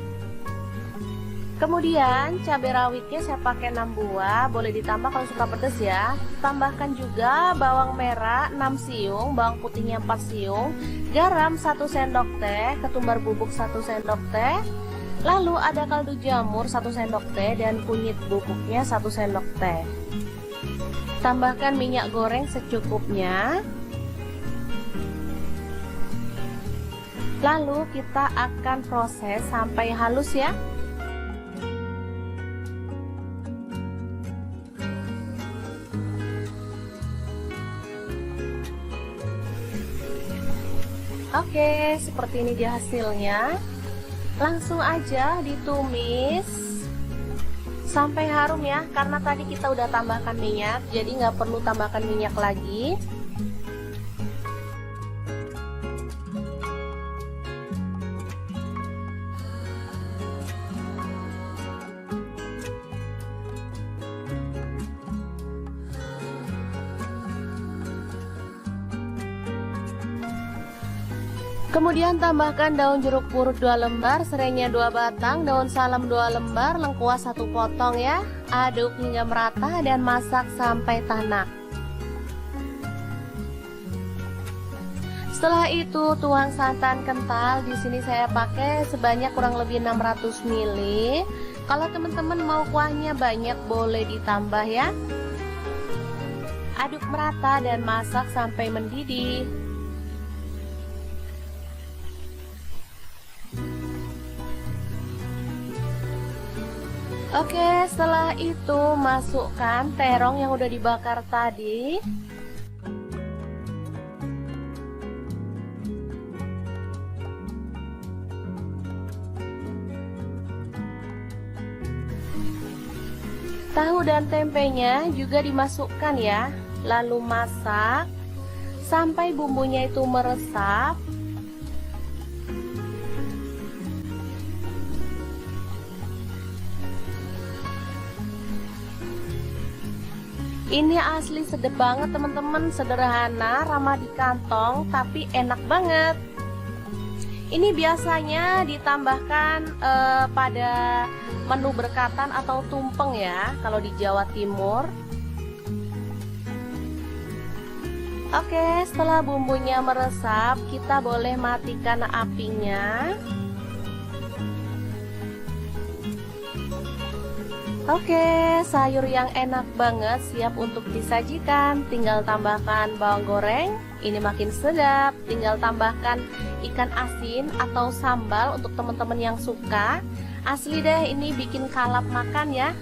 Kemudian cabai rawitnya saya pakai 6 buah, boleh ditambah kalau suka pedas ya. Tambahkan juga bawang merah 6 siung, bawang putihnya 4 siung, garam 1 sendok teh, ketumbar bubuk 1 sendok teh. Lalu ada kaldu jamur 1 sendok teh dan kunyit bubuknya 1 sendok teh. Tambahkan minyak goreng secukupnya. Lalu kita akan proses sampai halus ya. Oke, seperti ini dia hasilnya. Langsung aja ditumis sampai harum ya, karena tadi kita udah tambahkan minyak, jadi nggak perlu tambahkan minyak lagi. Kemudian tambahkan daun jeruk purut 2 lembar, serainya 2 batang, daun salam 2 lembar, lengkuas 1 potong ya. Aduk hingga merata dan masak sampai tanak. Setelah itu tuang santan kental. Di sini saya pakai sebanyak kurang lebih 600 ml. Kalau teman-teman mau kuahnya banyak boleh ditambah ya. Aduk merata dan masak sampai mendidih. Oke, setelah itu masukkan terong yang udah dibakar tadi. Tahu dan tempenya juga dimasukkan ya. Lalu masak sampai bumbunya itu meresap. Ini asli sedep banget teman-teman, sederhana, ramah di kantong, tapi enak banget. Ini biasanya ditambahkan pada menu berkatan atau tumpeng ya, kalau di Jawa Timur. Oke, setelah bumbunya meresap, kita boleh matikan apinya. Oke, sayur yang enak banget siap untuk disajikan. Tinggal tambahkan bawang goreng, ini makin sedap. Tinggal tambahkan ikan asin atau sambal untuk teman-teman yang suka. Asli deh, ini bikin kalap makan ya.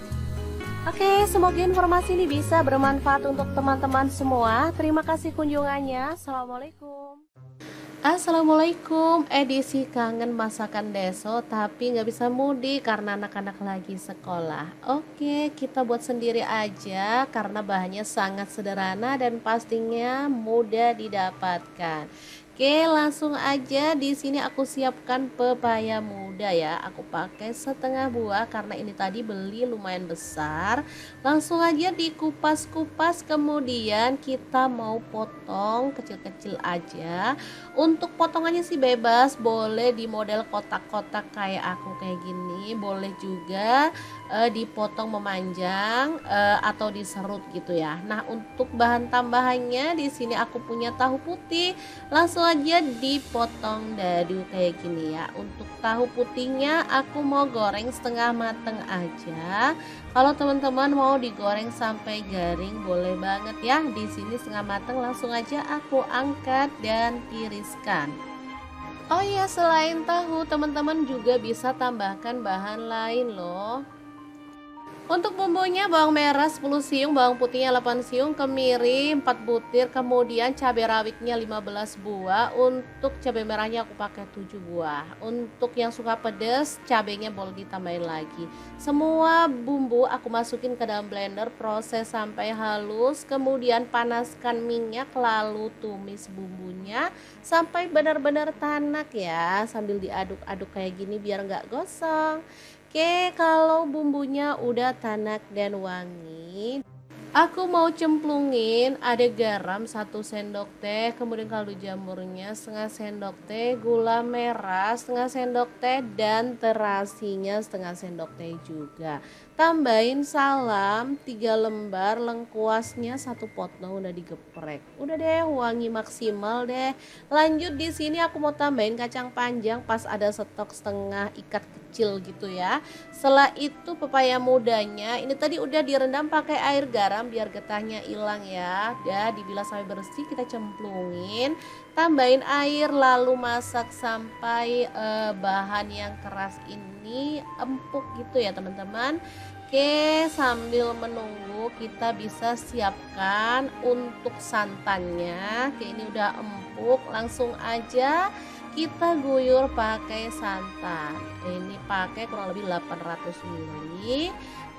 Oke, semoga informasi ini bisa bermanfaat untuk teman-teman semua. Terima kasih kunjungannya. Assalamualaikum. Assalamualaikum, edisi kangen masakan deso tapi nggak bisa mudik karena anak-anak lagi sekolah. Oke, kita buat sendiri aja karena bahannya sangat sederhana dan pastinya mudah didapatkan. Oke, langsung aja. Di sini aku siapkan pepaya muda ya. Aku pakai setengah buah karena ini tadi beli lumayan besar. Langsung aja dikupas-kupas, kemudian kita mau potong kecil-kecil aja. Untuk potongannya sih bebas, boleh di model kotak-kotak kayak aku kayak gini, boleh juga dipotong memanjang atau diserut gitu ya. Nah, untuk bahan tambahannya di sini aku punya tahu putih. Langsung aja dipotong dadu kayak gini ya. Untuk tahu putihnya aku mau goreng setengah mateng aja. Kalau teman-teman mau digoreng sampai garing boleh banget ya. Di sini setengah mateng, langsung aja aku angkat dan tiriskan. Oh iya, selain tahu teman-teman juga bisa tambahkan bahan lain loh. Untuk bumbunya bawang merah 10 siung, bawang putihnya 8 siung, kemiri 4 butir, kemudian cabai rawitnya 15 buah. Untuk cabai merahnya aku pakai 7 buah. Untuk yang suka pedas, cabainya boleh ditambahin lagi. Semua bumbu aku masukin ke dalam blender, proses sampai halus, kemudian panaskan minyak lalu tumis bumbunya sampai benar-benar tanak ya, sambil diaduk-aduk kayak gini biar nggak gosong. Oke, kalau bumbunya udah tanak dan wangi, aku mau cemplungin ada garam 1 sendok teh, kemudian kaldu jamurnya setengah sendok teh, gula merah setengah sendok teh, dan terasinya setengah sendok teh juga. Tambahin salam 3 lembar, lengkuasnya 1 potong udah digeprek. Udah deh, wangi maksimal deh. Lanjut di sini aku mau tambahin kacang panjang pas ada stok setengah ikat kecil gitu ya. Setelah itu pepaya mudanya ini tadi udah direndam pakai air garam biar getahnya hilang ya. Udah dibilas sampai bersih, kita cemplungin, tambahin air lalu masak sampai bahan yang keras ini empuk gitu ya teman-teman. Oke, sambil menunggu kita bisa siapkan untuk santannya. Oke, ini udah empuk, langsung aja kita guyur pakai santan. Ini pakai kurang lebih 800 ml.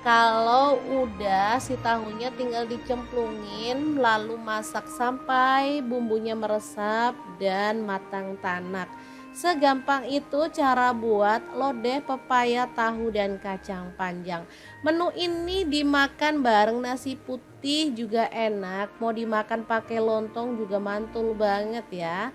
Kalau udah si tahunya tinggal dicemplungin lalu masak sampai bumbunya meresap dan matang tanak. Segampang itu cara buat lodeh pepaya, tahu, dan kacang panjang. Menu ini dimakan bareng nasi putih juga enak. Mau dimakan pakai lontong juga mantul banget ya.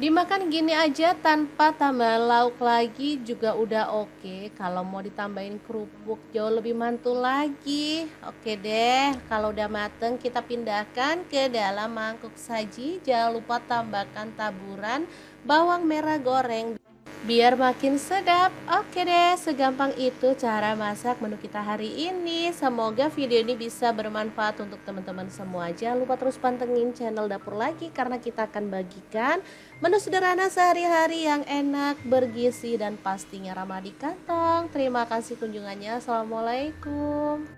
Dimakan gini aja tanpa tambah lauk lagi juga udah oke. Kalau mau ditambahin kerupuk jauh lebih mantul lagi. Oke deh, kalau udah mateng kita pindahkan ke dalam mangkuk saji. Jangan lupa tambahkan taburan bawang merah goreng biar makin sedap. Oke deh, segampang itu cara masak menu kita hari ini. Semoga video ini bisa bermanfaat untuk teman-teman semua. Jangan lupa terus pantengin channel Dapur Lagi karena kita akan bagikan menu sederhana sehari-hari yang enak, bergizi, dan pastinya ramah di kantong. Terima kasih kunjungannya. Assalamualaikum.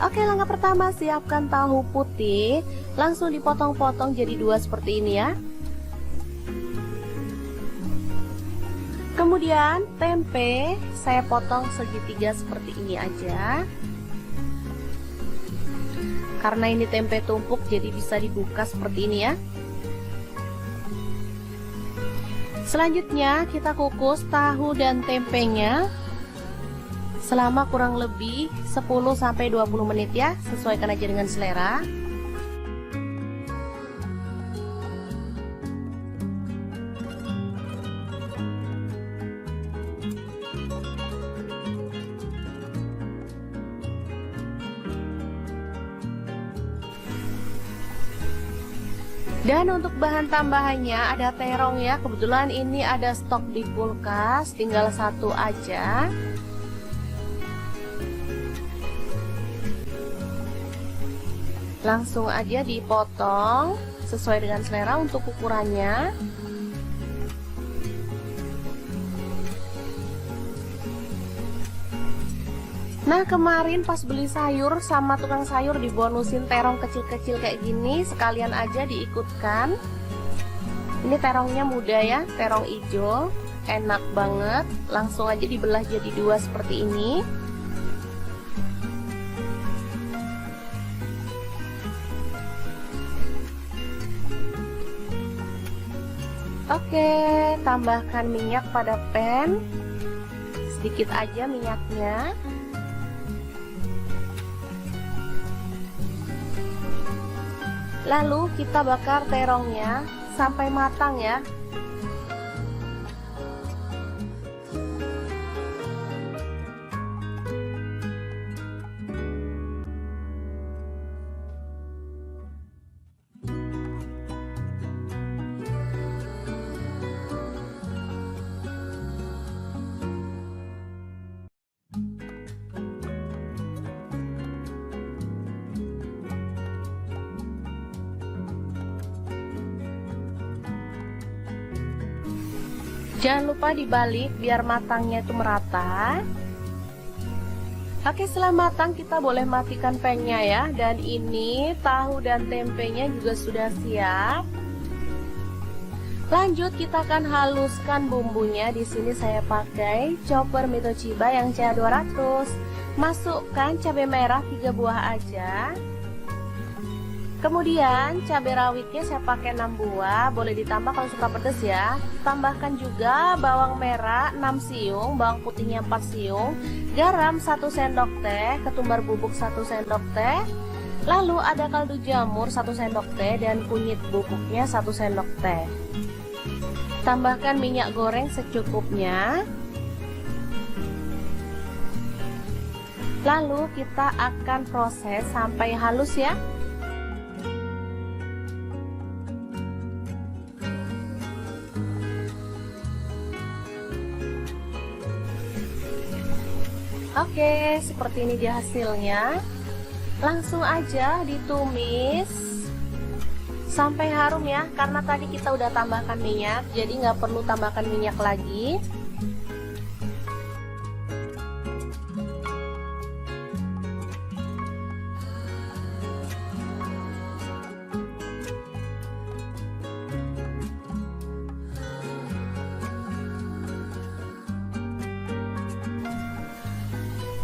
Oke, langkah pertama siapkan tahu putih, langsung dipotong-potong jadi 2 seperti ini ya. Kemudian tempe saya potong segitiga seperti ini aja. Karena ini tempe tumpuk jadi bisa dibuka seperti ini ya. Selanjutnya kita kukus tahu dan tempenya selama kurang lebih 10-20 menit ya, sesuaikan aja dengan selera. Dan untuk bahan tambahannya ada terong ya, kebetulan ini ada stok di kulkas, tinggal 1 aja. Langsung aja dipotong sesuai dengan selera untuk ukurannya. Nah, kemarin pas beli sayur sama tukang sayur dibonusin terong kecil-kecil kayak gini, sekalian aja diikutkan. Ini terongnya muda ya, terong hijau, enak banget. Langsung aja dibelah jadi 2 seperti ini. Oke, tambahkan minyak pada pan, sedikit aja minyaknya. Lalu kita bakar terongnya sampai matang ya. Jangan lupa dibalik biar matangnya itu merata. Oke, setelah matang kita boleh matikan pangnya ya. Dan ini tahu dan tempenya juga sudah siap. Lanjut kita akan haluskan bumbunya. Di sini saya pakai chopper Mitochiba yang CA200. Masukkan cabai merah 3 buah aja. Kemudian cabai rawitnya saya pakai 6 buah, boleh ditambah kalau suka pedas ya. Tambahkan juga bawang merah 6 siung, bawang putihnya 4 siung, garam 1 sendok teh, ketumbar bubuk 1 sendok teh. Lalu ada kaldu jamur 1 sendok teh dan kunyit bubuknya 1 sendok teh. Tambahkan minyak goreng secukupnya. Lalu kita akan proses sampai halus ya. Oke, seperti ini dia hasilnya. Langsung aja ditumis sampai harum ya, karena tadi kita udah tambahkan minyak, jadi nggak perlu tambahkan minyak lagi.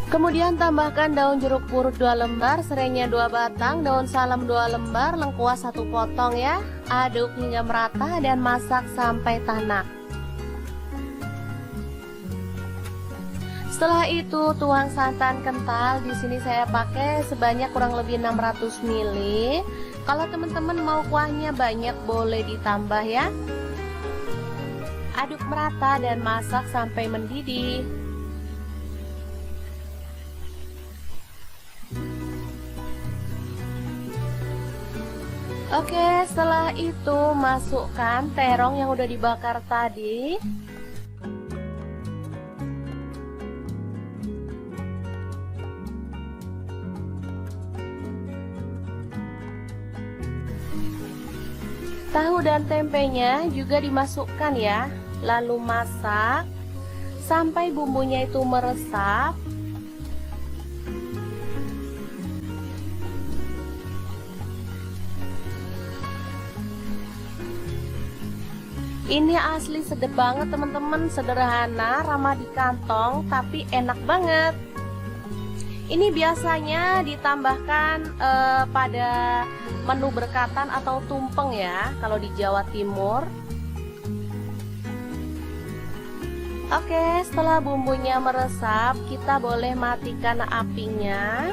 Kemudian tambahkan daun jeruk purut 2 lembar, serainya 2 batang, daun salam 2 lembar, lengkuas 1 potong ya. Aduk hingga merata dan masak sampai tanak. Setelah itu tuang santan kental. Di sini saya pakai sebanyak kurang lebih 600 ml. Kalau teman-teman mau kuahnya banyak boleh ditambah ya. Aduk merata dan masak sampai mendidih. Oke, setelah itu masukkan terong yang udah dibakar tadi. Tahu dan tempenya juga dimasukkan ya. Lalu masak sampai bumbunya itu meresap. Ini asli sedap banget teman-teman, sederhana, ramah di kantong, tapi enak banget. Ini biasanya ditambahkan pada menu berkatan atau tumpeng ya, kalau di Jawa Timur. Oke, setelah bumbunya meresap, kita boleh matikan apinya.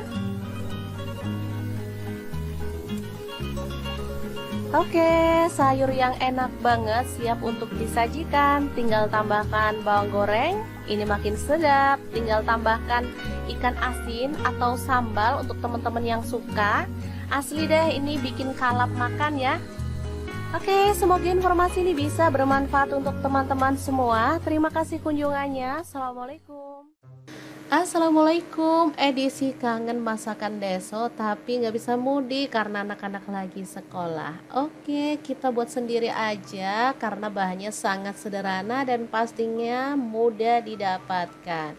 Oke, sayur yang enak banget siap untuk disajikan. Tinggal tambahkan bawang goreng, ini makin sedap. Tinggal tambahkan ikan asin atau sambal untuk teman-teman yang suka. Asli deh, ini bikin kalap makan ya. Oke, semoga informasi ini bisa bermanfaat untuk teman-teman semua. Terima kasih kunjungannya. Assalamualaikum. Assalamualaikum, edisi kangen masakan deso tapi nggak bisa mudik karena anak-anak lagi sekolah. Oke, kita buat sendiri aja karena bahannya sangat sederhana dan pastinya mudah didapatkan.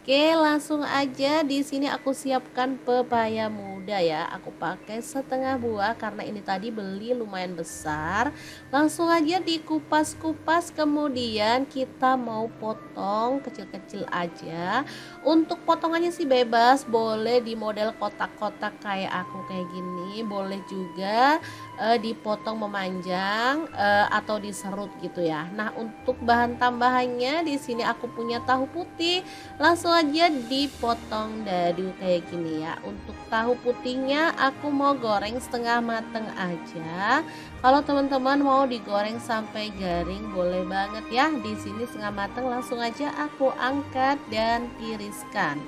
Oke, langsung aja. Di sini aku siapkan pepaya muda ya. Aku pakai setengah buah karena ini tadi beli lumayan besar. Langsung aja dikupas-kupas, kemudian kita mau potong kecil-kecil aja. Untuk potongannya sih bebas, boleh di model kotak-kotak kayak aku kayak gini, boleh juga dipotong memanjang atau diserut gitu ya. Nah, untuk bahan tambahannya di sini aku punya tahu putih. Langsung aja dipotong dadu kayak gini ya. Untuk tahu putihnya aku mau goreng setengah mateng aja. Kalau teman-teman mau digoreng sampai garing boleh banget ya. Di sini setengah mateng, langsung aja aku angkat dan tiriskan.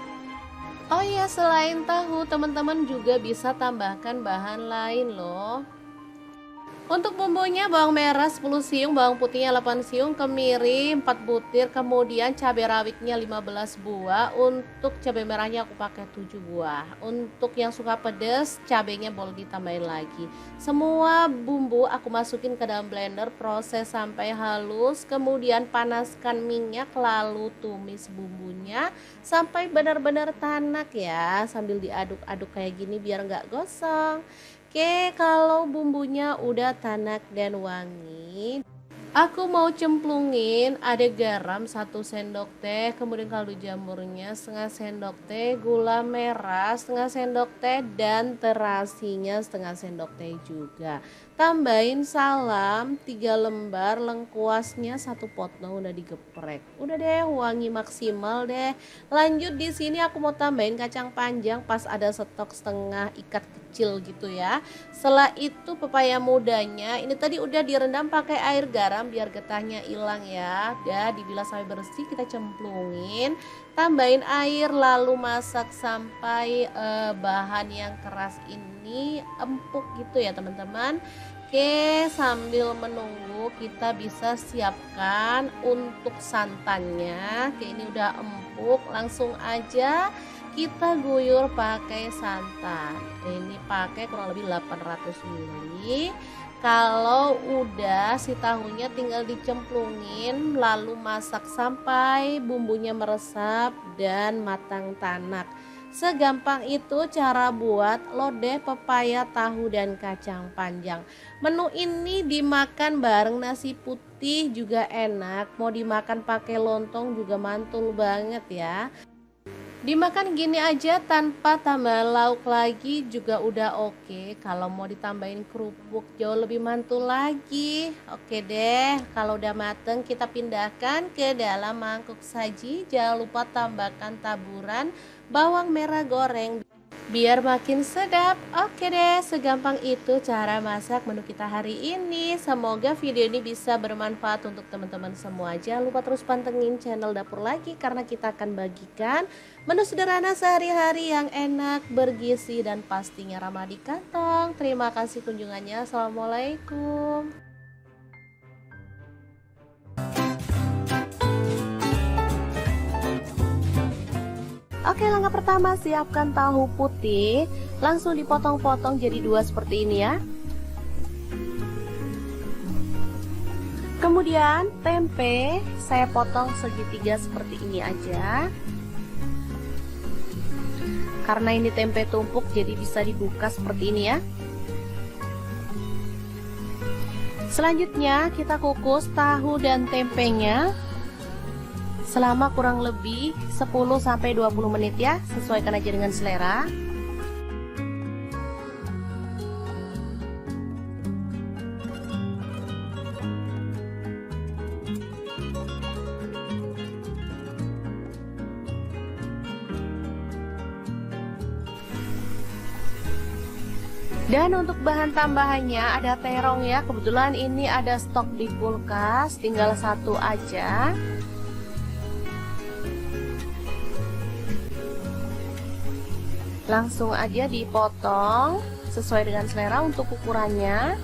Oh iya, selain tahu teman-teman juga bisa tambahkan bahan lain loh. Untuk bumbunya bawang merah 10 siung, bawang putihnya 8 siung, kemiri 4 butir, kemudian cabai rawitnya 15 buah. Untuk cabai merahnya aku pakai 7 buah. Untuk yang suka pedas, cabainya boleh ditambahin lagi. Semua bumbu aku masukin ke dalam blender, proses sampai halus, kemudian panaskan minyak lalu tumis bumbunya sampai benar-benar tanak ya, sambil diaduk-aduk kayak gini biar nggak gosong. Oke, kalau bumbunya udah tanak dan wangi, aku mau cemplungin ada garam 1 sendok teh, kemudian kaldu jamurnya setengah sendok teh, gula merah setengah sendok teh, dan terasinya setengah sendok teh juga. Tambahin salam 3 lembar, lengkuasnya 1 potong udah digeprek. Udah deh, wangi maksimal deh. Lanjut di sini aku mau tambahin kacang panjang pas ada stok setengah ikat kecil gitu ya. Setelah itu pepaya mudanya ini tadi udah direndam pakai air garam biar getahnya hilang ya. Udah dibilas sampai bersih, kita cemplungin, tambahin air lalu masak sampai bahan yang keras ini empuk gitu ya teman-teman. Oke, sambil menunggu kita bisa siapkan untuk santannya. Oke, ini udah empuk, langsung aja kita guyur pakai santan. Ini pakai kurang lebih 800 ml. Kalau udah si tahunya tinggal dicemplungin lalu masak sampai bumbunya meresap dan matang tanak. Segampang itu cara buat lodeh pepaya, tahu, dan kacang panjang. Menu ini dimakan bareng nasi putih juga enak. Mau dimakan pakai lontong juga mantul banget ya. Dimakan gini aja tanpa tambah lauk lagi juga udah oke. Kalau mau ditambahin kerupuk jauh lebih mantul lagi. Oke deh, kalau udah mateng kita pindahkan ke dalam mangkuk saji. Jangan lupa tambahkan taburan bawang merah goreng biar makin sedap. Oke deh, segampang itu cara masak menu kita hari ini. Semoga video ini bisa bermanfaat untuk teman-teman semua. Jangan lupa terus pantengin channel Dapur Lagi karena kita akan bagikan menu sederhana sehari-hari yang enak, bergizi, dan pastinya ramah di kantong. Terima kasih kunjungannya. Assalamualaikum. Oke, langkah pertama siapkan tahu putih, langsung dipotong-potong jadi 2 seperti ini ya. Kemudian tempe saya potong segitiga seperti ini aja. Karena ini tempe tumpuk jadi bisa dibuka seperti ini ya. Selanjutnya kita kukus tahu dan tempenya selama kurang lebih 10-20 menit ya, sesuaikan aja dengan selera. Dan untuk bahan tambahannya ada terong ya, kebetulan ini ada stok di kulkas, tinggal 1 aja. Langsung aja dipotong sesuai dengan selera untuk ukurannya.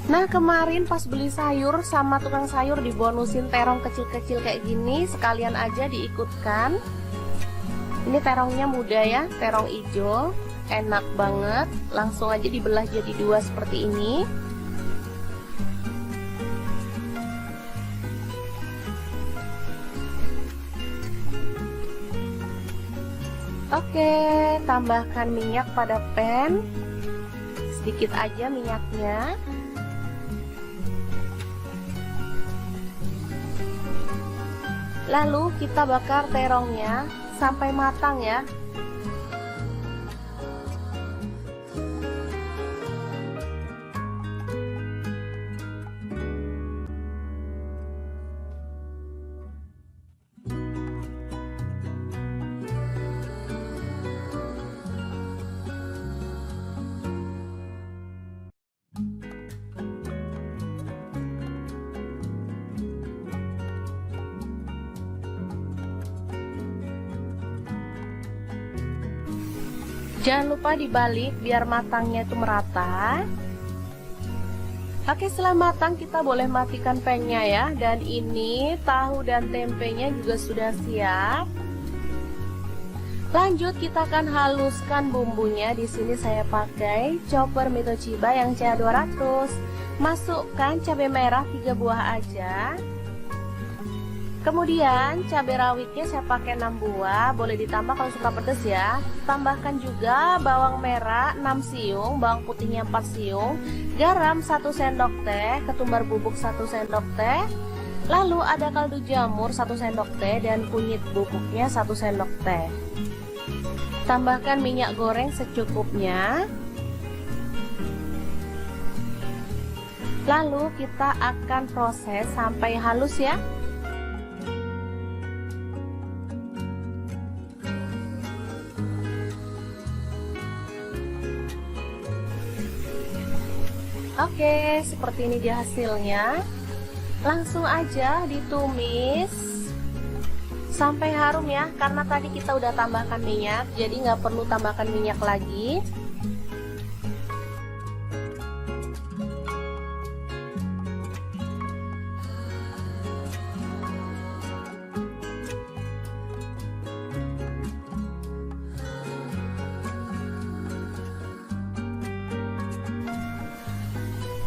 Nah, kemarin pas beli sayur sama tukang sayur dibonusin terong kecil-kecil kayak gini, sekalian aja diikutkan. Ini terongnya muda ya, terong hijau, enak banget. Langsung aja dibelah jadi 2 seperti ini. Oke, tambahkan minyak pada pan, sedikit aja minyaknya. Lalu kita bakar terongnya sampai matang ya. Jangan lupa dibalik biar matangnya itu merata. Oke, setelah matang kita boleh matikan pannya ya. Dan ini tahu dan tempenya juga sudah siap. Lanjut kita akan haluskan bumbunya. Di sini saya pakai chopper Mitochiba yang CA200. Masukkan cabai merah 3 buah aja. Kemudian cabai rawitnya saya pakai 6 buah, boleh ditambah kalau suka pedas ya. Tambahkan juga bawang merah 6 siung, bawang putihnya 4 siung, garam 1 sendok teh, ketumbar bubuk 1 sendok teh. Lalu ada kaldu jamur 1 sendok teh dan kunyit bubuknya 1 sendok teh. Tambahkan minyak goreng secukupnya. Lalu kita akan proses sampai halus ya. Oke, seperti ini dia hasilnya. Langsung aja ditumis sampai harum ya, karena tadi kita udah tambahkan minyak, jadi nggak perlu tambahkan minyak lagi.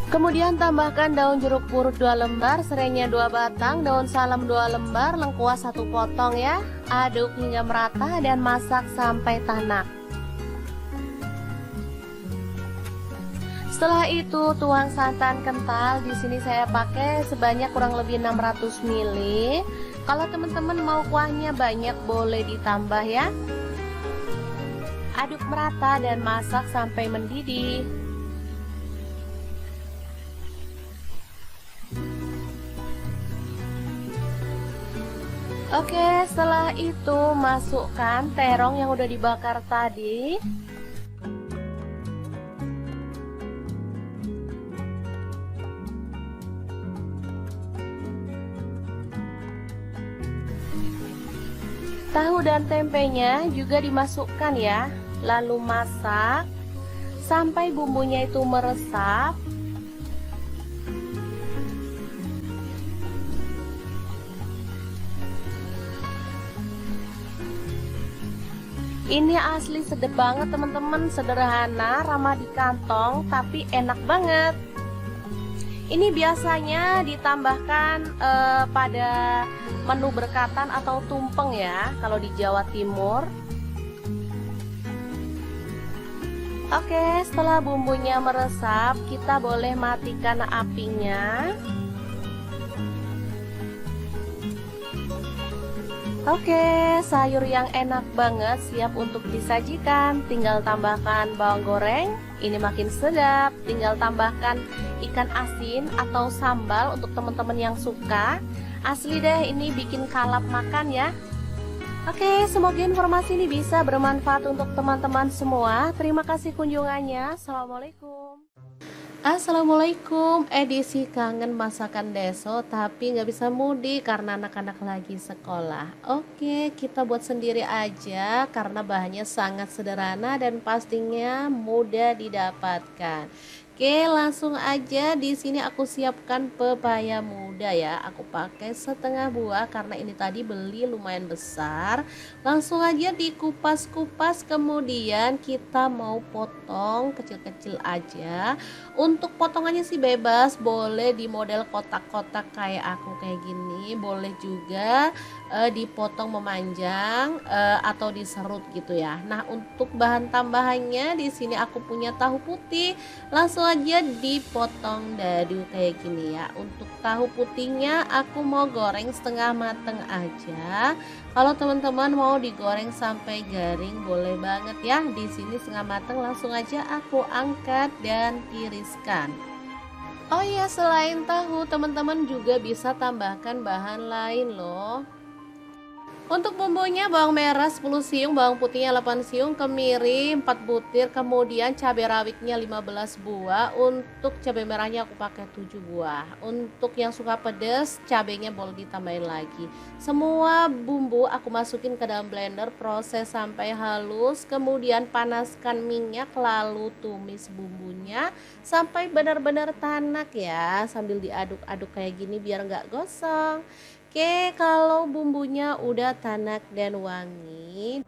Kemudian tambahkan daun jeruk purut 2 lembar, serainya 2 batang, daun salam 2 lembar, lengkuas 1 potong ya. Aduk hingga merata dan masak sampai tanak. Setelah itu tuang santan kental. Di sini saya pakai sebanyak kurang lebih 600 ml. Kalau teman-teman mau kuahnya banyak boleh ditambah ya. Aduk merata dan masak sampai mendidih. Oke, setelah itu masukkan terong yang udah dibakar tadi. Tahu dan tempenya juga dimasukkan ya. Lalu masak sampai bumbunya itu meresap. Ini asli sedap banget teman-teman, sederhana, ramah di kantong, tapi enak banget. Ini biasanya ditambahkan pada menu berkatan atau tumpeng ya, kalau di Jawa Timur. Oke, setelah bumbunya meresap, kita boleh matikan apinya. Oke, sayur yang enak banget siap untuk disajikan. Tinggal tambahkan bawang goreng, ini makin sedap. Tinggal tambahkan ikan asin atau sambal untuk teman-teman yang suka. Asli deh, ini bikin kalap makan ya. Oke, semoga informasi ini bisa bermanfaat untuk teman-teman semua. Terima kasih kunjungannya. Assalamualaikum. Assalamualaikum, edisi kangen masakan deso tapi nggak bisa mudik karena anak-anak lagi sekolah. Oke, kita buat sendiri aja karena bahannya sangat sederhana dan pastinya mudah didapatkan. Oke, langsung aja. Di sini aku siapkan pepaya muda ya. Aku pakai setengah buah karena ini tadi beli lumayan besar. Langsung aja dikupas-kupas, kemudian kita mau potong kecil-kecil aja. Untuk potongannya sih bebas, boleh di model kotak-kotak kayak aku kayak gini, boleh juga dipotong memanjang atau diserut gitu ya. Nah, untuk bahan tambahannya di sini aku punya tahu putih. Langsung aja dipotong dadu kayak gini ya. Untuk tahu putihnya aku mau goreng setengah mateng aja. Kalau teman-teman mau digoreng sampai garing boleh banget ya. Di sini setengah mateng, langsung aja aku angkat dan tiriskan. Oh iya, selain tahu teman-teman juga bisa tambahkan bahan lain loh. Untuk bumbunya bawang merah 10 siung, bawang putihnya 8 siung, kemiri 4 butir, kemudian cabai rawitnya 15 buah. Untuk cabai merahnya aku pakai 7 buah. Untuk yang suka pedas, cabainya boleh ditambahin lagi. Semua bumbu aku masukin ke dalam blender, proses sampai halus, kemudian panaskan minyak lalu tumis bumbunya sampai benar-benar tanak ya, sambil diaduk-aduk kayak gini biar nggak gosong. Oke, kalau bumbunya udah tanak dan wangi,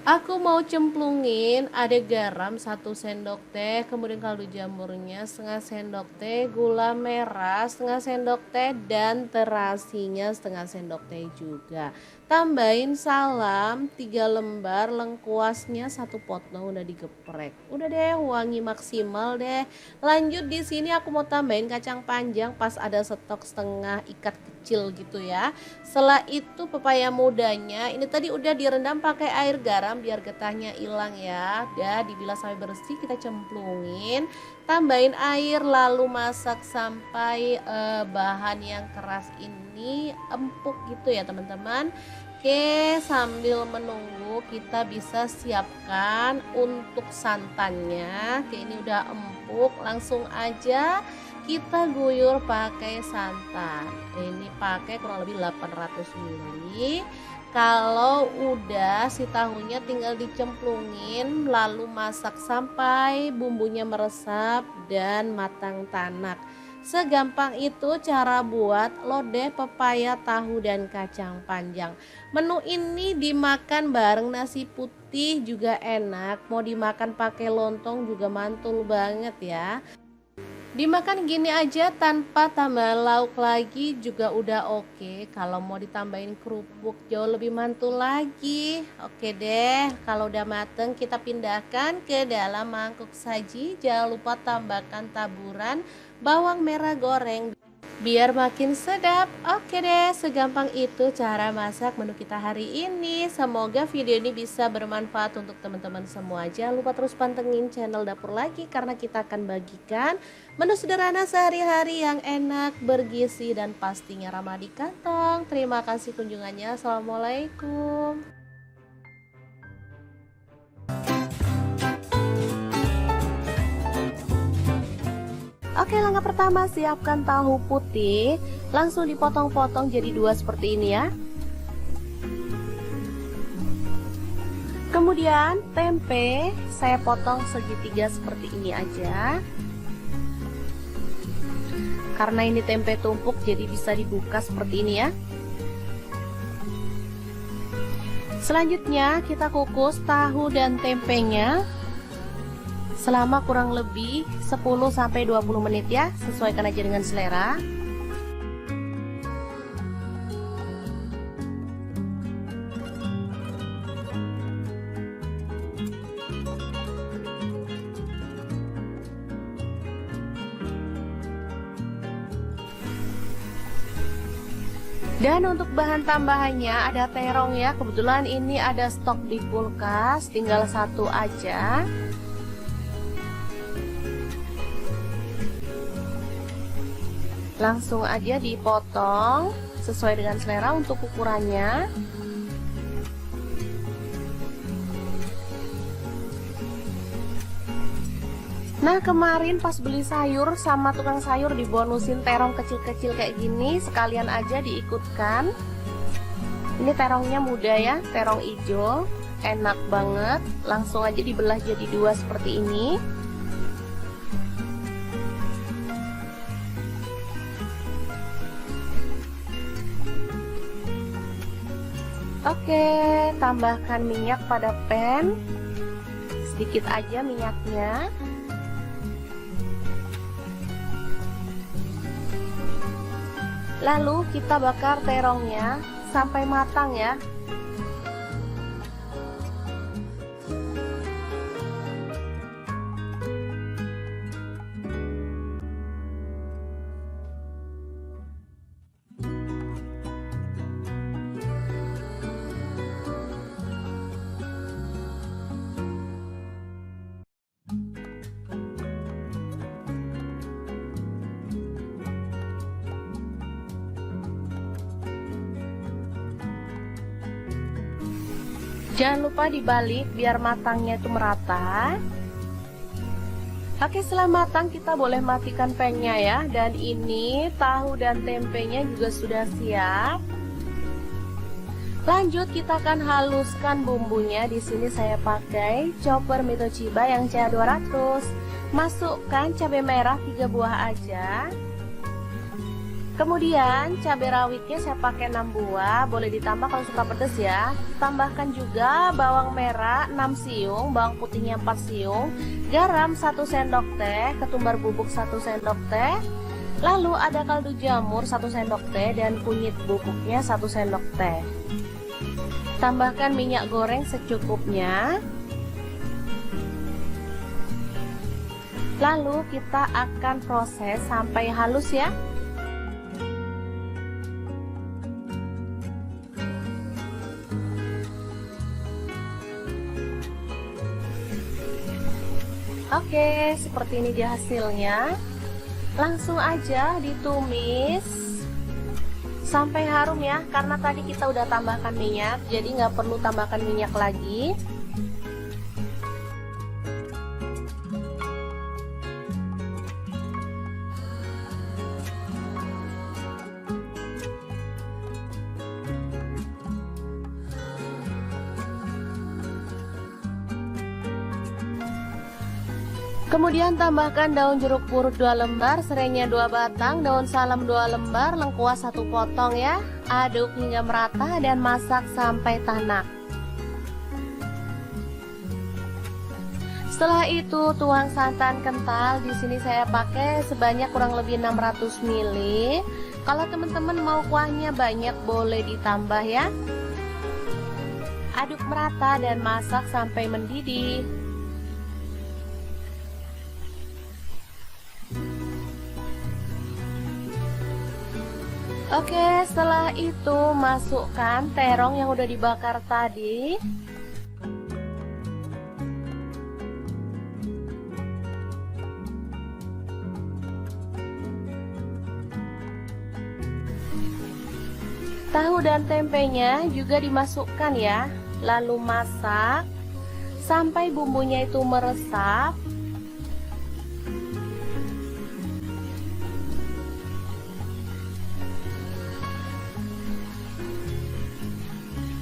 aku mau cemplungin ada garam 1 sendok teh, kemudian kaldu jamurnya setengah sendok teh, gula merah setengah sendok teh, dan terasinya setengah sendok teh juga. Tambahin salam 3 lembar, lengkuasnya 1 potong udah digeprek. Udah deh, wangi maksimal deh. Lanjut di sini aku mau tambahin kacang panjang pas ada stok setengah ikat kecil gitu ya. Setelah itu pepaya mudanya ini tadi udah direndam pakai air garam biar getahnya hilang ya. Udah dibilas sampai bersih, kita cemplungin, tambahin air lalu masak sampai bahan yang keras ini empuk gitu ya teman-teman. Oke, sambil menunggu kita bisa siapkan untuk santannya. Oke, ini udah empuk, langsung aja kita guyur pakai santan. Ini pakai kurang lebih 800 ml. Kalau udah si tahunya tinggal dicemplungin lalu masak sampai bumbunya meresap dan matang tanak. Segampang itu cara buat lodeh pepaya, tahu, dan kacang panjang. Menu ini dimakan bareng nasi putih juga enak, mau dimakan pakai lontong juga mantul banget ya. Dimakan gini aja tanpa tambah lauk lagi juga udah oke. Kalau mau ditambahin kerupuk jauh lebih mantul lagi. Oke deh, kalau udah mateng kita pindahkan ke dalam mangkuk saji. Jangan lupa tambahkan taburan bawang merah goreng biar makin sedap. Oke deh, segampang itu cara masak menu kita hari ini. Semoga video ini bisa bermanfaat untuk teman-teman semua. Jangan lupa terus pantengin channel Dapur Lagi karena kita akan bagikan menu sederhana sehari-hari yang enak, bergizi, dan pastinya ramah di kantong. Terima kasih kunjungannya. Assalamualaikum. Oke, langkah pertama siapkan tahu putih, langsung dipotong-potong jadi 2 seperti ini ya. Kemudian tempe saya potong segitiga seperti ini aja. Karena ini tempe tumpuk jadi bisa dibuka seperti ini ya. Selanjutnya kita kukus tahu dan tempenya selama kurang lebih 10-20 menit ya, sesuaikan aja dengan selera. Dan untuk bahan tambahannya ada terong ya, kebetulan ini ada stok di kulkas, tinggal 1 aja. Langsung aja dipotong sesuai dengan selera untuk ukurannya. Nah, kemarin pas beli sayur sama tukang sayur dibonusin terong kecil-kecil kayak gini, sekalian aja diikutkan. Ini terongnya muda ya, terong hijau, enak banget. Langsung aja dibelah jadi 2 seperti ini. Oke, tambahkan minyak pada pan, sedikit aja minyaknya. Lalu kita bakar terongnya sampai matang ya. Jangan lupa dibalik biar matangnya itu merata. Oke, setelah matang kita boleh matikan pengnya ya. Dan ini tahu dan tempenya juga sudah siap. Lanjut kita akan haluskan bumbunya. Di sini saya pakai chopper Mito Chiba yang CA200. Masukkan cabai merah 3 buah aja. Kemudian cabai rawitnya saya pakai 6 buah, boleh ditambah kalau suka pedas ya. Tambahkan juga bawang merah 6 siung, bawang putihnya 4 siung, garam 1 sendok teh, ketumbar bubuk 1 sendok teh. Lalu ada kaldu jamur 1 sendok teh dan kunyit bubuknya 1 sendok teh. Tambahkan minyak goreng secukupnya. Lalu kita akan proses sampai halus ya. Oke, seperti ini dia hasilnya. Langsung aja ditumis sampai harum ya, karena tadi kita udah tambahkan minyak, jadi nggak perlu tambahkan minyak lagi. Kemudian tambahkan daun jeruk purut 2 lembar, serainya 2 batang, daun salam 2 lembar, lengkuas 1 potong ya. Aduk hingga merata dan masak sampai tanak. Setelah itu tuang santan kental. Di sini saya pakai sebanyak kurang lebih 600 ml. Kalau teman-teman mau kuahnya banyak boleh ditambah ya. Aduk merata dan masak sampai mendidih. Oke, setelah itu masukkan terong yang udah dibakar tadi. Tahu dan tempenya juga dimasukkan ya. Lalu masak sampai bumbunya itu meresap.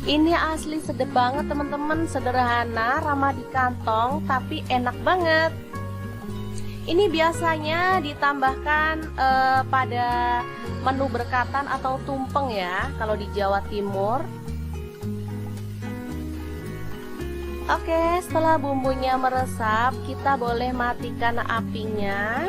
Ini asli sedap banget teman-teman, sederhana, ramah di kantong, tapi enak banget. Ini biasanya ditambahkan pada menu berkatan atau tumpeng ya, kalau di Jawa Timur. Oke, setelah bumbunya meresap, kita boleh matikan apinya.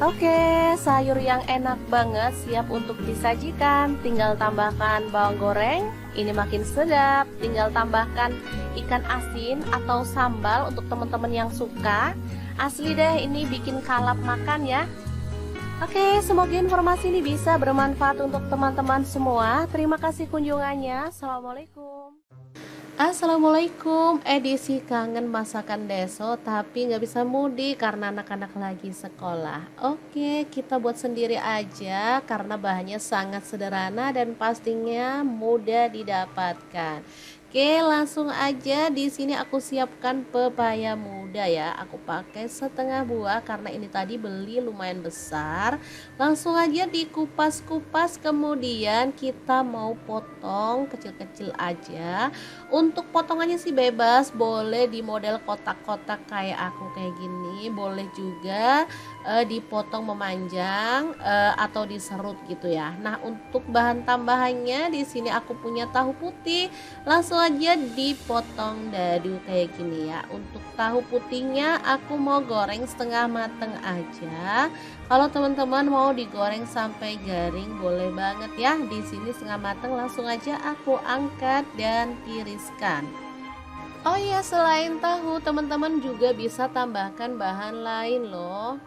Oke, sayur yang enak banget siap untuk disajikan. Tinggal tambahkan bawang goreng, ini makin sedap. Tinggal tambahkan ikan asin atau sambal untuk teman-teman yang suka. Asli deh, ini bikin kalap makan ya. Oke, semoga informasi ini bisa bermanfaat untuk teman-teman semua. Terima kasih kunjungannya. Assalamualaikum. Assalamualaikum, edisi kangen masakan deso tapi nggak bisa mudik karena anak-anak lagi sekolah. Oke, kita buat sendiri aja karena bahannya sangat sederhana dan pastinya mudah didapatkan. Oke, langsung aja. Di sini aku siapkan pepaya muda ya. Aku pakai setengah buah karena ini tadi beli lumayan besar. Langsung aja dikupas-kupas, kemudian kita mau potong kecil-kecil aja. Untuk potongannya sih bebas, boleh di model kotak-kotak kayak aku kayak gini, boleh juga dipotong memanjang atau diserut gitu ya. Nah, untuk bahan tambahannya di sini aku punya tahu putih. Langsung aja dipotong dadu kayak gini ya. Untuk tahu putihnya aku mau goreng setengah mateng aja. Kalau teman-teman mau digoreng sampai garing boleh banget ya. Di sini setengah mateng, langsung aja aku angkat dan tiriskan. Oh iya, selain tahu teman-teman juga bisa tambahkan bahan lain loh.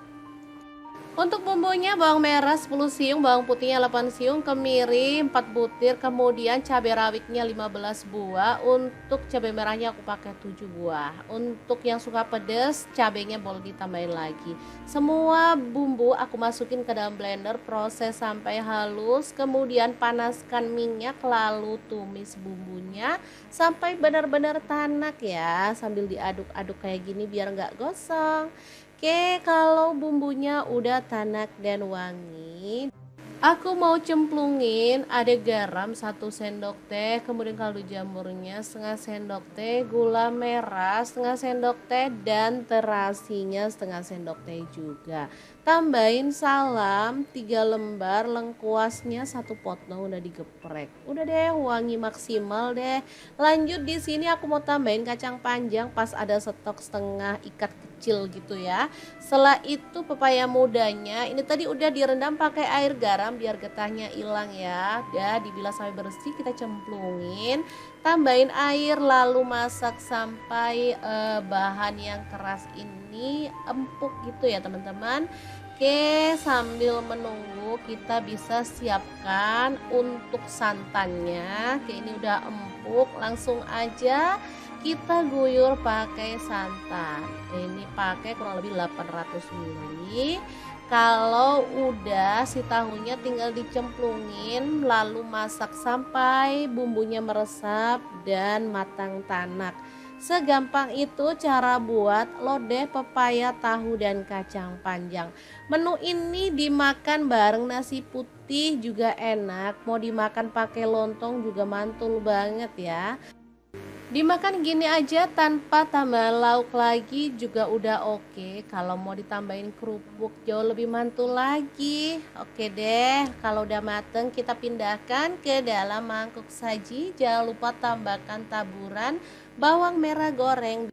Untuk bumbunya bawang merah 10 siung, bawang putihnya 8 siung, kemiri 4 butir, kemudian cabai rawitnya 15 buah. Untuk cabai merahnya aku pakai 7 buah. Untuk yang suka pedas, cabainya boleh ditambahin lagi. Semua bumbu aku masukin ke dalam blender, proses sampai halus, kemudian panaskan minyak lalu tumis bumbunya sampai benar-benar tanak ya, sambil diaduk-aduk kayak gini biar nggak gosong. Oke, kalau bumbunya udah tanak dan wangi, aku mau cemplungin ada garam 1 sendok teh, kemudian kaldu jamurnya setengah sendok teh, gula merah setengah sendok teh, dan terasinya setengah sendok teh juga. Tambahin salam 3 lembar, lengkuasnya 1 potong udah digeprek. Udah deh, wangi maksimal deh. Lanjut di sini aku mau tambahin kacang panjang pas ada stok setengah ikat kecil gitu ya. Setelah itu pepaya mudanya ini tadi udah direndam pakai air garam biar getahnya hilang ya. Udah dibilas sampai bersih, kita cemplungin, tambahin air lalu masak sampai bahan yang keras ini empuk gitu ya teman-teman. Oke, sambil menunggu kita bisa siapkan untuk santannya. Oke, ini udah empuk, langsung aja kita guyur pakai santan. Ini pakai kurang lebih 800 ml. Kalau udah si tahunya tinggal dicemplungin lalu masak sampai bumbunya meresap dan matang tanak. Segampang itu cara buat lodeh pepaya, tahu, dan kacang panjang. Menu ini dimakan bareng nasi putih juga enak, mau dimakan pakai lontong juga mantul banget ya. Dimakan gini aja tanpa tambah lauk lagi juga udah oke. Kalau mau ditambahin kerupuk jauh lebih mantul lagi. Oke deh, kalau udah mateng kita pindahkan ke dalam mangkuk saji. Jangan lupa tambahkan taburan bawang merah goreng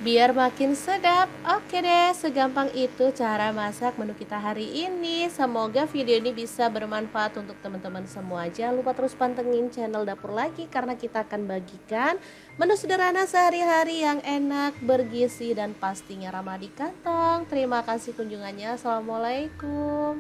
biar makin sedap. Oke deh, segampang itu cara masak menu kita hari ini. Semoga video ini bisa bermanfaat untuk teman-teman semua. Jangan lupa terus pantengin channel Dapur Lagi karena kita akan bagikan menu sederhana sehari-hari yang enak, bergizi, dan pastinya ramah di kantong. Terima kasih kunjungannya. Assalamualaikum.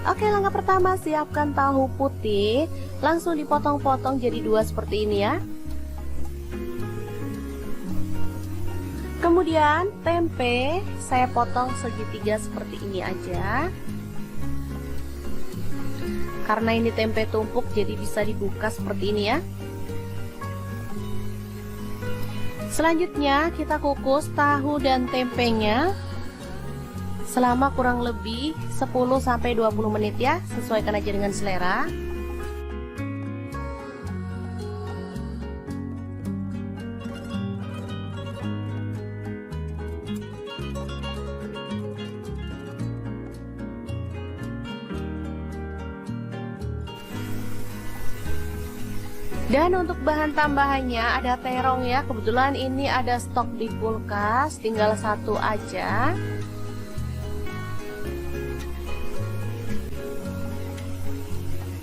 Oke, langkah pertama siapkan tahu putih, langsung dipotong-potong jadi 2 seperti ini ya. Kemudian tempe saya potong segitiga seperti ini aja. Karena ini tempe tumpuk jadi bisa dibuka seperti ini ya. Selanjutnya kita kukus tahu dan tempenya selama kurang lebih 10-20 menit ya, sesuaikan aja dengan selera. Dan untuk bahan tambahannya ada terong ya, kebetulan ini ada stok di kulkas, tinggal 1 aja.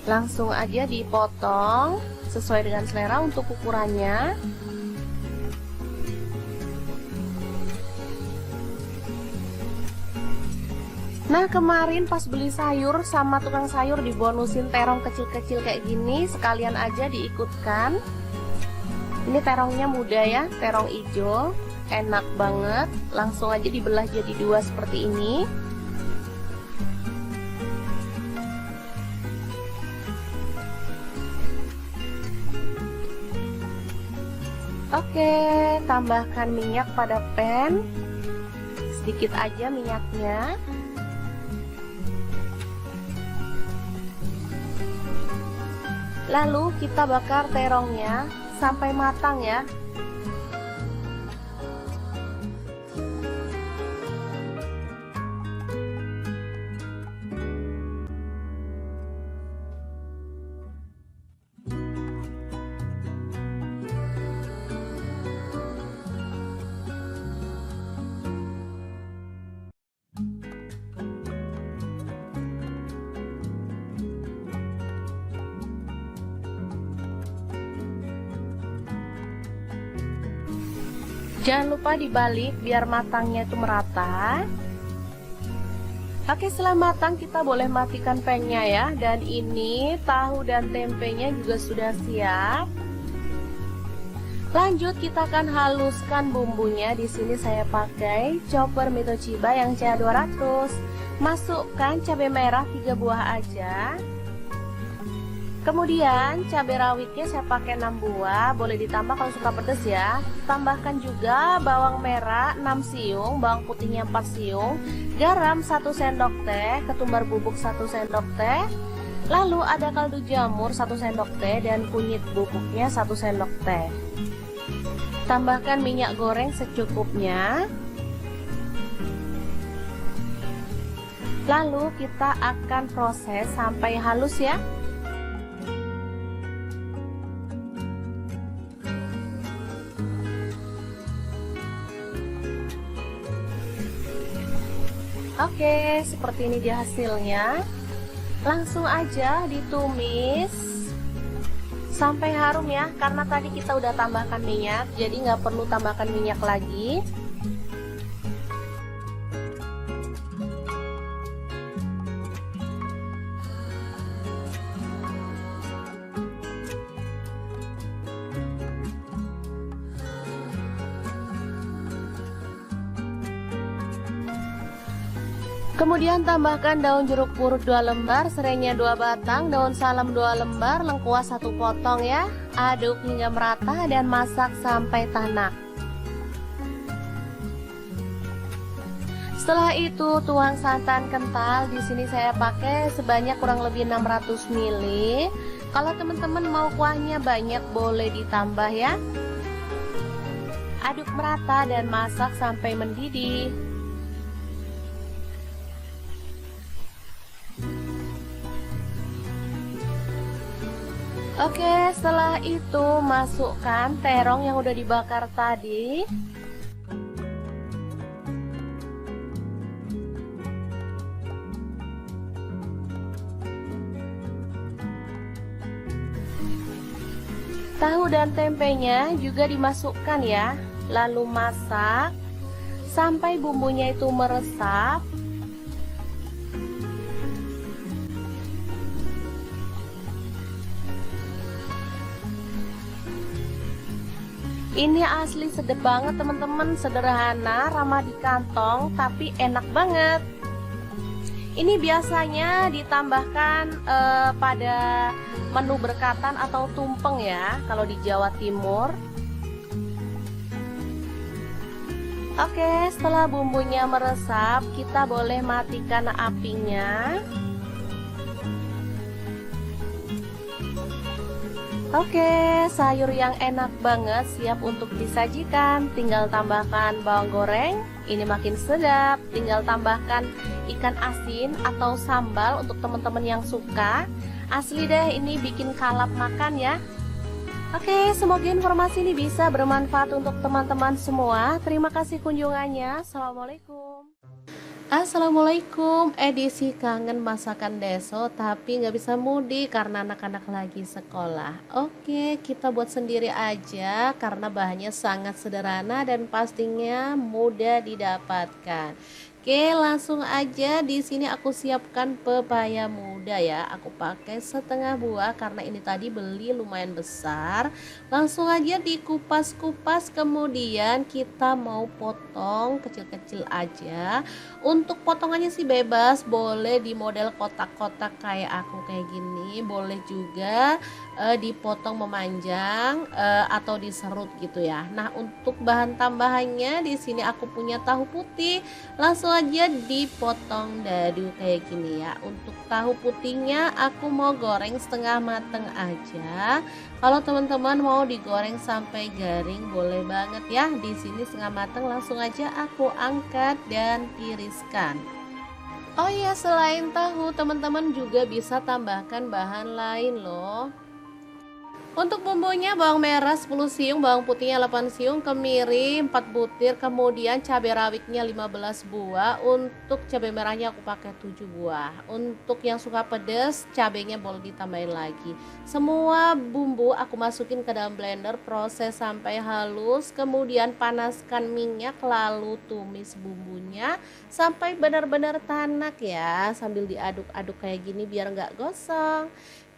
Langsung aja dipotong sesuai dengan selera untuk ukurannya. Nah, kemarin pas beli sayur sama tukang sayur dibonusin terong kecil-kecil kayak gini, sekalian aja diikutkan. Ini terongnya muda ya, terong hijau, enak banget. Langsung aja dibelah jadi 2 seperti ini. Oke, tambahkan minyak pada pan, sedikit aja minyaknya. Lalu kita bakar terongnya sampai matang ya. Jangan lupa dibalik biar matangnya itu merata. Oke, setelah matang kita boleh matikan pannya ya. Dan ini tahu dan tempenya juga sudah siap. Lanjut kita akan haluskan bumbunya. Di sini saya pakai chopper Mitochiba yang CH200. Masukkan cabai merah 3 buah aja. Kemudian cabai rawitnya saya pakai 6 buah, boleh ditambah kalau suka pedas ya. Tambahkan juga bawang merah 6 siung, bawang putihnya 4 siung, garam 1 sendok teh, ketumbar bubuk 1 sendok teh. Lalu ada kaldu jamur 1 sendok teh dan kunyit bubuknya 1 sendok teh. Tambahkan minyak goreng secukupnya. Lalu kita akan proses sampai halus ya. Oke, seperti ini dia hasilnya. Langsung aja ditumis sampai harum ya, karena tadi kita udah tambahkan minyak, jadi nggak perlu tambahkan minyak lagi. Kemudian tambahkan daun jeruk purut 2 lembar, serainya 2 batang, daun salam 2 lembar, lengkuas 1 potong ya. Aduk hingga merata dan masak sampai tanak. Setelah itu tuang santan kental. Di sini saya pakai sebanyak kurang lebih 600 ml. Kalau teman-teman mau kuahnya banyak boleh ditambah ya. Aduk merata dan masak sampai mendidih. Oke, setelah itu masukkan terong yang udah dibakar tadi. Tahu dan tempenya juga dimasukkan ya. Lalu masak sampai bumbunya itu meresap. Ini asli sedap banget teman-teman, sederhana, ramah di kantong, tapi enak banget. Ini biasanya ditambahkan pada menu berkatan atau tumpeng ya, kalau di Jawa Timur. Oke, setelah bumbunya meresap, kita boleh matikan apinya. Oke, sayur yang enak banget siap untuk disajikan. Tinggal tambahkan bawang goreng, ini makin sedap. Tinggal tambahkan ikan asin atau sambal untuk teman-teman yang suka. Asli deh, ini bikin kalap makan ya. Oke, semoga informasi ini bisa bermanfaat untuk teman-teman semua. Terima kasih kunjungannya. Assalamualaikum. Assalamualaikum, edisi kangen masakan deso tapi nggak bisa mudik karena anak-anak lagi sekolah. Oke, kita buat sendiri aja karena bahannya sangat sederhana dan pastinya mudah didapatkan. Oke, langsung aja. Di sini aku siapkan pepaya muda ya. Aku pakai setengah buah karena ini tadi beli lumayan besar. Langsung aja dikupas-kupas, kemudian kita mau potong kecil-kecil aja. Untuk potongannya sih bebas, boleh di model kotak-kotak kayak aku kayak gini, boleh juga dipotong memanjang atau diserut gitu ya. Nah, untuk bahan tambahannya di sini aku punya tahu putih. Langsung aja dipotong dadu kayak gini ya. Untuk tahu putihnya aku mau goreng setengah mateng aja. Kalau teman-teman mau digoreng sampai garing boleh banget ya. Di sini setengah mateng, langsung aja aku angkat dan tiriskan. Oh iya, selain tahu teman-teman juga bisa tambahkan bahan lain loh. Untuk bumbunya bawang merah 10 siung, bawang putihnya 8 siung, kemiri 4 butir, kemudian cabai rawitnya 15 buah. Untuk cabai merahnya aku pakai 7 buah. Untuk yang suka pedas, cabainya boleh ditambahin lagi. Semua bumbu aku masukin ke dalam blender, proses sampai halus, kemudian panaskan minyak lalu tumis bumbunya sampai benar-benar tanak ya, sambil diaduk-aduk kayak gini biar nggak gosong.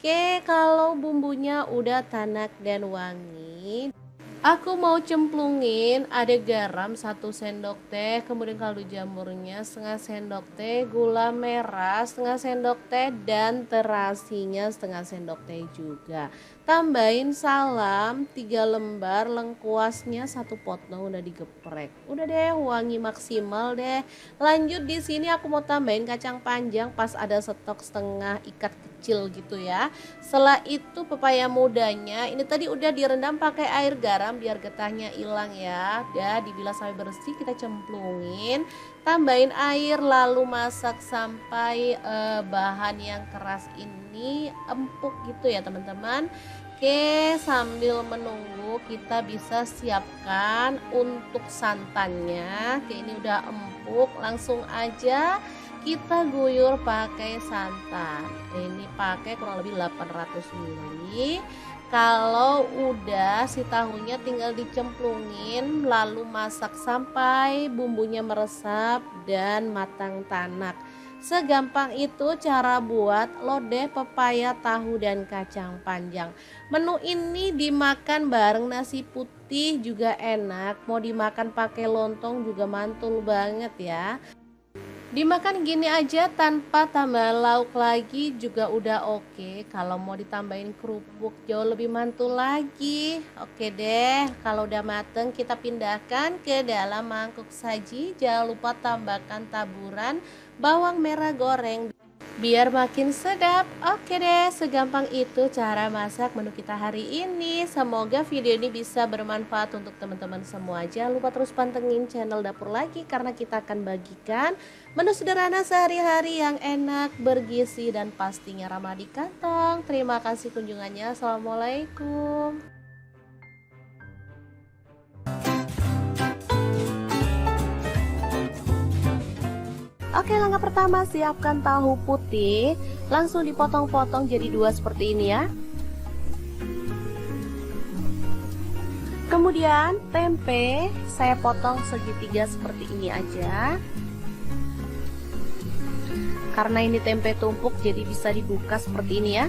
Oke, kalau bumbunya udah tanak dan wangi, aku mau cemplungin ada garam 1 sendok teh, kemudian kaldu jamurnya setengah sendok teh, gula merah setengah sendok teh, dan terasinya setengah sendok teh juga. Tambahin salam 3 lembar, lengkuasnya 1 potong udah digeprek. Udah deh, wangi maksimal deh. Lanjut di sini aku mau tambahin kacang panjang pas ada stok setengah ikat kecil gitu ya. Setelah itu pepaya mudanya ini tadi udah direndam pakai air garam biar getahnya hilang ya. Udah dibilas sampai bersih, kita cemplungin, tambahin air lalu masak sampai bahan yang keras ini empuk gitu ya teman-teman. Oke, sambil menunggu kita bisa siapkan untuk santannya. Oke, ini udah empuk, langsung aja kita guyur pakai santan. Ini pakai kurang lebih 800 ml. Kalau udah si tahunya tinggal dicemplungin lalu masak sampai bumbunya meresap dan matang tanak. Segampang itu cara buat lodeh pepaya, tahu, dan kacang panjang. Menu ini dimakan bareng nasi putih juga enak. Mau dimakan pakai lontong juga mantul banget ya. Dimakan gini aja tanpa tambah lauk lagi juga udah oke. Kalau mau ditambahin kerupuk jauh lebih mantul lagi. Oke deh, kalau udah mateng kita pindahkan ke dalam mangkuk saji. Jangan lupa tambahkan taburan bawang merah goreng biar makin sedap. Oke deh, segampang itu cara masak menu kita hari ini. Semoga video ini bisa bermanfaat untuk teman-teman semua. Jangan lupa terus pantengin channel Dapur Lagi karena kita akan bagikan menu sederhana sehari-hari yang enak, bergizi, dan pastinya ramah di kantong. Terima kasih kunjungannya. Assalamualaikum. Oke, langkah pertama siapkan tahu putih, langsung dipotong-potong jadi 2 seperti ini ya. Kemudian tempe saya potong segitiga seperti ini aja. Karena ini tempe tumpuk jadi bisa dibuka seperti ini ya.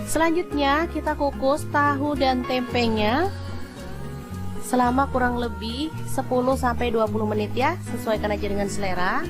Selanjutnya kita kukus tahu dan tempenya selama kurang lebih 10-20 menit ya, sesuaikan aja dengan selera.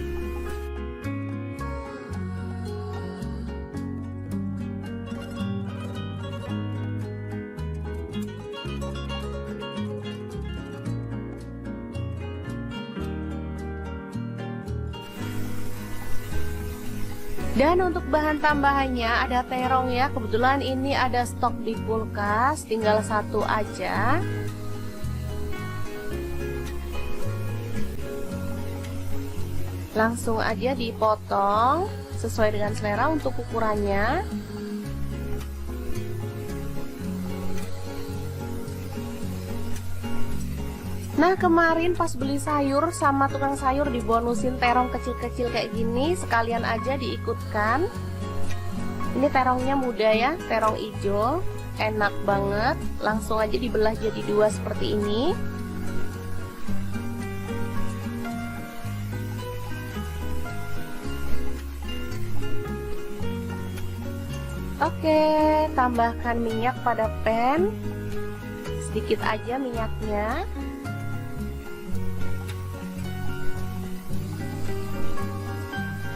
Dan untuk bahan tambahannya ada terong ya, kebetulan ini ada stok di kulkas, tinggal 1 aja. Langsung aja dipotong sesuai dengan selera untuk ukurannya. Nah, kemarin pas beli sayur sama tukang sayur dibonusin terong kecil-kecil kayak gini, sekalian aja diikutkan. Ini terongnya muda ya, terong hijau, enak banget. Langsung aja dibelah jadi 2 seperti ini. Oke, tambahkan minyak pada pan, sedikit aja minyaknya.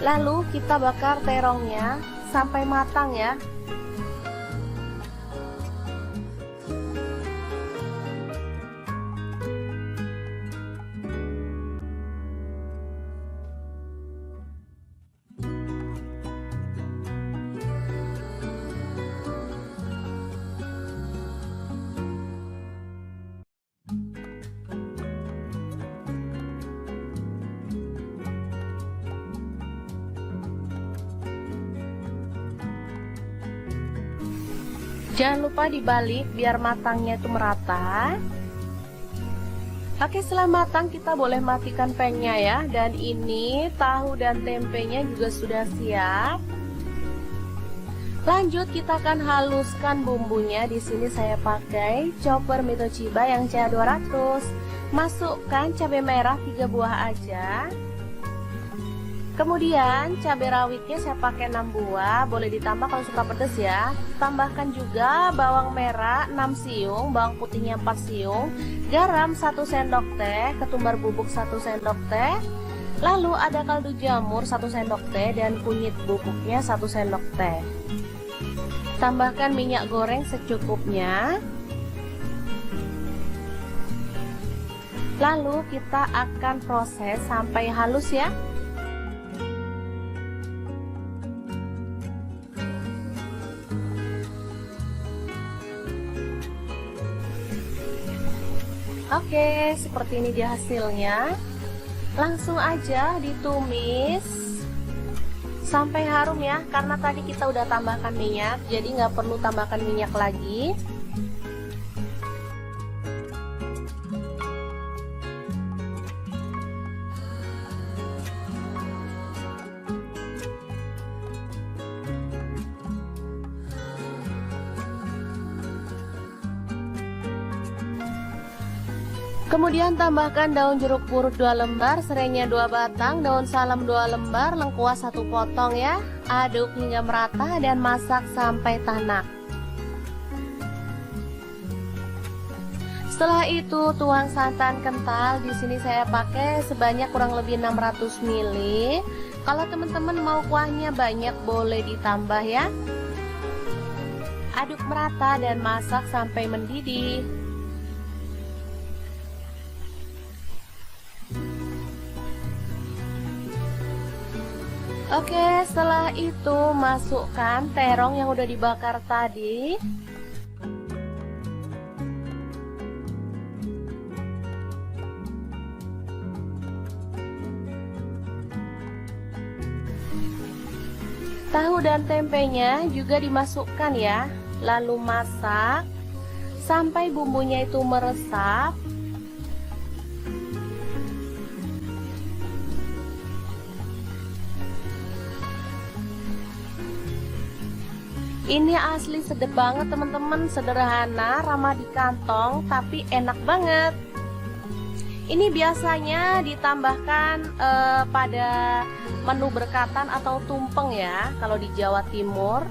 Lalu kita bakar terongnya sampai matang ya. Jangan lupa dibalik biar matangnya itu merata. Oke, setelah matang kita boleh matikan pangnya ya. Dan ini tahu dan tempenya juga sudah siap. Lanjut kita akan haluskan bumbunya. Di sini saya pakai chopper Mitochiba yang CA200. Masukkan cabai merah 3 buah aja. Kemudian cabai rawitnya saya pakai 6 buah, boleh ditambah kalau suka pedas ya. Tambahkan juga bawang merah 6 siung, bawang putihnya 4 siung, garam 1 sendok teh, ketumbar bubuk 1 sendok teh. Lalu ada kaldu jamur 1 sendok teh dan kunyit bubuknya 1 sendok teh. Tambahkan minyak goreng secukupnya. Lalu kita akan proses sampai halus ya. Oke, seperti ini dia hasilnya. Langsung aja ditumis sampai harum ya, karena tadi kita udah tambahkan minyak, jadi nggak perlu tambahkan minyak lagi. Kemudian tambahkan daun jeruk purut 2 lembar, serainya 2 batang, daun salam 2 lembar, lengkuas 1 potong ya. Aduk hingga merata dan masak sampai tanak. Setelah itu tuang santan kental. Di sini saya pakai sebanyak kurang lebih 600 ml. Kalau teman-teman mau kuahnya banyak boleh ditambah ya. Aduk merata dan masak sampai mendidih. Oke, setelah itu masukkan terong yang udah dibakar tadi. Tahu dan tempenya juga dimasukkan ya. Lalu masak sampai bumbunya itu meresap. Ini asli sedap banget teman-teman, sederhana, ramah di kantong, tapi enak banget. Ini biasanya ditambahkan pada menu berkatan atau tumpeng ya, kalau di Jawa Timur.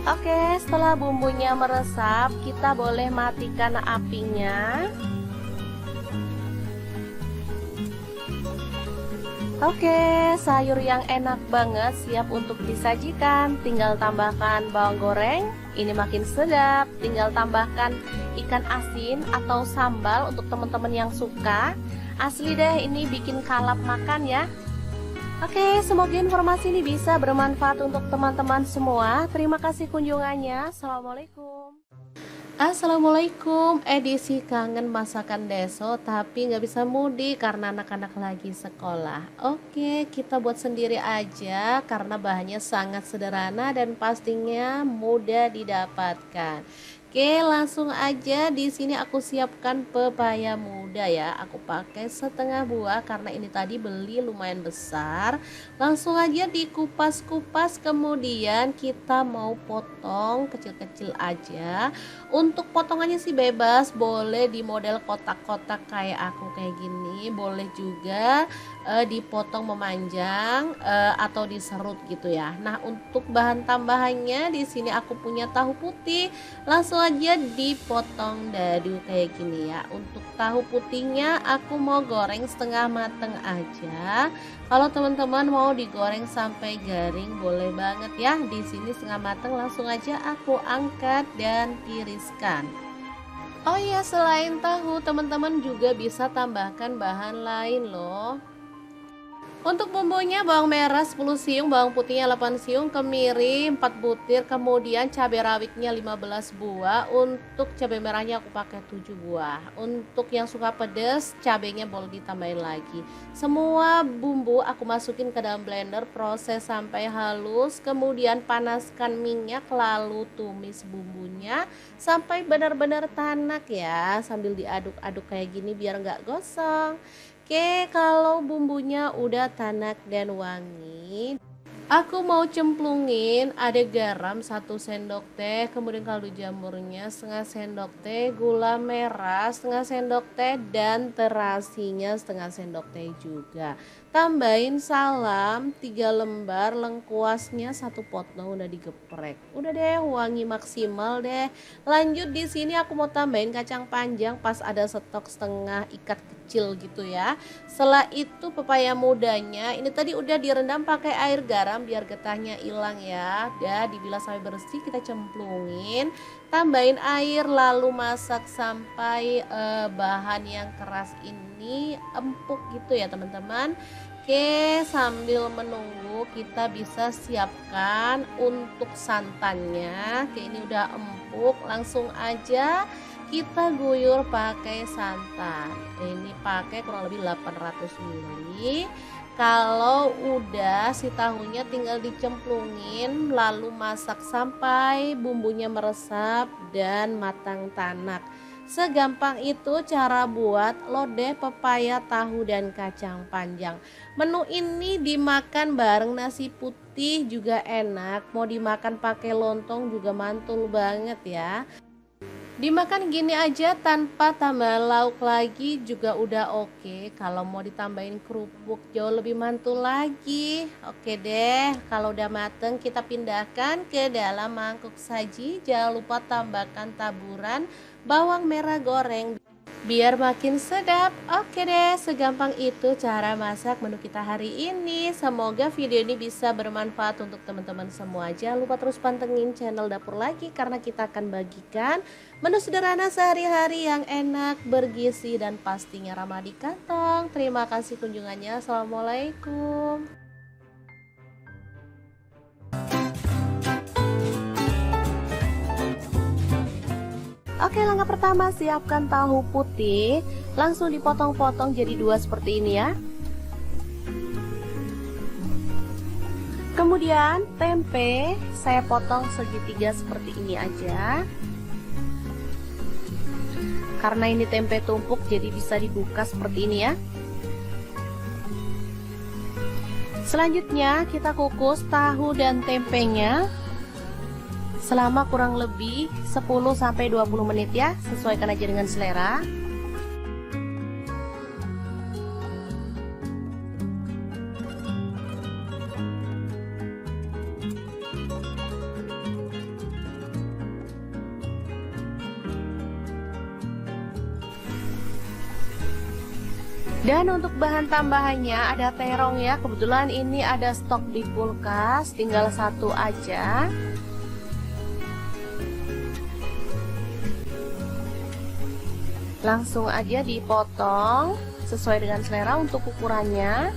Oke, setelah bumbunya meresap, kita boleh matikan apinya. Oke, sayur yang enak banget siap untuk disajikan. Tinggal tambahkan bawang goreng, ini makin sedap. Tinggal tambahkan ikan asin atau sambal untuk teman-teman yang suka. Asli deh, ini bikin kalap makan ya. Oke, semoga informasi ini bisa bermanfaat untuk teman-teman semua. Terima kasih kunjungannya. Assalamualaikum. Assalamualaikum, edisi kangen masakan deso tapi nggak bisa mudik karena anak-anak lagi sekolah. Oke, kita buat sendiri aja karena bahannya sangat sederhana dan pastinya mudah didapatkan. Oke, langsung aja. Di sini aku siapkan pepaya muda ya. Aku pakai setengah buah karena ini tadi beli lumayan besar. Langsung aja dikupas-kupas, kemudian kita mau potong kecil-kecil aja. Untuk potongannya sih bebas, boleh di model kotak-kotak kayak aku kayak gini, boleh juga dipotong memanjang atau diserut gitu ya. Nah, untuk bahan tambahannya di sini aku punya tahu putih. Langsung aja dipotong dadu kayak gini ya. Untuk tahu putihnya aku mau goreng setengah mateng aja. Kalau teman-teman mau digoreng sampai garing boleh banget ya. Di sini setengah mateng, langsung aja aku angkat dan tiriskan. Oh iya, selain tahu teman-teman juga bisa tambahkan bahan lain loh. Untuk bumbunya bawang merah 10 siung, bawang putihnya 8 siung, kemiri 4 butir, kemudian cabai rawitnya 15 buah. Untuk cabai merahnya aku pakai 7 buah. Untuk yang suka pedas, cabainya boleh ditambahin lagi. Semua bumbu aku masukin ke dalam blender, proses sampai halus, kemudian panaskan minyak lalu tumis bumbunya sampai benar-benar tanak ya, sambil diaduk-aduk kayak gini biar nggak gosong. Oke, kalau bumbunya udah tanak dan wangi, aku mau cemplungin ada garam 1 sendok teh, kemudian kaldu jamurnya setengah sendok teh, gula merah setengah sendok teh, dan terasinya setengah sendok teh juga. Tambahin salam 3 lembar, lengkuasnya 1 potong udah digeprek. Udah deh, wangi maksimal deh. Lanjut di sini aku mau tambahin kacang panjang pas ada stok setengah ikat kecil gitu ya. Setelah itu pepaya mudanya ini tadi udah direndam pakai air garam biar getahnya hilang ya. Udah dibilas sampai bersih, kita cemplungin, tambahin air lalu masak sampai bahan yang keras ini empuk gitu ya teman-teman. Oke, sambil menunggu kita bisa siapkan untuk santannya. Oke, ini udah empuk, langsung aja kita guyur pakai santan. Ini pakai kurang lebih 800 ml. Kalau udah si tahunya tinggal dicemplungin lalu masak sampai bumbunya meresap dan matang tanak. Segampang itu cara buat lodeh pepaya, tahu, dan kacang panjang. Menu ini dimakan bareng nasi putih juga enak. Mau dimakan pakai lontong juga mantul banget ya. Dimakan gini aja tanpa tambah lauk lagi juga udah oke. Kalau mau ditambahin kerupuk jauh lebih mantul lagi. Oke deh, kalau udah mateng kita pindahkan ke dalam mangkuk saji. Jangan lupa tambahkan taburan bawang merah goreng biar makin sedap. Oke deh, segampang itu cara masak menu kita hari ini. Semoga video ini bisa bermanfaat untuk teman-teman semua. Jangan lupa terus pantengin channel Dapur Lagi karena kita akan bagikan menu sederhana sehari-hari yang enak, bergizi, dan pastinya ramah di kantong. Terima kasih kunjungannya. Assalamualaikum. Oke, langkah pertama siapkan tahu putih, langsung dipotong-potong jadi 2 seperti ini ya. Kemudian tempe saya potong segitiga seperti ini aja. Karena ini tempe tumpuk jadi bisa dibuka seperti ini ya. Selanjutnya kita kukus tahu dan tempenya selama kurang lebih 10-20 menit ya, sesuaikan aja dengan selera. Dan untuk bahan tambahannya ada terong ya, kebetulan ini ada stok di kulkas, tinggal 1 aja. Langsung aja dipotong sesuai dengan selera untuk ukurannya.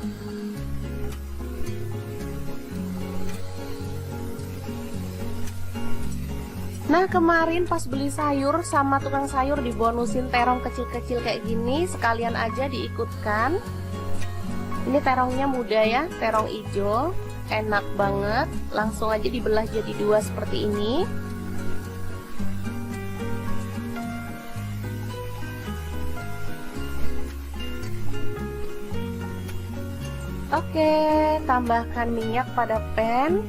Nah, kemarin pas beli sayur sama tukang sayur dibonusin terong kecil-kecil kayak gini, sekalian aja diikutkan. Ini terongnya muda ya, terong hijau, enak banget. Langsung aja dibelah jadi 2 seperti ini. Oke, tambahkan minyak pada pan,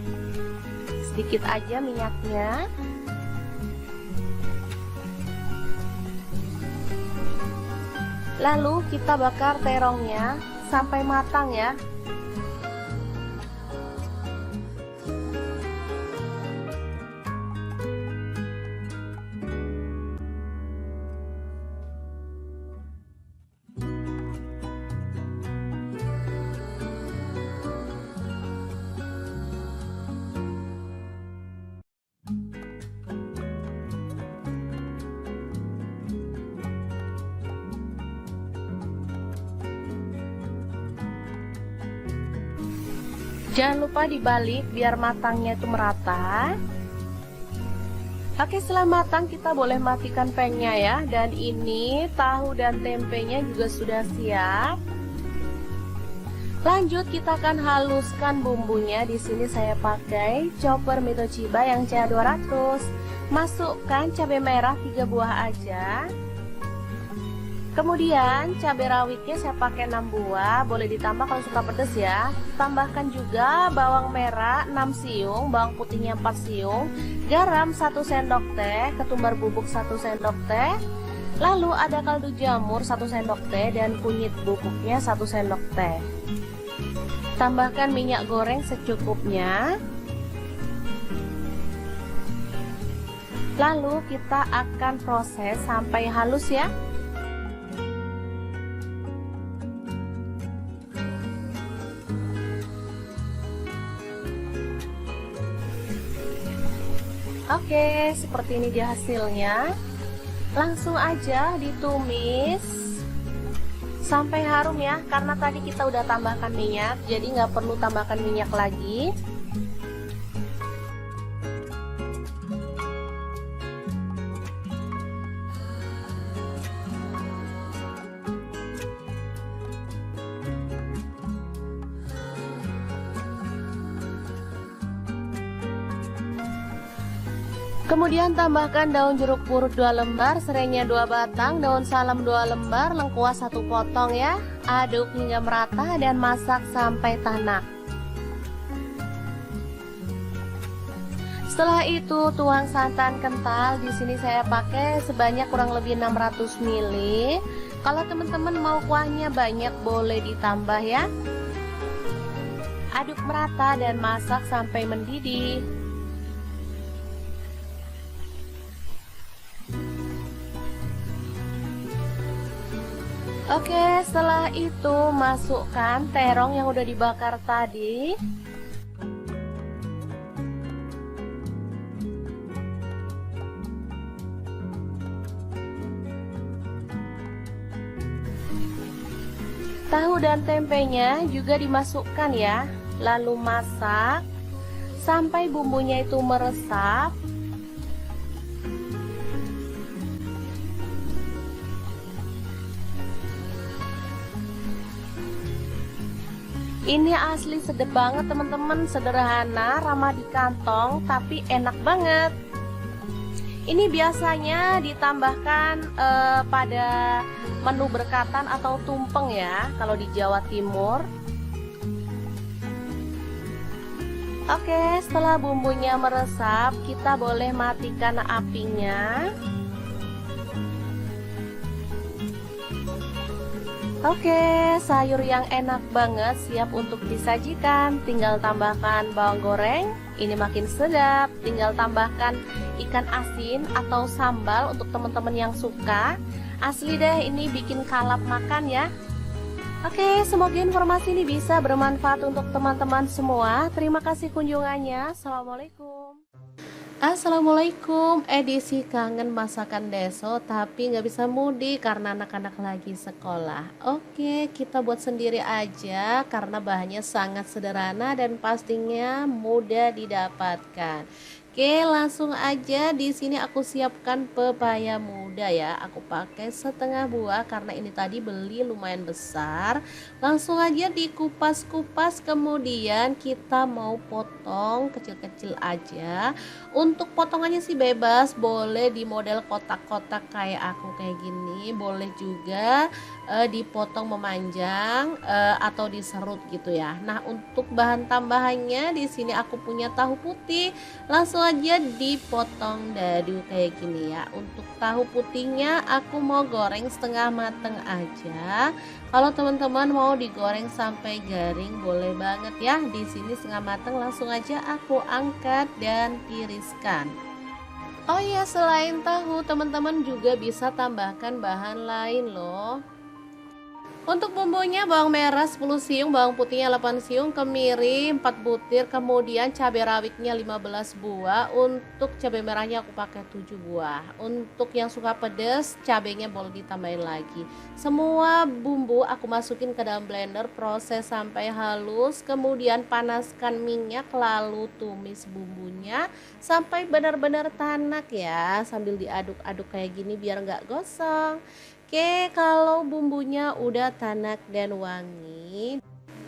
sedikit aja minyaknya. Lalu kita bakar terongnya sampai matang ya. Jangan lupa dibalik biar matangnya itu merata. Oke, setelah matang kita boleh matikan pengnya ya. Dan ini tahu dan tempenya juga sudah siap. Lanjut kita akan haluskan bumbunya. Di sini saya pakai chopper Mitoshiba yang CA200. Masukkan cabai merah 3 buah aja. Kemudian cabai rawitnya saya pakai 6 buah, boleh ditambah kalau suka pedas ya. Tambahkan juga bawang merah 6 siung, bawang putihnya 4 siung, garam 1 sendok teh, ketumbar bubuk 1 sendok teh. Lalu ada kaldu jamur 1 sendok teh dan kunyit bubuknya 1 sendok teh. Tambahkan minyak goreng secukupnya. Lalu kita akan proses sampai halus ya. Oke, seperti ini dia hasilnya. Langsung aja ditumis sampai harum ya, karena tadi kita udah tambahkan minyak, jadi nggak perlu tambahkan minyak lagi. Kemudian tambahkan daun jeruk purut 2 lembar, serainya 2 batang, daun salam 2 lembar, lengkuas 1 potong ya. Aduk hingga merata dan masak sampai tanak. Setelah itu tuang santan kental. Di sini saya pakai sebanyak kurang lebih 600 ml. Kalau teman-teman mau kuahnya banyak boleh ditambah ya. Aduk merata dan masak sampai mendidih. Oke, setelah itu masukkan terong yang udah dibakar tadi. Tahu dan tempenya juga dimasukkan ya. Lalu masak sampai bumbunya itu meresap. Ini asli sedap banget teman-teman, sederhana, ramah di kantong, tapi enak banget. Ini biasanya ditambahkan pada menu berkatan atau tumpeng ya, kalau di Jawa Timur. Oke, setelah bumbunya meresap, kita boleh matikan apinya. Oke, sayur yang enak banget siap untuk disajikan. Tinggal tambahkan bawang goreng, ini makin sedap. Tinggal tambahkan ikan asin atau sambal untuk teman-teman yang suka. Asli deh, ini bikin kalap makan ya. Oke, semoga informasi ini bisa bermanfaat untuk teman-teman semua. Terima kasih kunjungannya. Assalamualaikum. Assalamualaikum, edisi kangen masakan deso tapi nggak bisa mudik karena anak-anak lagi sekolah. Oke, kita buat sendiri aja karena bahannya sangat sederhana dan pastinya mudah didapatkan. Oke, langsung aja. Di sini aku siapkan pepaya muda ya. Aku pakai setengah buah karena ini tadi beli lumayan besar. Langsung aja dikupas-kupas, kemudian kita mau potong kecil-kecil aja. Untuk potongannya sih bebas, boleh di model kotak-kotak kayak aku kayak gini, boleh juga dipotong memanjang atau diserut gitu ya. Nah, untuk bahan tambahannya di sini aku punya tahu putih. Langsung aja dipotong dadu kayak gini ya. Untuk tahu putihnya aku mau goreng setengah mateng aja. Kalau teman-teman mau digoreng sampai garing boleh banget ya. Di sini setengah mateng, langsung aja aku angkat dan tiriskan. Oh iya, selain tahu teman-teman juga bisa tambahkan bahan lain loh. Untuk bumbunya bawang merah 10 siung, bawang putihnya 8 siung, kemiri 4 butir, kemudian cabai rawitnya 15 buah. Untuk cabai merahnya aku pakai 7 buah. Untuk yang suka pedas, cabainya boleh ditambahin lagi. Semua bumbu aku masukin ke dalam blender, proses sampai halus, kemudian panaskan minyak lalu tumis bumbunya sampai benar-benar tanak ya, sambil diaduk-aduk kayak gini biar nggak gosong. Oke, kalau bumbunya udah tanak dan wangi,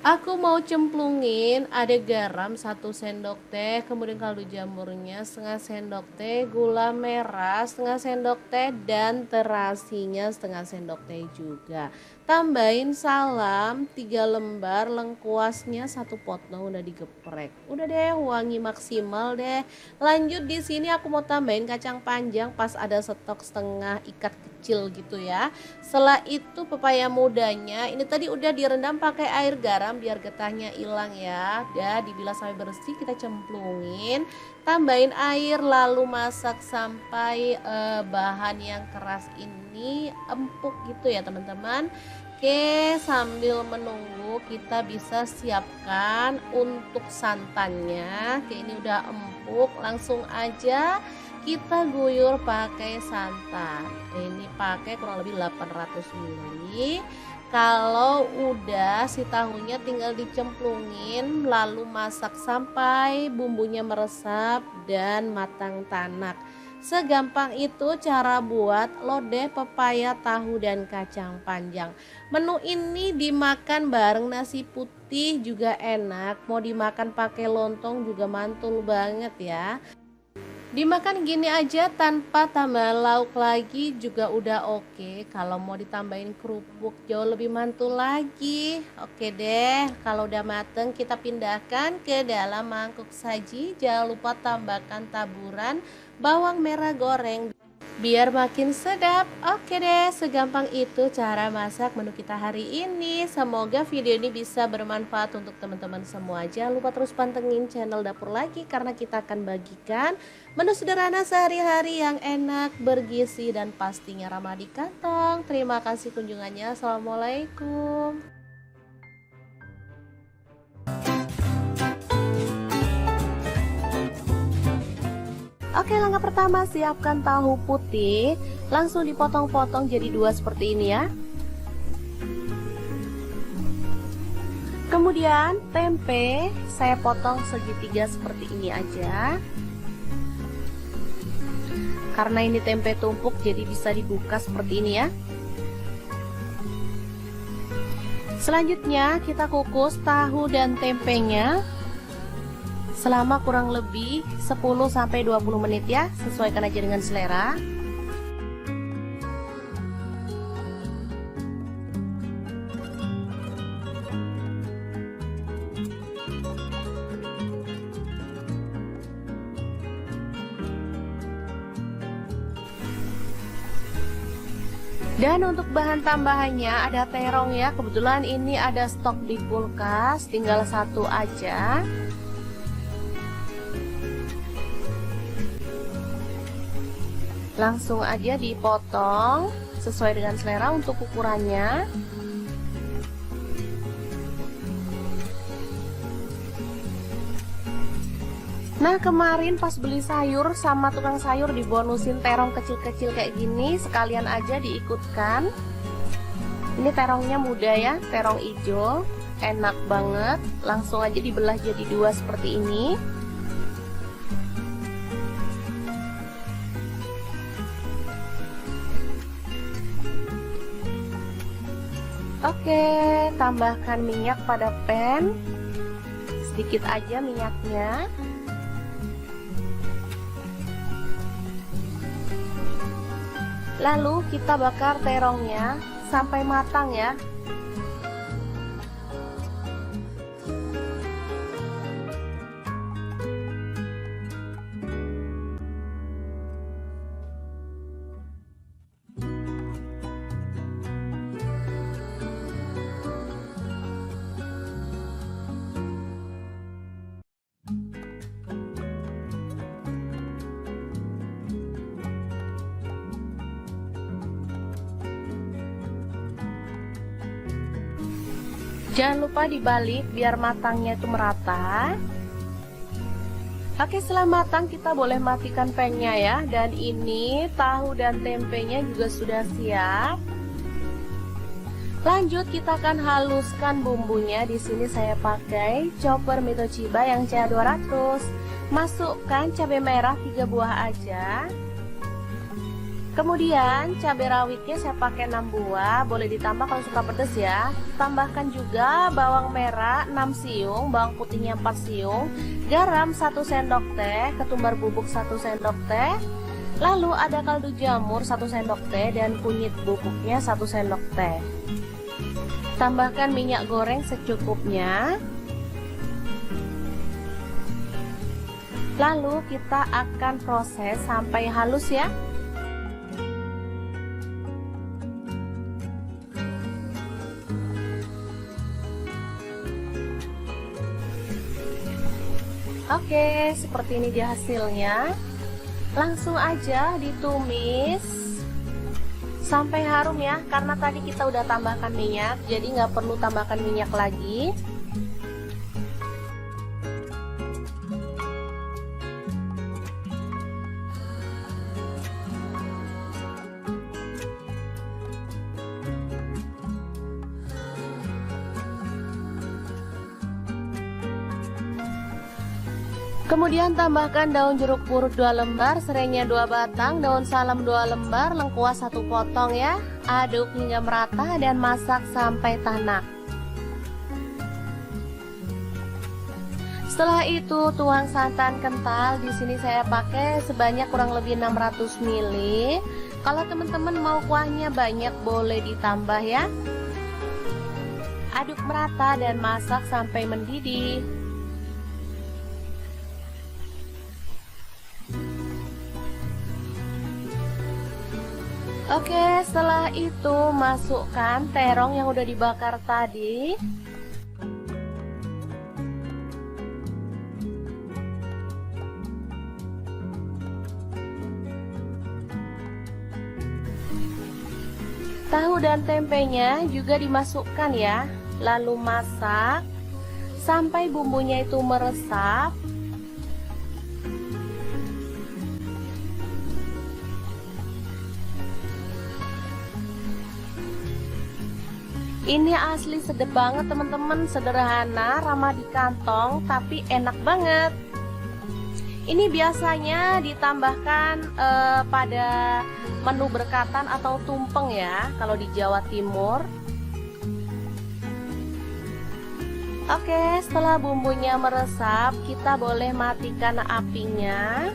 aku mau cemplungin ada garam 1 sendok teh, kemudian kaldu jamurnya setengah sendok teh, gula merah setengah sendok teh, dan terasinya setengah sendok teh juga. Tambahin salam 3 lembar, lengkuasnya 1 potong udah digeprek. Udah deh, wangi maksimal deh. Lanjut di sini aku mau tambahin kacang panjang pas ada stok setengah ikat kecil gitu ya. Setelah itu pepaya mudanya ini tadi udah direndam pakai air garam biar getahnya hilang ya. Udah dibilas sampai bersih, kita cemplungin, tambahin air lalu masak sampai bahan yang keras ini empuk gitu ya teman-teman. Oke, sambil menunggu kita bisa siapkan untuk santannya. Oke, ini udah empuk, langsung aja kita guyur pakai santan. Ini pakai kurang lebih 800 ml. Kalau udah si tahunya tinggal dicemplungin lalu masak sampai bumbunya meresap dan matang tanak. Segampang itu cara buat lodeh pepaya, tahu, dan kacang panjang. Menu ini dimakan bareng nasi putih juga enak. Mau dimakan pakai lontong juga mantul banget ya. Dimakan gini aja tanpa tambah lauk lagi juga udah oke. Kalau mau ditambahin kerupuk jauh lebih mantul lagi. Oke deh, kalau udah mateng kita pindahkan ke dalam mangkuk saji. Jangan lupa tambahkan taburan bawang merah goreng biar makin sedap. Oke deh, segampang itu cara masak menu kita hari ini. Semoga video ini bisa bermanfaat untuk teman-teman semua. Jangan lupa terus pantengin channel Dapur Lagi karena kita akan bagikan menu sederhana sehari-hari yang enak, bergizi, dan pastinya ramah di kantong. Terima kasih kunjungannya. Assalamualaikum. Oke, langkah pertama siapkan tahu putih, langsung dipotong-potong jadi 2 seperti ini ya. Kemudian tempe saya potong segitiga seperti ini aja. Karena ini tempe tumpuk jadi bisa dibuka seperti ini ya. Selanjutnya kita kukus tahu dan tempenya selama kurang lebih 10-20 menit ya, sesuaikan aja dengan selera. Dan untuk bahan tambahannya ada terong ya, kebetulan ini ada stok di kulkas, tinggal 1 aja. Langsung aja dipotong sesuai dengan selera untuk ukurannya. Nah, kemarin pas beli sayur sama tukang sayur dibonusin terong kecil-kecil kayak gini, sekalian aja diikutkan. Ini terongnya muda ya, terong hijau, enak banget. Langsung aja dibelah jadi 2 seperti ini. Oke, tambahkan minyak pada pan, sedikit aja minyaknya. Lalu kita bakar terongnya sampai matang ya. Jangan lupa dibalik biar matangnya itu merata. Oke, setelah matang kita boleh matikan pannya ya. Dan ini tahu dan tempenya juga sudah siap. Lanjut kita akan haluskan bumbunya. Di sini saya pakai chopper Mitochiba yang CA200. Masukkan cabai merah 3 buah aja. Kemudian cabai rawitnya saya pakai 6 buah, boleh ditambah kalau suka pedas ya. Tambahkan juga bawang merah 6 siung, bawang putihnya 4 siung, garam 1 sendok teh, ketumbar bubuk 1 sendok teh. Lalu ada kaldu jamur 1 sendok teh dan kunyit bubuknya 1 sendok teh. Tambahkan minyak goreng secukupnya. Lalu kita akan proses sampai halus ya. Oke, seperti ini dia hasilnya. Langsung aja ditumis sampai harum ya, karena tadi kita udah tambahkan minyak, jadi nggak perlu tambahkan minyak lagi. Kemudian tambahkan daun jeruk purut 2 lembar, serainya 2 batang, daun salam 2 lembar, lengkuas 1 potong ya. Aduk hingga merata dan masak sampai tanak. Setelah itu tuang santan kental. Di sini saya pakai sebanyak kurang lebih 600 ml. Kalau teman-teman mau kuahnya banyak boleh ditambah ya. Aduk merata dan masak sampai mendidih. Oke, setelah itu masukkan terong yang udah dibakar tadi. Tahu dan tempenya juga dimasukkan ya. Lalu masak sampai bumbunya itu meresap. Ini asli sedap banget teman-teman, sederhana, ramah di kantong, tapi enak banget. Ini biasanya ditambahkan pada menu berkatan atau tumpeng ya, kalau di Jawa Timur. Oke, setelah bumbunya meresap, kita boleh matikan apinya.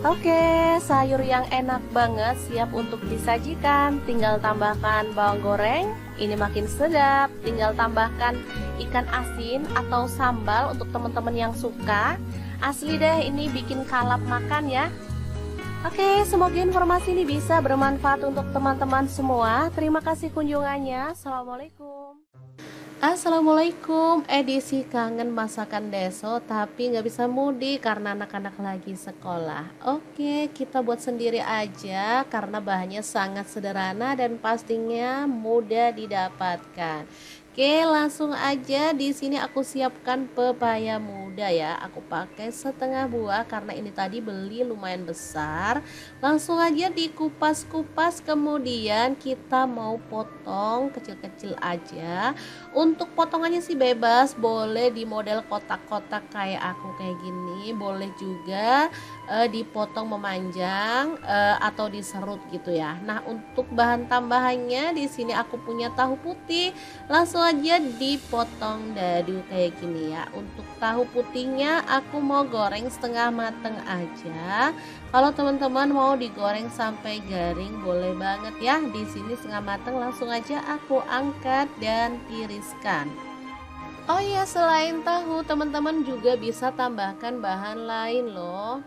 Oke, sayur yang enak banget siap untuk disajikan. Tinggal tambahkan bawang goreng, ini makin sedap. Tinggal tambahkan ikan asin atau sambal untuk teman-teman yang suka. Asli deh, ini bikin kalap makan ya. Oke, semoga informasi ini bisa bermanfaat untuk teman-teman semua. Terima kasih kunjungannya. Assalamualaikum. Assalamualaikum, edisi kangen masakan deso tapi nggak bisa mudik karena anak-anak lagi sekolah. Oke, kita buat sendiri aja karena bahannya sangat sederhana dan pastinya mudah didapatkan. Oke, langsung aja. Di sini aku siapkan pepaya muda ya. Aku pakai setengah buah karena ini tadi beli lumayan besar. Langsung aja dikupas-kupas, kemudian kita mau potong kecil-kecil aja. Untuk potongannya sih bebas, boleh di model kotak-kotak kayak aku kayak gini, boleh juga dipotong memanjang atau diserut gitu ya. Nah, untuk bahan tambahannya di sini aku punya tahu putih. Langsung aja dipotong dadu kayak gini ya. Untuk tahu putihnya aku mau goreng setengah mateng aja. Kalau teman-teman mau digoreng sampai garing boleh banget ya. Di sini setengah mateng, langsung aja aku angkat dan tiriskan. Oh iya, selain tahu teman-teman juga bisa tambahkan bahan lain loh.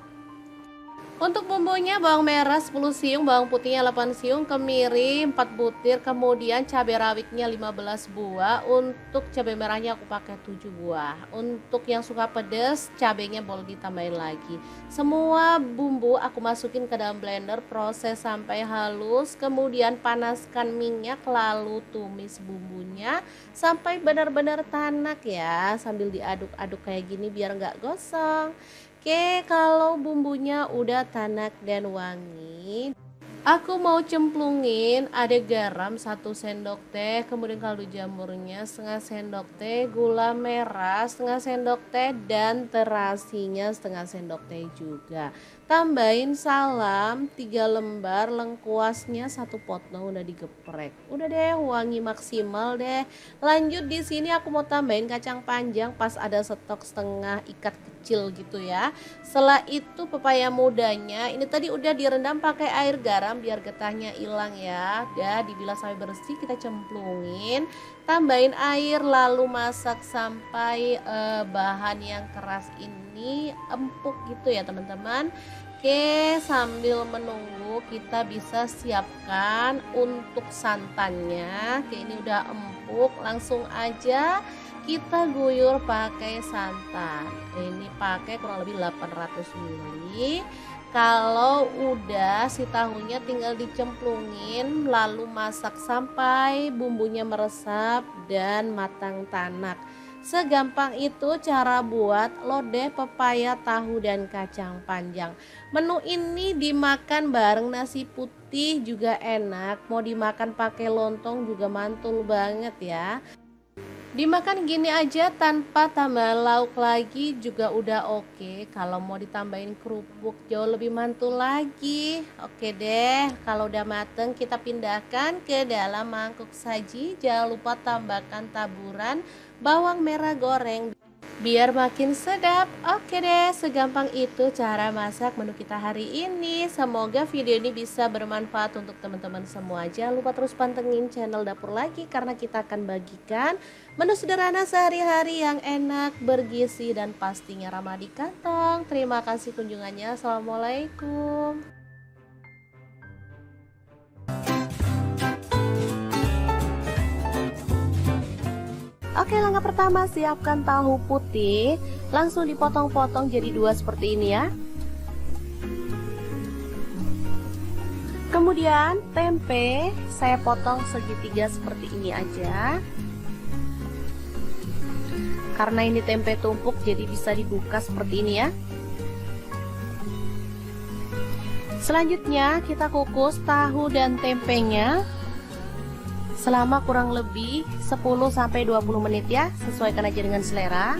Untuk bumbunya bawang merah 10 siung, bawang putihnya 8 siung, kemiri 4 butir, kemudian cabai rawitnya 15 buah. Untuk cabai merahnya aku pakai 7 buah. Untuk yang suka pedas, cabainya boleh ditambahin lagi. Semua bumbu aku masukin ke dalam blender, proses sampai halus, kemudian panaskan minyak lalu tumis bumbunya sampai benar-benar tanak ya, sambil diaduk-aduk kayak gini biar nggak gosong. Oke, kalau bumbunya udah tanak dan wangi, aku mau cemplungin ada garam 1 sendok teh, kemudian kaldu jamurnya setengah sendok teh, gula merah setengah sendok teh, dan terasinya setengah sendok teh juga. Tambahin salam 3 lembar, lengkuasnya 1 potong udah digeprek. Udah deh, wangi maksimal deh. Lanjut di sini aku mau tambahin kacang panjang pas ada stok setengah ikat kecil gitu ya. Setelah itu pepaya mudanya ini tadi udah direndam pakai air garam biar getahnya hilang ya. Udah dibilas sampai bersih, kita cemplungin, tambahin air lalu masak sampai bahan yang keras ini empuk gitu ya teman-teman. Oke, sambil menunggu kita bisa siapkan untuk santannya. Oke, ini udah empuk, langsung aja kita guyur pakai santan. Ini pakai kurang lebih 800 ml. Kalau udah si tahunya tinggal dicemplungin lalu masak sampai bumbunya meresap dan matang tanak. Segampang itu cara buat lodeh pepaya, tahu, dan kacang panjang. Menu ini dimakan bareng nasi putih juga enak. Mau dimakan pakai lontong juga mantul banget ya. Dimakan gini aja tanpa tambah lauk lagi juga udah oke. Kalau mau ditambahin kerupuk jauh lebih mantul lagi. Oke deh, kalau udah mateng kita pindahkan ke dalam mangkuk saji. Jangan lupa tambahkan taburan bawang merah goreng biar makin sedap. Oke deh, segampang itu cara masak menu kita hari ini. Semoga video ini bisa bermanfaat untuk teman-teman semua. Jangan lupa terus pantengin channel Dapur Lagi karena kita akan bagikan menu sederhana sehari-hari yang enak, bergizi, dan pastinya ramah di kantong. Terima kasih kunjungannya. Assalamualaikum. Oke, langkah pertama siapkan tahu putih, langsung dipotong-potong jadi 2 seperti ini ya. Kemudian tempe saya potong segitiga seperti ini aja. Karena ini tempe tumpuk jadi bisa dibuka seperti ini ya. Selanjutnya kita kukus tahu dan tempenya selama kurang lebih 10-20 menit ya, sesuaikan aja dengan selera.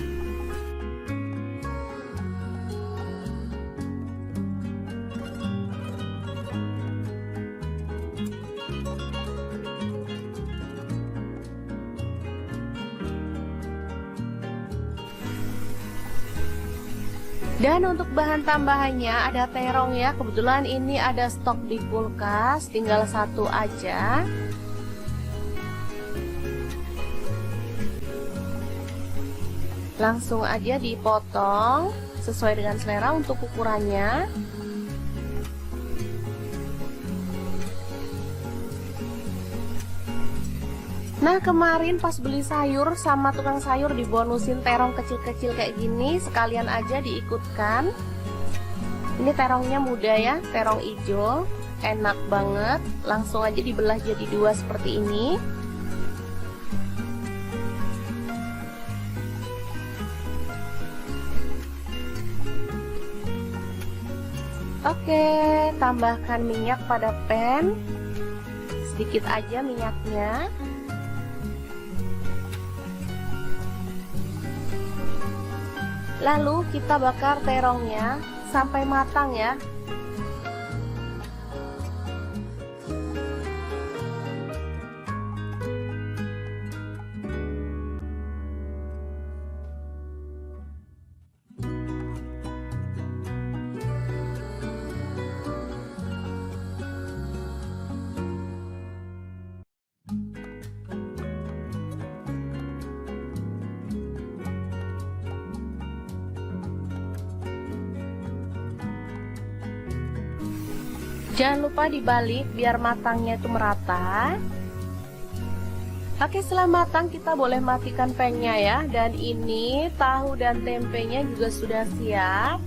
Dan untuk bahan tambahannya ada terong ya, kebetulan ini ada stok di kulkas, tinggal 1 aja. Langsung aja dipotong sesuai dengan selera untuk ukurannya. Nah, kemarin pas beli sayur sama tukang sayur dibonusin terong kecil-kecil kayak gini, sekalian aja diikutkan. Ini terongnya muda ya, terong hijau, enak banget. Langsung aja dibelah jadi 2 seperti ini. Oke, tambahkan minyak pada pan, sedikit aja minyaknya. Lalu kita bakar terongnya sampai matang ya. Jangan lupa dibalik biar matangnya itu merata. Oke, setelah matang kita boleh matikan pengnya ya. Dan ini tahu dan tempenya juga sudah siap.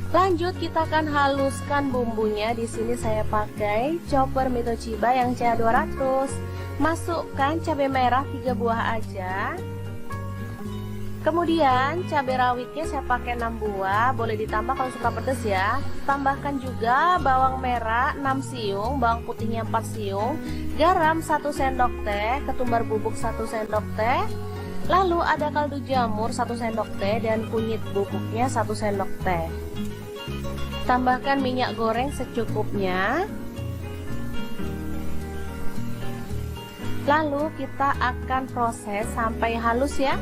Lanjut kita akan haluskan bumbunya. Di sini saya pakai chopper Mitoshiba yang CA200. Masukkan cabai merah 3 buah aja. Kemudian cabai rawitnya saya pakai 6 buah, boleh ditambah kalau suka pedas ya. Tambahkan juga bawang merah 6 siung, bawang putihnya 4 siung, garam 1 sendok teh, ketumbar bubuk 1 sendok teh. Lalu ada kaldu jamur 1 sendok teh dan kunyit bubuknya 1 sendok teh. Tambahkan minyak goreng secukupnya. Lalu kita akan proses sampai halus ya.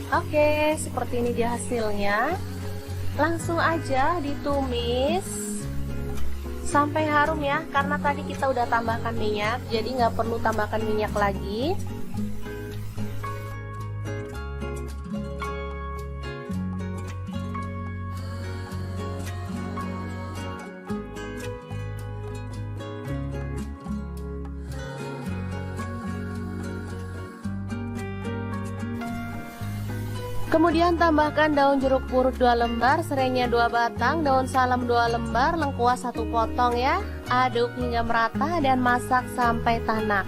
Oke, seperti ini dia hasilnya. Langsung aja ditumis sampai harum ya, karena tadi kita udah tambahkan minyak, jadi nggak perlu tambahkan minyak lagi. Kemudian tambahkan daun jeruk purut 2 lembar, serainya 2 batang, daun salam 2 lembar, lengkuas 1 potong ya. Aduk hingga merata dan masak sampai tanak.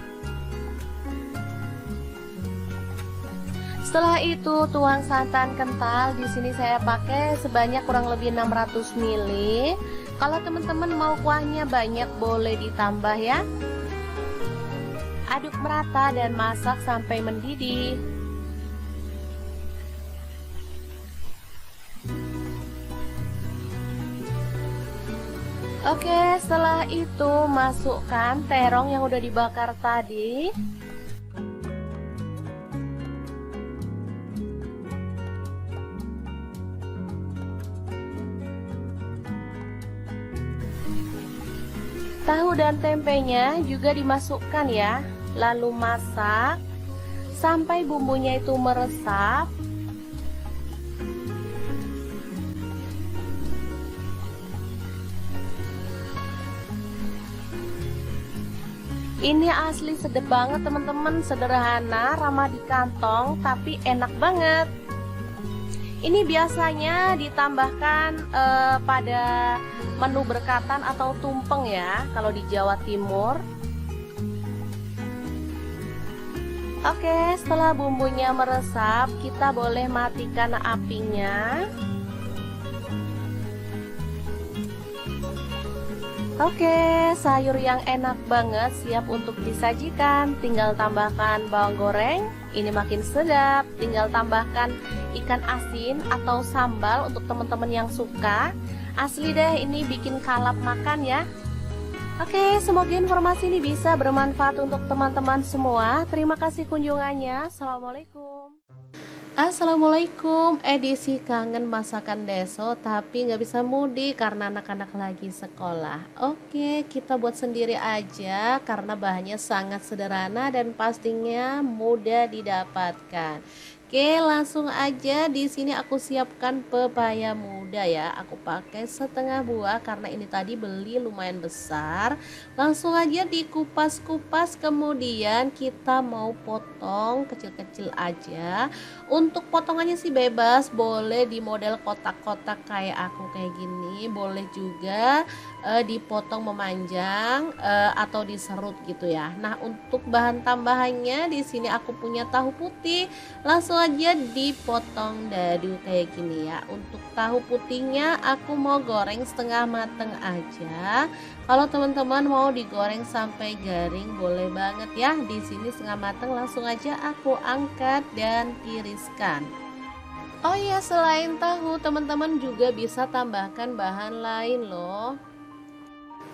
Setelah itu tuang santan kental. Di sini saya pakai sebanyak kurang lebih 600 ml. Kalau teman-teman mau kuahnya banyak boleh ditambah ya. Aduk merata dan masak sampai mendidih. Oke, setelah itu masukkan terong yang udah dibakar tadi. Tahu dan tempenya juga dimasukkan ya. Lalu masak sampai bumbunya itu meresap. Ini asli sedap banget teman-teman, sederhana, ramah di kantong, tapi enak banget. Ini biasanya ditambahkan pada menu berkatan atau tumpeng ya, kalau di Jawa Timur. Oke, setelah bumbunya meresap, kita boleh matikan apinya. Oke, sayur yang enak banget siap untuk disajikan. Tinggal tambahkan bawang goreng, ini makin sedap. Tinggal tambahkan ikan asin atau sambal untuk teman-teman yang suka. Asli deh, ini bikin kalap makan ya. Oke, semoga informasi ini bisa bermanfaat untuk teman-teman semua. Terima kasih kunjungannya. Assalamualaikum. Assalamualaikum, edisi kangen masakan deso tapi nggak bisa mudik karena anak-anak lagi sekolah. Oke, kita buat sendiri aja karena bahannya sangat sederhana dan pastinya mudah didapatkan. Oke, langsung aja. Di sini aku siapkan pepaya muda ya. Aku pakai setengah buah karena ini tadi beli lumayan besar. Langsung aja dikupas-kupas, kemudian kita mau potong kecil-kecil aja. Untuk potongannya sih bebas, boleh di model kotak-kotak kayak aku kayak gini, boleh juga dipotong memanjang atau diserut gitu ya. Nah, untuk bahan tambahannya di sini aku punya tahu putih. Langsung aja dipotong dadu kayak gini ya. Untuk tahu putihnya aku mau goreng setengah mateng aja. Kalau teman-teman mau digoreng sampai garing boleh banget ya. Di sini setengah mateng, langsung aja aku angkat dan tiriskan. Oh iya, selain tahu teman-teman juga bisa tambahkan bahan lain loh.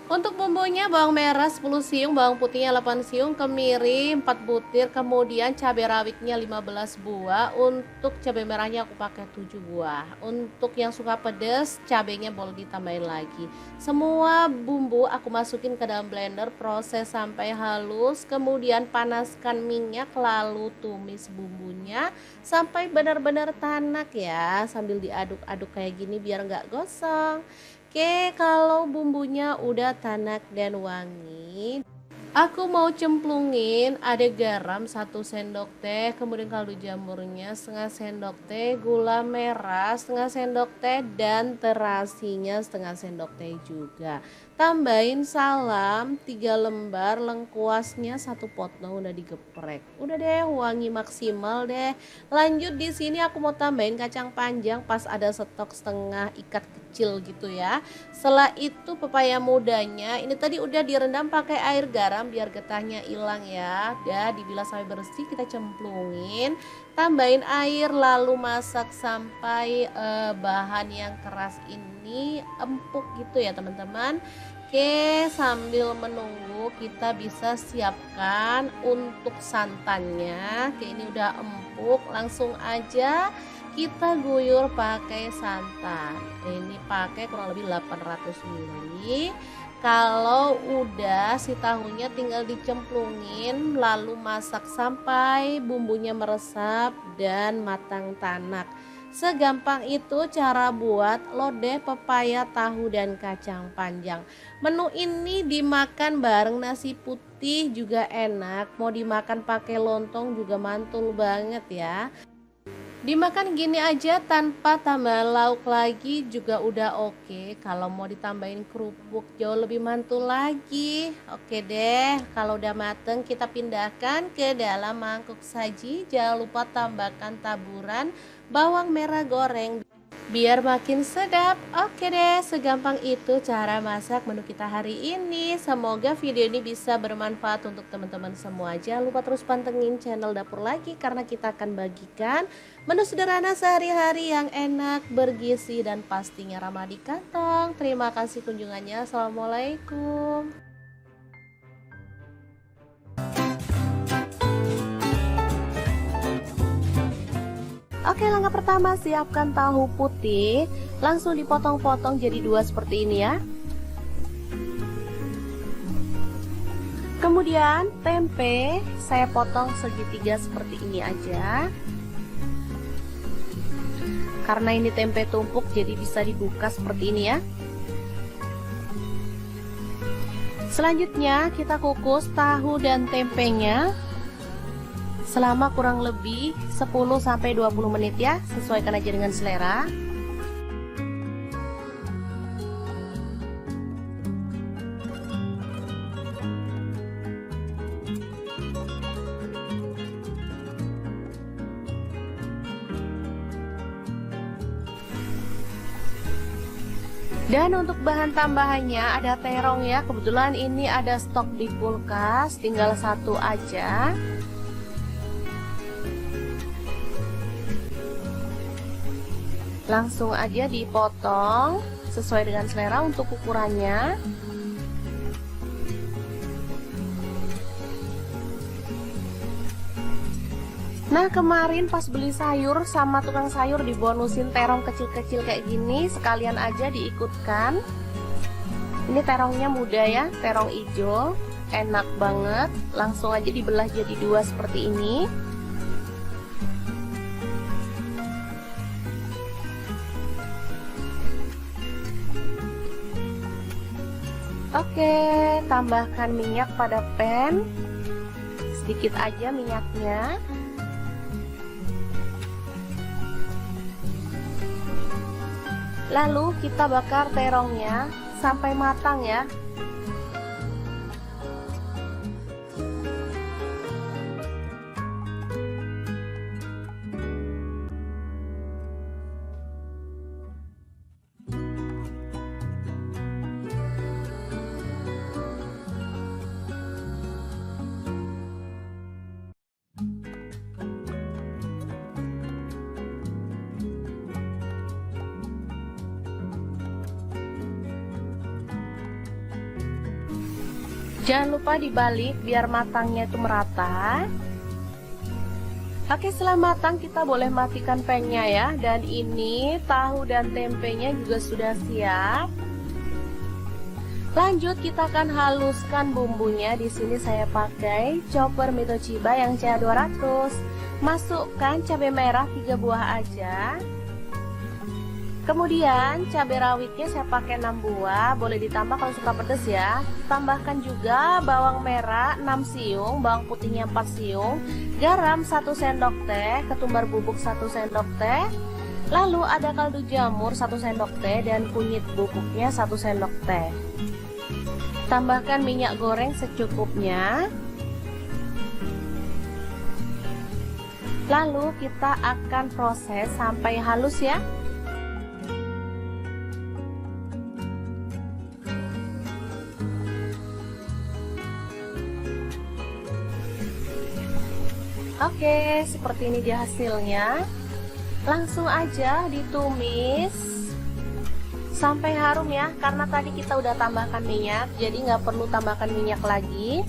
Untuk bumbunya bawang merah 10 siung, bawang putihnya 8 siung, kemiri 4 butir, kemudian cabai rawitnya 15 buah. Untuk cabai merahnya aku pakai 7 buah. Untuk yang suka pedas, cabainya boleh ditambahin lagi. Semua bumbu aku masukin ke dalam blender, proses sampai halus, kemudian panaskan minyak lalu tumis bumbunya sampai benar-benar tanak ya, sambil diaduk-aduk kayak gini biar nggak gosong. Oke, kalau bumbunya udah tanak dan wangi, aku mau cemplungin ada garam 1 sendok teh, kemudian kaldu jamurnya setengah sendok teh, gula merah setengah sendok teh, dan terasinya setengah sendok teh juga. Tambahin salam 3 lembar, lengkuasnya 1 potong udah digeprek. Udah deh, wangi maksimal deh. Lanjut di sini aku mau tambahin kacang panjang pas ada stok setengah ikat kecil gitu ya. Setelah itu pepaya mudanya ini tadi udah direndam pakai air garam biar getahnya hilang ya. Udah dibilas sampai bersih, kita cemplungin, tambahin air lalu masak sampai bahan yang keras ini empuk gitu ya teman-teman. Oke, sambil menunggu kita bisa siapkan untuk santannya. Oke, ini udah empuk, langsung aja kita guyur pakai santan. Ini pakai kurang lebih 800 ml. Kalau udah si tahunya tinggal dicemplungin lalu masak sampai bumbunya meresap dan matang tanak. Segampang itu cara buat lodeh pepaya, tahu, dan kacang panjang. Menu ini dimakan bareng nasi putih juga enak, mau dimakan pakai lontong juga mantul banget ya. Dimakan gini aja tanpa tambah lauk lagi juga udah oke. Kalau mau ditambahin kerupuk jauh lebih mantul lagi. Oke deh, kalau udah mateng kita pindahkan ke dalam mangkuk saji. Jangan lupa tambahkan taburan bawang merah goreng biar makin sedap. Oke deh, segampang itu cara masak menu kita hari ini. Semoga video ini bisa bermanfaat untuk teman-teman semua. Jangan lupa terus pantengin channel Dapur Lagi karena kita akan bagikan menu sederhana sehari-hari yang enak, bergizi, dan pastinya ramah di kantong. Terima kasih kunjungannya. Assalamualaikum. Oke, langkah pertama siapkan tahu putih, langsung dipotong-potong jadi 2 seperti ini ya. Kemudian tempe saya potong segitiga seperti ini aja. Karena ini tempe tumpuk jadi bisa dibuka seperti ini ya. Selanjutnya kita kukus tahu dan tempenya selama kurang lebih 10-20 menit ya, sesuaikan aja dengan selera. Dan untuk bahan tambahannya ada terong ya, kebetulan ini ada stok di kulkas, tinggal 1 aja. Langsung aja dipotong sesuai dengan selera untuk ukurannya. Nah, kemarin pas beli sayur sama tukang sayur dibonusin terong kecil-kecil kayak gini, sekalian aja diikutkan. Ini terongnya muda ya, terong hijau, enak banget. Langsung aja dibelah jadi 2 seperti ini. Oke, tambahkan minyak pada pan, sedikit aja minyaknya. Lalu kita bakar terongnya sampai matang ya. Jangan lupa dibalik biar matangnya itu merata. Oke, setelah matang kita boleh matikan pengnya ya. Dan ini tahu dan tempenya juga sudah siap. Lanjut kita akan haluskan bumbunya. Di sini saya pakai chopper Mitochiba yang CA200. Masukkan cabai merah 3 buah aja. Kemudian cabai rawitnya saya pakai 6 buah, boleh ditambah kalau suka pedas ya. Tambahkan juga bawang merah 6 siung, bawang putihnya 4 siung, garam 1 sendok teh, ketumbar bubuk 1 sendok teh. Lalu ada kaldu jamur 1 sendok teh dan kunyit bubuknya 1 sendok teh. Tambahkan minyak goreng secukupnya. Lalu kita akan proses sampai halus ya. Oke, seperti ini dia hasilnya. Langsung aja ditumis sampai harum ya, karena tadi kita udah tambahkan minyak, jadi nggak perlu tambahkan minyak lagi.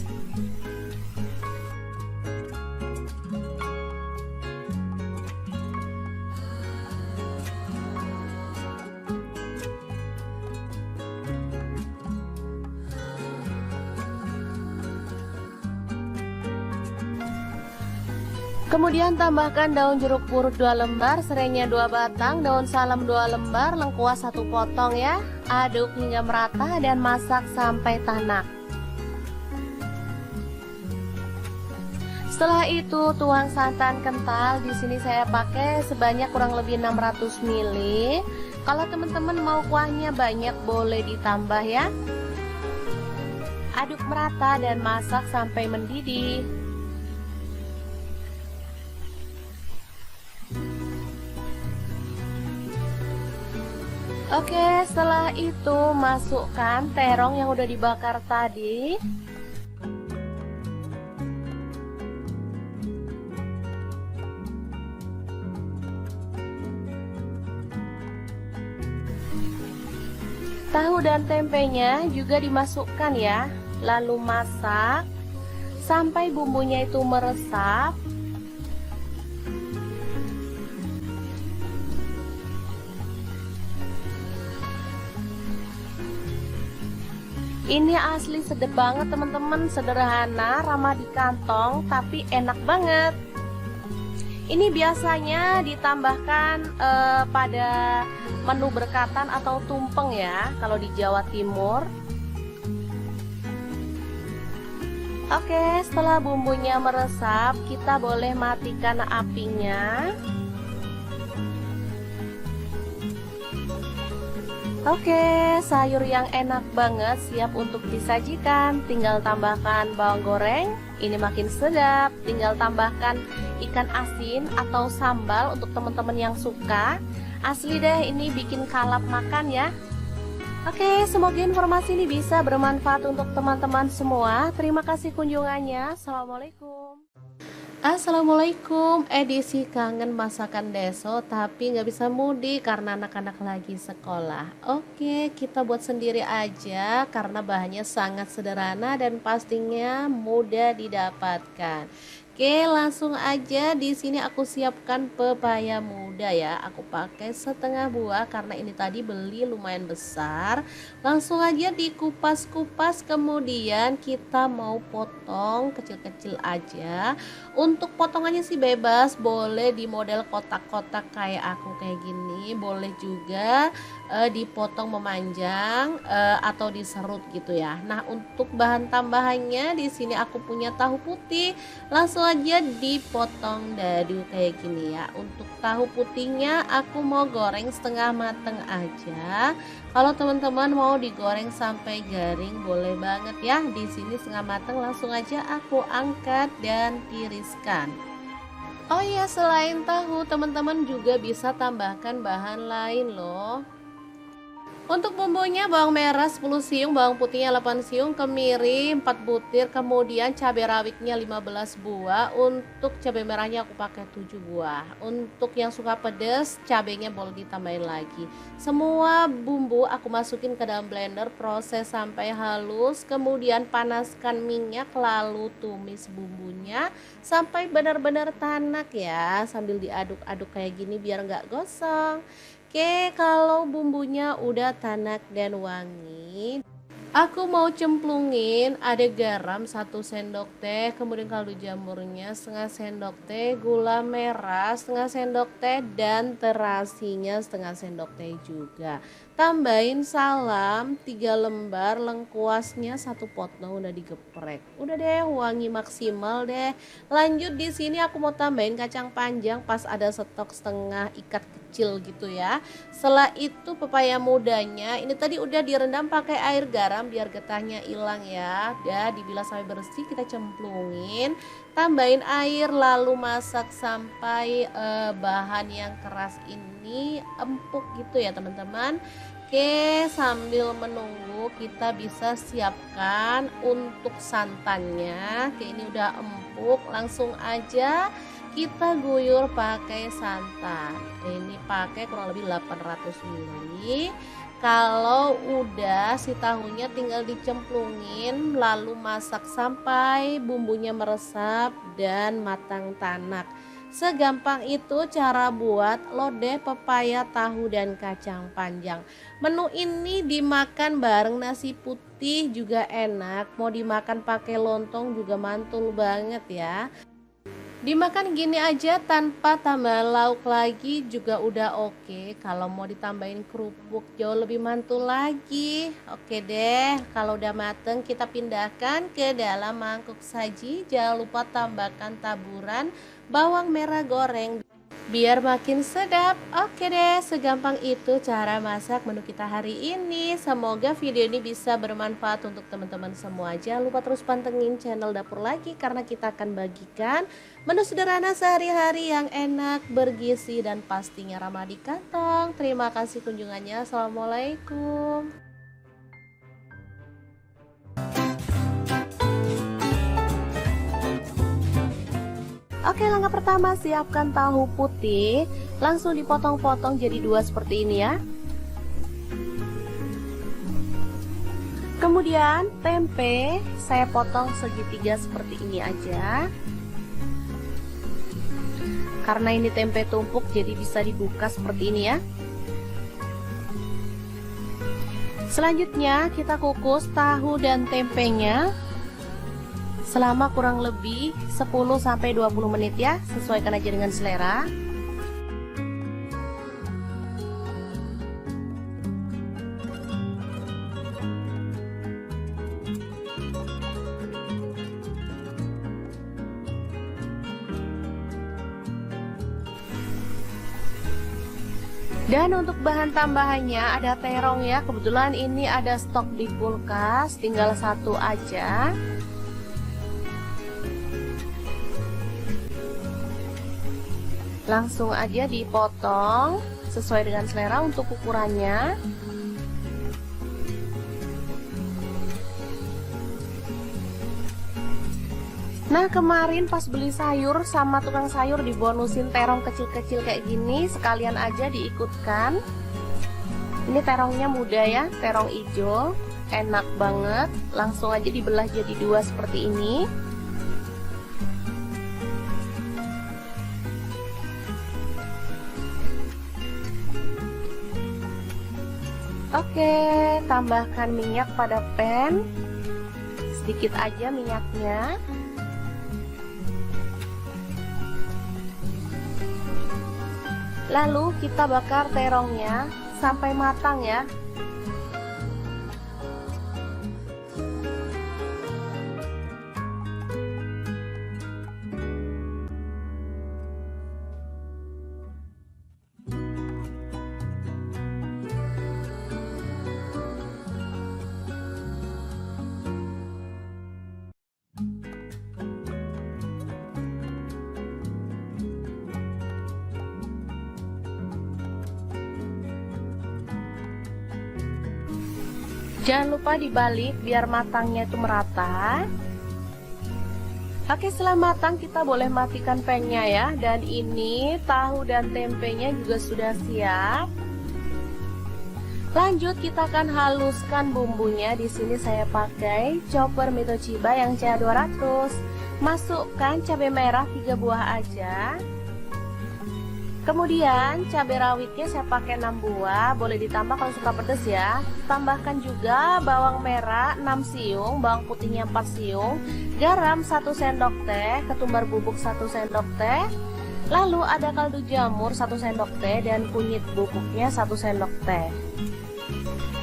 Kemudian tambahkan daun jeruk purut 2 lembar, serainya 2 batang, daun salam 2 lembar, lengkuas 1 potong ya. Aduk hingga merata dan masak sampai tanak. Setelah itu tuang santan kental. Di sini saya pakai sebanyak kurang lebih 600 ml. Kalau teman-teman mau kuahnya banyak boleh ditambah ya. Aduk merata dan masak sampai mendidih. Oke, setelah itu masukkan terong yang udah dibakar tadi. Tahu dan tempenya juga dimasukkan ya. Lalu masak sampai bumbunya itu meresap. Ini asli sedap banget teman-teman, sederhana, ramah di kantong, tapi enak banget. Ini biasanya ditambahkan pada menu berkatan atau tumpeng ya, kalau di Jawa Timur. Oke, setelah bumbunya meresap, kita boleh matikan apinya. Oke, sayur yang enak banget siap untuk disajikan. Tinggal tambahkan bawang goreng, ini makin sedap. Tinggal tambahkan ikan asin atau sambal untuk teman-teman yang suka. Asli deh, ini bikin kalap makan ya. Oke, semoga informasi ini bisa bermanfaat untuk teman-teman semua. Terima kasih kunjungannya. Assalamualaikum. Assalamualaikum, edisi kangen masakan deso tapi nggak bisa mudik karena anak-anak lagi sekolah. Oke, kita buat sendiri aja karena bahannya sangat sederhana dan pastinya mudah didapatkan. Oke, langsung aja. Di sini aku siapkan pepaya muda ya. Aku pakai setengah buah karena ini tadi beli lumayan besar. Langsung aja dikupas-kupas, kemudian kita mau potong kecil-kecil aja. Untuk potongannya sih bebas, boleh di model kotak-kotak kayak aku kayak gini, boleh juga dipotong memanjang atau diserut gitu ya. Nah, untuk bahan tambahannya di sini aku punya tahu putih. Langsung aja dipotong dadu kayak gini ya. Untuk tahu putihnya aku mau goreng setengah mateng aja. Kalau teman-teman mau digoreng sampai garing boleh banget ya. Di sini setengah mateng, langsung aja aku angkat dan tiriskan. Oh iya, selain tahu teman-teman juga bisa tambahkan bahan lain loh. Untuk bumbunya bawang merah 10 siung, bawang putihnya 8 siung, kemiri 4 butir, kemudian cabai rawitnya 15 buah. Untuk cabai merahnya aku pakai 7 buah. Untuk yang suka pedas, cabainya boleh ditambahin lagi. Semua bumbu aku masukin ke dalam blender, proses sampai halus, kemudian panaskan minyak lalu tumis bumbunya sampai benar-benar tanak ya, sambil diaduk-aduk kayak gini biar nggak gosong. Oke, kalau bumbunya udah tanak dan wangi, aku mau cemplungin ada garam 1 sendok teh, kemudian kaldu jamurnya setengah sendok teh, gula merah setengah sendok teh, dan terasinya setengah sendok teh juga. Tambahin salam 3 lembar, lengkuasnya 1 potong udah digeprek. Udah deh, wangi maksimal deh. Lanjut di sini aku mau tambahin kacang panjang pas ada stok setengah ikat kecil gitu ya. Setelah itu pepaya mudanya ini tadi udah direndam pakai air garam biar getahnya hilang ya. Udah dibilas sampai bersih, kita cemplungin, tambahin air lalu masak sampai bahan yang keras ini empuk gitu ya teman-teman. Oke, sambil menunggu kita bisa siapkan untuk santannya. Oke, ini udah empuk, langsung aja kita guyur pakai santan. Ini pakai kurang lebih 800 ml. Kalau udah si tahunya tinggal dicemplungin lalu masak sampai bumbunya meresap dan matang tanak. Segampang itu cara buat lodeh pepaya, tahu, dan kacang panjang. Menu ini dimakan bareng nasi putih juga enak. Mau dimakan pakai lontong juga mantul banget ya. Dimakan gini aja tanpa tambah lauk lagi juga udah oke. Kalau mau ditambahin kerupuk jauh lebih mantul lagi. Oke deh, kalau udah mateng kita pindahkan ke dalam mangkuk saji. Jangan lupa tambahkan taburan bawang merah goreng biar makin sedap. Oke deh, segampang itu cara masak menu kita hari ini. Semoga video ini bisa bermanfaat untuk teman-teman semua. Jangan lupa terus pantengin channel Dapur Lagi karena kita akan bagikan menu sederhana sehari-hari yang enak, bergizi, dan pastinya ramah di kantong. Terima kasih kunjungannya. Assalamualaikum. Oke, langkah pertama siapkan tahu putih, langsung dipotong-potong jadi 2 seperti ini ya. Kemudian tempe saya potong segitiga seperti ini aja. Karena ini tempe tumpuk jadi bisa dibuka seperti ini ya. Selanjutnya kita kukus tahu dan tempenya selama kurang lebih 10-20 menit ya, sesuaikan aja dengan selera. Dan untuk bahan tambahannya ada terong ya, kebetulan ini ada stok di kulkas, tinggal 1 aja. Langsung aja dipotong sesuai dengan selera untuk ukurannya. Nah, kemarin pas beli sayur sama tukang sayur dibonusin terong kecil-kecil kayak gini, sekalian aja diikutkan. Ini terongnya muda ya, terong hijau, enak banget. Langsung aja dibelah jadi 2 seperti ini. Oke, tambahkan minyak pada pan, sedikit aja minyaknya. Lalu kita bakar terongnya sampai matang ya. Jangan lupa dibalik biar matangnya itu merata. Oke, setelah matang kita boleh matikan pannya ya. Dan ini tahu dan tempenya juga sudah siap. Lanjut kita akan haluskan bumbunya. Di sini saya pakai chopper Mitochiba yang CH200. Masukkan cabai merah 3 buah aja. Kemudian cabai rawitnya saya pakai 6 buah, boleh ditambah kalau suka pedas ya. Tambahkan juga bawang merah 6 siung, bawang putihnya 4 siung, garam 1 sendok teh, ketumbar bubuk 1 sendok teh. Lalu ada kaldu jamur 1 sendok teh dan kunyit bubuknya 1 sendok teh.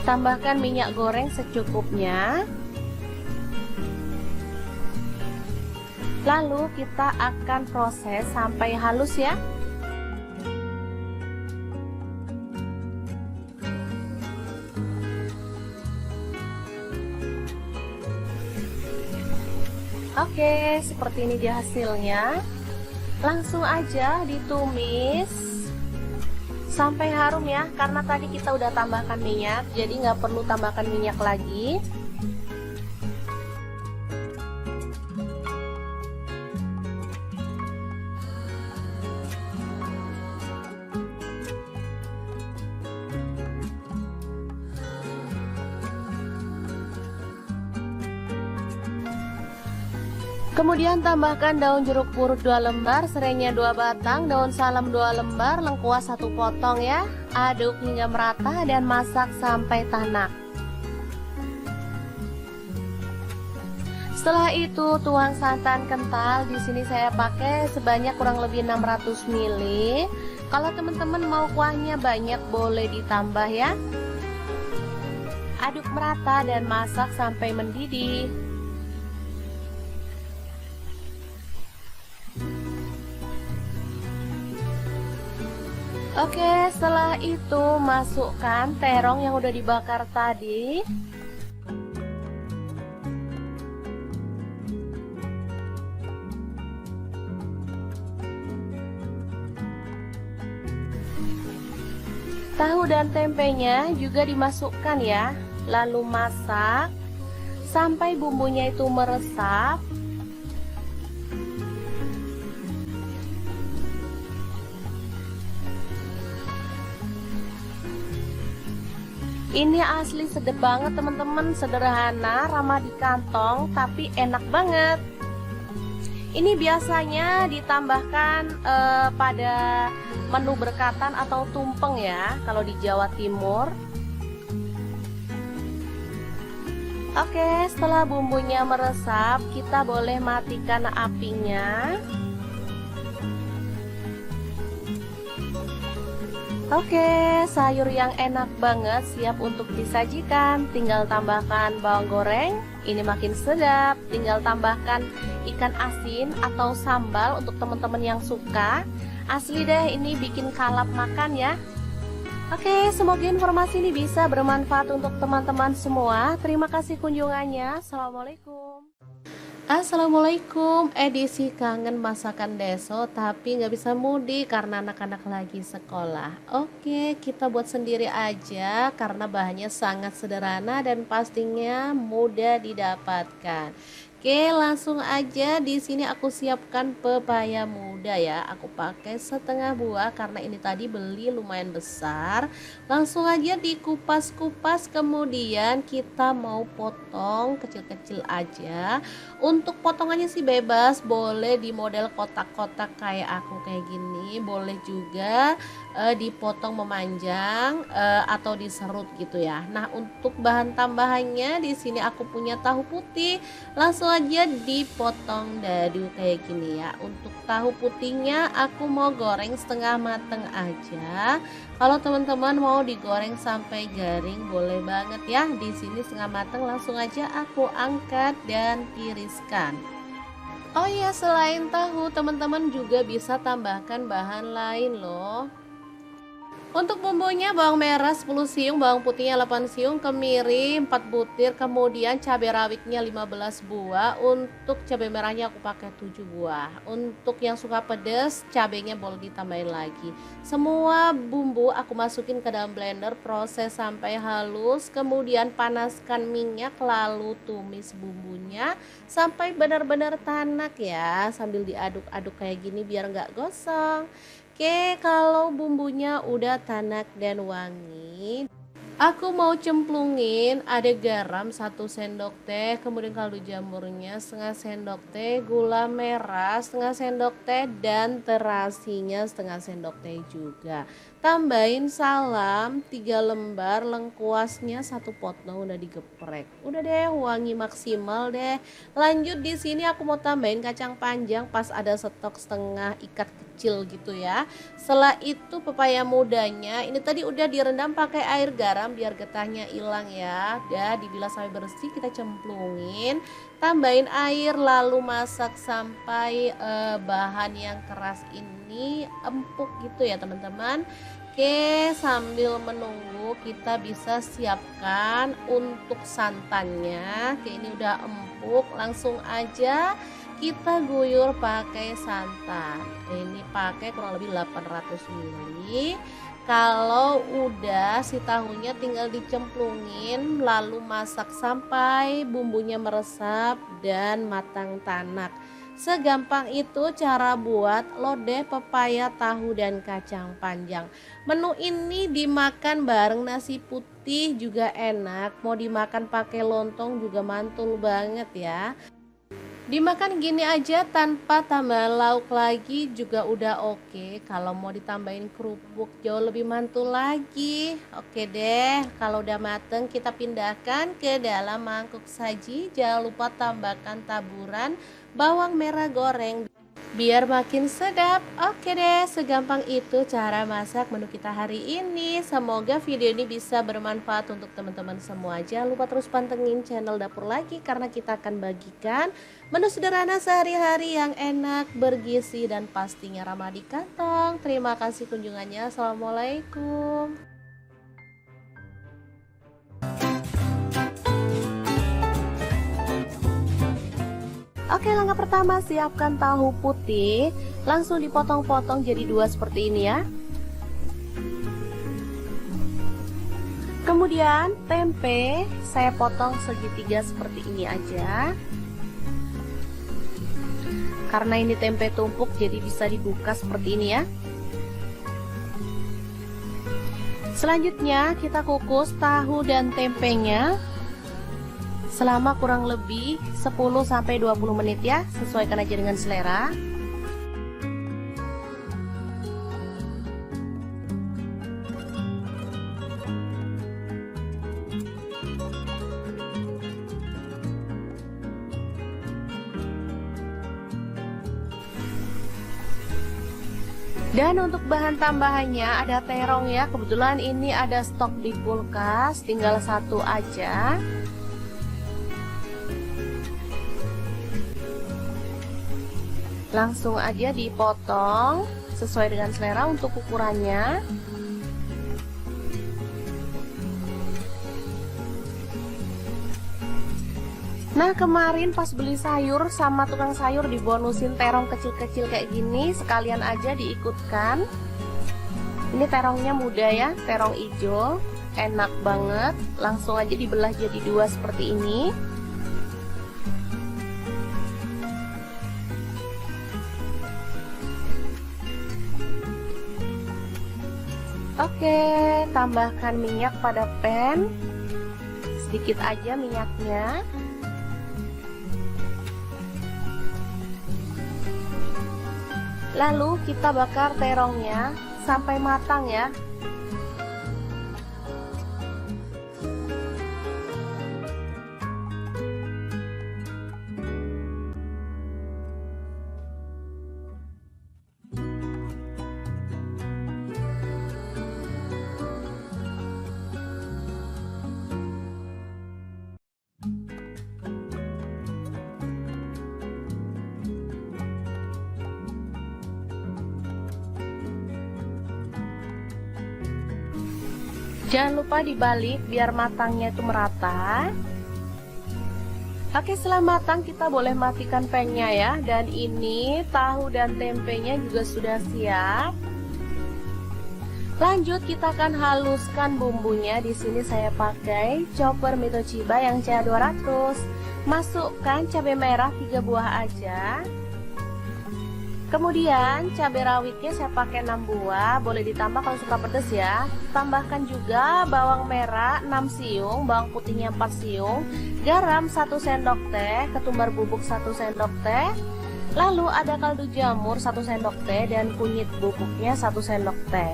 Tambahkan minyak goreng secukupnya. Lalu kita akan proses sampai halus ya. Oke, seperti ini dia hasilnya. Langsung aja ditumis sampai harum ya, karena tadi kita udah tambahkan minyak, jadi nggak perlu tambahkan minyak lagi. Kemudian tambahkan daun jeruk purut 2 lembar, serainya 2 batang, daun salam 2 lembar, lengkuas 1 potong ya. Aduk hingga merata dan masak sampai tanak. Setelah itu tuang santan kental. Di sini saya pakai sebanyak kurang lebih 600 ml. Kalau teman-teman mau kuahnya banyak boleh ditambah ya. Aduk merata dan masak sampai mendidih. Oke, setelah itu masukkan terong yang udah dibakar tadi. Tahu dan tempenya juga dimasukkan ya. Lalu masak sampai bumbunya itu meresap. Ini asli sedap banget teman-teman, sederhana, ramah di kantong, tapi enak banget. Ini biasanya ditambahkan pada menu berkatan atau tumpeng ya, kalau di Jawa Timur. Oke, setelah bumbunya meresap, kita boleh matikan apinya. Oke, sayur yang enak banget siap untuk disajikan. Tinggal tambahkan bawang goreng, ini makin sedap. Tinggal tambahkan ikan asin atau sambal untuk teman-teman yang suka. Asli deh, ini bikin kalap makan ya. Oke, semoga informasi ini bisa bermanfaat untuk teman-teman semua. Terima kasih kunjungannya. Assalamualaikum. Assalamualaikum, edisi kangen masakan deso tapi nggak bisa mudik karena anak-anak lagi sekolah. Oke, kita buat sendiri aja karena bahannya sangat sederhana dan pastinya mudah didapatkan. Oke, langsung aja. Di sini aku siapkan pepaya muda ya. Aku pakai setengah buah karena ini tadi beli lumayan besar. Langsung aja dikupas-kupas, kemudian kita mau potong kecil-kecil aja. Untuk potongannya sih bebas, boleh di model kotak-kotak kayak aku kayak gini, boleh juga dipotong memanjang atau diserut gitu ya. Nah, untuk bahan tambahannya di sini aku punya tahu putih. Langsung aja dipotong dadu kayak gini ya. Untuk tahu putihnya aku mau goreng setengah mateng aja. Kalau teman-teman mau digoreng sampai garing boleh banget ya. Di sini setengah mateng, langsung aja aku angkat dan tiriskan. Oh iya, selain tahu teman-teman juga bisa tambahkan bahan lain loh. Untuk bumbunya bawang merah 10 siung, bawang putihnya 8 siung, kemiri 4 butir, kemudian cabai rawitnya 15 buah. Untuk cabai merahnya aku pakai 7 buah. Untuk yang suka pedas, cabainya boleh ditambahin lagi. Semua bumbu aku masukin ke dalam blender, proses sampai halus, kemudian panaskan minyak lalu tumis bumbunya sampai benar-benar tanak ya, sambil diaduk-aduk kayak gini biar nggak gosong. Oke, kalau bumbunya udah tanak dan wangi, aku mau cemplungin ada garam 1 sendok teh, kemudian kaldu jamurnya setengah sendok teh, gula merah setengah sendok teh, dan terasinya setengah sendok teh juga. Tambahin salam 3 lembar, lengkuasnya 1 potong udah digeprek. Udah deh, wangi maksimal deh. Lanjut di sini aku mau tambahin kacang panjang pas ada stok setengah ikat kecil gitu ya. Setelah itu pepaya mudanya ini tadi udah direndam pakai air garam biar getahnya hilang ya. Udah dibilas sampai bersih, kita cemplungin, tambahin air lalu masak sampai bahan yang keras ini empuk gitu ya teman-teman. Oke, sambil menunggu kita bisa siapkan untuk santannya. Oke, ini udah empuk, langsung aja kita guyur pakai santan. Ini pakai kurang lebih 800 ml. Kalau udah si tahunya tinggal dicemplungin lalu masak sampai bumbunya meresap dan matang tanak. Segampang itu cara buat lodeh pepaya, tahu, dan kacang panjang. Menu ini dimakan bareng nasi putih juga enak. Mau dimakan pakai lontong juga mantul banget ya. Dimakan gini aja tanpa tambah lauk lagi juga udah oke. Kalau mau ditambahin kerupuk jauh lebih mantul lagi. Oke deh, kalau udah mateng kita pindahkan ke dalam mangkuk saji. Jangan lupa tambahkan taburan bawang merah goreng biar makin sedap. Oke deh, segampang itu cara masak menu kita hari ini. Semoga video ini bisa bermanfaat untuk teman-teman semua. Jangan lupa terus pantengin channel Dapur Lagi karena kita akan bagikan menu sederhana sehari-hari yang enak, bergizi, dan pastinya ramah di kantong. Terima kasih kunjungannya. Assalamualaikum. Oke, langkah pertama siapkan tahu putih, langsung dipotong-potong jadi 2 seperti ini ya. Kemudian tempe saya potong segitiga seperti ini aja. Karena ini tempe tumpuk jadi bisa dibuka seperti ini ya. Selanjutnya kita kukus tahu dan tempenya selama kurang lebih 10-20 menit ya, sesuaikan aja dengan selera. Dan untuk bahan tambahannya ada terong ya, kebetulan ini ada stok di kulkas, tinggal 1 aja. Langsung aja dipotong sesuai dengan selera untuk ukurannya. Nah, kemarin pas beli sayur sama tukang sayur dibonusin terong kecil-kecil kayak gini, sekalian aja diikutkan. Ini terongnya muda ya, terong hijau, enak banget. Langsung aja dibelah jadi 2 seperti ini. Oke, tambahkan minyak pada pan, sedikit aja minyaknya. Lalu kita bakar terongnya sampai matang ya. Jangan lupa dibalik biar matangnya itu merata. Oke, setelah matang kita boleh matikan pannya ya. Dan ini tahu dan tempenya juga sudah siap. Lanjut kita akan haluskan bumbunya. Di sini saya pakai chopper Mitochiba yang CA200. Masukkan cabai merah 3 buah aja. Kemudian cabai rawitnya saya pakai 6 buah, boleh ditambah kalau suka pedas ya. Tambahkan juga bawang merah 6 siung, bawang putihnya 4 siung, garam 1 sendok teh, ketumbar bubuk 1 sendok teh. Lalu ada kaldu jamur 1 sendok teh dan kunyit bubuknya 1 sendok teh.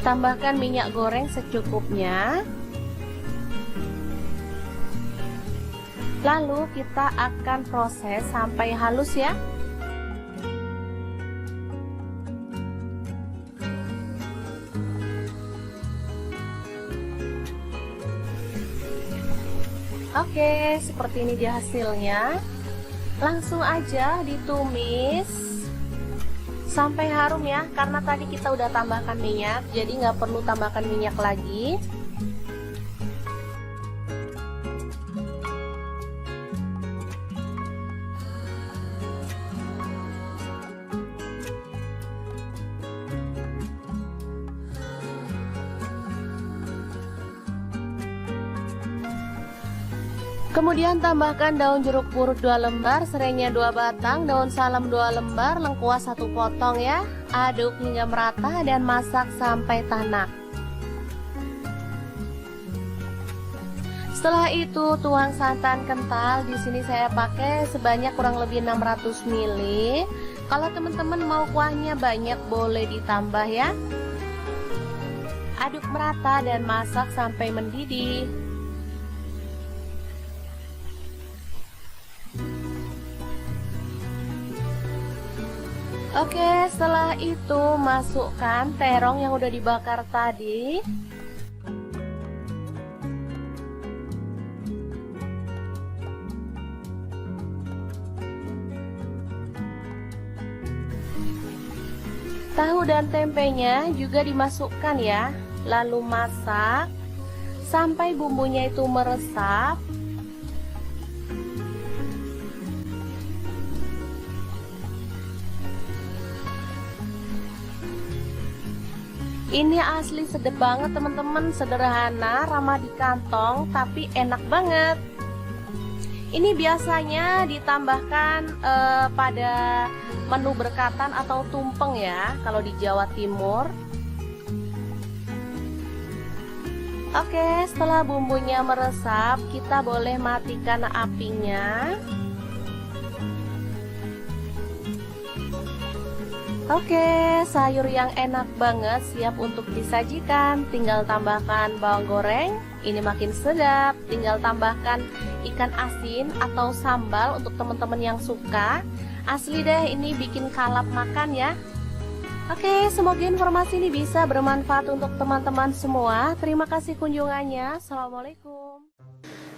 Tambahkan minyak goreng secukupnya. Lalu kita akan proses sampai halus ya. Oke, seperti ini dia hasilnya. Langsung aja ditumis sampai harum ya, karena tadi kita udah tambahkan minyak, jadi nggak perlu tambahkan minyak lagi. Kemudian tambahkan daun jeruk purut 2 lembar, serainya 2 batang, daun salam 2 lembar, lengkuas 1 potong ya. Aduk hingga merata dan masak sampai tanak. Setelah itu tuang santan kental. Di sini saya pakai sebanyak kurang lebih 600 ml. Kalau teman-teman mau kuahnya banyak boleh ditambah ya. Aduk merata dan masak sampai mendidih. Oke, setelah itu masukkan terong yang udah dibakar tadi. Tahu dan tempenya juga dimasukkan ya. Lalu masak sampai bumbunya itu meresap. Ini asli sedap banget teman-teman, sederhana, ramah di kantong, tapi enak banget. Ini biasanya ditambahkan pada menu berkatan atau tumpeng ya, kalau di Jawa Timur. Oke, setelah bumbunya meresap, kita boleh matikan apinya. Oke, sayur yang enak banget siap untuk disajikan. Tinggal tambahkan bawang goreng, ini makin sedap. Tinggal tambahkan ikan asin atau sambal untuk teman-teman yang suka. Asli deh, ini bikin kalap makan ya. Oke, semoga informasi ini bisa bermanfaat untuk teman-teman semua. Terima kasih kunjungannya. Assalamualaikum.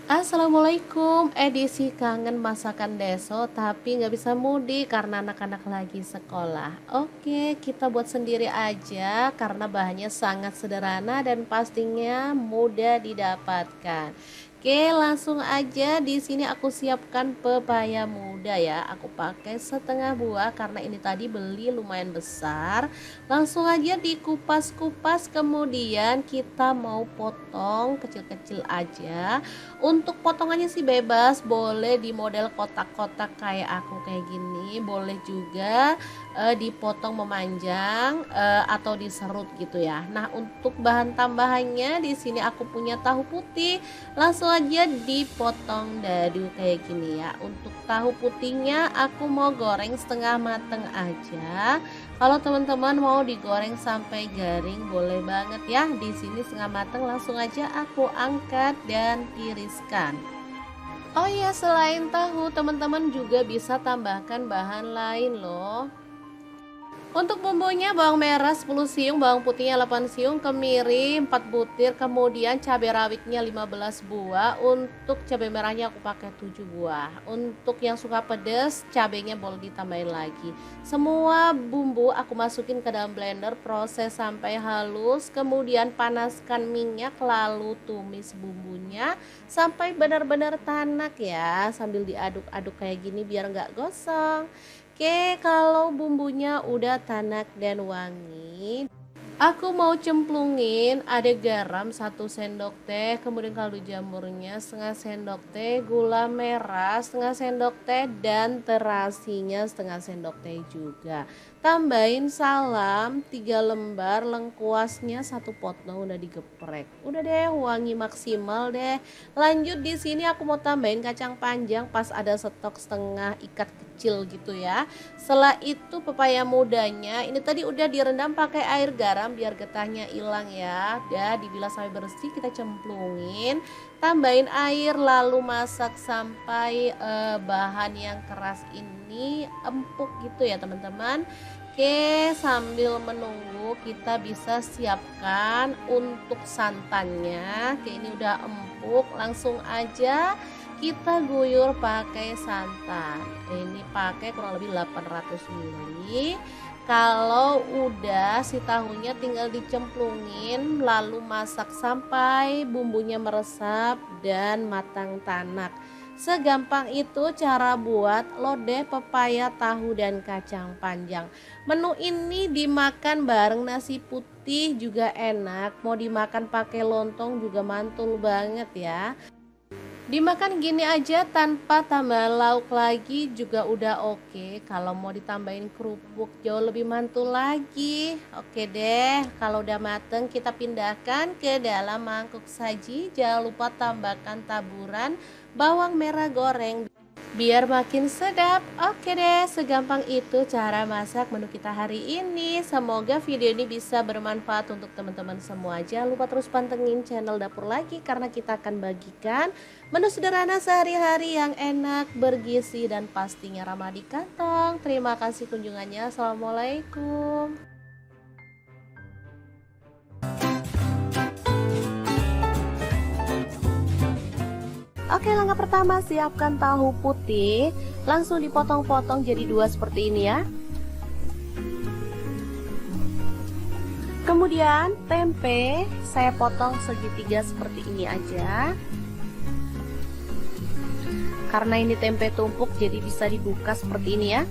Assalamualaikum, edisi kangen masakan deso tapi nggak bisa mudik karena anak-anak lagi sekolah. Oke, kita buat sendiri aja karena bahannya sangat sederhana dan pastinya mudah didapatkan. Oke, langsung aja. Di sini aku siapkan pepaya muda ya. Aku pakai setengah buah karena ini tadi beli lumayan besar. Langsung aja dikupas-kupas, kemudian kita mau potong kecil-kecil aja. Untuk potongannya sih bebas, boleh di model kotak-kotak kayak aku kayak gini, boleh juga dipotong memanjang atau diserut gitu ya. Nah, untuk bahan tambahannya di sini aku punya tahu putih. Langsung aja dipotong dadu kayak gini ya. Untuk tahu putihnya aku mau goreng setengah mateng aja. Kalau teman-teman mau digoreng sampai garing boleh banget ya. Di sini setengah mateng, langsung aja aku angkat dan tiriskan. Oh iya, selain tahu teman-teman juga bisa tambahkan bahan lain loh. Untuk bumbunya bawang merah 10 siung, bawang putihnya 8 siung, kemiri 4 butir, kemudian cabai rawitnya 15 buah. Untuk cabai merahnya aku pakai 7 buah. Untuk yang suka pedas, cabainya boleh ditambahin lagi. Semua bumbu aku masukin ke dalam blender, proses sampai halus, kemudian panaskan minyak lalu tumis bumbunya sampai benar-benar tanak ya, sambil diaduk-aduk kayak gini biar nggak gosong. Oke, kalau bumbunya udah tanak dan wangi, aku mau cemplungin ada garam 1 sendok teh, kemudian kaldu jamurnya setengah sendok teh, gula merah setengah sendok teh, dan terasinya setengah sendok teh juga. Tambahin salam 3 lembar, lengkuasnya 1 potong udah digeprek. Udah deh, wangi maksimal deh. Lanjut di sini aku mau tambahin kacang panjang pas ada stok setengah ikat kecil gitu ya. Setelah itu pepaya mudanya ini tadi udah direndam pakai air garam biar getahnya hilang ya. Udah dibilas sampai bersih, kita cemplungin, tambahin air lalu masak sampai bahan yang keras ini empuk gitu ya teman-teman. Oke, sambil menunggu kita bisa siapkan untuk santannya. Oke, ini udah empuk, langsung aja kita guyur pakai santan. Ini pakai kurang lebih 800 ml. Kalau udah si tahunya tinggal dicemplungin lalu masak sampai bumbunya meresap dan matang tanak. Segampang itu cara buat lodeh pepaya, tahu, dan kacang panjang. Menu ini dimakan bareng nasi putih juga enak. Mau dimakan pakai lontong juga mantul banget ya. Dimakan gini aja tanpa tambah lauk lagi juga udah oke. Kalau mau ditambahin kerupuk jauh lebih mantul lagi. Oke deh, kalau udah mateng kita pindahkan ke dalam mangkuk saji. Jangan lupa tambahkan taburan bawang merah goreng biar makin sedap. Oke deh, segampang itu cara masak menu kita hari ini. Semoga video ini bisa bermanfaat untuk teman-teman semua. Jangan lupa terus pantengin channel Dapur Lagi karena kita akan bagikan menu sederhana sehari-hari yang enak, bergizi, dan pastinya ramah di kantong. Terima kasih kunjungannya. Assalamualaikum. Oke, langkah pertama siapkan tahu putih, langsung dipotong-potong jadi 2 seperti ini ya. Kemudian tempe saya potong segitiga seperti ini aja. Karena ini tempe tumpuk jadi bisa dibuka seperti ini ya.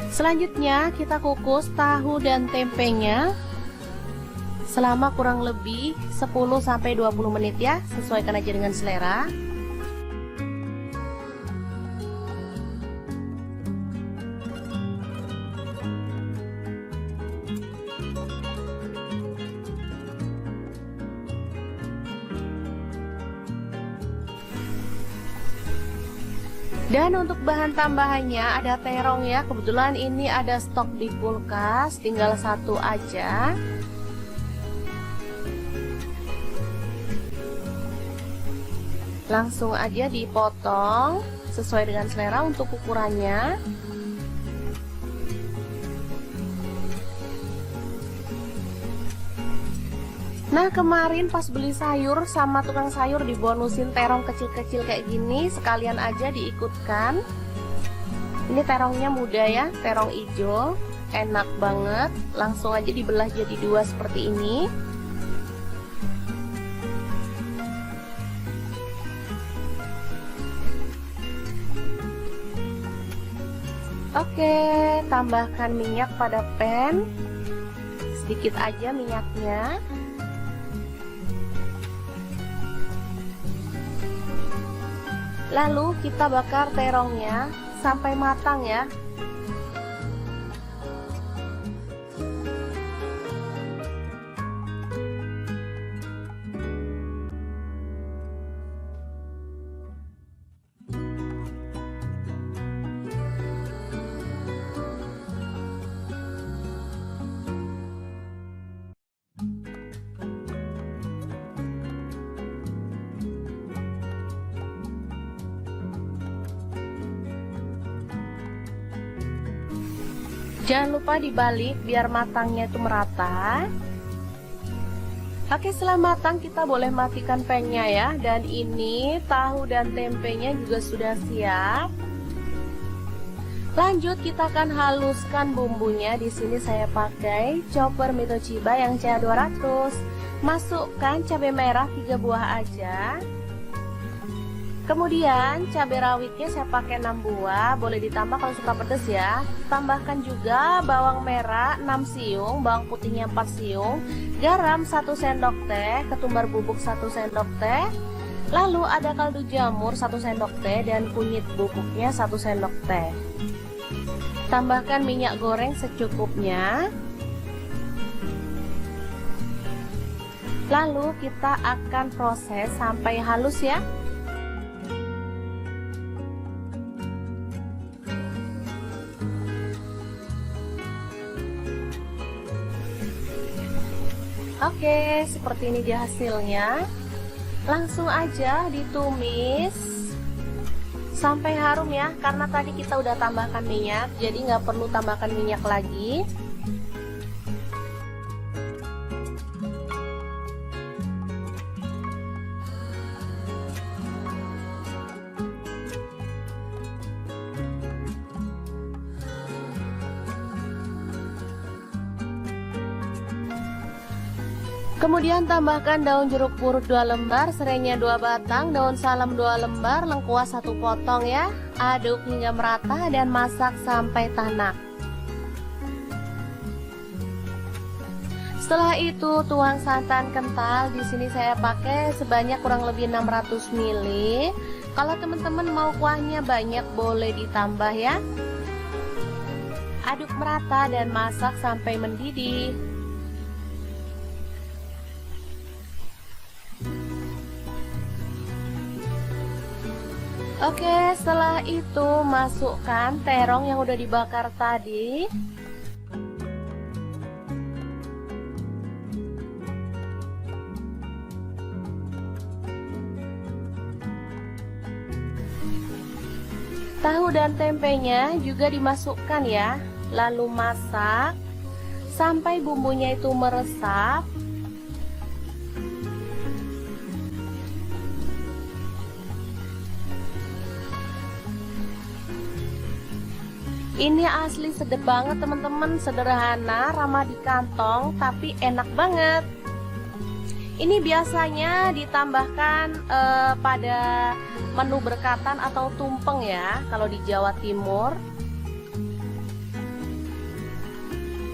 Selanjutnya kita kukus tahu dan tempenya selama kurang lebih 10-20 menit ya, sesuaikan aja dengan selera. Dan untuk bahan tambahannya ada terong ya, kebetulan ini ada stok di kulkas, tinggal 1 aja. Langsung aja dipotong sesuai dengan selera untuk ukurannya. Nah, kemarin pas beli sayur sama tukang sayur dibonusin terong kecil-kecil kayak gini, sekalian aja diikutkan. Ini terongnya muda ya, terong hijau, enak banget. Langsung aja dibelah jadi 2 seperti ini. Oke, tambahkan minyak pada pan, sedikit aja minyaknya. Lalu kita bakar terongnya sampai matang ya. Jangan lupa dibalik biar matangnya itu merata. Oke, setelah matang kita boleh matikan pangnya ya. Dan ini tahu dan tempenya juga sudah siap. Lanjut kita akan haluskan bumbunya. Di sini saya pakai chopper Mitochiba yang CA200. Masukkan cabai merah 3 buah aja. Kemudian cabai rawitnya saya pakai 6 buah, boleh ditambah kalau suka pedas ya. Tambahkan juga bawang merah 6 siung, bawang putihnya 4 siung, garam 1 sendok teh, ketumbar bubuk 1 sendok teh. Lalu ada kaldu jamur 1 sendok teh dan kunyit bubuknya 1 sendok teh. Tambahkan minyak goreng secukupnya. Lalu kita akan proses sampai halus ya. Oke, seperti ini dia hasilnya. Langsung aja ditumis sampai harum ya, karena tadi kita udah tambahkan minyak, jadi nggak perlu tambahkan minyak lagi. Kemudian tambahkan daun jeruk purut 2 lembar, serainya 2 batang, daun salam 2 lembar, lengkuas 1 potong ya. Aduk hingga merata dan masak sampai tanak. Setelah itu tuang santan kental. Di sini saya pakai sebanyak kurang lebih 600 ml. Kalau teman-teman mau kuahnya banyak boleh ditambah ya. Aduk merata dan masak sampai mendidih. Oke, setelah itu masukkan terong yang udah dibakar tadi. Tahu dan tempenya juga dimasukkan ya. Lalu masak sampai bumbunya itu meresap. Ini asli sedap banget teman-teman, sederhana, ramah di kantong, tapi enak banget. Ini biasanya ditambahkan pada menu berkatan atau tumpeng ya, kalau di Jawa Timur.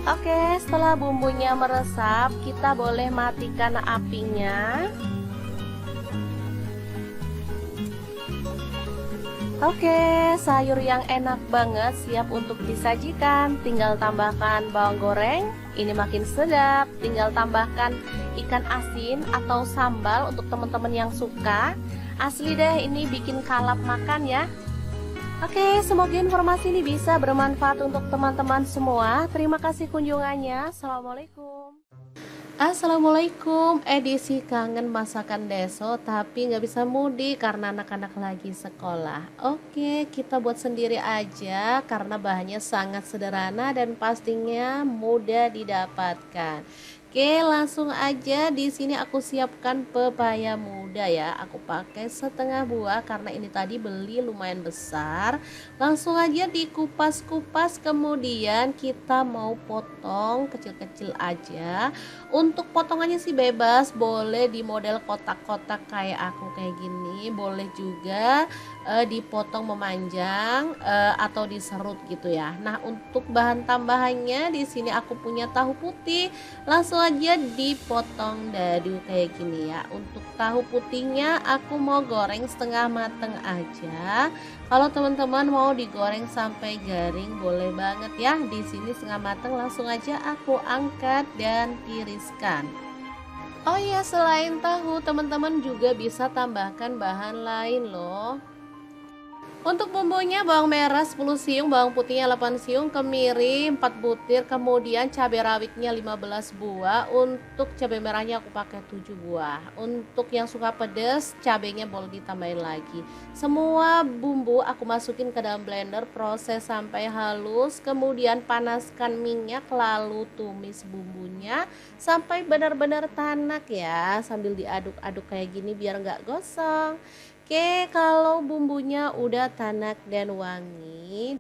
Oke, setelah bumbunya meresap, kita boleh matikan apinya. Oke, sayur yang enak banget siap untuk disajikan. Tinggal tambahkan bawang goreng, ini makin sedap. Tinggal tambahkan ikan asin atau sambal untuk teman-teman yang suka. Asli deh, ini bikin kalap makan ya. Oke, semoga informasi ini bisa bermanfaat untuk teman-teman semua. Terima kasih kunjungannya. Assalamualaikum. Assalamualaikum, edisi kangen masakan deso tapi nggak bisa mudik karena anak-anak lagi sekolah. Oke, kita buat sendiri aja karena bahannya sangat sederhana dan pastinya mudah didapatkan. Oke, langsung aja. Di sini aku siapkan pepaya muda ya. Aku pakai setengah buah karena ini tadi beli lumayan besar. Langsung aja dikupas-kupas, kemudian kita mau potong kecil-kecil aja. Untuk potongannya sih bebas, boleh di model kotak-kotak kayak aku kayak gini, boleh juga dipotong memanjang atau diserut gitu ya. Nah, untuk bahan tambahannya di sini aku punya tahu putih. Langsung aja dipotong dadu kayak gini ya. Untuk tahu putihnya aku mau goreng setengah mateng aja. Kalau teman-teman mau digoreng sampai garing boleh banget ya. Di sini setengah mateng, langsung aja aku angkat dan tiriskan. Oh iya, selain tahu teman-teman juga bisa tambahkan bahan lain loh. Untuk bumbunya bawang merah 10 siung, bawang putihnya 8 siung, kemiri 4 butir, kemudian cabai rawitnya 15 buah. Untuk cabai merahnya aku pakai 7 buah. Untuk yang suka pedas, cabainya boleh ditambahin lagi. Semua bumbu aku masukin ke dalam blender, proses sampai halus, kemudian panaskan minyak lalu tumis bumbunya sampai benar-benar tanak ya, sambil diaduk-aduk kayak gini biar nggak gosong. Oke, kalau bumbunya udah tanak dan wangi,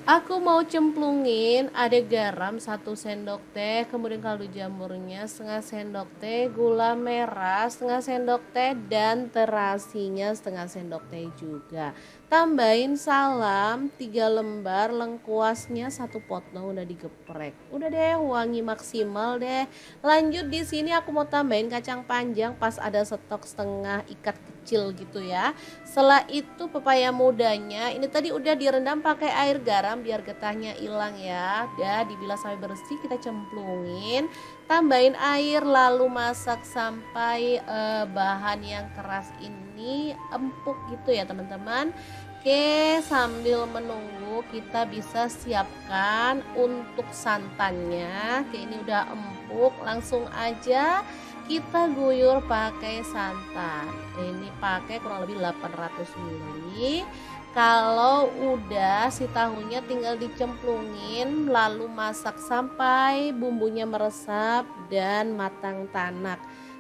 aku mau cemplungin ada garam 1 sendok teh, kemudian kaldu jamurnya setengah sendok teh, gula merah setengah sendok teh, dan terasinya setengah sendok teh juga. Tambahin salam 3 lembar, lengkuasnya 1 potong udah digeprek. Udah deh, wangi maksimal deh. Lanjut di sini aku mau tambahin kacang panjang pas ada stok setengah ikat kecil gitu ya. Setelah itu pepaya mudanya ini tadi udah direndam pakai air garam biar getahnya hilang ya. Udah dibilas sampai bersih, kita cemplungin, tambahin air lalu masak sampai bahan yang keras ini empuk gitu ya teman-teman. Oke, sambil menunggu kita bisa siapkan untuk santannya. Oke, ini udah empuk, langsung aja kita guyur pakai santan. Ini pakai kurang lebih 800 ml. Kalau udah si tahunya tinggal dicemplungin lalu masak sampai bumbunya meresap dan matang tanak.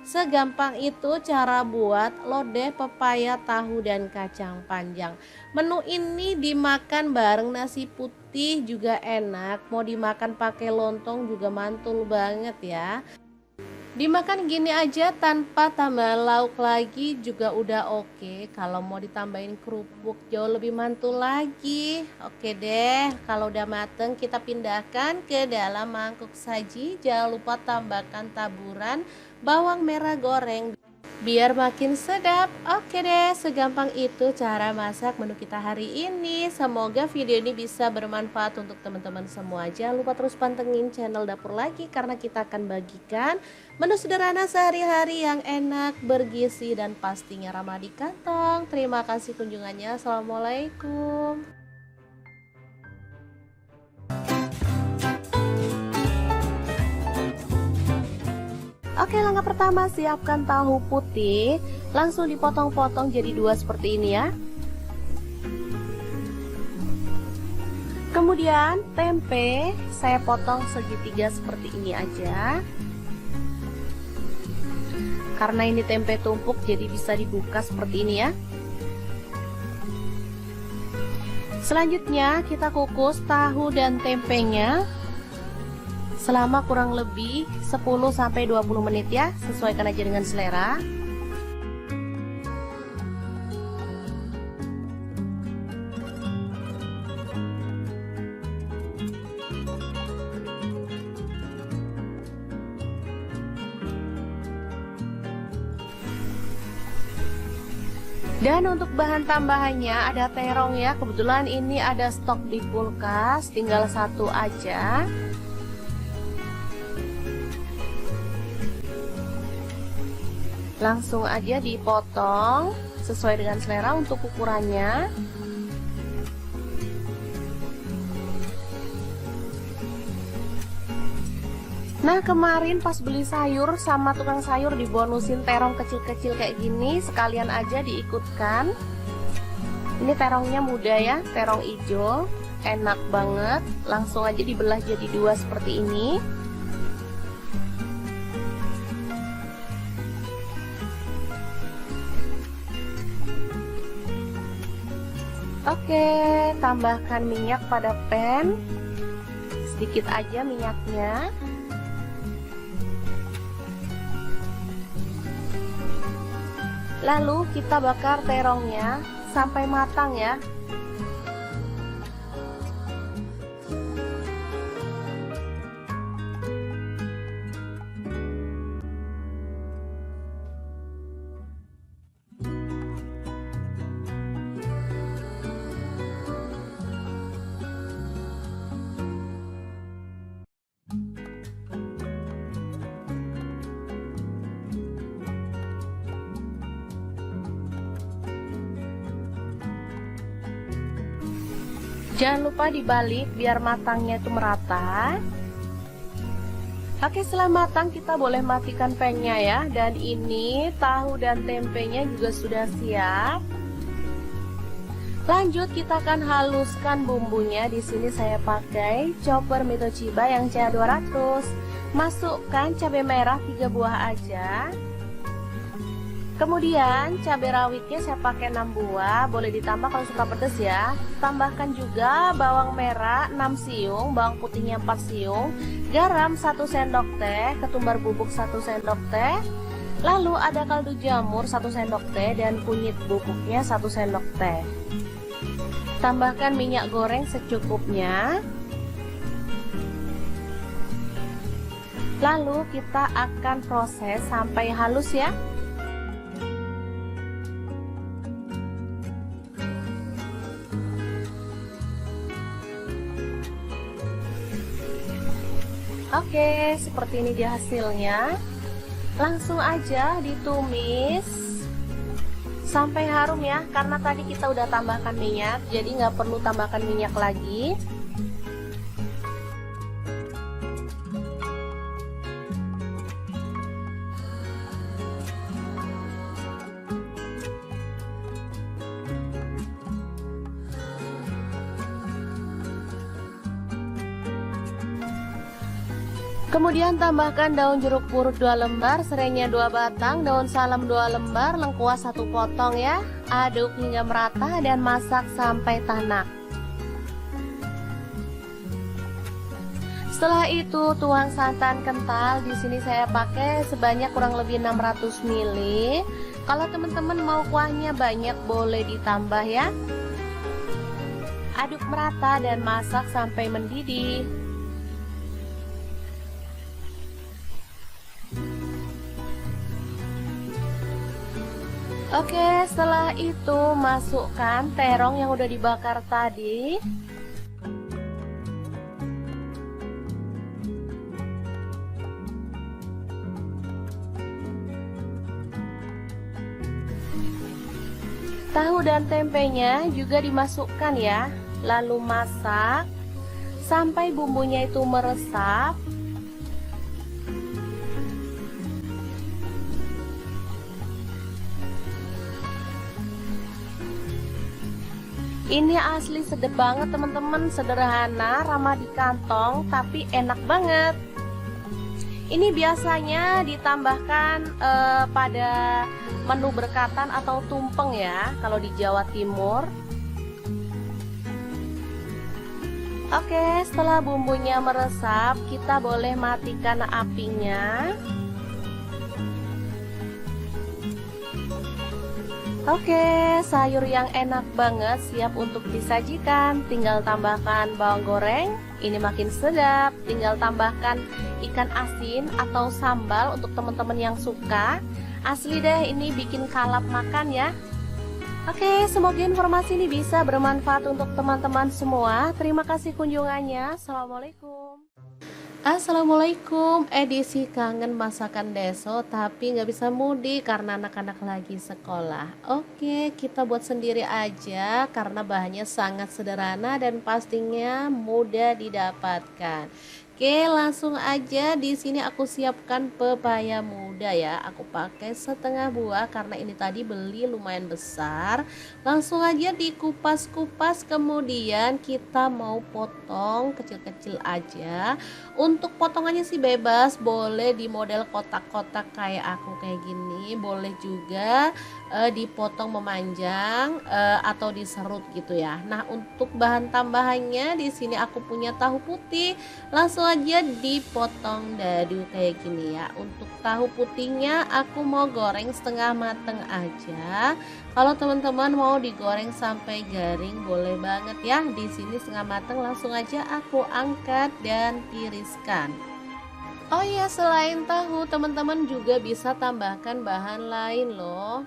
Segampang itu cara buat lodeh pepaya, tahu, dan kacang panjang. Menu ini dimakan bareng nasi putih juga enak. Mau dimakan pakai lontong juga mantul banget ya. Dimakan gini aja tanpa tambah lauk lagi juga udah oke. Kalau mau ditambahin kerupuk jauh lebih mantul lagi. Oke deh, kalau udah mateng kita pindahkan ke dalam mangkuk saji. Jangan lupa tambahkan taburan bawang merah goreng biar makin sedap. Oke deh, segampang itu cara masak menu kita hari ini. Semoga video ini bisa bermanfaat untuk teman-teman semua. Jangan lupa terus pantengin channel Dapur Lagi karena kita akan bagikan menu sederhana sehari-hari yang enak, bergizi, dan pastinya ramah di kantong. Terima kasih kunjungannya. Assalamualaikum. Oke, langkah pertama siapkan tahu putih, langsung dipotong-potong jadi 2 seperti ini ya. Kemudian tempe saya potong segitiga seperti ini aja. Karena ini tempe tumpuk jadi bisa dibuka seperti ini ya. Selanjutnya kita kukus tahu dan tempenya selama kurang lebih 10-20 menit ya, sesuaikan aja dengan selera. Dan untuk bahan tambahannya ada terong ya, kebetulan ini ada stok di kulkas, tinggal 1 aja. Langsung aja dipotong sesuai dengan selera untuk ukurannya. Nah, kemarin pas beli sayur sama tukang sayur dibonusin terong kecil-kecil kayak gini, sekalian aja diikutkan. Ini terongnya muda ya, terong hijau, enak banget. Langsung aja dibelah jadi 2 seperti ini. Oke, tambahkan minyak pada pan, sedikit aja minyaknya. Lalu kita bakar terongnya sampai matang ya. Jangan lupa dibalik biar matangnya itu merata. Oke, setelah matang kita boleh matikan pangnya ya. Dan ini tahu dan tempenya juga sudah siap. Lanjut kita akan haluskan bumbunya. Di sini saya pakai chopper Mitochiba yang CA200. Masukkan cabai merah 3 buah aja. Kemudian cabai rawitnya saya pakai 6 buah, boleh ditambah kalau suka pedas ya. Tambahkan juga bawang merah 6 siung, bawang putihnya 4 siung, garam 1 sendok teh, ketumbar bubuk 1 sendok teh. Lalu ada kaldu jamur 1 sendok teh dan kunyit bubuknya 1 sendok teh. Tambahkan minyak goreng secukupnya. Lalu kita akan proses sampai halus ya. Oke, seperti ini dia hasilnya. Langsung aja ditumis sampai harum ya, karena tadi kita udah tambahkan minyak, jadi nggak perlu tambahkan minyak lagi. Kemudian tambahkan daun jeruk purut 2 lembar, serainya 2 batang, daun salam 2 lembar, lengkuas 1 potong ya. Aduk hingga merata dan masak sampai tanak. Setelah itu tuang santan kental. Di sini saya pakai sebanyak kurang lebih 600 ml. Kalau teman-teman mau kuahnya banyak boleh ditambah ya. Aduk merata dan masak sampai mendidih. Oke, setelah itu masukkan terong yang udah dibakar tadi. Tahu dan tempenya juga dimasukkan ya. Lalu masak sampai bumbunya itu meresap. Ini asli sedap banget teman-teman, sederhana, ramah di kantong, tapi enak banget. Ini biasanya ditambahkan pada menu berkatan atau tumpeng ya, kalau di Jawa Timur. Oke, setelah bumbunya meresap, kita boleh matikan apinya. Oke, sayur yang enak banget siap untuk disajikan. Tinggal tambahkan bawang goreng, ini makin sedap. Tinggal tambahkan ikan asin atau sambal untuk teman-teman yang suka. Asli deh, ini bikin kalap makan ya. Oke, semoga informasi ini bisa bermanfaat untuk teman-teman semua. Terima kasih kunjungannya. Assalamualaikum. Assalamualaikum, edisi kangen masakan deso tapi nggak bisa mudik karena anak-anak lagi sekolah. Oke, kita buat sendiri aja karena bahannya sangat sederhana dan pastinya mudah didapatkan. Oke, langsung aja. Di sini aku siapkan pepaya muda ya. Aku pakai setengah buah karena ini tadi beli lumayan besar. Langsung aja dikupas-kupas, kemudian kita mau potong kecil-kecil aja. Untuk potongannya sih bebas, boleh di model kotak-kotak kayak aku kayak gini, boleh juga dipotong memanjang atau diserut gitu ya. Nah, untuk bahan tambahannya di sini aku punya tahu putih. Langsung aja dipotong dadu kayak gini ya. Untuk tahu putihnya aku mau goreng setengah mateng aja. Kalau teman-teman mau digoreng sampai garing boleh banget ya. Di sini setengah mateng, langsung aja aku angkat dan tiriskan. Oh iya, selain tahu teman-teman juga bisa tambahkan bahan lain loh.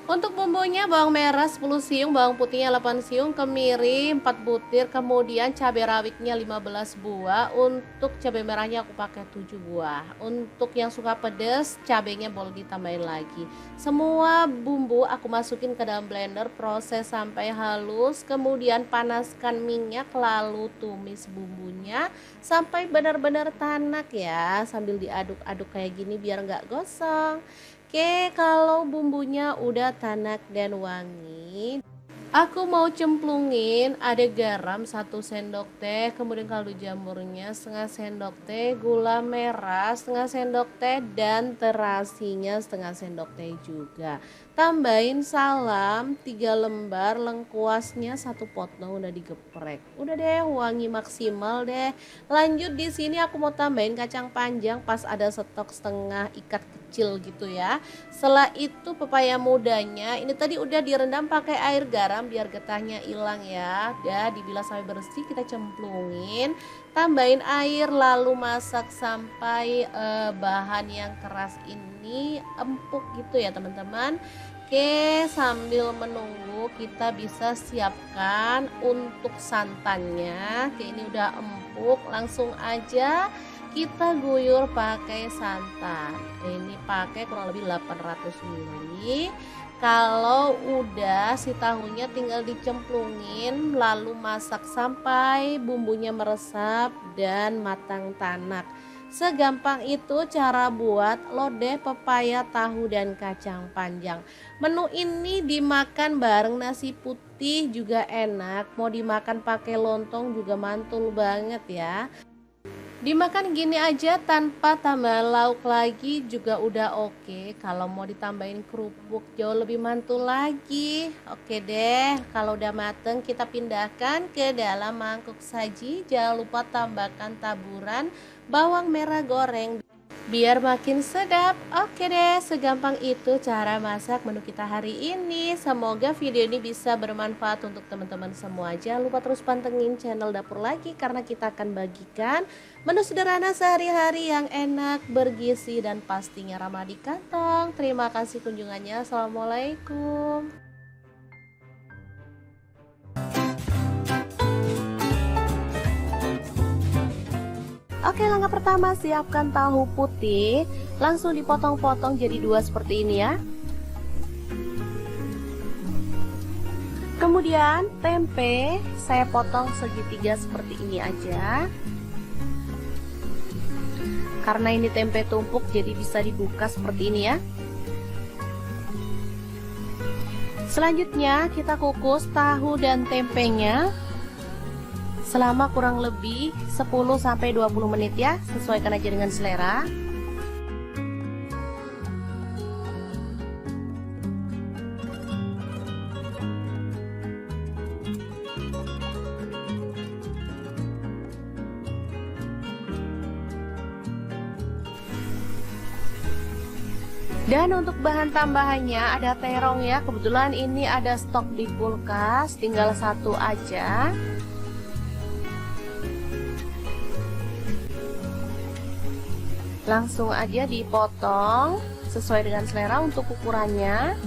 Untuk bumbunya bawang merah 10 siung, bawang putihnya 8 siung, kemiri 4 butir, kemudian cabai rawitnya 15 buah. Untuk cabai merahnya aku pakai 7 buah. Untuk yang suka pedas, cabainya boleh ditambahin lagi. Semua bumbu aku masukin ke dalam blender, proses sampai halus, kemudian panaskan minyak lalu tumis bumbunya sampai benar-benar tanak ya, sambil diaduk-aduk kayak gini biar nggak gosong. Oke, kalau bumbunya udah tanak dan wangi, aku mau cemplungin ada garam 1 sendok teh, kemudian kaldu jamurnya setengah sendok teh, gula merah setengah sendok teh, dan terasinya setengah sendok teh juga. Tambahin salam 3 lembar, lengkuasnya 1 potong udah digeprek. Udah deh, wangi maksimal deh. Lanjut di sini aku mau tambahin kacang panjang pas ada stok setengah ikat kecil gitu ya. Setelah itu pepaya mudanya ini tadi udah direndam pakai air garam biar getahnya hilang ya. Udah dibilas sampai bersih, kita cemplungin, tambahin air lalu masak sampai bahan yang keras ini empuk gitu ya teman-teman. Oke, sambil menunggu kita bisa siapkan untuk santannya. Oke, ini udah empuk, langsung aja kita guyur pakai santan. Ini pakai kurang lebih 800 ml. Kalau udah si tahunya tinggal dicemplungin lalu masak sampai bumbunya meresap dan matang tanak. Segampang itu cara buat lodeh pepaya, tahu, dan kacang panjang. Menu ini dimakan bareng nasi putih juga enak. Mau dimakan pakai lontong juga mantul banget ya. Dimakan gini aja tanpa tambah lauk lagi juga udah oke. Kalau mau ditambahin kerupuk jauh lebih mantul lagi. Oke deh, kalau udah mateng kita pindahkan ke dalam mangkuk saji. Jangan lupa tambahkan taburan bawang merah goreng biar makin sedap. Oke deh, segampang itu cara masak menu kita hari ini. Semoga video ini bisa bermanfaat untuk teman-teman semua. Jangan lupa terus pantengin channel Dapur Lagi karena kita akan bagikan menu sederhana sehari-hari yang enak, bergizi, dan pastinya ramah di kantong. Terima kasih kunjungannya. Assalamualaikum. Oke, langkah pertama siapkan tahu putih, langsung dipotong-potong jadi 2 seperti ini ya. Kemudian tempe saya potong segitiga seperti ini aja. Karena ini tempe tumpuk jadi bisa dibuka seperti ini ya. Selanjutnya kita kukus tahu dan tempenya selama kurang lebih 10-20 menit ya, sesuaikan aja dengan selera. Dan untuk bahan tambahannya ada terong ya, kebetulan ini ada stok di kulkas, tinggal 1 aja. Langsung aja dipotong sesuai dengan selera untuk ukurannya.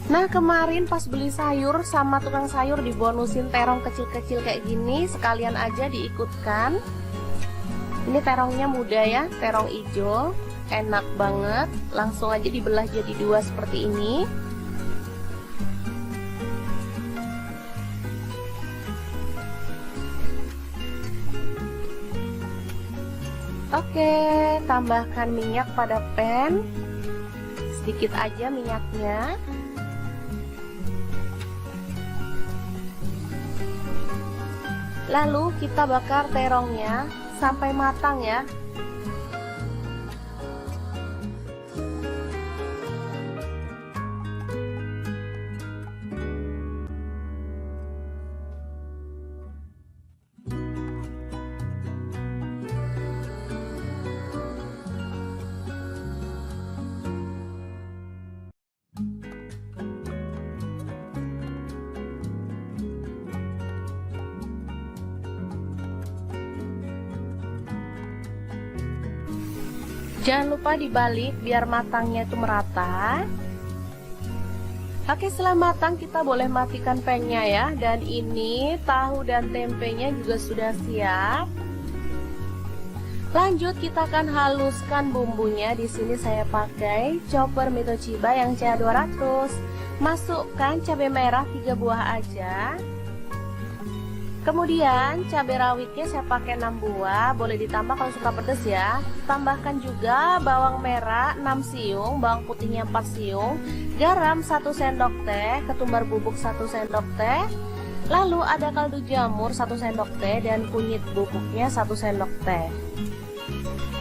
Nah, kemarin pas beli sayur sama tukang sayur dibonusin terong kecil-kecil kayak gini, sekalian aja diikutkan. Ini terongnya muda ya, terong hijau, enak banget. Langsung aja dibelah jadi 2 seperti ini. Oke, tambahkan minyak pada pan, sedikit aja minyaknya. Lalu kita bakar terongnya sampai matang ya. Jangan lupa dibalik biar matangnya itu merata. Oke, setelah matang kita boleh matikan pangnya ya. Dan ini tahu dan tempenya juga sudah siap. Lanjut kita akan haluskan bumbunya. Di sini saya pakai chopper Mitochiba yang CA200. Masukkan cabai merah 3 buah aja. Kemudian cabai rawitnya saya pakai 6 buah, boleh ditambah kalau suka pedas ya. Tambahkan juga bawang merah 6 siung, bawang putihnya 4 siung, garam 1 sendok teh, ketumbar bubuk 1 sendok teh. Lalu ada kaldu jamur 1 sendok teh dan kunyit bubuknya 1 sendok teh.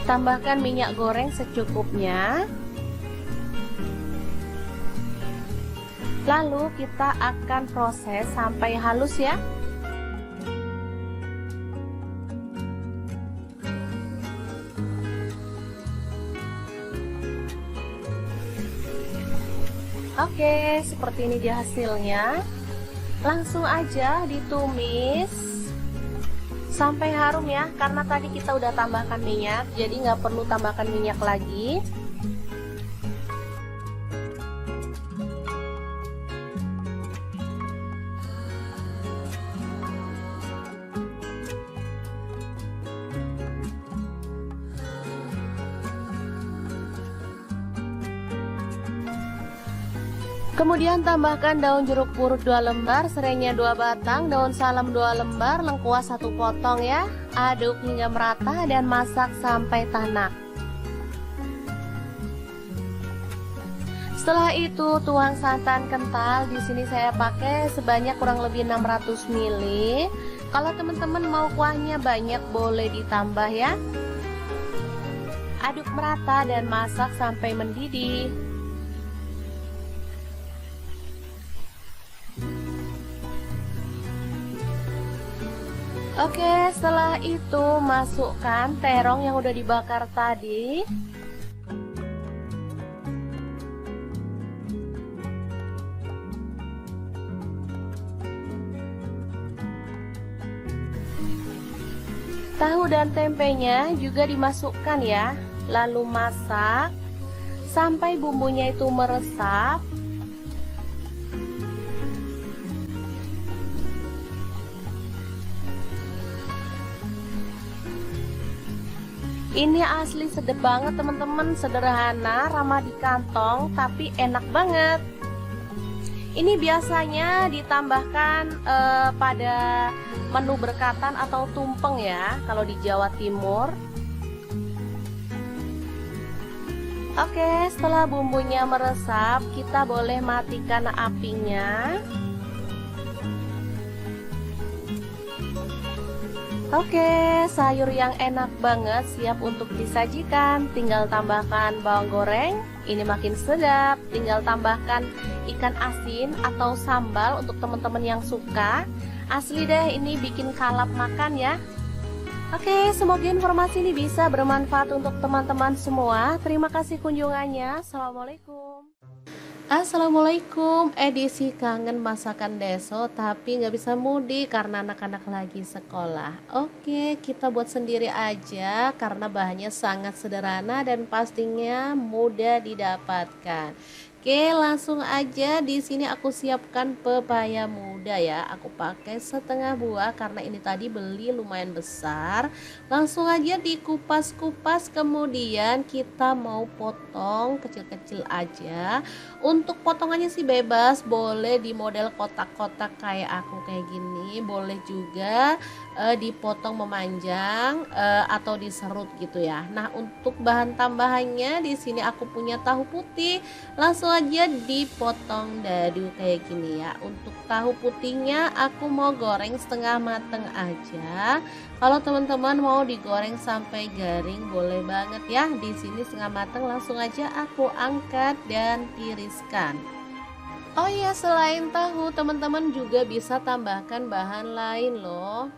Tambahkan minyak goreng secukupnya. Lalu kita akan proses sampai halus ya. Oke, seperti ini dia hasilnya. Langsung aja ditumis sampai harum ya, karena tadi kita udah tambahkan minyak, jadi nggak perlu tambahkan minyak lagi. Kemudian tambahkan daun jeruk purut 2 lembar, serainya 2 batang, daun salam 2 lembar, lengkuas 1 potong ya. Aduk hingga merata dan masak sampai tanak. Setelah itu tuang santan kental. Di sini saya pakai sebanyak kurang lebih 600 ml. Kalau teman-teman mau kuahnya banyak boleh ditambah ya. Aduk merata dan masak sampai mendidih. Oke, setelah itu masukkan terong yang udah dibakar tadi. Tahu dan tempenya juga dimasukkan ya. Lalu masak sampai bumbunya itu meresap. Ini asli sedap banget teman-teman, sederhana, ramah di kantong, tapi enak banget. Ini biasanya ditambahkan pada menu berkatan atau tumpeng ya, kalau di Jawa Timur. Oke, setelah bumbunya meresap, kita boleh matikan apinya. Oke, sayur yang enak banget siap untuk disajikan. Tinggal tambahkan bawang goreng, ini makin sedap. Tinggal tambahkan ikan asin atau sambal untuk teman-teman yang suka. Asli deh, ini bikin kalap makan ya. Oke, semoga informasi ini bisa bermanfaat untuk teman-teman semua. Terima kasih kunjungannya. Assalamualaikum. Assalamualaikum, edisi kangen masakan deso tapi nggak bisa mudik karena anak-anak lagi sekolah. Oke, kita buat sendiri aja karena bahannya sangat sederhana dan pastinya mudah didapatkan. Oke, langsung aja. Di sini aku siapkan pepaya muda ya. Aku pakai setengah buah karena ini tadi beli lumayan besar. Langsung aja dikupas-kupas, kemudian kita mau potong kecil-kecil aja. Untuk potongannya sih bebas, boleh di model kotak-kotak kayak aku kayak gini, boleh juga dipotong memanjang atau diserut gitu ya. Nah, untuk bahan tambahannya di sini aku punya tahu putih. Langsung aja dipotong dadu kayak gini ya. Untuk tahu putihnya aku mau goreng setengah mateng aja. Kalau teman-teman mau digoreng sampai garing boleh banget ya. Di sini setengah mateng, langsung aja aku angkat dan tiriskan. Oh iya, selain tahu teman-teman juga bisa tambahkan bahan lain loh.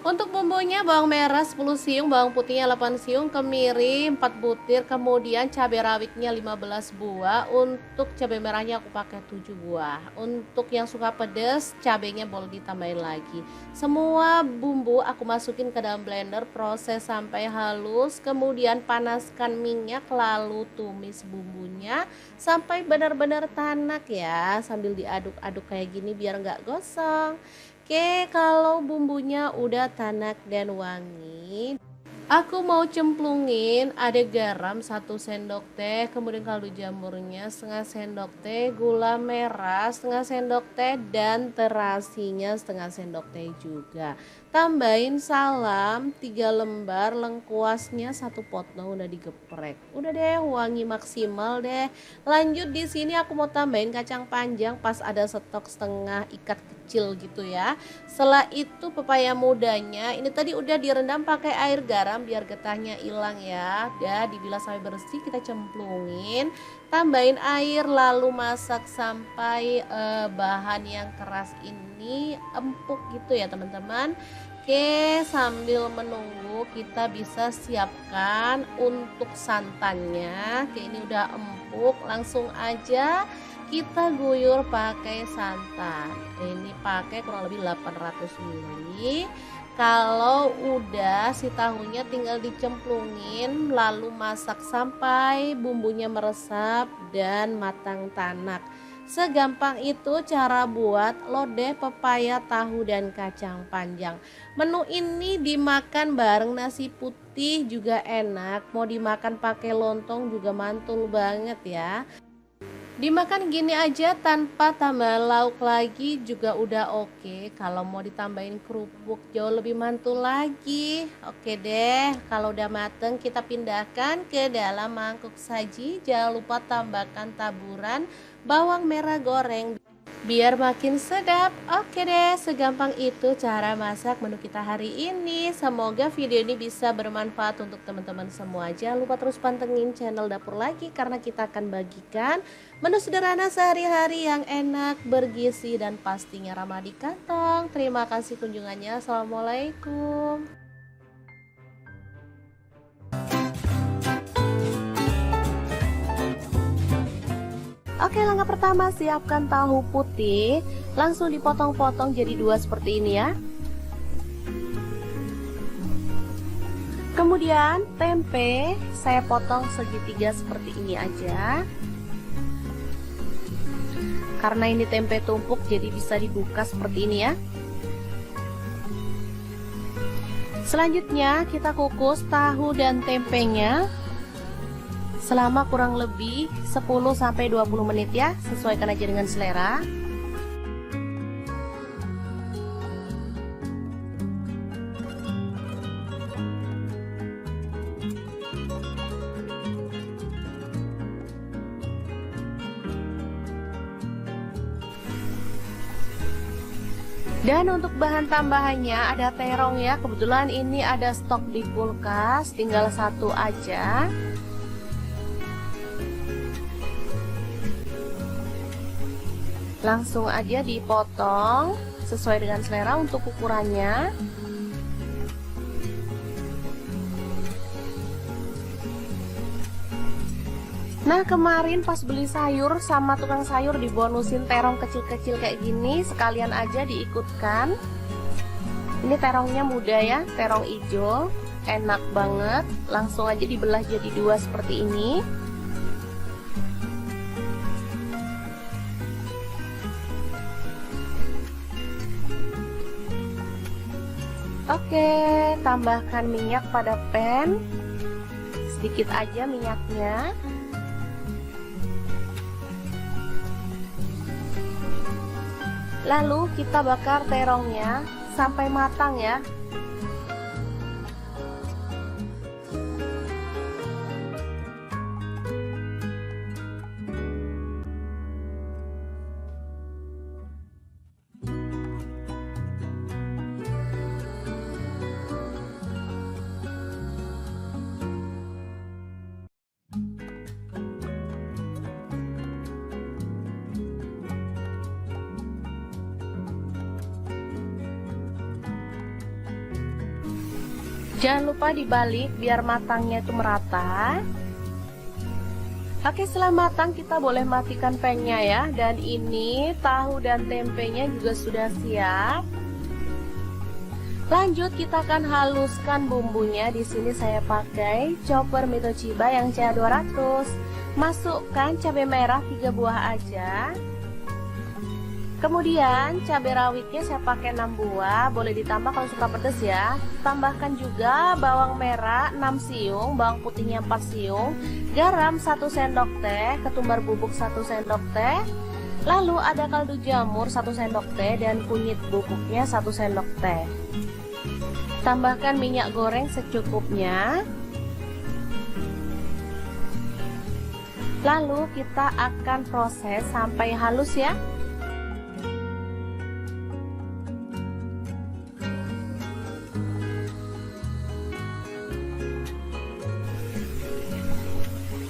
Untuk bumbunya bawang merah 10 siung, bawang putihnya 8 siung, kemiri 4 butir, kemudian cabai rawitnya 15 buah. Untuk cabai merahnya aku pakai 7 buah. Untuk yang suka pedas, cabainya boleh ditambahin lagi. Semua bumbu aku masukin ke dalam blender, proses sampai halus, kemudian panaskan minyak lalu tumis bumbunya sampai benar-benar tanak ya, sambil diaduk-aduk kayak gini biar nggak gosong. Oke, kalau bumbunya udah tanak dan wangi, aku mau cemplungin ada garam 1 sendok teh, kemudian kaldu jamurnya setengah sendok teh, gula merah setengah sendok teh, dan terasinya setengah sendok teh juga. Tambahin salam 3 lembar, lengkuasnya 1 potong udah digeprek. Udah deh, wangi maksimal deh. Lanjut di sini aku mau tambahin kacang panjang pas ada stok setengah ikat kecil gitu ya. Setelah itu pepaya mudanya ini tadi udah direndam pakai air garam biar getahnya hilang ya. Udah dibilas sampai bersih, kita cemplungin, tambahin air lalu masak sampai bahan yang keras ini empuk gitu ya teman-teman. Oke, sambil menunggu kita bisa siapkan untuk santannya. Oke, ini udah empuk, langsung aja kita guyur pakai santan. Ini pakai kurang lebih 800 ml. Kalau udah si tahunya tinggal dicemplungin lalu masak sampai bumbunya meresap dan matang tanak. Segampang itu cara buat lodeh pepaya, tahu, dan kacang panjang. Menu ini dimakan bareng nasi putih juga enak, mau dimakan pakai lontong juga mantul banget ya. Dimakan gini aja tanpa tambah lauk lagi juga udah oke. Kalau mau ditambahin kerupuk jauh lebih mantul lagi. Oke deh, kalau udah mateng kita pindahkan ke dalam mangkuk saji. Jangan lupa tambahkan taburan bawang merah goreng biar makin sedap. Oke deh, segampang itu cara masak menu kita hari ini. Semoga video ini bisa bermanfaat untuk teman-teman semua. Jangan lupa terus pantengin channel Dapur Lagi karena kita akan bagikan menu sederhana sehari-hari yang enak, bergizi, dan pastinya ramah di kantong. Terima kasih kunjungannya. Assalamualaikum. Oke, langkah pertama siapkan tahu putih, langsung dipotong-potong jadi 2 seperti ini ya. Kemudian tempe saya potong segitiga seperti ini aja. Karena ini tempe tumpuk jadi bisa dibuka seperti ini ya. Selanjutnya kita kukus tahu dan tempenya selama kurang lebih 10-20 menit ya, sesuaikan aja dengan selera. Dan untuk bahan tambahannya ada terong ya, kebetulan ini ada stok di kulkas, tinggal 1 aja. Langsung aja dipotong sesuai dengan selera untuk ukurannya. Nah, kemarin pas beli sayur sama tukang sayur dibonusin terong kecil-kecil kayak gini, sekalian aja diikutkan. Ini terongnya muda ya, terong hijau, enak banget. Langsung aja dibelah jadi 2 seperti ini. Oke, tambahkan minyak pada pan. Sedikit aja minyaknya. Lalu kita bakar terongnya sampai matang ya. Jangan lupa dibalik biar matangnya itu merata. Oke, setelah matang kita boleh matikan pengnya ya. Dan ini tahu dan tempenya juga sudah siap. Lanjut kita akan haluskan bumbunya. Di sini saya pakai chopper Mito Chiba yang CA200. Masukkan cabai merah 3 buah aja. Kemudian cabai rawitnya saya pakai 6 buah, boleh ditambah kalau suka pedas ya. Tambahkan juga bawang merah 6 siung, bawang putihnya 4 siung, garam 1 sendok teh, ketumbar bubuk 1 sendok teh. Lalu ada kaldu jamur 1 sendok teh dan kunyit bubuknya 1 sendok teh. Tambahkan minyak goreng secukupnya. Lalu kita akan proses sampai halus ya.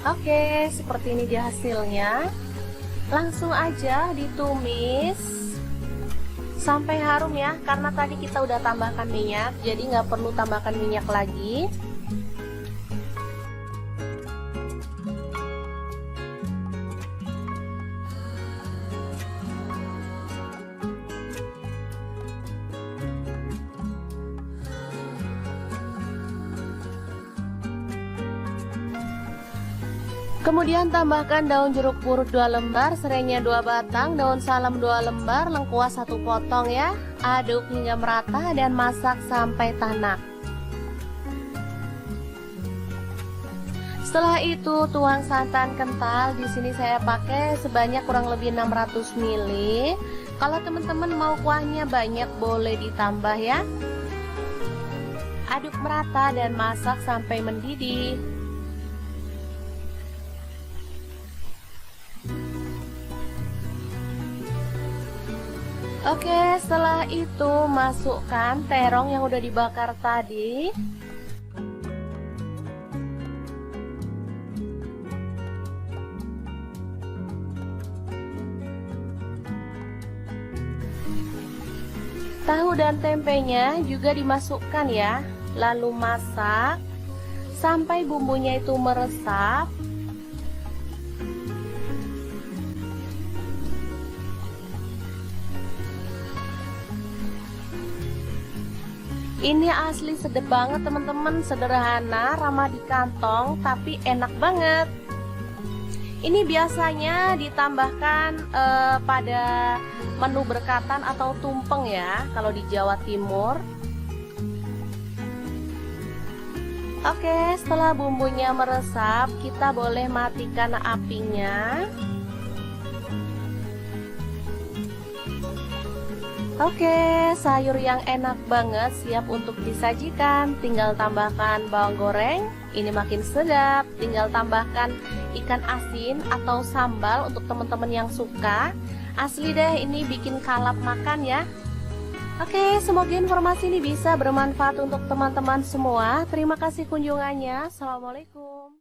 Oke, seperti ini dia hasilnya. Langsung aja ditumis sampai harum ya, karena tadi kita udah tambahkan minyak, jadi nggak perlu tambahkan minyak lagi. Kemudian tambahkan daun jeruk purut 2 lembar, serainya 2 batang, daun salam 2 lembar, lengkuas 1 potong ya. Aduk hingga merata dan masak sampai tanak. Setelah itu tuang santan kental. Di sini saya pakai sebanyak kurang lebih 600 ml. Kalau teman-teman mau kuahnya banyak boleh ditambah ya. Aduk merata dan masak sampai mendidih. Oke, setelah itu masukkan terong yang udah dibakar tadi. Tahu dan tempenya juga dimasukkan ya. Lalu masak sampai bumbunya itu meresap. Ini asli sedap banget teman-teman, sederhana, ramah di kantong, tapi enak banget. Ini biasanya ditambahkan pada menu berkatan atau tumpeng ya, kalau di Jawa Timur. Oke, setelah bumbunya meresap, kita boleh matikan apinya. Oke, sayur yang enak banget siap untuk disajikan. Tinggal tambahkan bawang goreng, ini makin sedap. Tinggal tambahkan ikan asin atau sambal untuk teman-teman yang suka. Asli deh, ini bikin kalap makan ya. Oke, semoga informasi ini bisa bermanfaat untuk teman-teman semua. Terima kasih kunjungannya. Assalamualaikum.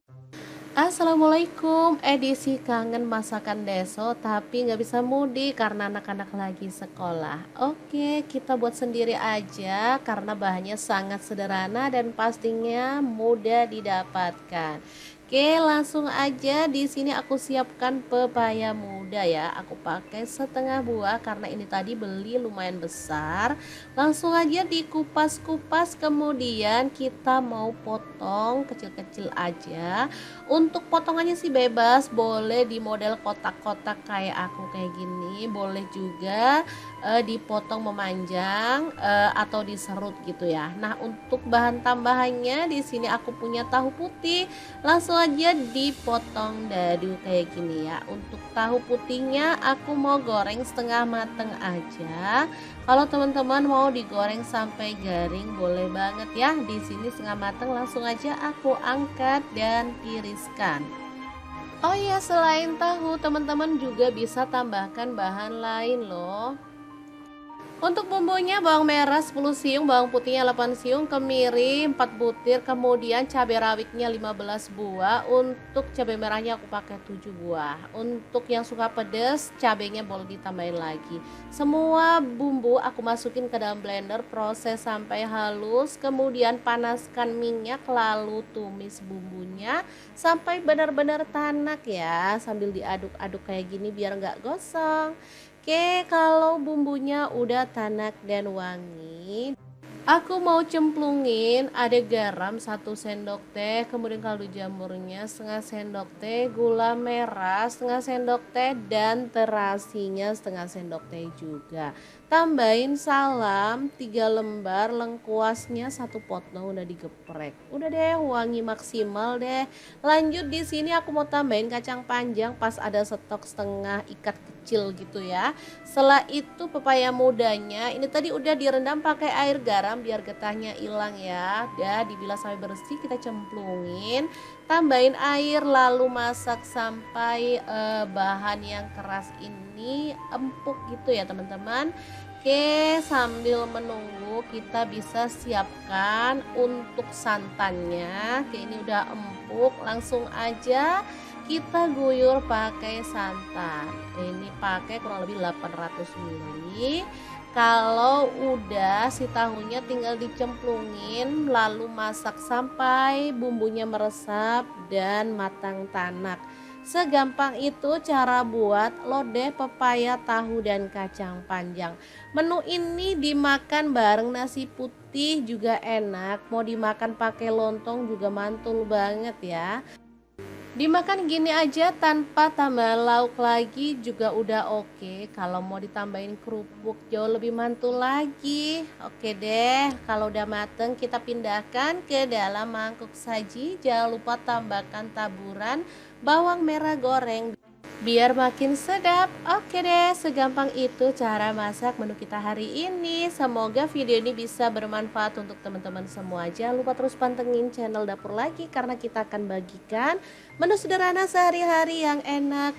Assalamualaikum, edisi kangen masakan deso tapi nggak bisa mudik karena anak-anak lagi sekolah. Oke, kita buat sendiri aja karena bahannya sangat sederhana dan pastinya mudah didapatkan. Oke, langsung aja. Di sini aku siapkan pepaya muda ya. Aku pakai setengah buah karena ini tadi beli lumayan besar. Langsung aja dikupas-kupas, kemudian kita mau potong kecil-kecil aja. Untuk potongannya sih bebas, boleh di model kotak-kotak kayak aku kayak gini, boleh juga dipotong memanjang atau diserut gitu ya. Nah, untuk bahan tambahannya di sini aku punya tahu putih. Langsung aja dipotong dadu kayak gini ya. Untuk tahu putihnya aku mau goreng setengah mateng aja. Kalau teman-teman mau digoreng sampai garing boleh banget ya. Di sini setengah mateng, langsung aja aku angkat dan tiriskan. Oh iya, selain tahu teman-teman juga bisa tambahkan bahan lain loh. Untuk bumbunya bawang merah 10 siung, bawang putihnya 8 siung, kemiri 4 butir, kemudian cabai rawitnya 15 buah. Untuk cabai merahnya aku pakai 7 buah. Untuk yang suka pedas, cabainya boleh ditambahin lagi. Semua bumbu aku masukin ke dalam blender, proses sampai halus, kemudian panaskan minyak lalu tumis bumbunya sampai benar-benar tanak ya, sambil diaduk-aduk kayak gini biar nggak gosong. Oke, kalau bumbunya udah tanak dan wangi, aku mau cemplungin ada garam 1 sendok teh, kemudian kaldu jamurnya setengah sendok teh, gula merah setengah sendok teh, dan terasinya setengah sendok teh juga. Tambahin salam 3 lembar, lengkuasnya 1 potong udah digeprek. Udah deh, wangi maksimal deh. Lanjut di sini aku mau tambahin kacang panjang pas ada stok setengah ikat kecil gitu ya. Setelah itu pepaya mudanya ini tadi udah direndam pakai air garam biar getahnya hilang ya. Udah dibilas sampai bersih, kita cemplungin, tambahin air lalu masak sampai bahan yang keras ini empuk gitu ya teman-teman. Oke, sambil menunggu kita bisa siapkan untuk santannya. Oke, ini udah empuk, langsung aja kita guyur pakai santan. Ini pakai kurang lebih 800 ml. Kalau udah si tahunya tinggal dicemplungin lalu masak sampai bumbunya meresap dan matang tanak. Segampang itu cara buat lodeh pepaya, tahu, dan kacang panjang. Menu ini dimakan bareng nasi putih juga enak. Mau dimakan pakai lontong juga mantul banget ya. Dimakan gini aja tanpa tambah lauk lagi juga udah oke. Kalau mau ditambahin kerupuk jauh lebih mantul lagi. Oke deh, kalau udah mateng kita pindahkan ke dalam mangkuk saji. Jangan lupa tambahkan taburan bawang merah goreng biar makin sedap. Oke deh, segampang itu cara masak menu kita hari ini. Semoga video ini bisa bermanfaat untuk teman-teman semua. Jangan lupa terus pantengin channel Dapur Lagi karena kita akan bagikan menu sederhana sehari-hari yang enak.